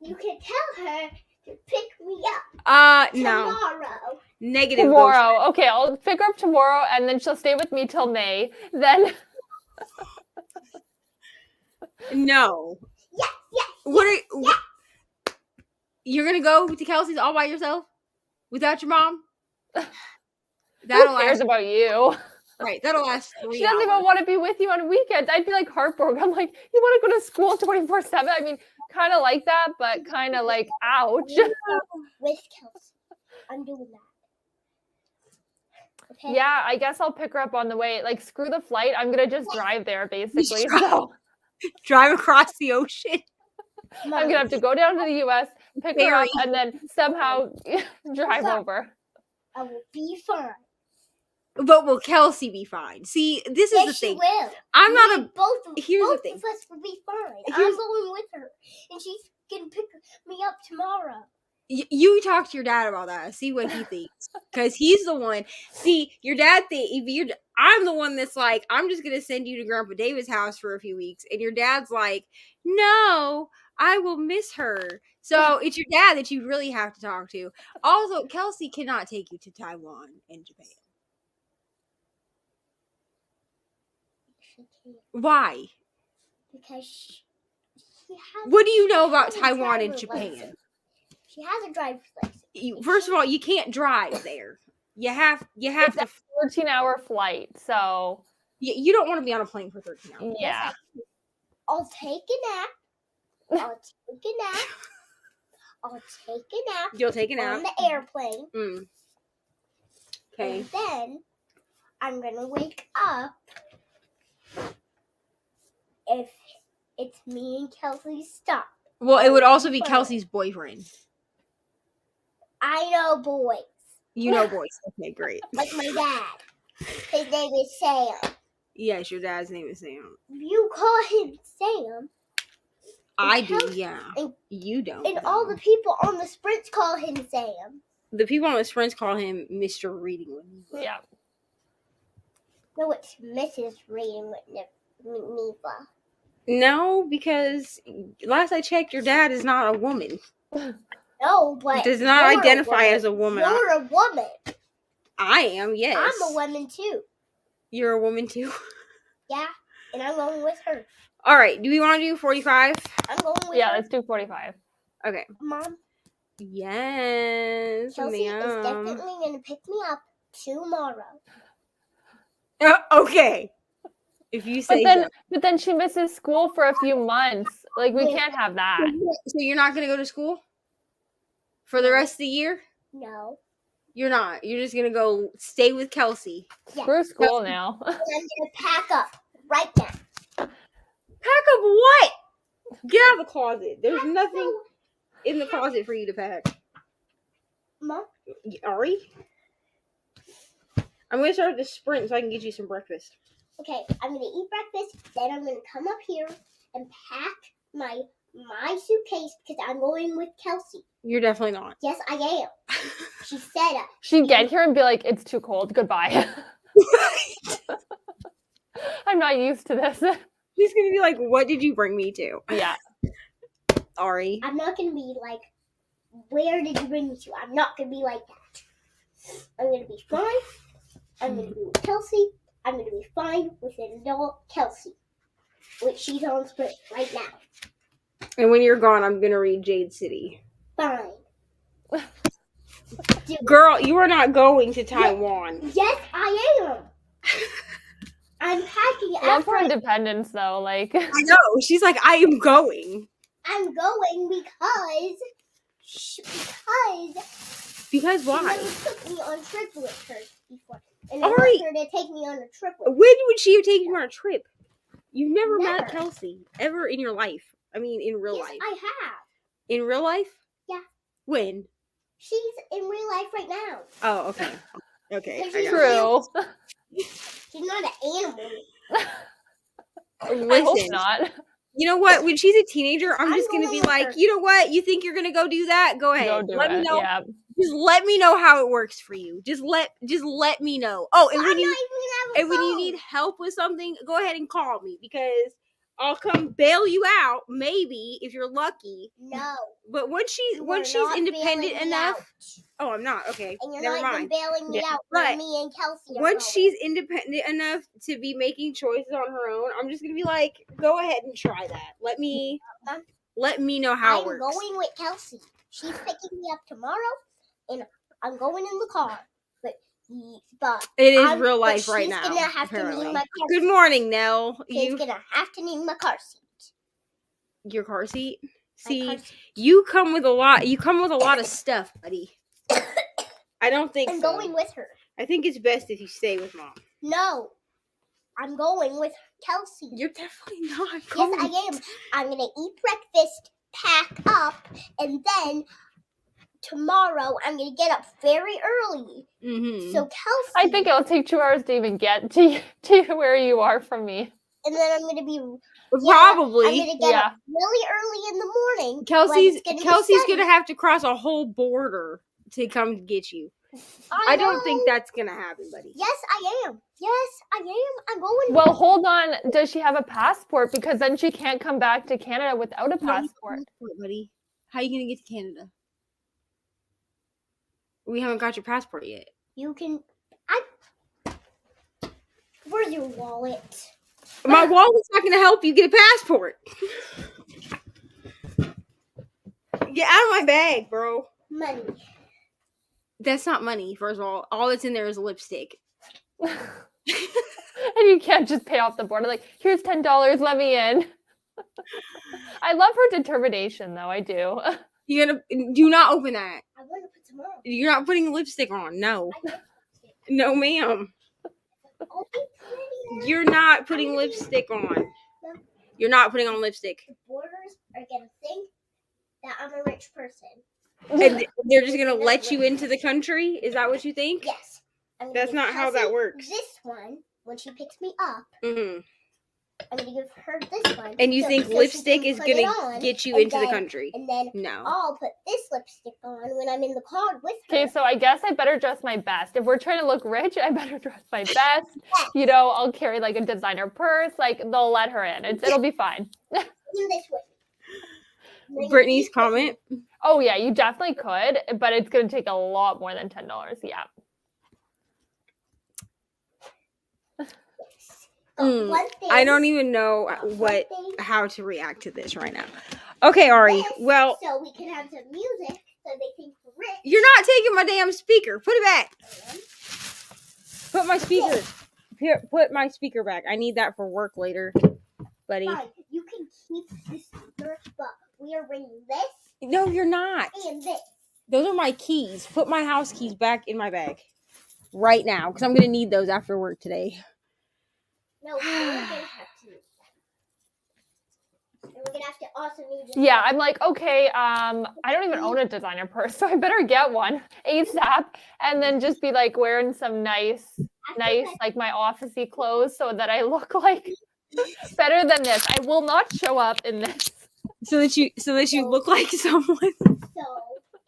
[SPEAKER 3] you can tell her to pick me up
[SPEAKER 1] No.
[SPEAKER 3] tomorrow.
[SPEAKER 1] Negative.
[SPEAKER 6] Tomorrow. Okay, I'll pick her up tomorrow and then she'll stay with me till May. Then
[SPEAKER 1] No.
[SPEAKER 3] Yes.
[SPEAKER 1] What are you're gonna go to Kelsey's all by yourself? Without your mom?
[SPEAKER 6] who
[SPEAKER 1] That'll
[SPEAKER 6] cares
[SPEAKER 1] last
[SPEAKER 6] about you?
[SPEAKER 1] right. That'll last 3
[SPEAKER 6] She doesn't
[SPEAKER 1] hours.
[SPEAKER 6] even want to be with you on weekends. I'd be like heartbroken. I'm like, you want to go to school 24/7? I mean, kind of like that, but kind of like, ouch.
[SPEAKER 3] With Kelsey. I'm doing that. Okay?
[SPEAKER 6] Yeah, I guess I'll pick her up on the way. Like, screw the flight. I'm gonna just drive there, basically.
[SPEAKER 1] drive.
[SPEAKER 6] So
[SPEAKER 1] Drive across the ocean.
[SPEAKER 6] I'm gonna have to go down to the U.S., pick her up,
[SPEAKER 1] Ferry.
[SPEAKER 6] and then somehow drive
[SPEAKER 3] Stop.
[SPEAKER 6] over.
[SPEAKER 3] I will be fine.
[SPEAKER 1] But will Kelsey be fine? See, this is
[SPEAKER 3] Yes,
[SPEAKER 1] the
[SPEAKER 3] she
[SPEAKER 1] thing.
[SPEAKER 3] will.
[SPEAKER 1] I'm not
[SPEAKER 3] Me,
[SPEAKER 1] a
[SPEAKER 3] both
[SPEAKER 1] the thing.
[SPEAKER 3] of us will be fine.
[SPEAKER 1] Here's-
[SPEAKER 3] I'm going with her, and she's gonna pick me up tomorrow.
[SPEAKER 1] you talk to your dad about that. See what he thinks, because he's the one. See, your dad I'm the one that's like, I'm just gonna send you to Grandpa David's house for a few weeks, and your dad's like, no, I will miss her. So it's your dad that you really have to talk to. Also, Kelsey cannot take you to Taiwan and Japan.
[SPEAKER 3] She can't
[SPEAKER 1] Why?
[SPEAKER 3] because she has.
[SPEAKER 1] What do you know about
[SPEAKER 3] has a
[SPEAKER 1] Taiwan and
[SPEAKER 3] driver's
[SPEAKER 1] Japan?
[SPEAKER 3] license. She has a driver's license.
[SPEAKER 1] First of all, you can't drive there. You have
[SPEAKER 6] It's
[SPEAKER 1] to.
[SPEAKER 6] a 13-hour flight, so
[SPEAKER 1] You don't want to be on a plane for 13 hours.
[SPEAKER 6] yeah.
[SPEAKER 3] I'll take a nap. I'll take a nap. I'll take a nap
[SPEAKER 1] You'll take it
[SPEAKER 3] on
[SPEAKER 1] out.
[SPEAKER 3] the airplane,
[SPEAKER 1] Okay.
[SPEAKER 3] and then I'm gonna wake up if it's me and Kelsey stop.
[SPEAKER 1] Well, it would also be Kelsey's boyfriend.
[SPEAKER 3] I know boys,
[SPEAKER 1] You know boys. Okay, great.
[SPEAKER 3] like my dad. His name is Sam.
[SPEAKER 1] Yes, your dad's name is Sam.
[SPEAKER 3] You call him Sam,
[SPEAKER 1] I do,
[SPEAKER 3] Kelsey-
[SPEAKER 1] yeah.
[SPEAKER 3] and-
[SPEAKER 1] You don't.
[SPEAKER 3] and all the people on the sprints call him Sam.
[SPEAKER 1] the people on his friends call him Mr. Reading with Me.
[SPEAKER 6] Yeah.
[SPEAKER 3] No, it's Mrs. Reading with Neva.
[SPEAKER 1] No, because last I checked, your dad is not a woman.
[SPEAKER 3] No, but
[SPEAKER 1] Does not
[SPEAKER 3] you're
[SPEAKER 1] identify
[SPEAKER 3] woman.
[SPEAKER 1] as a woman.
[SPEAKER 3] You're a woman.
[SPEAKER 1] I am, yes.
[SPEAKER 3] I'm a woman too.
[SPEAKER 1] You're a woman too.
[SPEAKER 3] Yeah, and I'm going with her.
[SPEAKER 1] All right. Do we want to do 45?
[SPEAKER 3] I'm going with
[SPEAKER 6] Yeah,
[SPEAKER 3] her.
[SPEAKER 6] let's do 45.
[SPEAKER 1] Okay.
[SPEAKER 3] Mom,
[SPEAKER 1] Yes.
[SPEAKER 3] Kelsey is
[SPEAKER 1] ma'am.
[SPEAKER 3] definitely going to pick me up tomorrow.
[SPEAKER 1] Okay. If you say
[SPEAKER 6] But then she misses school for a few months. Like, we
[SPEAKER 3] Wait.
[SPEAKER 6] can't have that.
[SPEAKER 1] so you're not going to go to school for the rest of the year?
[SPEAKER 3] No.
[SPEAKER 1] You're not. You're just going to go stay with Kelsey.
[SPEAKER 3] Yeah.
[SPEAKER 6] Screw school now.
[SPEAKER 3] And I'm going to pack up right now.
[SPEAKER 1] Pack up what? Get out of the closet. There's nothing in the closet for you to pack.
[SPEAKER 3] Mom,
[SPEAKER 1] Ari? I'm going to start the sprint so I can get you some breakfast.
[SPEAKER 3] okay, I'm going to eat breakfast, then I'm going to come up here and pack my suitcase because I'm going with Kelsey.
[SPEAKER 1] You're definitely not.
[SPEAKER 3] Yes, I am. She said it.
[SPEAKER 6] She'd get here and be like, it's too cold. Goodbye. I'm not used to this.
[SPEAKER 1] She's going to be like, what did you bring me to?
[SPEAKER 6] Yeah.
[SPEAKER 1] Ari.
[SPEAKER 3] I'm not going to be like, where did you bring me to? I'm not going to be like that. I'm going to be fine. I'm going to be with Kelsey. I'm going to be fine with an adult Kelsey, which she's on sprint right now.
[SPEAKER 1] And when you're gone, I'm going to read Jade City.
[SPEAKER 3] Fine.
[SPEAKER 1] Girl, you are not going to Taiwan.
[SPEAKER 3] Yes, I am. I'm packing
[SPEAKER 6] Love
[SPEAKER 3] after
[SPEAKER 6] her independence, though. Like,
[SPEAKER 1] I know. She's like, I am going.
[SPEAKER 3] I'm going because
[SPEAKER 1] Because why?
[SPEAKER 3] she never took me on trips with her before. And I
[SPEAKER 1] All
[SPEAKER 3] want
[SPEAKER 1] right.
[SPEAKER 3] her to take me on a trip with
[SPEAKER 1] When would she have taken you on a trip? You've never met
[SPEAKER 3] Never.
[SPEAKER 1] Kelsey ever in your life. I mean, in real
[SPEAKER 3] Yes,
[SPEAKER 1] life.
[SPEAKER 3] I have.
[SPEAKER 1] In real life?
[SPEAKER 3] Yeah.
[SPEAKER 1] When?
[SPEAKER 3] She's in real life right now.
[SPEAKER 1] Oh, okay. Okay.
[SPEAKER 3] Because
[SPEAKER 1] I
[SPEAKER 3] she's
[SPEAKER 1] got it.
[SPEAKER 6] True.
[SPEAKER 3] She's not an animal.
[SPEAKER 6] I hope
[SPEAKER 1] Listen,
[SPEAKER 6] not.
[SPEAKER 1] you know what? When she's a teenager, I'm
[SPEAKER 3] I'm
[SPEAKER 1] just gonna
[SPEAKER 3] going
[SPEAKER 1] be
[SPEAKER 3] with
[SPEAKER 1] like,
[SPEAKER 3] her.
[SPEAKER 1] you know what? You think you're gonna go do that? Go ahead.
[SPEAKER 6] Go do
[SPEAKER 1] Let me
[SPEAKER 6] it.
[SPEAKER 1] know.
[SPEAKER 6] Yeah.
[SPEAKER 1] Just let me know how it works for you. Just let me know. Oh, and
[SPEAKER 3] I'm
[SPEAKER 1] when
[SPEAKER 3] not
[SPEAKER 1] you
[SPEAKER 3] even gonna have a
[SPEAKER 1] and when you
[SPEAKER 3] phone.
[SPEAKER 1] need help with something, go ahead and call me because I'll come bail you out. Maybe if you're lucky.
[SPEAKER 3] No.
[SPEAKER 1] But once
[SPEAKER 3] You are
[SPEAKER 1] she's
[SPEAKER 3] not
[SPEAKER 1] independent
[SPEAKER 3] bailing me
[SPEAKER 1] enough.
[SPEAKER 3] out.
[SPEAKER 1] Oh, I'm not. Okay.
[SPEAKER 3] And you're
[SPEAKER 1] Never
[SPEAKER 3] not
[SPEAKER 1] mind.
[SPEAKER 3] even bailing me
[SPEAKER 6] Yeah.
[SPEAKER 3] out
[SPEAKER 1] But
[SPEAKER 3] when me and Kelsey are
[SPEAKER 1] Once
[SPEAKER 3] going.
[SPEAKER 1] she's independent enough to be making choices on her own, I'm just gonna be like, go ahead and try that. Let me know how it
[SPEAKER 3] I'm
[SPEAKER 1] works.
[SPEAKER 3] going with Kelsey. She's picking me up tomorrow, and I'm going in the car. But
[SPEAKER 1] It is
[SPEAKER 3] I'm-
[SPEAKER 1] real
[SPEAKER 3] but
[SPEAKER 1] life right
[SPEAKER 3] she's
[SPEAKER 1] now.
[SPEAKER 3] gonna have to
[SPEAKER 1] apparently.
[SPEAKER 3] need my car
[SPEAKER 1] Good
[SPEAKER 3] seat.
[SPEAKER 1] morning, Nell.
[SPEAKER 3] She's gonna have to need my car seat.
[SPEAKER 1] Your car seat.
[SPEAKER 3] My
[SPEAKER 1] See,
[SPEAKER 3] car seat.
[SPEAKER 1] you come with a lot. You come with a lot of stuff, buddy. I don't think
[SPEAKER 3] I'm
[SPEAKER 1] so.
[SPEAKER 3] going with her.
[SPEAKER 1] I think it's best if you stay with mom.
[SPEAKER 3] No, I'm going with Kelsey.
[SPEAKER 1] You're definitely not.
[SPEAKER 3] Yes,
[SPEAKER 1] Going.
[SPEAKER 3] I am. I'm gonna eat breakfast, pack up, and then tomorrow I'm gonna get up very early.
[SPEAKER 1] Mm-hmm.
[SPEAKER 3] So Kelsey,
[SPEAKER 6] I think it'll take 2 hours to even get to where you are from me.
[SPEAKER 3] and then I'm gonna be
[SPEAKER 1] Probably.
[SPEAKER 3] I'm gonna get
[SPEAKER 6] Yeah.
[SPEAKER 3] up really early in the morning.
[SPEAKER 1] Kelsey's
[SPEAKER 3] when it's
[SPEAKER 1] Kelsey's
[SPEAKER 3] be
[SPEAKER 1] gonna have to cross a whole border to come get you. I don't think
[SPEAKER 3] know.
[SPEAKER 1] that's gonna happen, buddy.
[SPEAKER 3] Yes, I am. Yes, I am. I'm going.
[SPEAKER 6] Well, hold on. Does she have a passport? Because then she can't come back to Canada without a passport.
[SPEAKER 1] Buddy. How are you gonna get to Canada? We haven't got your passport yet.
[SPEAKER 3] You can. Where's your wallet?
[SPEAKER 1] My wallet's not gonna help you get a passport. Get out of my bag, bro.
[SPEAKER 3] Money.
[SPEAKER 1] That's not money, first of all that's in there is lipstick.
[SPEAKER 6] And you can't just pay off the border. Like, here's $10, let me in. I love her determination, though. I do.
[SPEAKER 1] You're gonna do not open that.
[SPEAKER 3] I want to put some on.
[SPEAKER 1] You're not putting lipstick on. No.
[SPEAKER 3] I want lipstick.
[SPEAKER 1] No, ma'am.
[SPEAKER 3] I'll be prettier.
[SPEAKER 1] You're not putting lipstick on. You're not putting on lipstick.
[SPEAKER 3] The borders are gonna think that I'm a rich person.
[SPEAKER 1] And they're just gonna let you into the country? Is that what you think?
[SPEAKER 3] Yes. I'm gonna
[SPEAKER 1] That's
[SPEAKER 3] give
[SPEAKER 1] not how that
[SPEAKER 3] Kelsey
[SPEAKER 1] works.
[SPEAKER 3] This one, when she picks me up,
[SPEAKER 1] Mm-hmm.
[SPEAKER 3] I'm gonna give her this one.
[SPEAKER 1] And you think
[SPEAKER 3] so she
[SPEAKER 1] lipstick
[SPEAKER 3] can
[SPEAKER 1] is
[SPEAKER 3] put it
[SPEAKER 1] gonna
[SPEAKER 3] on,
[SPEAKER 1] get you
[SPEAKER 3] and
[SPEAKER 1] into the
[SPEAKER 3] then-
[SPEAKER 1] country?
[SPEAKER 3] And then
[SPEAKER 1] No.
[SPEAKER 3] I'll put this lipstick on when I'm in the car with her.
[SPEAKER 6] Okay, so I guess I better dress my best. If we're trying to look rich, I better dress my best. You know, I'll carry like a designer purse. Like, they'll let her in. It'll be fine.
[SPEAKER 3] In this way. Then
[SPEAKER 1] Brittany's
[SPEAKER 3] you
[SPEAKER 1] comment.
[SPEAKER 6] Oh, yeah, you definitely could, but it's going to take a lot more than $10. Yeah.
[SPEAKER 3] got one thing.
[SPEAKER 1] I don't even know
[SPEAKER 3] got one thing,
[SPEAKER 1] how to react to this right now. Okay, Ari.
[SPEAKER 3] this,
[SPEAKER 1] Well,
[SPEAKER 3] so we can have some music, so they think we're rich.
[SPEAKER 1] you're not taking my damn speaker. Put it back. Put my speaker. Here, put my speaker back. I need that for work later, buddy.
[SPEAKER 3] Fine, you can keep this speaker, but we are bringing this
[SPEAKER 1] No, you're not.
[SPEAKER 3] and this.
[SPEAKER 1] Those are my keys. Put my house keys back in my bag right now because I'm gonna need those after work today.
[SPEAKER 3] No, we're gonna have to. And we're gonna have to also need this.
[SPEAKER 6] Yeah, I'm like, okay, I don't even own a designer purse, so I better get one ASAP and then just be like wearing some nice, like my officey clothes so that I look like better than this. I will not show up in this.
[SPEAKER 1] So that you look like someone.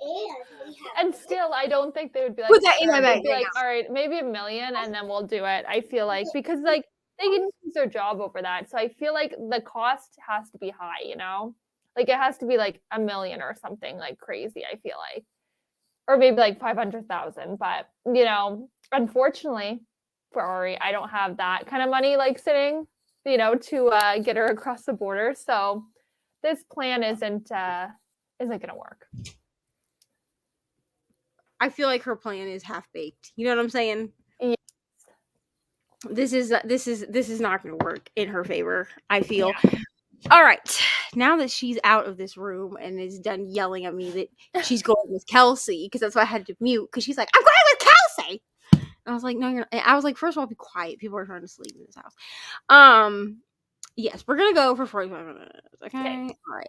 [SPEAKER 3] And
[SPEAKER 6] And still, I don't think they would be like,
[SPEAKER 1] Put that in my
[SPEAKER 6] sure.
[SPEAKER 1] bag
[SPEAKER 6] They'd be
[SPEAKER 1] right
[SPEAKER 6] like, all right, maybe $1 million and then we'll do it. I feel like, because like they can use their job over that. So I feel like the cost has to be high, you know? Like it has to be like $1 million or something like crazy, I feel like. Or maybe like 500,000. But, you know, unfortunately for Ari, I don't have that kind of money like sitting, you know, to get her across the border. So this plan isn't gonna work.
[SPEAKER 1] I feel like her plan is half baked. You know what I'm saying?
[SPEAKER 6] Yes.
[SPEAKER 1] This is not going to work in her favor. I feel.
[SPEAKER 6] Yeah.
[SPEAKER 1] All right. now that she's out of this room and is done yelling at me that she's going with Kelsey, because that's why I had to mute, because she's like, I'm going with Kelsey. And I was like, no, you're not. I was like, first of all, be quiet. People are trying to sleep in this house. Yes, we're gonna go for 45 minutes. Okay. All right.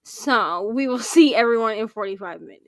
[SPEAKER 1] So we will see everyone in 45 minutes.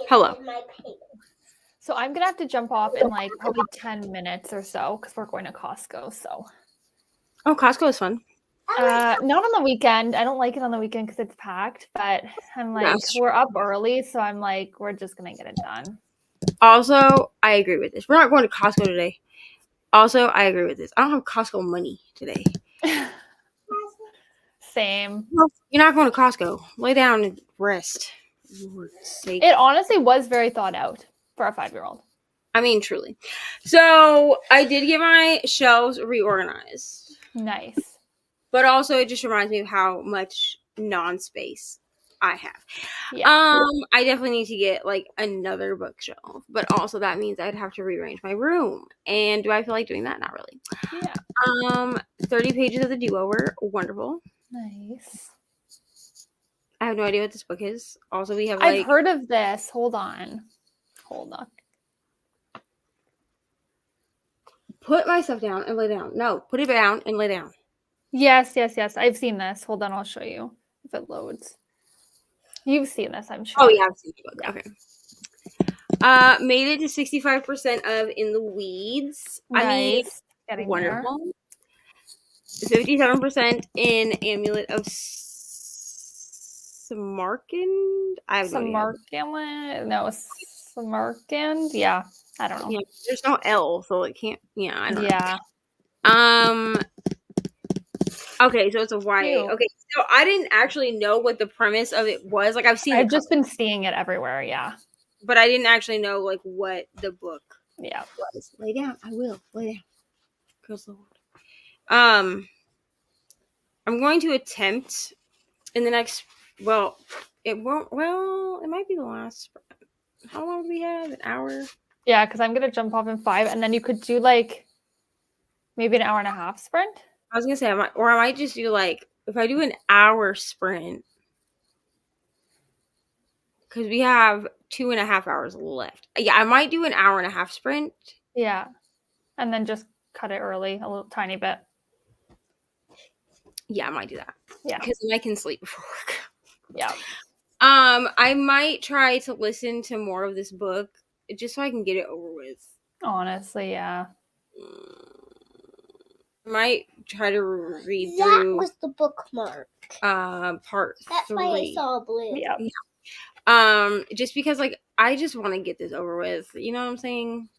[SPEAKER 1] Hello.
[SPEAKER 6] So I'm gonna have to jump off in like probably 10 minutes or so because we're going to Costco. So
[SPEAKER 1] Oh, Costco is fun.
[SPEAKER 6] not on the weekend. I don't like it on the weekend because it's packed. But I'm like,
[SPEAKER 1] That's
[SPEAKER 6] we're up early, so I'm like, we're just gonna get it done.
[SPEAKER 1] Also, I agree with this. We're not going to Costco today. Also, I agree with this. I don't have Costco money today.
[SPEAKER 6] Same.
[SPEAKER 1] You're not going to Costco. Lay down and rest. Lord's sake.
[SPEAKER 6] It honestly was very thought out for a 5-year-old.
[SPEAKER 1] I mean, truly. So I did get my shelves reorganized.
[SPEAKER 6] Nice.
[SPEAKER 1] But also, it just reminds me of how much non-space I have.
[SPEAKER 6] Yeah.
[SPEAKER 1] I definitely need to get like another bookshelf, but also that means I'd have to rearrange my room. And do I feel like doing that? Not really.
[SPEAKER 6] Yeah.
[SPEAKER 1] 30 pages of the Do-Over. Wonderful.
[SPEAKER 6] Nice.
[SPEAKER 1] I have no idea what this book is. Also, we have like
[SPEAKER 6] I've heard of this. Hold on.
[SPEAKER 1] put my stuff down and lay down. No, put it down and lay down.
[SPEAKER 6] Yes. I've seen this. Hold on, I'll show you if it loads. You've seen this, I'm sure.
[SPEAKER 1] Oh yeah, I've seen the book.
[SPEAKER 6] Yeah.
[SPEAKER 1] Okay. Made it to 65% of In the Weeds.
[SPEAKER 6] Nice.
[SPEAKER 1] I mean, wonderful. 57% in Amulet of Samarkand. I have no idea.
[SPEAKER 6] No, Samarkand. Yeah, I don't know.
[SPEAKER 1] Yeah, there's no L, so it can't. Yeah, I don't know.
[SPEAKER 6] Yeah.
[SPEAKER 1] Okay, so it's a YA.
[SPEAKER 6] Cute.
[SPEAKER 1] Okay, so I didn't actually know what the premise of it was. Like I've
[SPEAKER 6] just been seeing it everywhere. Yeah.
[SPEAKER 1] But I didn't actually know like what the book
[SPEAKER 6] was.
[SPEAKER 1] Lay down. I will lay down. Good Lord. I'm going to attempt in the next. Well, it won't. Well, it might be the last. How long do we have? An hour.
[SPEAKER 6] Yeah, because I'm gonna jump off in 5, and then you could do like maybe an hour and a half sprint.
[SPEAKER 1] I was gonna say I might just do like if I do an hour sprint because we have 2.5 hours left. Yeah, I might do an hour and a half sprint.
[SPEAKER 6] Yeah, and then just cut it early a little tiny bit.
[SPEAKER 1] Yeah, I might do that.
[SPEAKER 6] Yeah,
[SPEAKER 1] because then I can sleep before work.
[SPEAKER 6] Yeah.
[SPEAKER 1] I might try to listen to more of this book just so I can get it over with.
[SPEAKER 6] Honestly, yeah.
[SPEAKER 1] I might try to read
[SPEAKER 3] that
[SPEAKER 1] through.
[SPEAKER 3] That was the bookmark.
[SPEAKER 1] Part
[SPEAKER 3] That's
[SPEAKER 1] 3.
[SPEAKER 3] That's why I saw blue.
[SPEAKER 1] Yeah. Just because like I just want to get this over with. You know what I'm saying?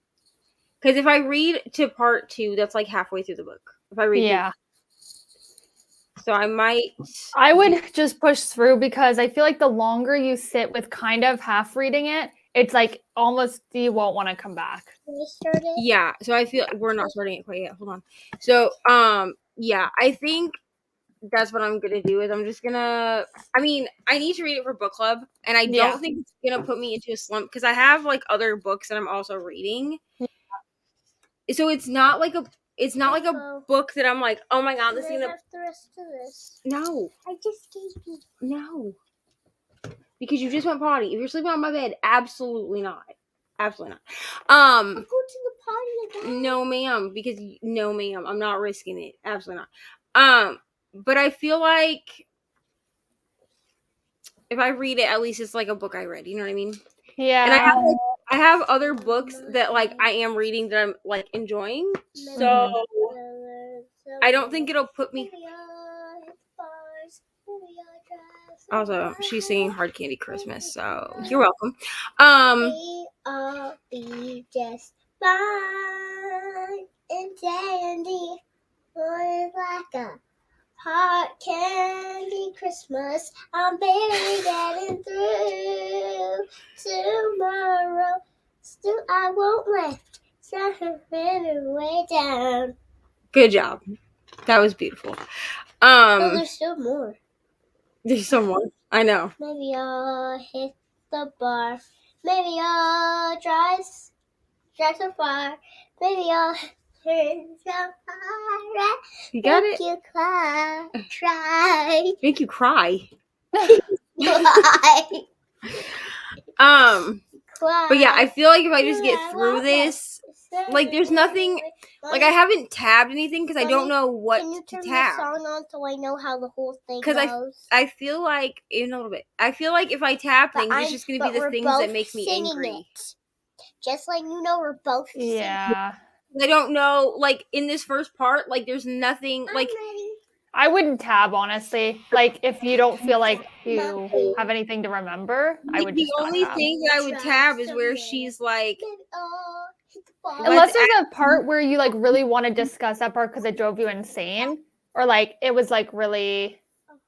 [SPEAKER 1] Because if I read to part 2, that's like halfway through the book. If I read.
[SPEAKER 6] Yeah.
[SPEAKER 1] So
[SPEAKER 6] I would just push through because I feel like the longer you sit with kind of half reading it, it's like almost you won't want to come back.
[SPEAKER 3] Can we start it?
[SPEAKER 1] Yeah. So I feel we're not starting it quite yet. Hold on. So yeah, I think that's what I'm gonna do is I'm just gonna I need to read it for book club and I don't think it's gonna put me into a slump because I have like other books that I'm also reading. Yeah. So it's not like a book that I'm like, oh my god, this is gonna
[SPEAKER 3] have the rest of this.
[SPEAKER 1] No.
[SPEAKER 3] I just gave you.
[SPEAKER 1] No. Because you just went potty. If you're sleeping on my bed, absolutely not. Absolutely not.
[SPEAKER 3] I'll go to the potty again.
[SPEAKER 1] No, ma'am. No, ma'am. I'm not risking it. Absolutely not. But I feel like if I read it, at least it's like a book I read. You know what I mean?
[SPEAKER 6] Yeah.
[SPEAKER 1] And I have other books that like I am reading that I'm like enjoying. So I don't think it'll put me. Also, she's singing Hard Candy Christmas, so you're welcome.
[SPEAKER 3] We all be just fine and dandy, like a hard candy Christmas. I'm barely getting through tomorrow. Still, I won't let something way down.
[SPEAKER 1] Good job. That was beautiful.
[SPEAKER 3] Oh, there's still more.
[SPEAKER 1] There's some more. I know.
[SPEAKER 3] Maybe I'll hit the bar. Maybe I'll drive so far. Maybe I'll turn so far.
[SPEAKER 1] You got
[SPEAKER 3] Make
[SPEAKER 1] it.
[SPEAKER 3] You cry.
[SPEAKER 1] Make you cry.
[SPEAKER 3] Cry.
[SPEAKER 1] But yeah, I feel like if I just get through this, like there's nothing. Like, I haven't tabbed anything because I don't know what
[SPEAKER 3] Can you
[SPEAKER 1] to
[SPEAKER 3] turn the
[SPEAKER 1] tab.
[SPEAKER 3] song on so I know how the whole thing
[SPEAKER 1] Because
[SPEAKER 3] goes?
[SPEAKER 1] I feel like, in a little bit, I feel like if I tab things, it's just going to be the things that make me angry.
[SPEAKER 3] Just like we're both singing.
[SPEAKER 6] Yeah.
[SPEAKER 1] I don't know, like, in this first part, like, there's nothing, like...
[SPEAKER 6] I wouldn't tab, honestly. Like, if you don't feel like you have anything to remember, I would just
[SPEAKER 1] The only
[SPEAKER 6] not tab.
[SPEAKER 1] thing that I would tab is where she's like...
[SPEAKER 6] Unless there's a part where you, like, really want to discuss that part because it drove you insane. Or, like, it was, like, really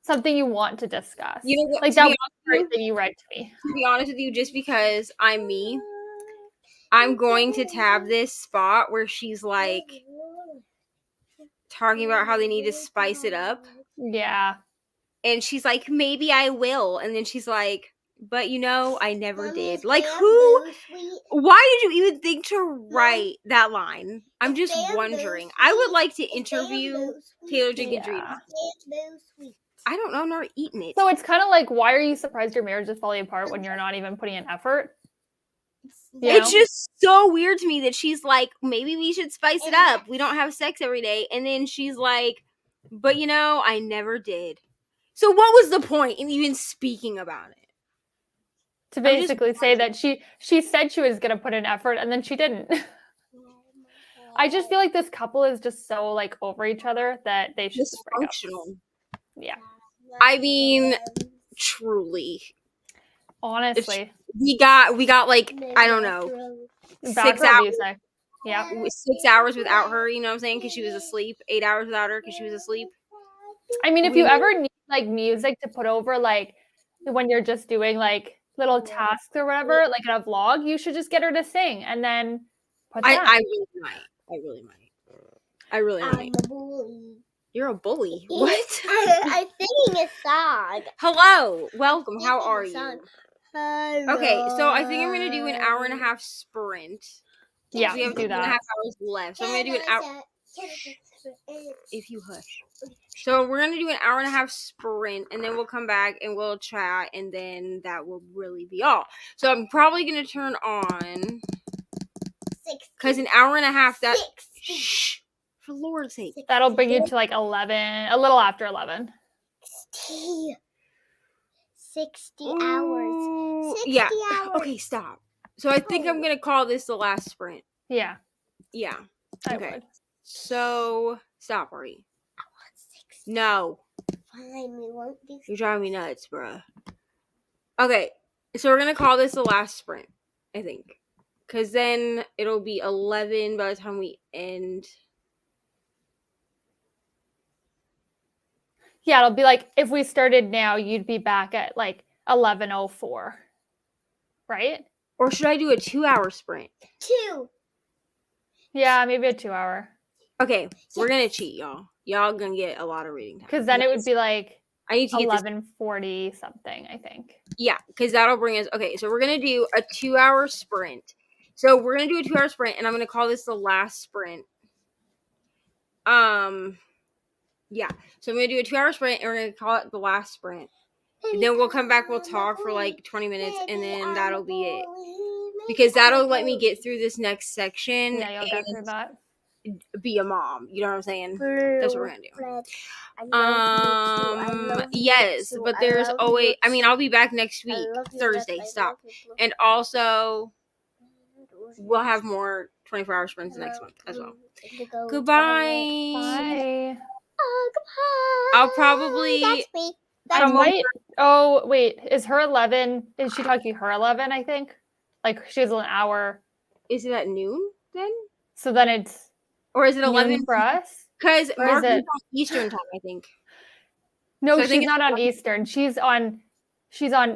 [SPEAKER 6] something you want to discuss.
[SPEAKER 1] You know what?
[SPEAKER 6] Like, that was the first thing you read to me.
[SPEAKER 1] To be honest with you, just because I'm me, I'm going to tab this spot where she's, like... talking about how they need to spice it up.
[SPEAKER 6] Yeah.
[SPEAKER 1] And she's like, maybe I will. And then she's like, but I never did. Like, who? Why did you even think to write that line? I'm just wondering. I would like to interview Taylor Jenkins Reid. I don't know. I'm not eating it.
[SPEAKER 6] So it's kind of like, why are you surprised your marriage is falling apart when you're not even putting in effort?
[SPEAKER 1] It's just so weird to me that she's like, maybe we should spice it up. We don't have sex every day. And then she's like, but I never did. So what was the point in even speaking about it?
[SPEAKER 6] To basically say that she said she was going to put in effort and then she didn't. I just feel like this couple is just so, like, over each other that they should just break up. Yeah.
[SPEAKER 1] I mean, truly.
[SPEAKER 6] Honestly.
[SPEAKER 1] We got like, I don't know, 6 hours.
[SPEAKER 6] Yeah.
[SPEAKER 1] 6 hours without her, you know what I'm saying? Because she was asleep. 8 hours without her because she was asleep.
[SPEAKER 6] I mean, if you ever need, like, music to put over, like, when you're just doing, like, little tasks or whatever, like in a vlog, you should just get her to sing and then put that.
[SPEAKER 1] I really might.
[SPEAKER 3] I'm a bully.
[SPEAKER 1] You're a bully. What?
[SPEAKER 3] I'm singing a song.
[SPEAKER 1] Hello. Welcome. How are you?
[SPEAKER 3] Hello.
[SPEAKER 1] Okay, so I think I'm going to do an hour and a half sprint.
[SPEAKER 6] Yeah,
[SPEAKER 1] we have
[SPEAKER 6] do
[SPEAKER 1] 2.5
[SPEAKER 6] that.
[SPEAKER 1] hours left. So I'm going to do an hour. If you hush. So we're going to do an hour and a half sprint, and then we'll come back and we'll chat, and then that will really be all. So I'm probably going to turn on, because an hour and a half, that... Shh. For Lord's sake.
[SPEAKER 6] That'll bring you to, like, 11, a little after 11.
[SPEAKER 3] 60 hours. 60
[SPEAKER 1] yeah.
[SPEAKER 3] hours.
[SPEAKER 1] Okay, stop. So I think I'm going to call this the last sprint.
[SPEAKER 6] Yeah.
[SPEAKER 1] Yeah.
[SPEAKER 6] I
[SPEAKER 1] Okay.
[SPEAKER 6] would.
[SPEAKER 1] So, stop, Ari.
[SPEAKER 3] I want 60.
[SPEAKER 1] No.
[SPEAKER 3] Fine, we won't do 60.
[SPEAKER 1] You're driving me nuts, bruh. Okay. So we're going to call this the last sprint, I think. Because then it'll be 11 by the time we end.
[SPEAKER 6] Yeah, it'll be like, if we started now, you'd be back at, like, 11:04. Right?
[SPEAKER 1] Or should I do a 2-hour sprint?
[SPEAKER 3] 2.
[SPEAKER 6] Yeah, maybe a 2-hour.
[SPEAKER 1] Okay, we're going to cheat, y'all. Y'all going to get a lot of reading time.
[SPEAKER 6] Because then it would be, like,
[SPEAKER 1] I need to get
[SPEAKER 6] 11:40 something, I think.
[SPEAKER 1] Yeah, because that'll bring us... Okay, so we're going to do a 2-hour sprint. So we're going to do a 2-hour sprint, and I'm going to call this the last sprint. Yeah. So I'm going to do a 2-hour sprint, and we're going to call it the last sprint. And then we'll come back, we'll talk for like 20 minutes, and then that'll be it. Because that'll let me get through this next section.
[SPEAKER 6] Yeah, you'll get through that.
[SPEAKER 1] Be a mom. You know what I'm saying? That's what we're going to do. Yes, but there's always... I mean, I'll be back next week, Thursday. Stop. And also, we'll have more 24-hour sprints next month as well. Goodbye.
[SPEAKER 6] Bye.
[SPEAKER 3] Oh, goodbye.
[SPEAKER 1] I'll probably...
[SPEAKER 3] That's me.
[SPEAKER 6] I might... Oh, wait. Is her 11... Is she talking her 11, I think? Like, she has an hour.
[SPEAKER 1] Is it at noon, then?
[SPEAKER 6] So then it's...
[SPEAKER 1] Or is it 11
[SPEAKER 6] for us?
[SPEAKER 1] Because Margaret's on Eastern time, I think.
[SPEAKER 6] No,
[SPEAKER 1] so
[SPEAKER 6] she's not on Eastern. She's on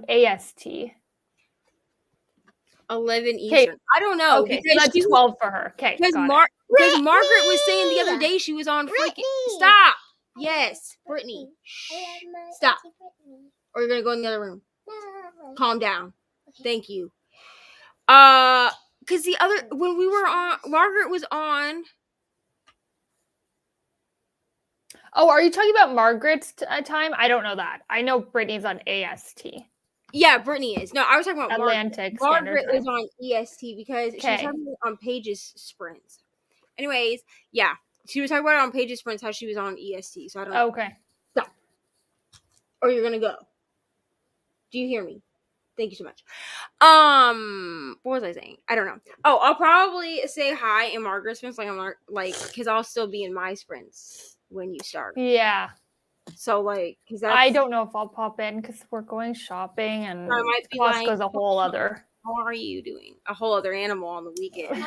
[SPEAKER 6] AST.
[SPEAKER 1] 11 Eastern. I don't know.
[SPEAKER 6] Okay, so that's 12 for her. Okay,
[SPEAKER 1] because Margaret was saying the other day she was on freaking... Stop! Yes, Brittany. Stop. Or you're going to go in the other room. Calm down. Thank you. Because the other... When we were on... Margaret was on...
[SPEAKER 6] Oh, are you talking about Margaret's time? I don't know that. I know Brittany's on AST.
[SPEAKER 1] Yeah, Brittany is. No, I was talking about
[SPEAKER 6] Atlantic.
[SPEAKER 1] Margaret is on EST because she's talking on Paige's sprints. Anyways, yeah. She was talking about it on Paige's Sprints how she was on EST. So I don't know.
[SPEAKER 6] Okay.
[SPEAKER 1] Stop. Or you're gonna go. Do you hear me? Thank you so much. What was I saying? I don't know. Oh, I'll probably say hi in Margaret's sprints, because I'll still be in my sprints when you start.
[SPEAKER 6] Yeah.
[SPEAKER 1] So because
[SPEAKER 6] I don't know if I'll pop in because we're going shopping and
[SPEAKER 1] I might be
[SPEAKER 6] Costco's a whole other.
[SPEAKER 1] How are you doing? A whole other animal on the weekend.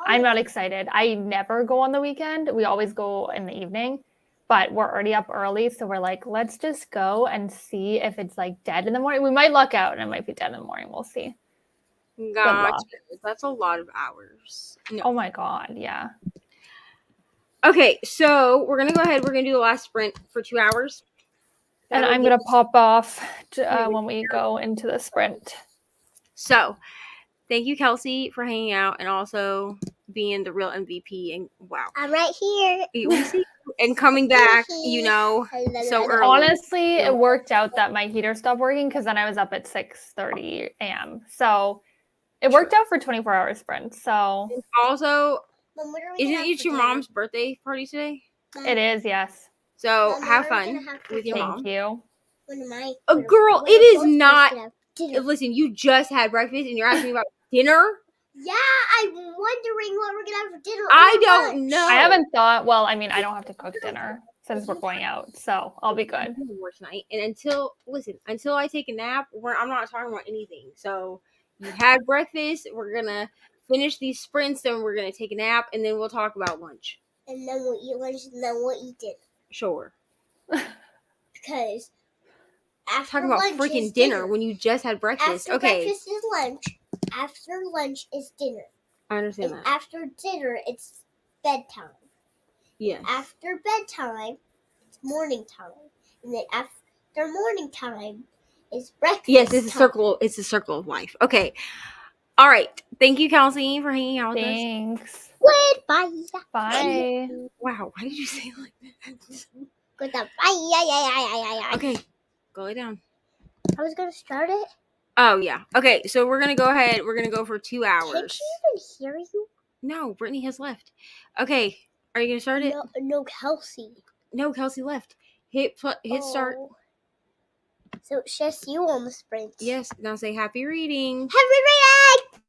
[SPEAKER 6] I'm not excited. I never go on the weekend. We always go in the evening, but we're already up early, so we're like, let's just go and see if it's like dead in the morning. We might luck out and it might be dead in the morning. We'll see.
[SPEAKER 1] Gotcha. That's a lot of hours. No.
[SPEAKER 6] Oh my god, yeah.
[SPEAKER 1] Okay, so we're gonna go ahead. We're gonna do the last sprint for 2 hours.
[SPEAKER 6] And I'm gonna pop off when we go into the sprint.
[SPEAKER 1] So, thank you, Kelsey, for hanging out and also being the real MVP. And wow,
[SPEAKER 3] I'm right here.
[SPEAKER 1] we see you. And coming back, so early.
[SPEAKER 6] Honestly, it worked out that my heater stopped working because then I was up at 6:30 a.m. So it worked out for 24-hour sprints. So
[SPEAKER 1] also,
[SPEAKER 3] Mom,
[SPEAKER 1] isn't it your mom's birthday party today?
[SPEAKER 6] It is, yes.
[SPEAKER 1] So
[SPEAKER 3] Mom,
[SPEAKER 1] have
[SPEAKER 3] what are we
[SPEAKER 1] fun
[SPEAKER 3] gonna have for
[SPEAKER 1] with your mom.
[SPEAKER 6] Thank you.
[SPEAKER 1] Girl, it is not. Listen, you just had breakfast and you're asking me about dinner.
[SPEAKER 3] Yeah, I'm wondering what we're gonna have for dinner.
[SPEAKER 1] I don't know.
[SPEAKER 6] I haven't thought. Well, I mean, I don't have to cook dinner since we're going out, so I'll be good.
[SPEAKER 1] Tonight, and until I take a nap, I'm not talking about anything. So you had breakfast. We're gonna finish these sprints, then we're gonna take a nap, and then we'll talk about lunch.
[SPEAKER 3] And then we'll eat lunch, and then we'll eat dinner.
[SPEAKER 1] Sure.
[SPEAKER 3] Because after
[SPEAKER 1] talking about
[SPEAKER 3] lunch
[SPEAKER 1] freaking
[SPEAKER 3] is
[SPEAKER 1] dinner when you just had breakfast.
[SPEAKER 3] After
[SPEAKER 1] Okay.
[SPEAKER 3] breakfast is lunch. After lunch is dinner.
[SPEAKER 1] I understand
[SPEAKER 3] And
[SPEAKER 1] that.
[SPEAKER 3] after dinner, it's bedtime.
[SPEAKER 1] Yes.
[SPEAKER 3] And after bedtime, it's morning time. And then after morning time is breakfast.
[SPEAKER 1] Yes, it's a circle. It's a circle of life. Okay. All right. Thank you, Kelsey, for hanging out with us.
[SPEAKER 6] Thanks.
[SPEAKER 3] Goodbye.
[SPEAKER 6] Bye.
[SPEAKER 1] Wow. Why did you say it like that?
[SPEAKER 3] Goodbye.
[SPEAKER 1] Okay. Go lay down.
[SPEAKER 3] I was going to start it.
[SPEAKER 1] Oh, yeah. Okay. So we're going to go ahead. We're going to go for 2 hours.
[SPEAKER 3] Can't she even hear you?
[SPEAKER 1] No, Brittany has left. Okay. Are you going to start it?
[SPEAKER 3] No, Kelsey.
[SPEAKER 1] No, Kelsey left. Hit start.
[SPEAKER 3] So it's just you on the sprint.
[SPEAKER 1] Yes. Now say happy reading.
[SPEAKER 3] Happy reading!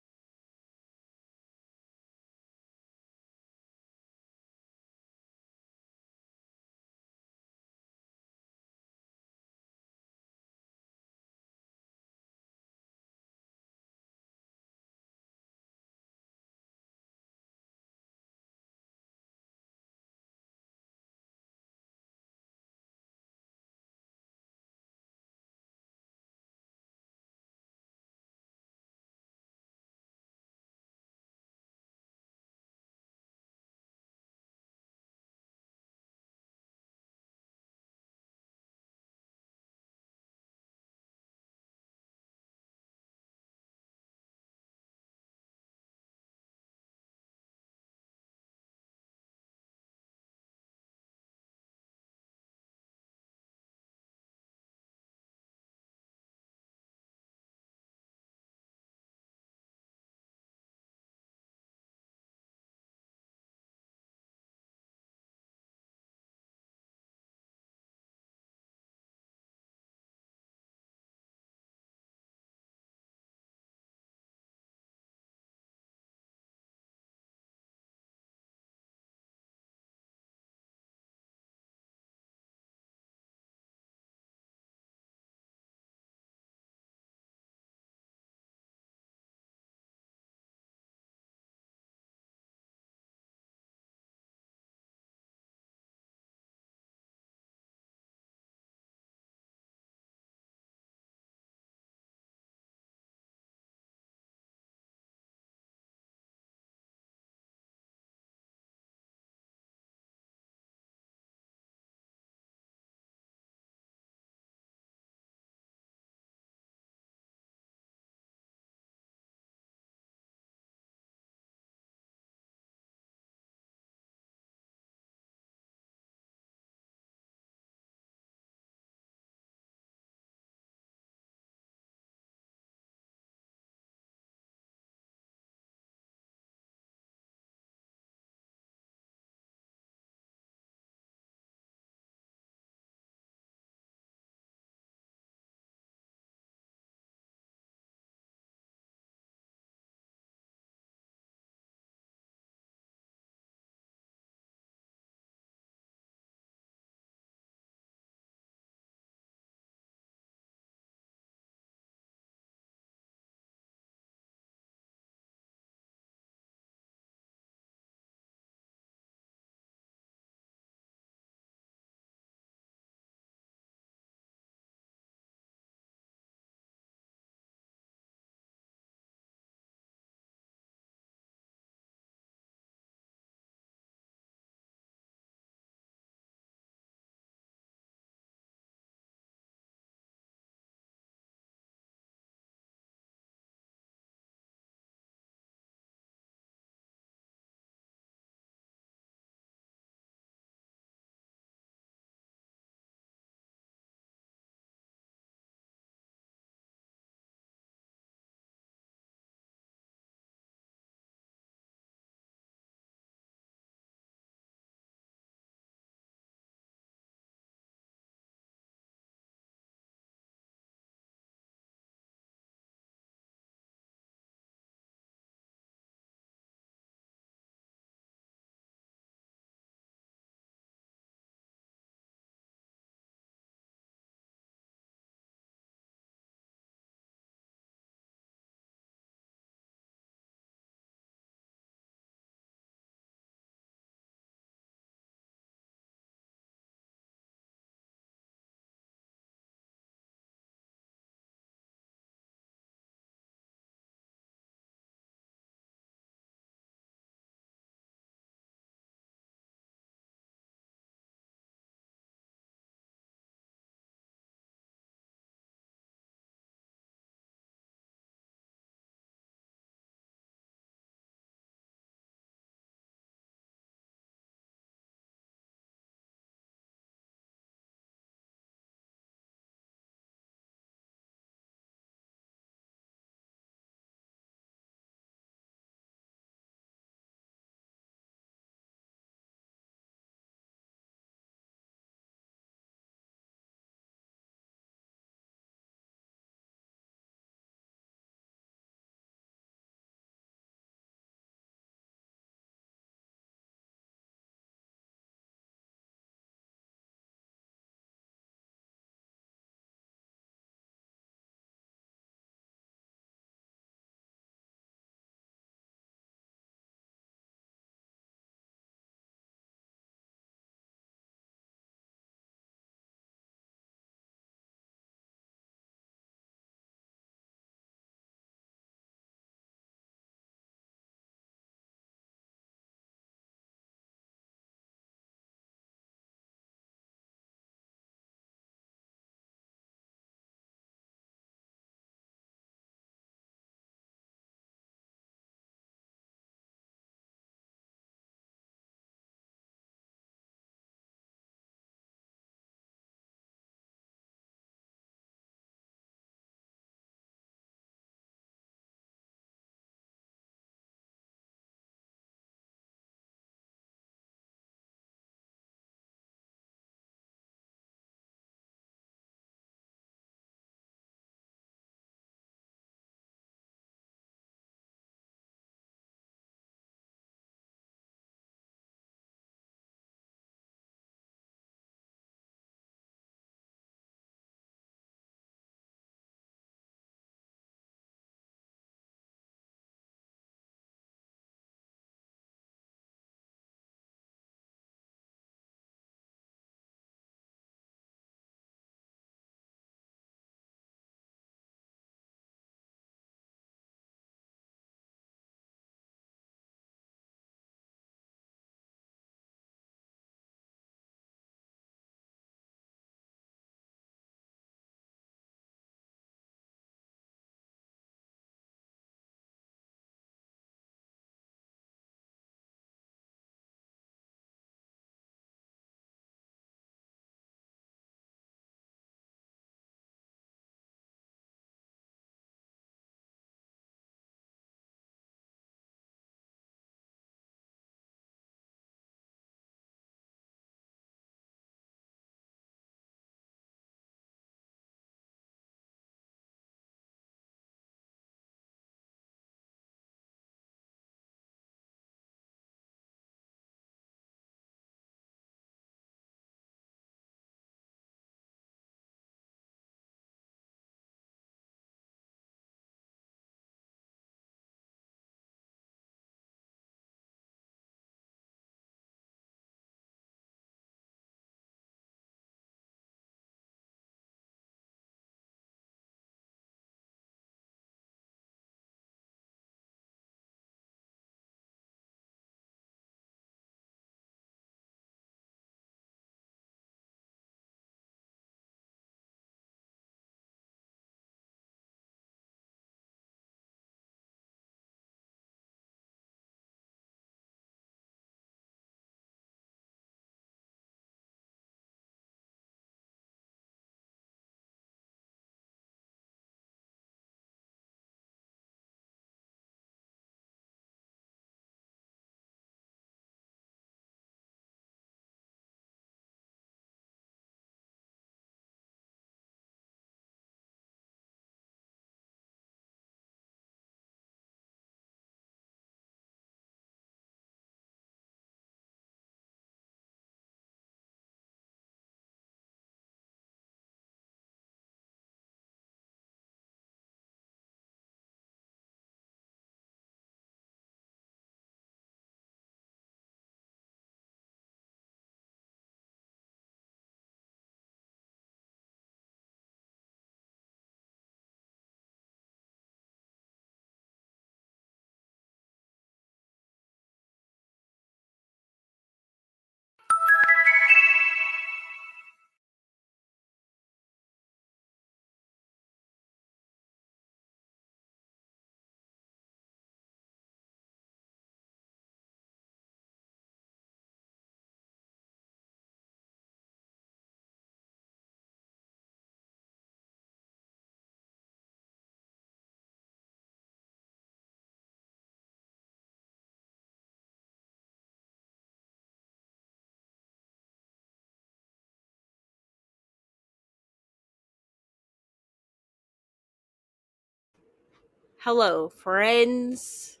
[SPEAKER 1] Hello, friends.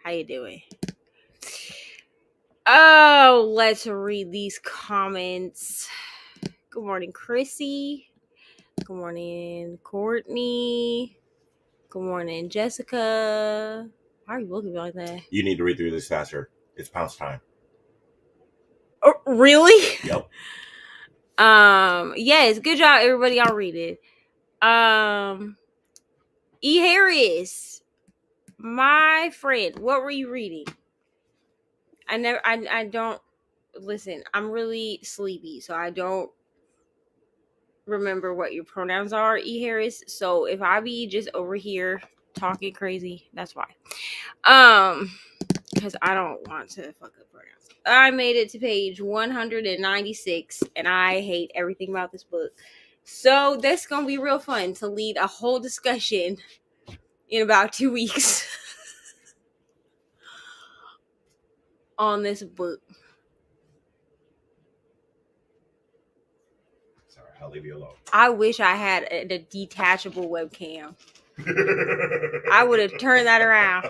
[SPEAKER 1] How you doing? Oh, let's read these comments. Good morning, Chrissy. Good morning, Courtney. Good morning, Jessica. Why are you looking like that?
[SPEAKER 7] You need to read through this faster. It's pounce time.
[SPEAKER 1] Oh, really?
[SPEAKER 7] Yep.
[SPEAKER 1] Yes, good job, everybody. I'll read it. E. Harris, my friend, what were you reading? I don't listen. I'm really sleepy, so I don't remember what your pronouns are, E. Harris. So if I be just over here talking crazy, that's why. Because I don't want to fuck up pronouns. I made it to page 196, and I hate everything about this book. So that's gonna be real fun to lead a whole discussion in about 2 weeks on this book.
[SPEAKER 7] Sorry, I'll leave you alone.
[SPEAKER 1] I wish I had a detachable webcam. I would have turned that around.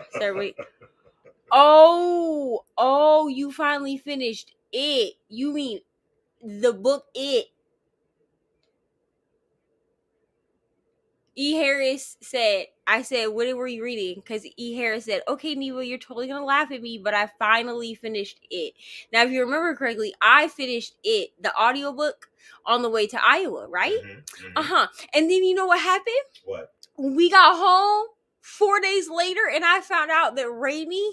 [SPEAKER 1] Oh, you finally finished it. You mean the book It. E. Harris said, I said, what were you reading? Because E. Harris said, okay, Neva, you're totally going to laugh at me, but I finally finished it. Now, if you remember correctly, I finished it, the audiobook, on the way to Iowa, right?
[SPEAKER 7] Mm-hmm, mm-hmm.
[SPEAKER 1] And then you know what happened?
[SPEAKER 7] What?
[SPEAKER 1] We got home 4 days later, and I found out that Reni,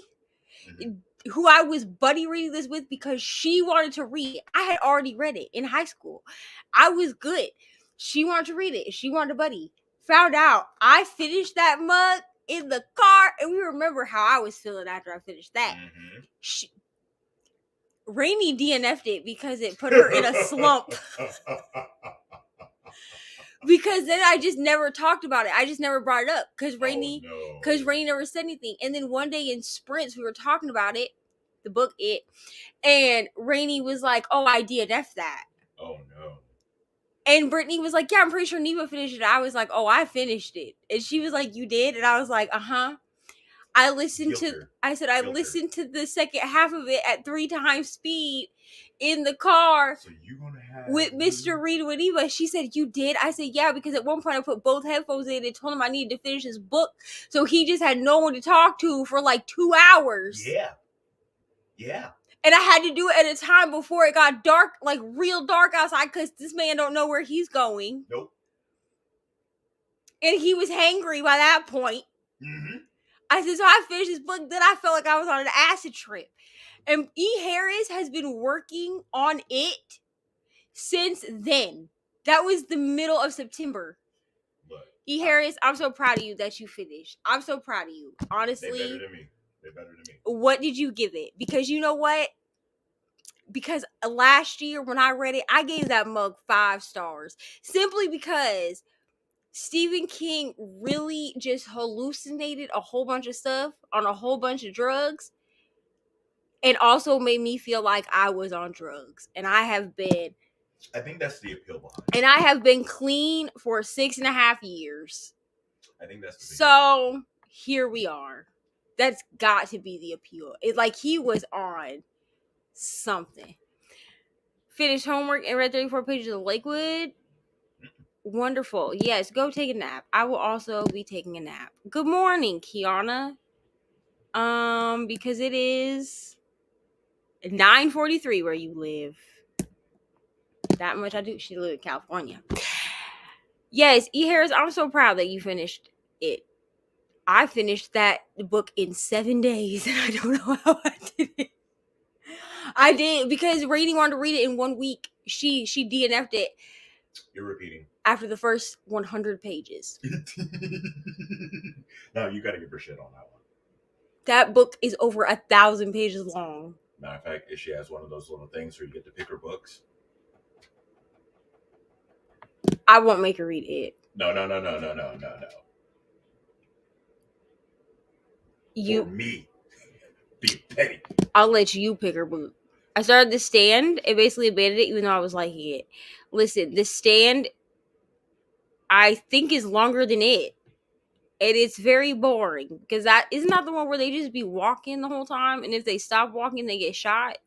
[SPEAKER 1] who I was buddy reading this with because she wanted to read, I had already read it in high school. I was good. She wanted to read it. She wanted a buddy. Found out I finished that mug in the car, and we remember how I was feeling after I finished that. Mm-hmm. Reni DNF'd it because it put her in a slump. Because then I just never talked about it. I just never brought it up because Reni never said anything. And then one day in sprints, we were talking about it, the book It, and Reni was like, "Oh, I DNF'd that."
[SPEAKER 7] Oh no.
[SPEAKER 1] And Brittany was like, "Yeah, I'm pretty sure Neva finished it." I was like, "Oh, I finished it." And she was like, "You did?" And I was like, "Uh-huh." I listened to the second half of it at 3 times speed in the car with Mr. Reed with Eva. She said, "You did?" I said, "Yeah," because at one point I put both headphones in and told him I needed to finish his book. So he just had no one to talk to for like 2 hours.
[SPEAKER 7] Yeah.
[SPEAKER 1] And I had to do it at a time before it got dark, like real dark outside, because this man don't know where he's going.
[SPEAKER 7] Nope.
[SPEAKER 1] And he was hangry by that point.
[SPEAKER 7] Mm-hmm.
[SPEAKER 1] I said, so I finished this book, then I felt like I was on an acid trip. And E. Harris has been working on it since then. That was the middle of September. But E. Harris, I'm so proud of you that you finished. I'm so proud of you. Honestly.
[SPEAKER 7] They're better than me.
[SPEAKER 1] What did you give it? Because you know what? Because last year when I read it, I gave that mug 5 stars. Simply because Stephen King really just hallucinated a whole bunch of stuff on a whole bunch of drugs. And also made me feel like I was on drugs. And I
[SPEAKER 7] think that's the appeal behind it.
[SPEAKER 1] And I have been clean for 6.5 years.
[SPEAKER 7] I think that's the
[SPEAKER 1] so here we are. That's got to be the appeal. It's like he was on something. Finished homework and read 34 pages of Lakewood. Wonderful. Yes, go take a nap. I will also be taking a nap. Good morning, Kiana. Because it is 9:43 where you live. That much I do. She lives in California. Yes, E. Harris, I'm so proud that you finished it. I finished that book in 7 days, and I don't know how I did it. I did because Reni wanted to read it in 1 week. She DNF'd it.
[SPEAKER 7] You're repeating.
[SPEAKER 1] After the first 100 pages.
[SPEAKER 7] No, you got to give her shit on that one.
[SPEAKER 1] That book is over 1,000 pages long.
[SPEAKER 7] Matter of fact, she has one of those little things where you get to pick her books.
[SPEAKER 1] I won't make her read it.
[SPEAKER 7] No.
[SPEAKER 1] You.
[SPEAKER 7] For me. Be petty.
[SPEAKER 1] I'll let you pick her book. I started The Stand and basically abandoned it even though I was liking it. Listen, The Stand, I think, is longer than it. And it's very boring because that isn't that the one where they just be walking the whole time, and if they stop walking, they get shot.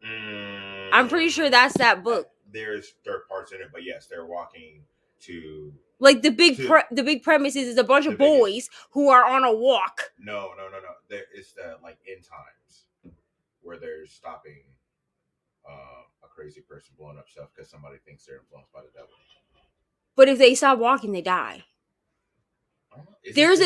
[SPEAKER 1] I'm pretty sure that's that book.
[SPEAKER 7] There's third parts in it, but yes, they're walking to
[SPEAKER 1] like the big premise is a bunch of boys who are on a walk.
[SPEAKER 7] No. It's the like end times where they're stopping a crazy person blowing up stuff because somebody thinks they're influenced by the devil.
[SPEAKER 1] But if they stop walking, they die. There is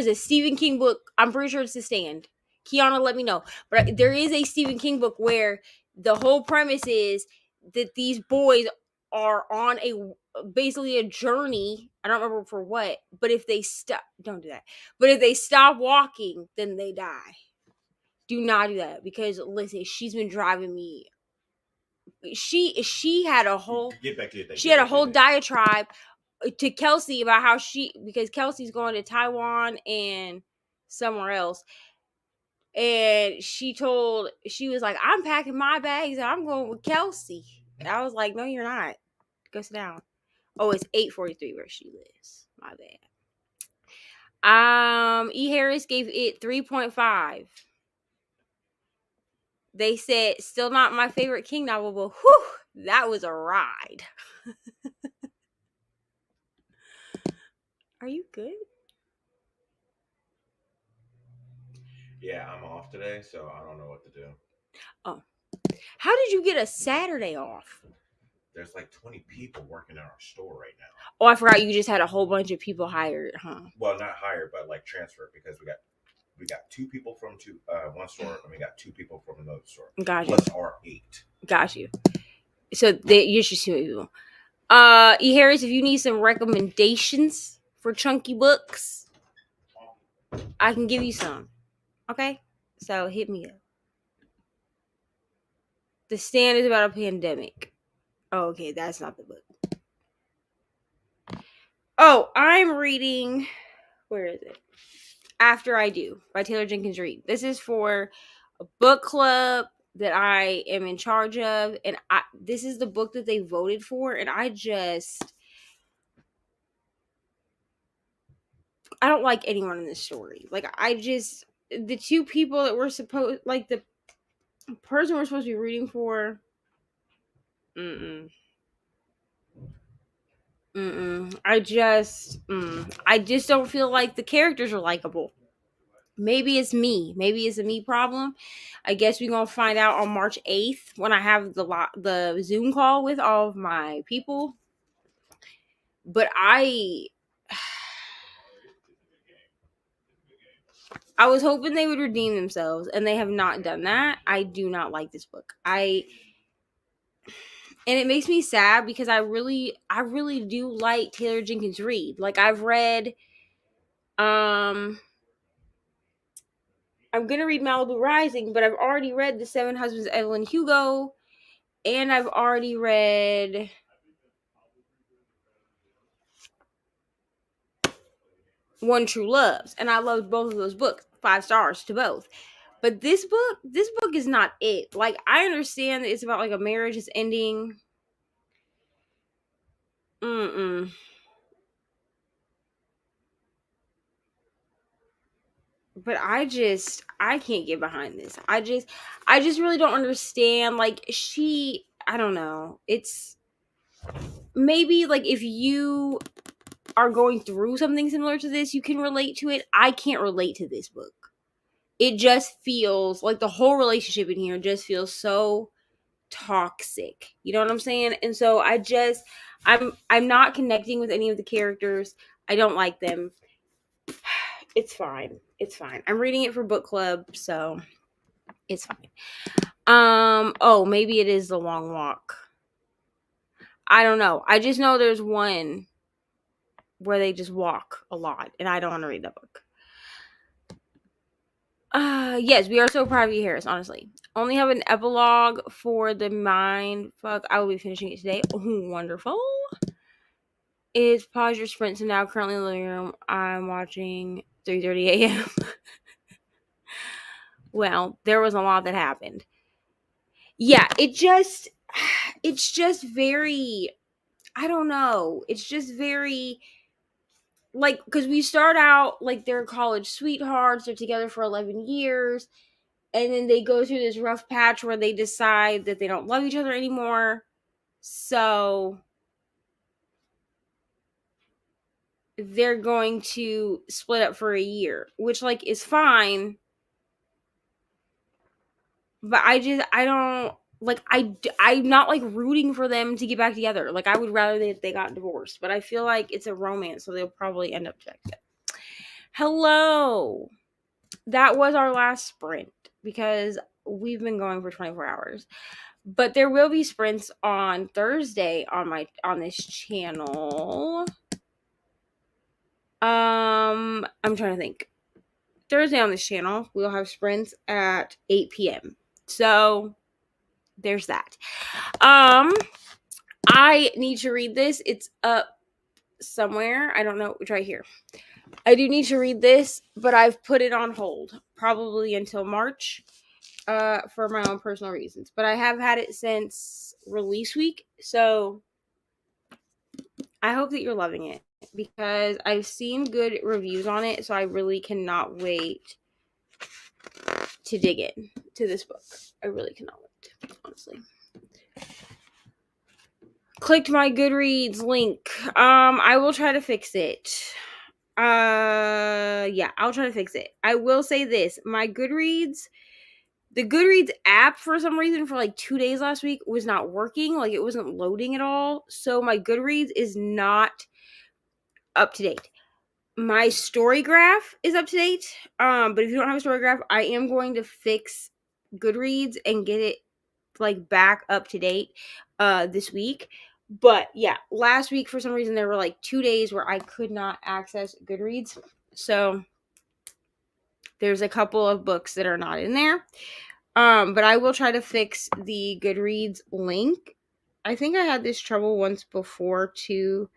[SPEAKER 1] a Stephen King book. I'm pretty sure it's The Stand. Kiana, let me know. But there is a Stephen King book where the whole premise is that these boys are on basically a journey. I don't remember for what, but if they don't do that. But if they stop walking, then they die. Do not do that because listen, she's been driving me. She had a whole diatribe to Kelsey about because Kelsey's going to Taiwan and somewhere else, and she was like, I'm packing my bags and I'm going with Kelsey, and I was like, no, you're not. Go sit down. Oh, it's 8:43 where she lives. My bad. E. Harris gave it 3.5. They said still not my favorite King novel, but whew, that was a ride. Are you good?
[SPEAKER 7] Yeah, I'm off today, so I don't know what to do.
[SPEAKER 1] Oh. How did you get a Saturday off?
[SPEAKER 7] There's like 20 people working in our store right now.
[SPEAKER 1] Oh, I forgot you just had a whole bunch of people hired, huh?
[SPEAKER 7] Well, not hired, but like transferred because we got 2 people from one store and we got 2 people from another store.
[SPEAKER 1] Got you.
[SPEAKER 7] Plus our 8.
[SPEAKER 1] Got you. So you should see people. E. Harris, if you need some recommendations for chunky books, I can give you some. Okay? So hit me up. The Stand is about a pandemic. Oh, okay, that's not the book. Oh, I'm reading. Where is it? After I Do by Taylor Jenkins Reid. This is for a book club that I am in charge of, and this is the book that they voted for, and I don't like anyone in this story. Like, the 2 people that were supposed, like, the person we're supposed to be reading for, I just don't feel like the characters are likable. Maybe it's me. Maybe it's a me problem. I guess we're going to find out on March 8th when I have the Zoom call with all of my people. But I was hoping they would redeem themselves, and they have not done that. I do not like this book. And it makes me sad because I really do like Taylor Jenkins Reid. Like, I've read I'm gonna read Malibu Rising, but I've already read The Seven Husbands of Evelyn Hugo, and I've already read One True Loves, and I loved both of those books. 5 stars to both. But this book is not it. Like, I understand that it's about like a marriage is ending. But I can't get behind this. I just really don't understand. Like, I don't know. It's maybe like if you are going through something similar to this, you can relate to it. I can't relate to this book. It just feels like the whole relationship in here just feels so toxic. You know what I'm saying? And so I'm not connecting with any of the characters. I don't like them. It's fine. I'm reading it for book club, so it's fine. Oh, maybe it is The Long Walk. I don't know. I just know there's one where they just walk a lot, and I don't want to read that book. Yes, we are so proud of you, Harris, honestly. Only have an epilogue for the mind fuck. I will be finishing it today. Oh, wonderful. It's pause your sprints and now currently in the living room. I'm watching 3:30 a.m. Well, there was a lot that happened. Yeah, it's just very, I don't know. It's just very like, because we start out like they're college sweethearts, they're together for 11 years, and then they go through this rough patch where they decide that they don't love each other anymore. So they're going to split up for a year, which like is fine. But I don't like, I'm not like rooting for them to get back together. Like I would rather they got divorced, but I feel like it's a romance, so they'll probably end up together. Hello. That was our last sprint because we've been going for 24 hours. But there will be sprints on Thursday on this channel. I'm trying to think. Thursday on this channel, we'll have sprints at 8 p.m. So there's that. I need to read this. It's up somewhere. I don't know. It's right here. I do need to read this, but I've put it on hold, probably until March, for my own personal reasons. But I have had it since release week, so I hope that you're loving it because I've seen good reviews on it, so I really cannot wait to dig in to this book. I really cannot wait, honestly. Clicked my Goodreads link. I will try to fix it. Yeah, I'll try to fix it. I will say this, my Goodreads, the Goodreads app for some reason for like 2 days last week was not working. Like it wasn't loading at all. So my Goodreads is not up to date. My story graph is up to date. But if you don't have a story graph, I am going to fix Goodreads and get it like back up to date this week. But yeah, last week for some reason there were like 2 days where I could not access Goodreads. So there's a couple of books that are not in there. But I will try to fix the Goodreads link. I think I had this trouble once before too.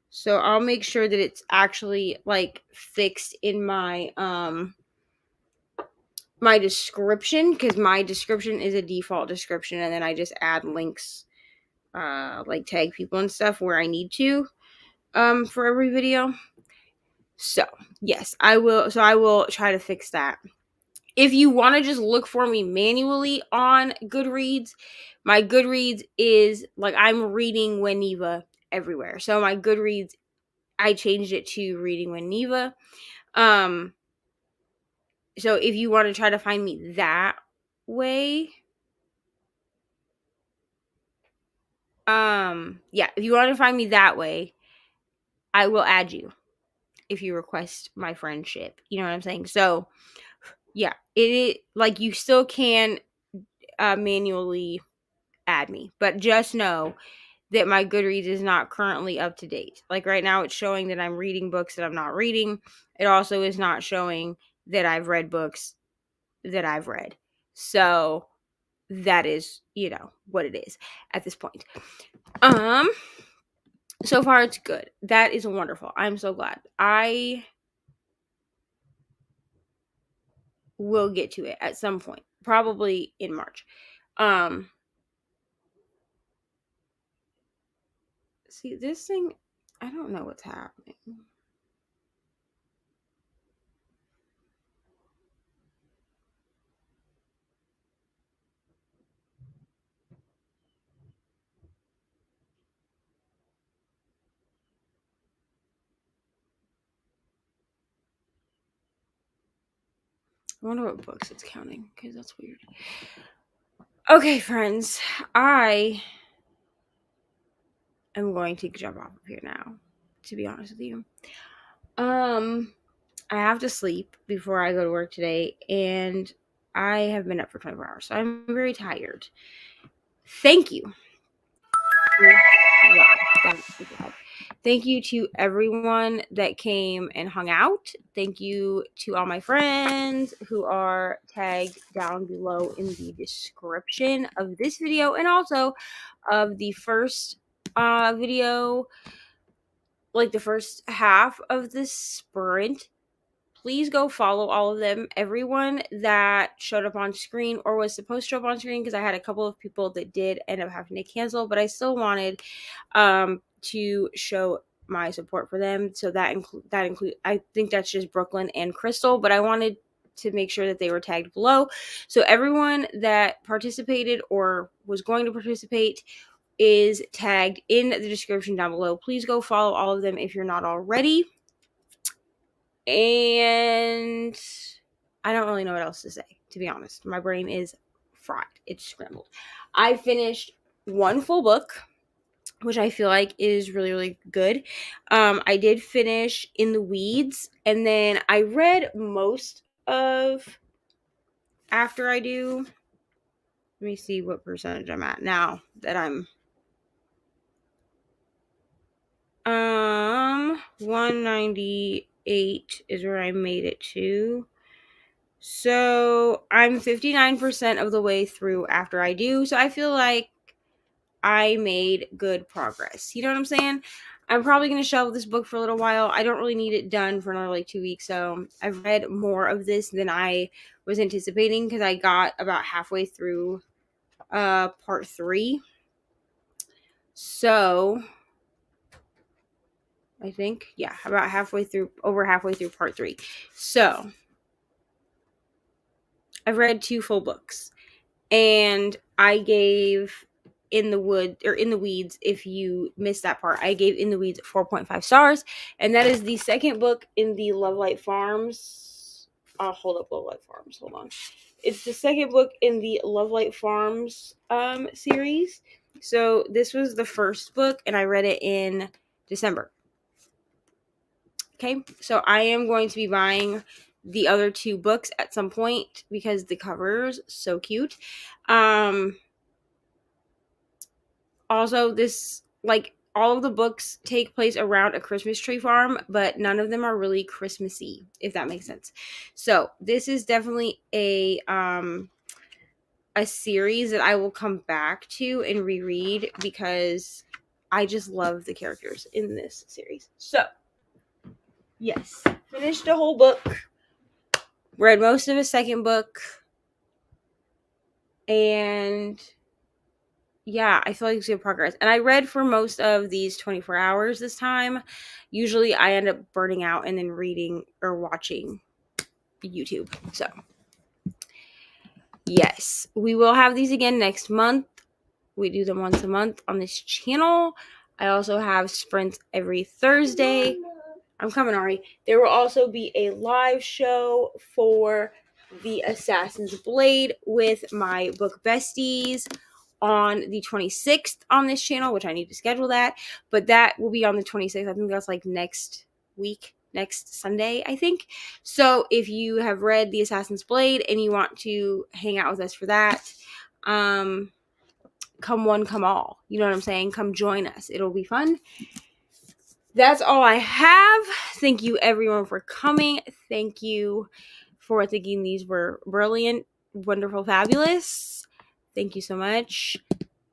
[SPEAKER 1] So I'll make sure that it's actually like fixed in my my description, because my description is a default description, and then I just add links, like tag people and stuff where I need to, for every video. So yes, I will. So I will try to fix that. If you want to just look for me manually on Goodreads, my Goodreads is like I'm reading Weniva everywhere. So my Goodreads, I changed it to reading Weniva. So if you want to try to find me that way, yeah, if you want to find me that way, I will add you if you request my friendship. You know what I'm saying? So yeah, it like you still can manually add me, but just know that my Goodreads is not currently up to date. Like right now it's showing that I'm reading books that I'm not reading. It also is not showing that I've read books that I've read. So that is, you know, what it is at this point. So far it's good. That is wonderful. I'm so glad. I will get to it at some point, probably in March. See, this thing, I don't know what's happening. I wonder what books it's counting, because that's weird. Okay, friends, I am going to jump off of here now, to be honest with you. I have to sleep before I go to work today, and I have been up for 24 hours, so I'm very tired. Thank you. Wow, that's super bad. Thank you to everyone that came and hung out. Thank you to all my friends who are tagged down below in the description of this video and also of the first video, like the first half of this sprint. Please go follow all of them. Everyone that showed up on screen or was supposed to show up on screen, because I had a couple of people that did end up having to cancel, but I still wanted to show my support for them. So that include I think that's just Brooklyn and Crystal, but I wanted to make sure that they were tagged below. So everyone that participated or was going to participate is tagged in the description down below. Please go follow all of them if you're not already. And I don't really know what else to say, to be honest. My brain is fried. It's scrambled. I finished one full book, which I feel like is really, really good. I did finish In the Weeds, and then I read most of After I Do. Let me see what percentage I'm at now that I'm 198 is where I made it to. So I'm 59% of the way through After I Do. So I feel like I made good progress. You know what I'm saying? I'm probably going to shelve this book for a little while. I don't really need it done for another 2 weeks. So I've read more of this than I was anticipating because I got about halfway through part 3. So I think, yeah, about over halfway through part 3. So I've read 2 full books, and I gave In the Weeds, if you missed that part, I gave In the Weeds 4.5 stars, and that is the second book in the Lovelight Farms. I'll hold up Lovelight Farms. Hold on. It's the second book in the Lovelight Farms series. So this was the first book, and I read it in December. Okay, so I am going to be buying the other 2 books at some point because the cover's so cute. Also, this, like, all of the books take place around a Christmas tree farm, but none of them are really Christmassy, if that makes sense. So this is definitely a series that I will come back to and reread because I just love the characters in this series. So yes, finished a whole book, read most of a second book, and yeah, I feel like it's good progress. And I read for most of these 24 hours this time. Usually I end up burning out and then reading or watching YouTube. So yes, we will have these again next month. We do them once a month on this channel. I also have sprints every Thursday. I'm coming, Ari. There will also be a live show for the Assassin's Blade with my book besties on the 26th on this channel, which I need to schedule that. But that will be on the 26th. I think that's like next week, next Sunday, I think. So if you have read the Assassin's Blade and you want to hang out with us for that, come one, come all. You know what I'm saying? Come join us. It'll be fun. That's all I have. Thank you everyone for coming. Thank you for thinking these were brilliant, wonderful, fabulous. Thank you so much.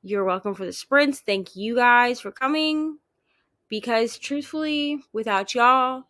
[SPEAKER 1] You're welcome for the sprints. Thank you guys for coming, because truthfully, without y'all,